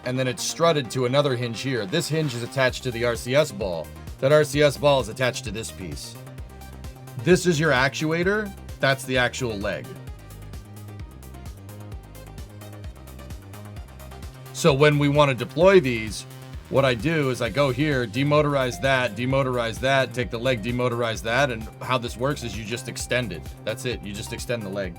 and then it's strutted to another hinge here. This hinge is attached to the RCS ball. That RCS ball is attached to this piece. This is your actuator. That's the actual leg. So when we want to deploy these, what I do is I go here, demotorize that, take the leg, demotorize that, and how this works is you just extend it. That's it. You just extend the leg.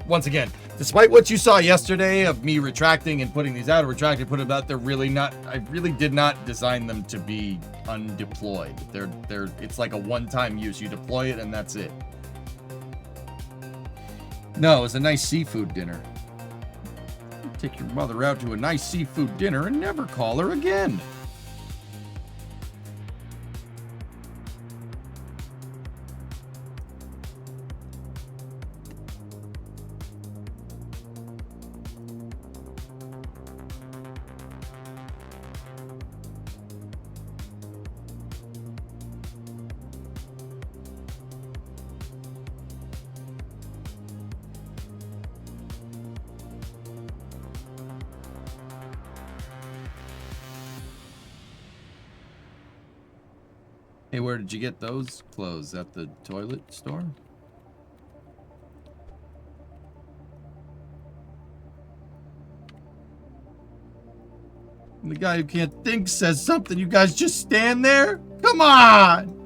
Once again, despite what you saw yesterday of me retracting and putting these out, retracting, putting them out, they're really not. I really did not design them to be undeployed. It's like a one-time use. You deploy it and that's it. No, it's a nice seafood dinner. Take your mother out to a nice seafood dinner and never call her again. Hey, where did you get those clothes? At the toilet store? The guy who can't think says something. You guys just stand there? Come on!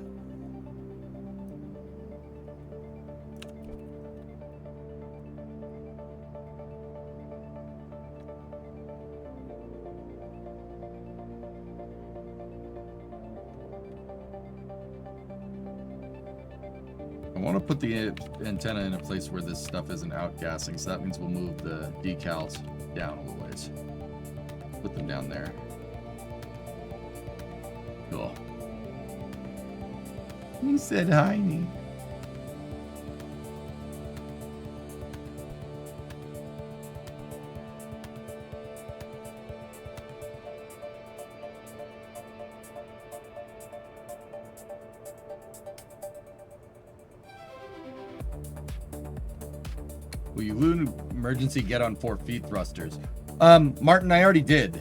I want to put the antenna in a place where this stuff isn't outgassing, so that means we'll move the decals down a little ways. Put them down there. Cool. He said Heine. Will you loon emergency get on 4 feet thrusters? Martin, I already did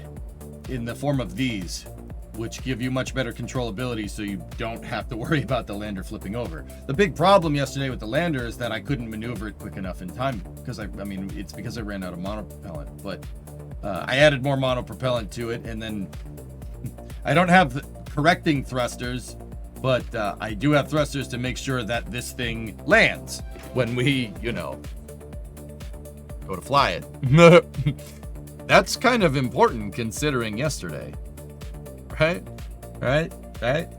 in the form of these, which give you much better controllability so you don't have to worry about the lander flipping over. The big problem yesterday with the lander is that I couldn't maneuver it quick enough in time because I mean, it's because I ran out of monopropellant, but I added more monopropellant to it, and then I don't have the correcting thrusters, but I do have thrusters to make sure that this thing lands when we, you know, go to fly it. That's kind of important considering yesterday. Right? Right? Right?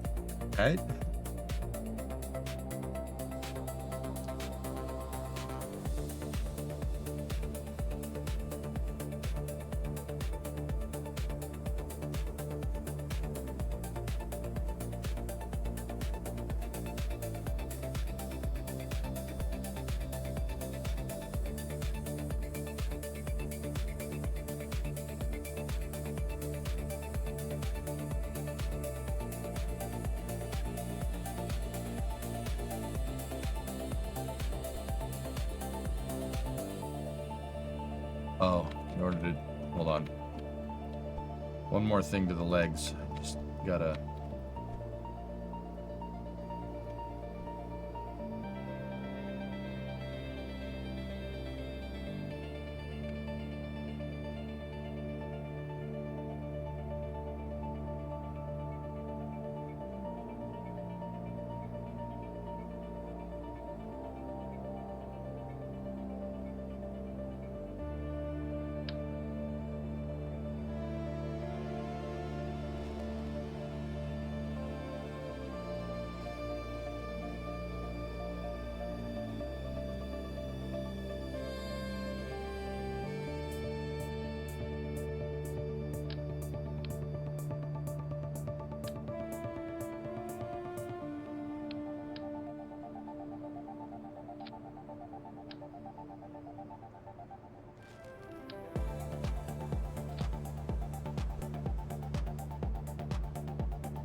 Right? Oh, in order to... Hold on. One more thing to the legs. Just gotta...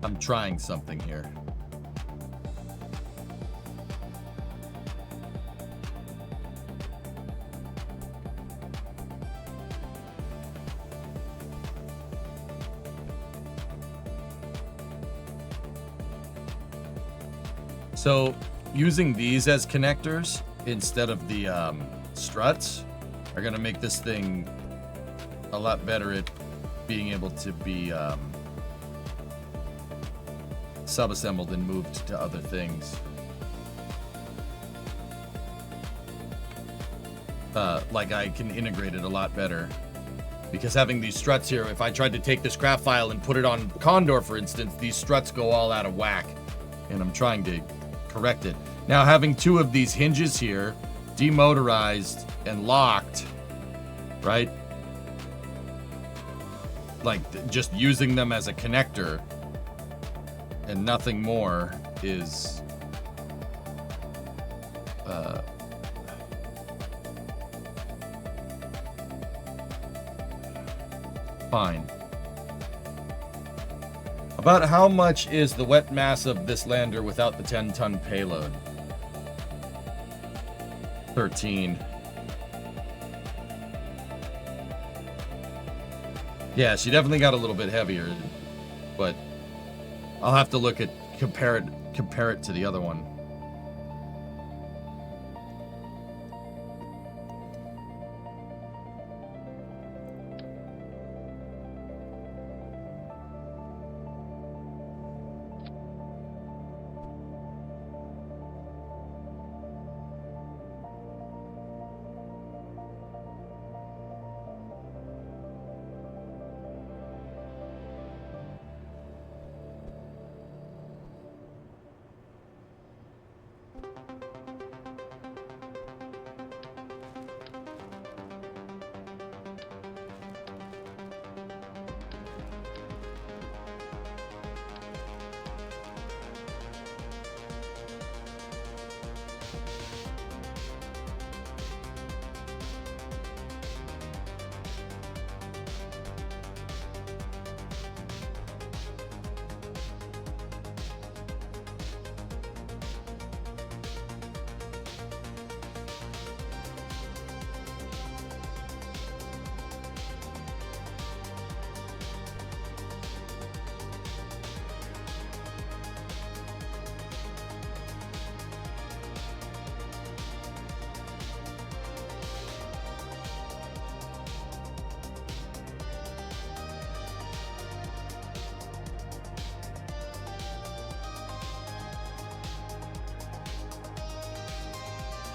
I'm trying something here. So, using these as connectors instead of the struts are going to make this thing a lot better at being able to be sub-assembled and moved to other things. Like I can integrate it a lot better. Because having these struts here, if I tried to take this craft file and put it on Condor, for instance, these struts go all out of whack. And I'm trying to correct it. Now, having 2 of these hinges here, demotorized and locked, right? Like, just using them as a connector and nothing more is fine. About how much is the wet mass of this lander without the 10-ton payload? 13. Yeah, she definitely got a little bit heavier, but I'll have to look at compare it to the other one.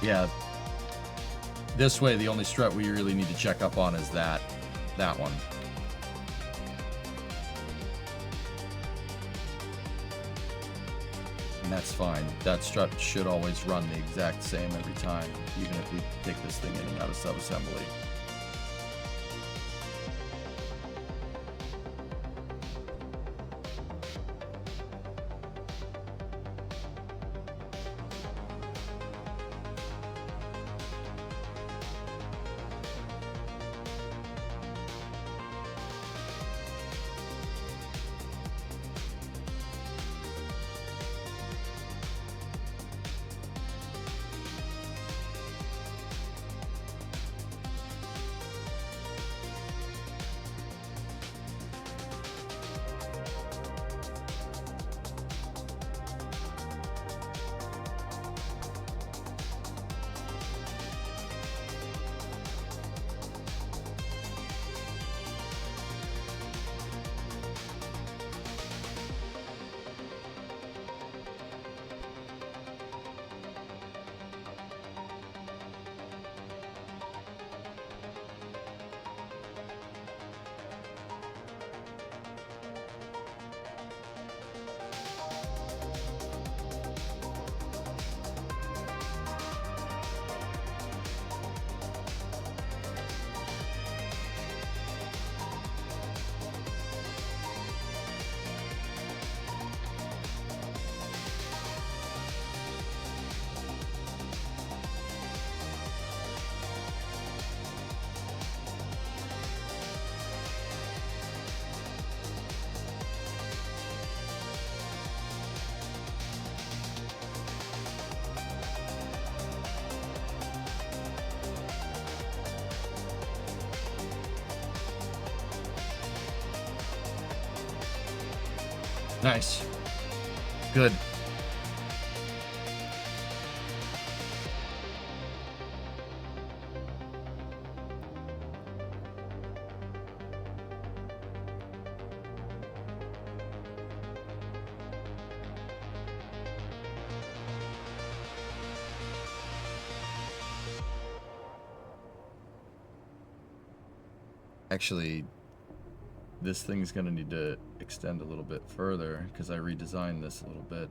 Yeah. This way, the only strut we really need to check up on is that one. And that's fine. That strut should always run the exact same every time, even if we take this thing in and out of sub-assembly. Nice. Good. Actually, this thing's gonna need to extend a little bit further because I redesigned this a little bit.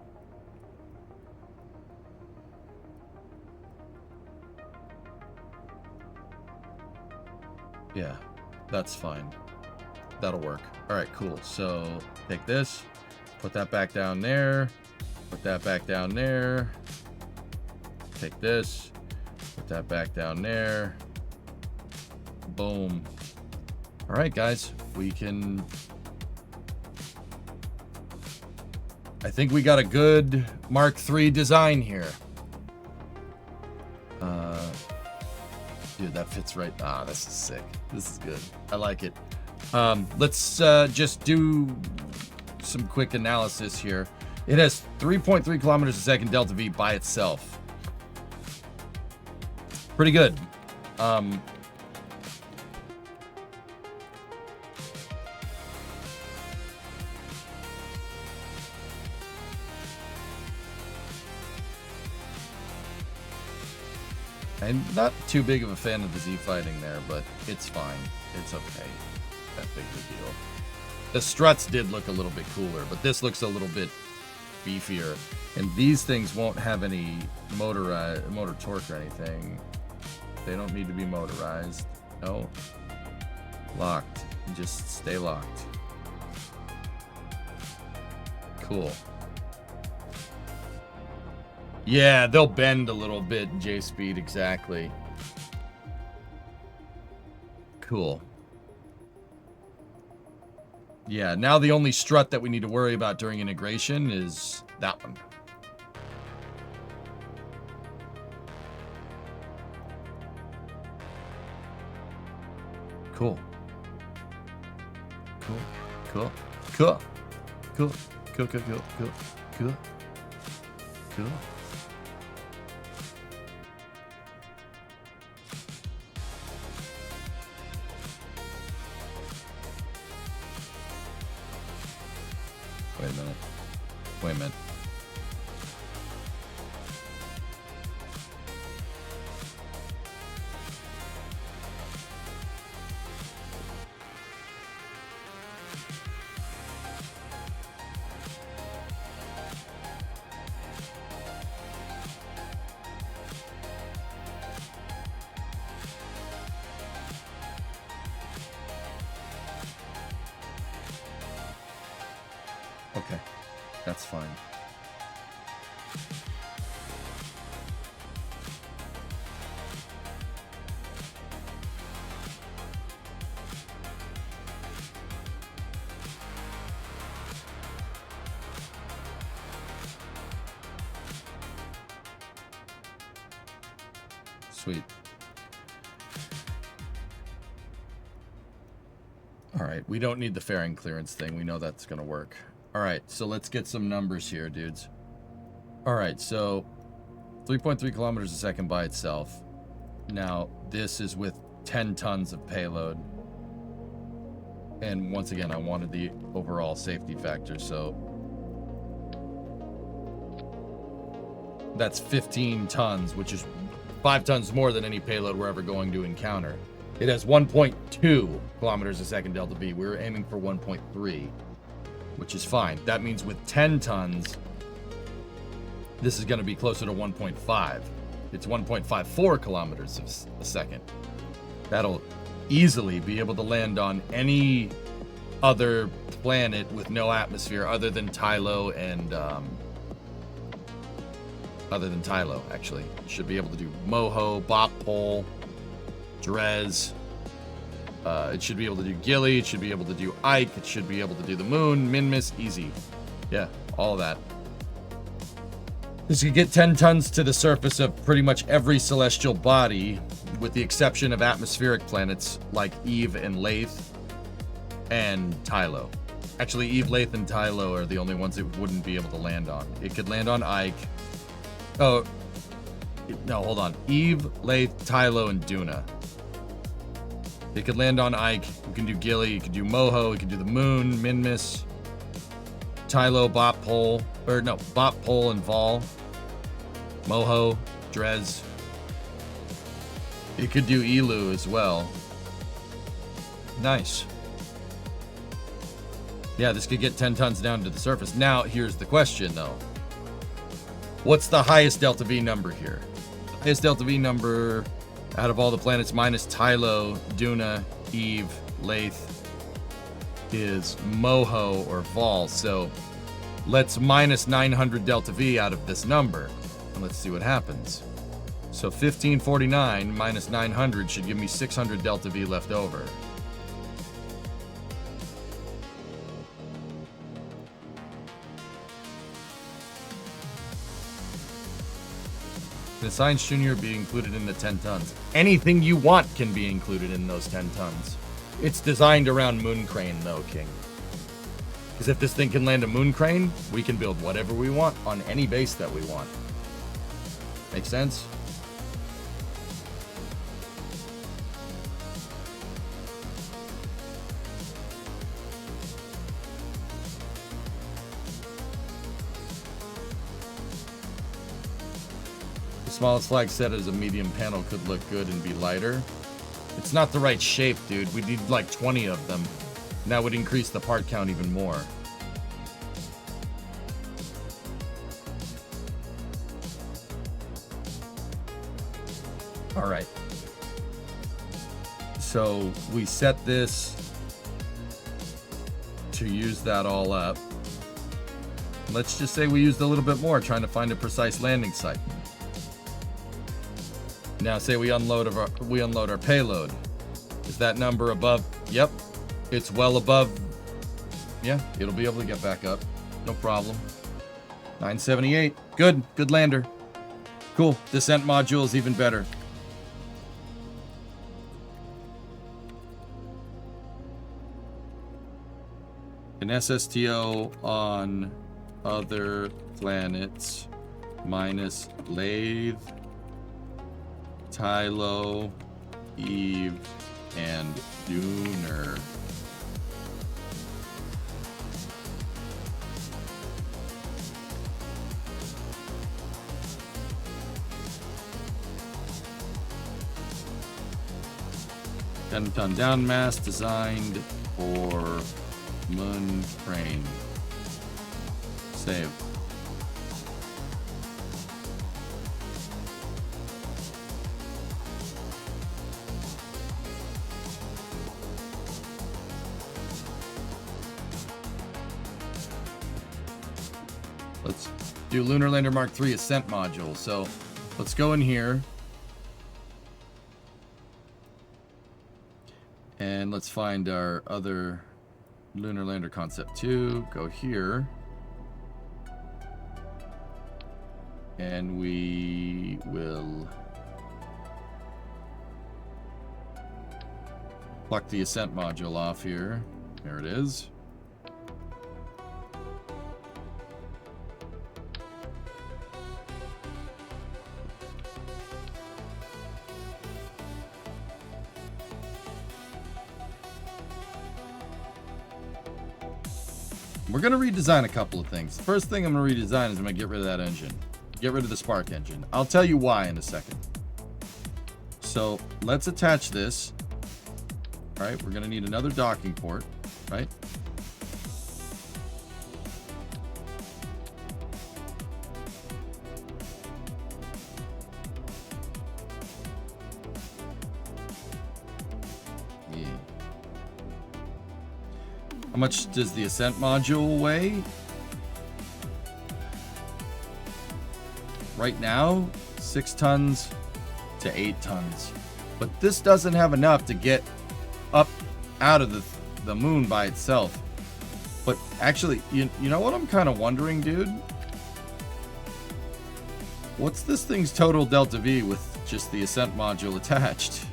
Yeah, that's fine. That'll work. All right, cool. So take this, put that back down there, put that back down there. Take this, put that back down there. Boom. All right, guys, we can... I think we got a good Mark III design here. Dude, that fits right. Ah, this is sick. This is good. I like it. Let's just do some quick analysis here. It has 3.3 kilometers a second delta V by itself. Pretty good. I'm not too big of a fan of the Z fighting there, but it's fine. It's okay. That big of a deal. The struts did look a little bit cooler, but this looks a little bit beefier. And these things won't have any motor torque or anything. They don't need to be motorized. No. Locked. Just stay locked. Cool. Yeah, they'll bend a little bit in J-Speed, exactly. Cool. Yeah, now the only strut that we need to worry about during integration is that one. Cool. Cool. Cool. Cool. Cool. Cool. Cool. Cool. Cool. Cool. Cool. Wait a minute. Wait a minute. Okay, that's fine. Sweet. All right, we don't need the fairing clearance thing. We know that's going to work. All right, so let's get some numbers here, dudes. All right, so 3.3 kilometers a second by itself. Now, this is with 10 tons of payload. And once again, I wanted the overall safety factor, so that's 15 tons, which is 5 tons more than any payload we're ever going to encounter. It has 1.2 kilometers a second delta V. We were aiming for 1.3, which is fine. That means with 10 tons, this is going to be closer to 1.5. It's 1.54 kilometers a second. That'll easily be able to land on any other planet with no atmosphere other than Tylo and actually. It should be able to do Moho, Bop Pole, Drez. It should be able to do Gilly. It should be able to do Ike. It should be able to do the Moon, Minmus, easy. Yeah, all of that. This could get 10 tons to the surface of pretty much every celestial body, with the exception of atmospheric planets like Eve and Lathe and Tylo. Actually, Eve, Lathe, and Tylo are the only ones it wouldn't be able to land on. It could land on Ike. Oh, no, hold on. Eve, Lathe, Tylo, and Duna. It could land on Ike. You can do Gilly. You can do Moho. You can do the Moon, Minmus, Tylo, Bop Pole. Or no, Bop Pole and Vol. Moho, Drez. It could do Elu as well. Nice. Yeah, this could get 10 tons down to the surface. Now, here's the question, though. What's the highest Delta V number here? The highest Delta V number out of all the planets minus Tylo, Duna, Eve, Lathe is Moho or Vol. So let's minus 900 Delta V out of this number. And let's see what happens. So 1549 minus 900 should give me 600 Delta V left over. The Science Junior be included in the 10 tons. Anything you want can be included in those 10 tons. It's designed around Moon Crane, though, King. Because if this thing can land a moon crane, we can build whatever we want on any base that we want. Make sense? The smallest flag set as a medium panel could look good and be lighter. It's not the right shape, dude. We need like 20 of them. And that would increase the part count even more. All right. So we set this to use that all up. Let's just say we used a little bit more trying to find a precise landing site. Now say we unload our payload. Is that number above? Yep. It's well above. Yeah, it'll be able to get back up. No problem. 978. Good. Good lander. Cool. Descent module is even better. An SSTO on other planets minus Lathe, Tylo, Eve, and Lunar. Ten-ton down mass designed for moon crane. Save. Let's do Lunar Lander Mark III Ascent module. So let's go in here. And let's find our other Lunar Lander Concept 2. Go here. And we will pluck the Ascent module off here. There it is. We're going to redesign a couple of things. The first thing I'm going to redesign is I'm going to get rid of that engine. Get rid of the spark engine. I'll tell you why in a second. So let's attach this. All right, we're going to need another docking port, right? Yeah. How much does the Ascent module weigh? Right now, 6 tons to 8 tons. But this doesn't have enough to get up out of the moon by itself. But actually, you know what I'm kind of wondering, dude? What's this thing's total delta V with just the Ascent module attached?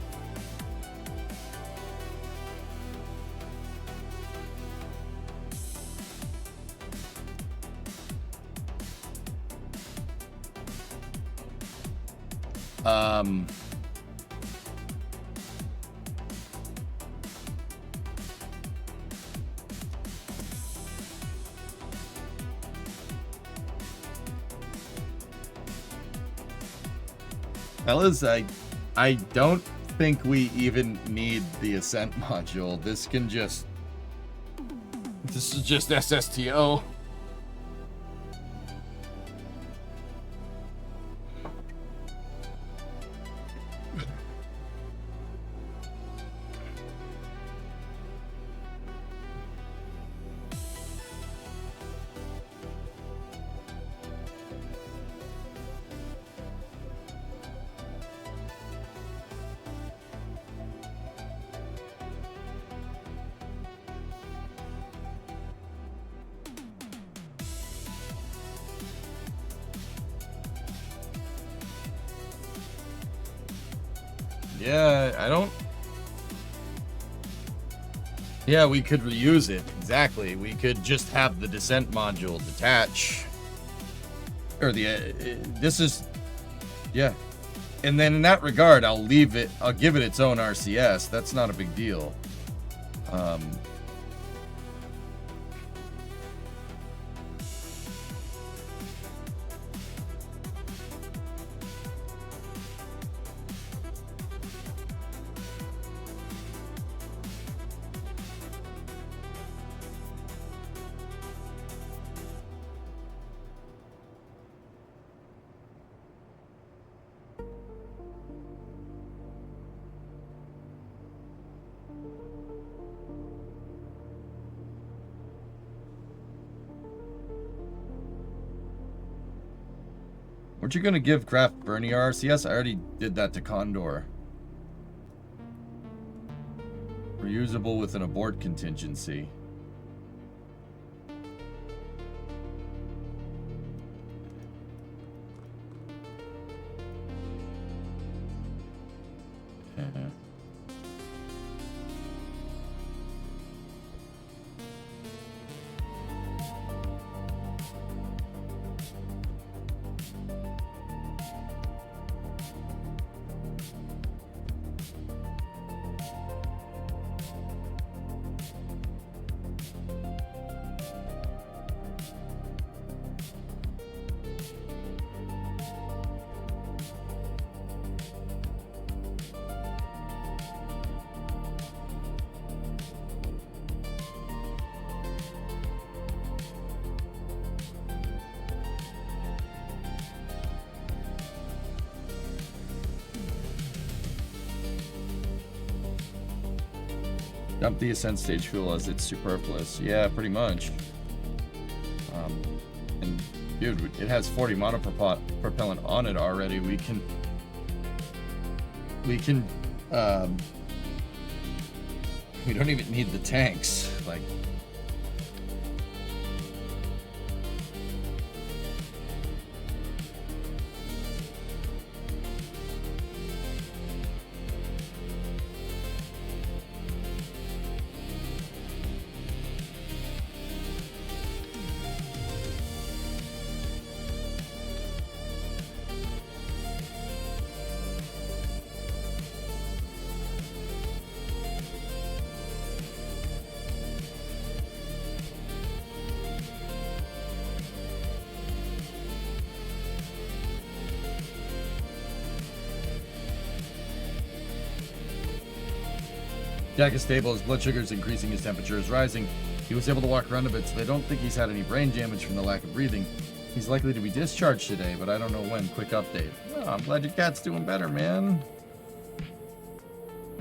Fellas, I don't think we even need the Ascent module. This is just SSTO. Yeah, I don't... Yeah, we could reuse it, exactly. We could just have the descent module detach. Or this is, yeah. And then in that regard, I'll give it its own RCS. That's not a big deal. Weren't you gonna give Kraft Bernie RCS? I already did that to Condor. Reusable with an abort contingency. Dump the ascent stage fuel as it's superfluous. Yeah, pretty much. And dude, it has 40 monopropellant on it already. We don't even need the tanks. Like, Jack is stable, his blood sugar is increasing, his temperature is rising. He was able to walk around a bit, so they don't think he's had any brain damage from the lack of breathing. He's likely to be discharged today, but I don't know when. Quick update. Oh, I'm glad your cat's doing better, man.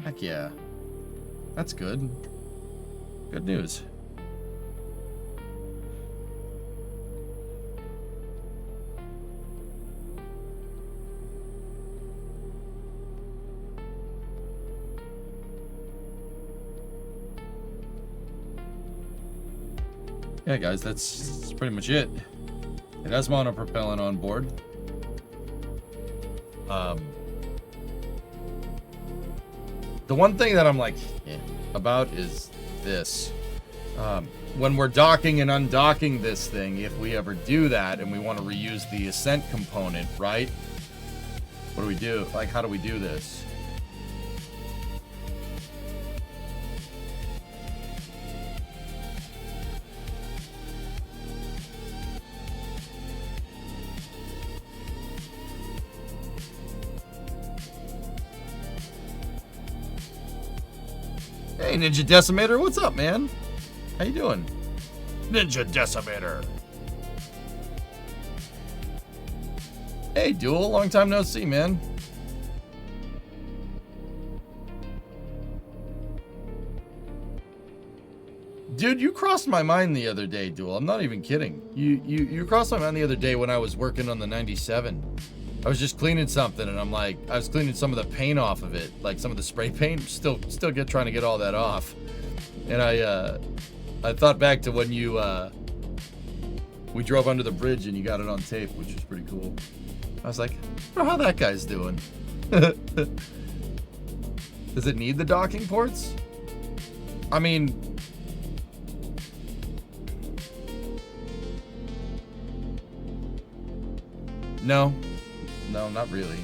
Heck yeah. That's good. Good news. Yeah, guys, that's pretty much it. It has monopropellant on board. The one thing that I'm like about is this. When we're docking and undocking this thing, if we ever do that and we want to reuse the ascent component, right? What do we do? Like, how do we do this? Hey, Ninja Decimator, what's up, man? How you doing? Ninja Decimator. Hey, Duel, long time no see, man. Dude, you crossed my mind the other day, Duel. I'm not even kidding. You crossed my mind the other day when I was working on the 97. I was just cleaning something, and I'm like, I was cleaning some of the paint off of it, like some of the spray paint. Still trying to get all that off. And I thought back to when we drove under the bridge and you got it on tape, which was pretty cool. I was like, I wonder how that guy's doing. Does it need the docking ports? I mean, No, not really.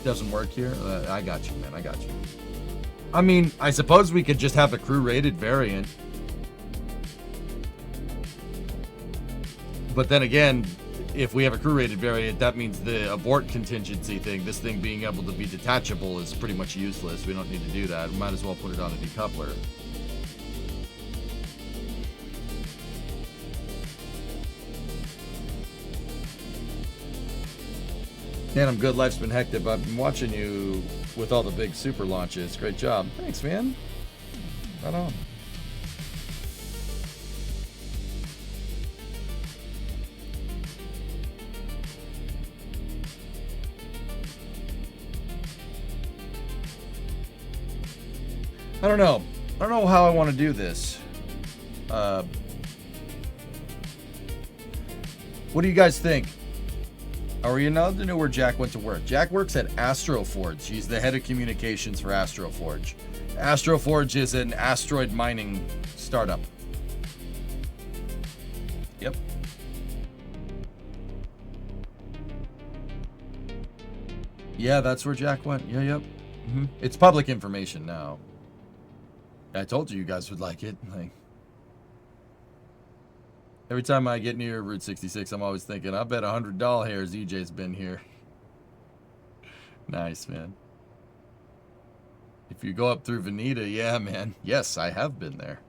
Doesn't work here. I got you, man. I got you. I mean, I suppose we could just have a crew-rated variant. But then again, if we have a crew-rated variant, that means the abort contingency thing, this thing being able to be detachable, is pretty much useless. We don't need to do that. We might as well put it on a decoupler. Man, I'm good. Life's been hectic. I've been watching you with all the big super launches. Great job. Thanks, man. Right on. I don't know. I don't know how I want to do this. What do you guys think? Are we allowed to know where Jack went to work? Jack works at Astroforge. He's the head of communications for Astroforge. Astroforge is an asteroid mining startup. Yep. Yeah, that's where Jack went. Yeah, yep. It's public information now. I told you guys would like it. Like, every time I get near Route 66, I'm always thinking, I bet $100 hairs EJ's been here. Nice, man. If you go up through Veneta, yeah, man. Yes, I have been there.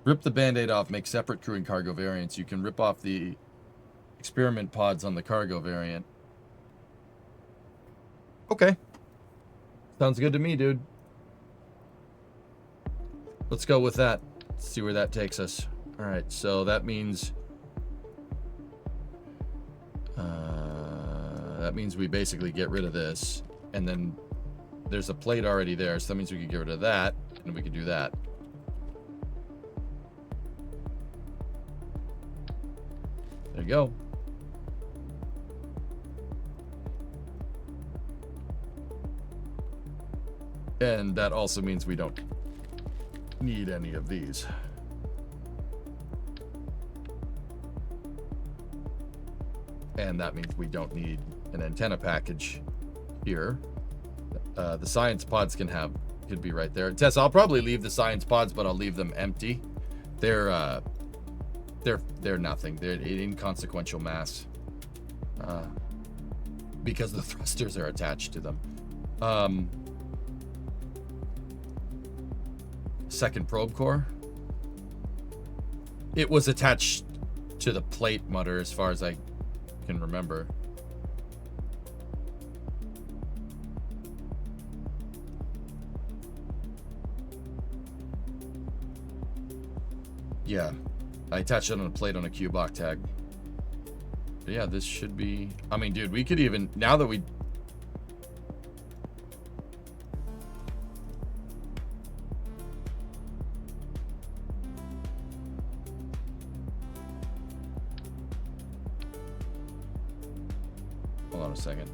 Rip the Band-Aid off, make separate crew and cargo variants. You can rip off the experiment pods on the cargo variant. Okay. Sounds good to me, dude. Let's go with that. See where that takes us. All right, so that means we basically get rid of this, and then there's a plate already there, so that means we could get rid of that, and we could do that. There you go. And that also means we don't need any of these. And that means we don't need an antenna package here. The science pods could be right there. Tess, I'll probably leave the science pods, but I'll leave them empty. They're nothing. They're an inconsequential mass. Because the thrusters are attached to them. Second probe core. It was attached to the plate mutter as far as I can remember. Yeah, I attached it on a plate on a Q-Box tag. But yeah, this should be... I mean, dude, we could even... Now that we... Hold on a second.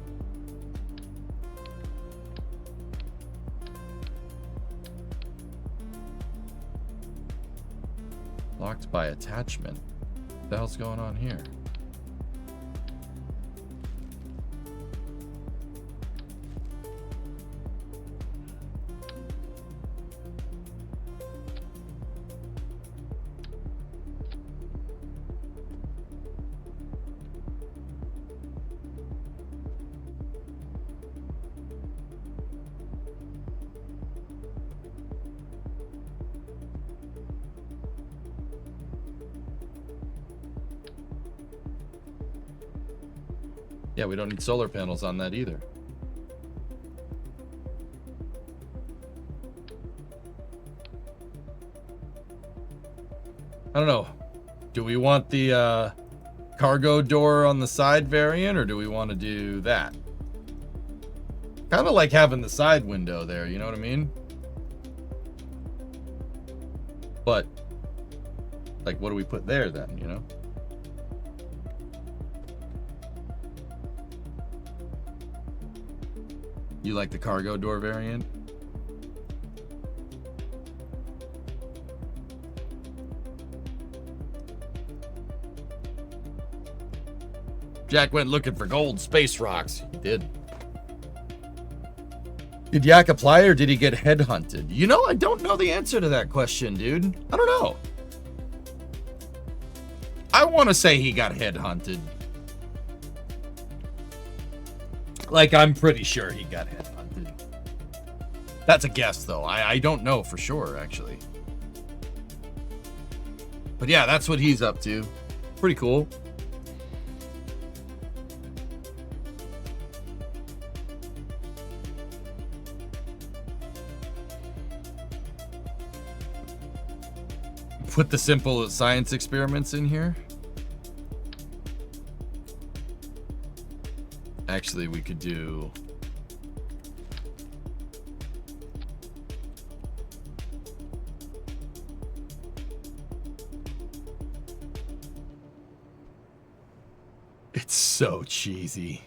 Locked by attachment. What the hell's going on here? Yeah, we don't need solar panels on that either. I don't know. Do we want the cargo door on the side variant, or do we want to do that? Kind of like having the side window there, you know what I mean? But, like, what do we put there then, you know? You like the cargo door variant? Jack went looking for gold space rocks. He did. Did Yak apply or did he get headhunted? You know, I don't know the answer to that question, dude. I don't know. I want to say he got headhunted. Like, I'm pretty sure he got headhunted. That's a guess, though. I don't know for sure, actually. But yeah, that's what he's up to. Pretty cool. Put the simple science experiments in here. Actually, we could do... It's so cheesy.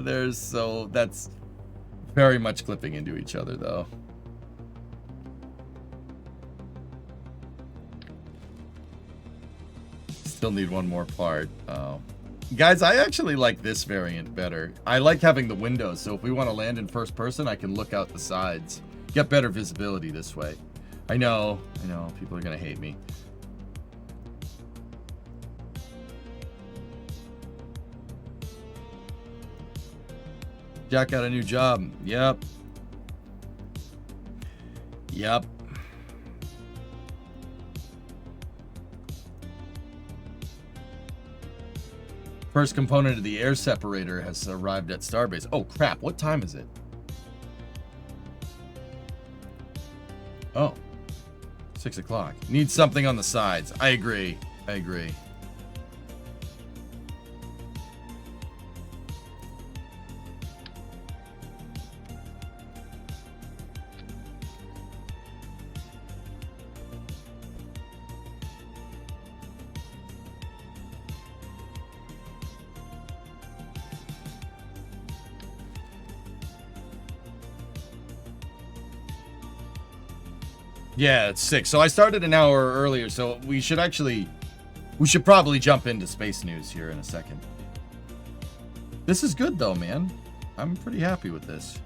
There's so... That's very much clipping into each other, though. Still need one more part. Oh. Guys, I actually like this variant better. I like having the windows, so if we want to land in first person, I can look out the sides. Get better visibility this way. I know, people are gonna hate me. Jack got a new job. Yep. Yep. First component of the air separator has arrived at Starbase. Oh, crap. What time is it? Oh. 6 o'clock. Need something on the sides. I agree. I agree. Yeah, it's 6. So I started an hour earlier, so we should probably jump into space news here in a second. This is good though, man. I'm pretty happy with this.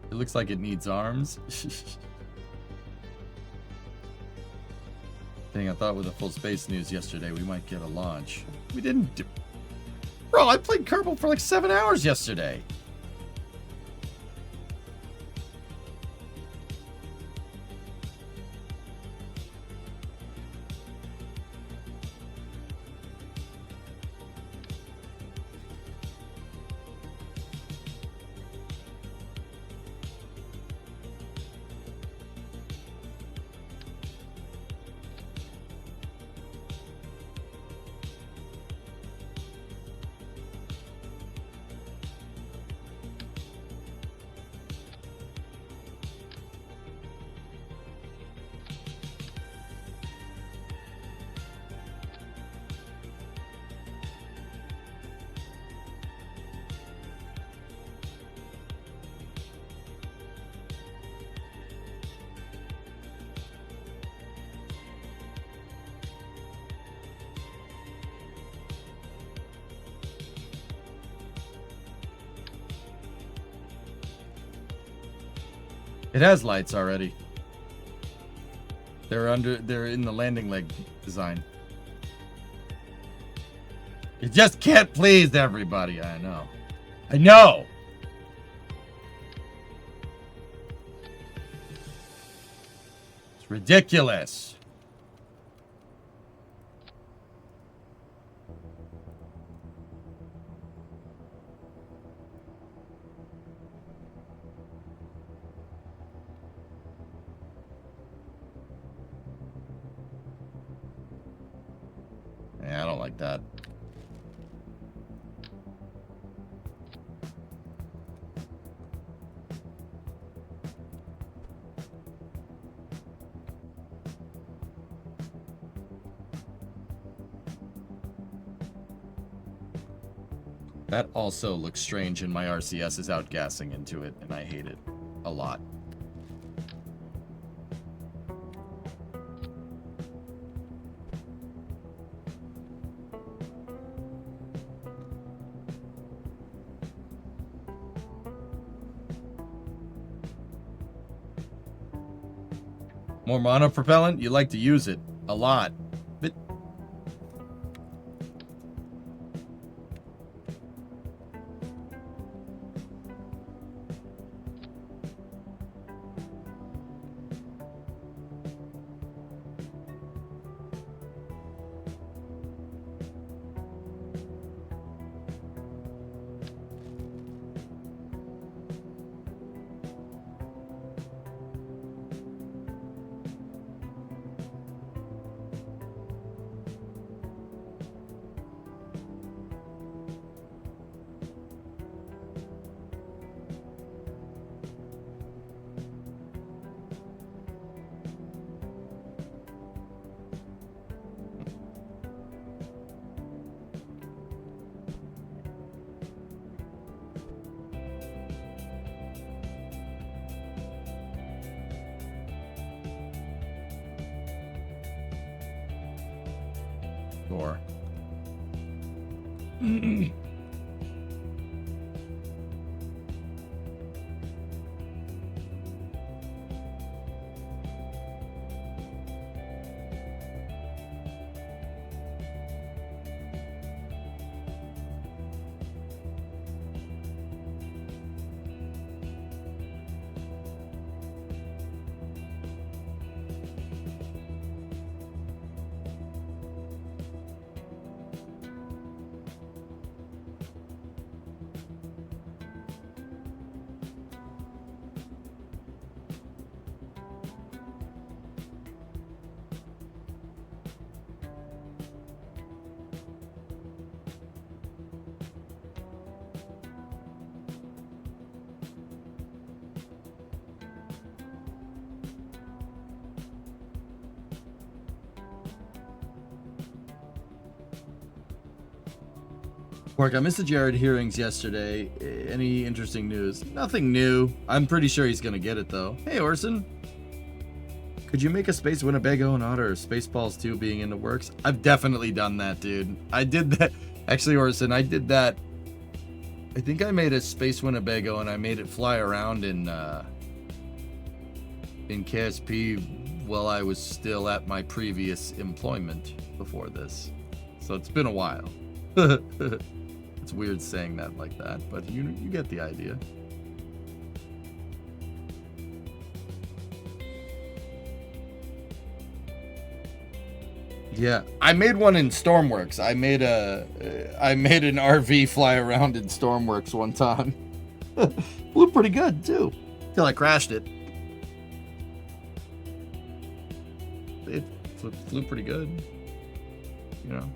It looks like it needs arms. Dang, I thought with the full space news yesterday we might get a launch. We didn't do... Bro, I played Kerbal for like 7 hours yesterday. It has lights already. They're in the landing leg design. You just can't please everybody, I know. I know! It's ridiculous. Yeah, I don't like that. That also looks strange, and my RCS is outgassing into it, and I hate it a lot. More monopropellant? You like to use it a lot. But Sure. Mark, I missed the Jared hearings yesterday. Any interesting news? Nothing new. I'm pretty sure he's gonna get it though. Hey, Orson. Could you make a Space Winnebago and Otter or Spaceballs 2 being in the works? I've definitely done that, dude. I did that. Actually, Orson, I did that. I think I made a Space Winnebago and I made it fly around in KSP while I was still at my previous employment before this. So it's been a while. It's weird saying that like that, but you get the idea. Yeah, I made one in Stormworks. I made an RV fly around in Stormworks one time. Flew pretty good too, till I crashed it. It flew pretty good, you know.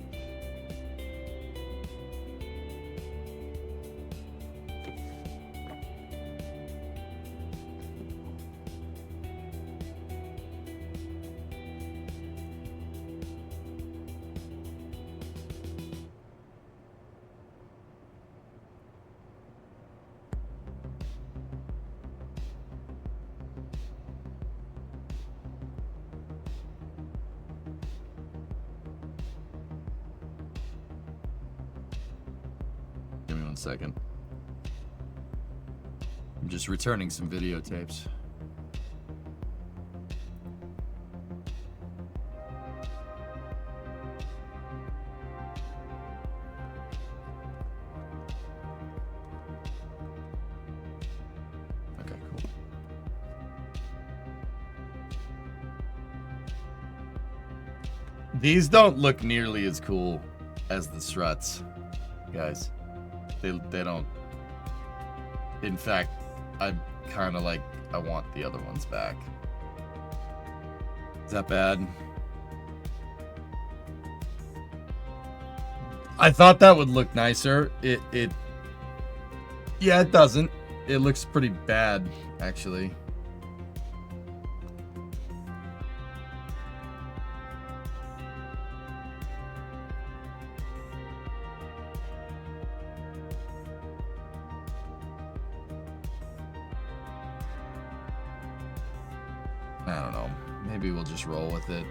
Second. I'm just returning some videotapes. Okay, cool. These don't look nearly as cool as the struts, guys. They don't. In fact, I kind of like, I want the other ones back. Is that bad? I thought that would look nicer. Yeah, it doesn't. It looks pretty bad, actually. I don't know. Maybe we'll just roll with it.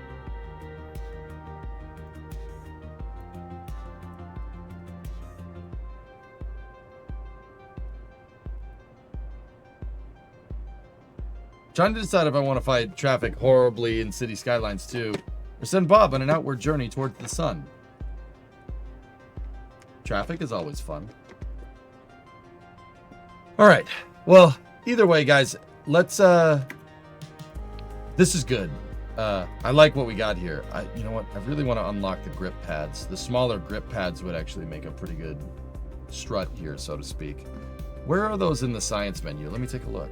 Trying to decide if I want to fight traffic horribly in City Skylines 2 or send Bob on an outward journey towards the sun. Traffic is always fun. All right. Well, either way, guys, let's this is good. I like what we got here. You know what? I really want to unlock the grip pads. The smaller grip pads would actually make a pretty good strut here, so to speak. Where are those in the science menu? Let me take a look.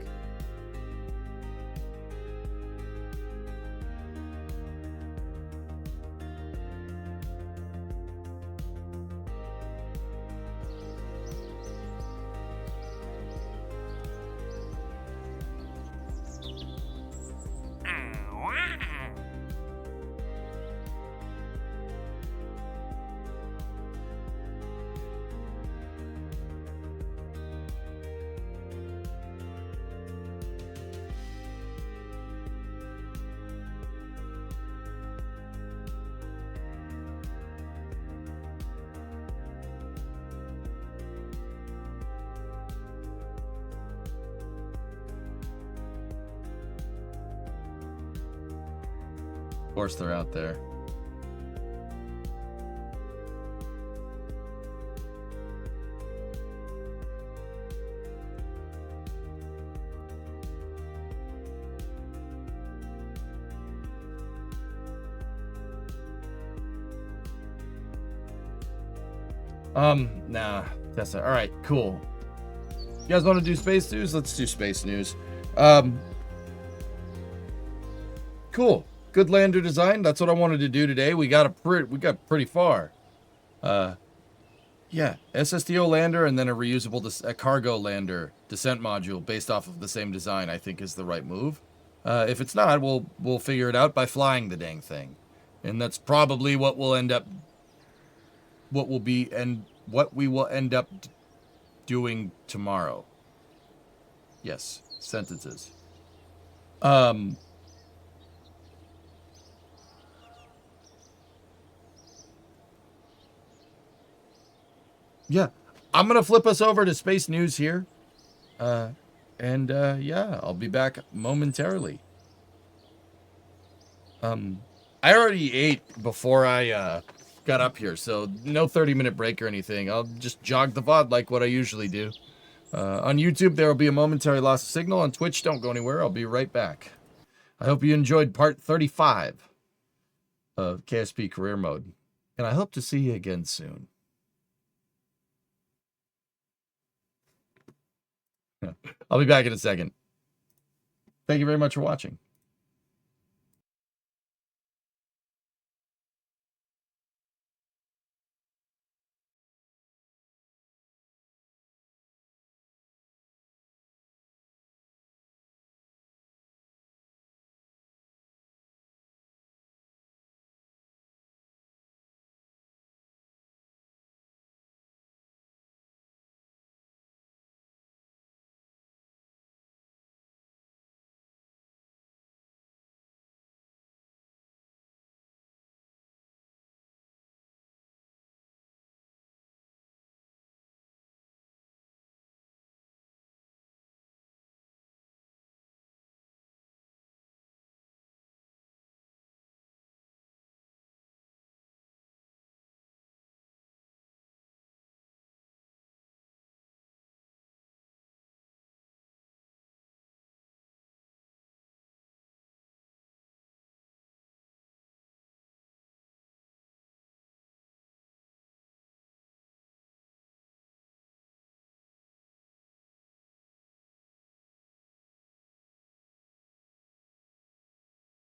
Of course, they're out there. Nah, that's it. All right, cool. You guys want to do space news? Let's do space news. Cool. Good lander design. That's what I wanted to do today. We got pretty far. Yeah, SSTO lander and then a reusable a cargo lander descent module based off of the same design, I think is the right move. If it's not, we'll figure it out by flying the dang thing. And that's probably what we will end up doing tomorrow. Yes, sentences. Yeah, I'm going to flip us over to space news here. Yeah, I'll be back momentarily. I already ate before I got up here, so no 30-minute break or anything. I'll just jog the VOD like what I usually do. On YouTube, there will be a momentary loss of signal. On Twitch, don't go anywhere. I'll be right back. I hope you enjoyed part 35 of KSP Career Mode, and I hope to see you again soon. I'll be back in a second. Thank you very much for watching.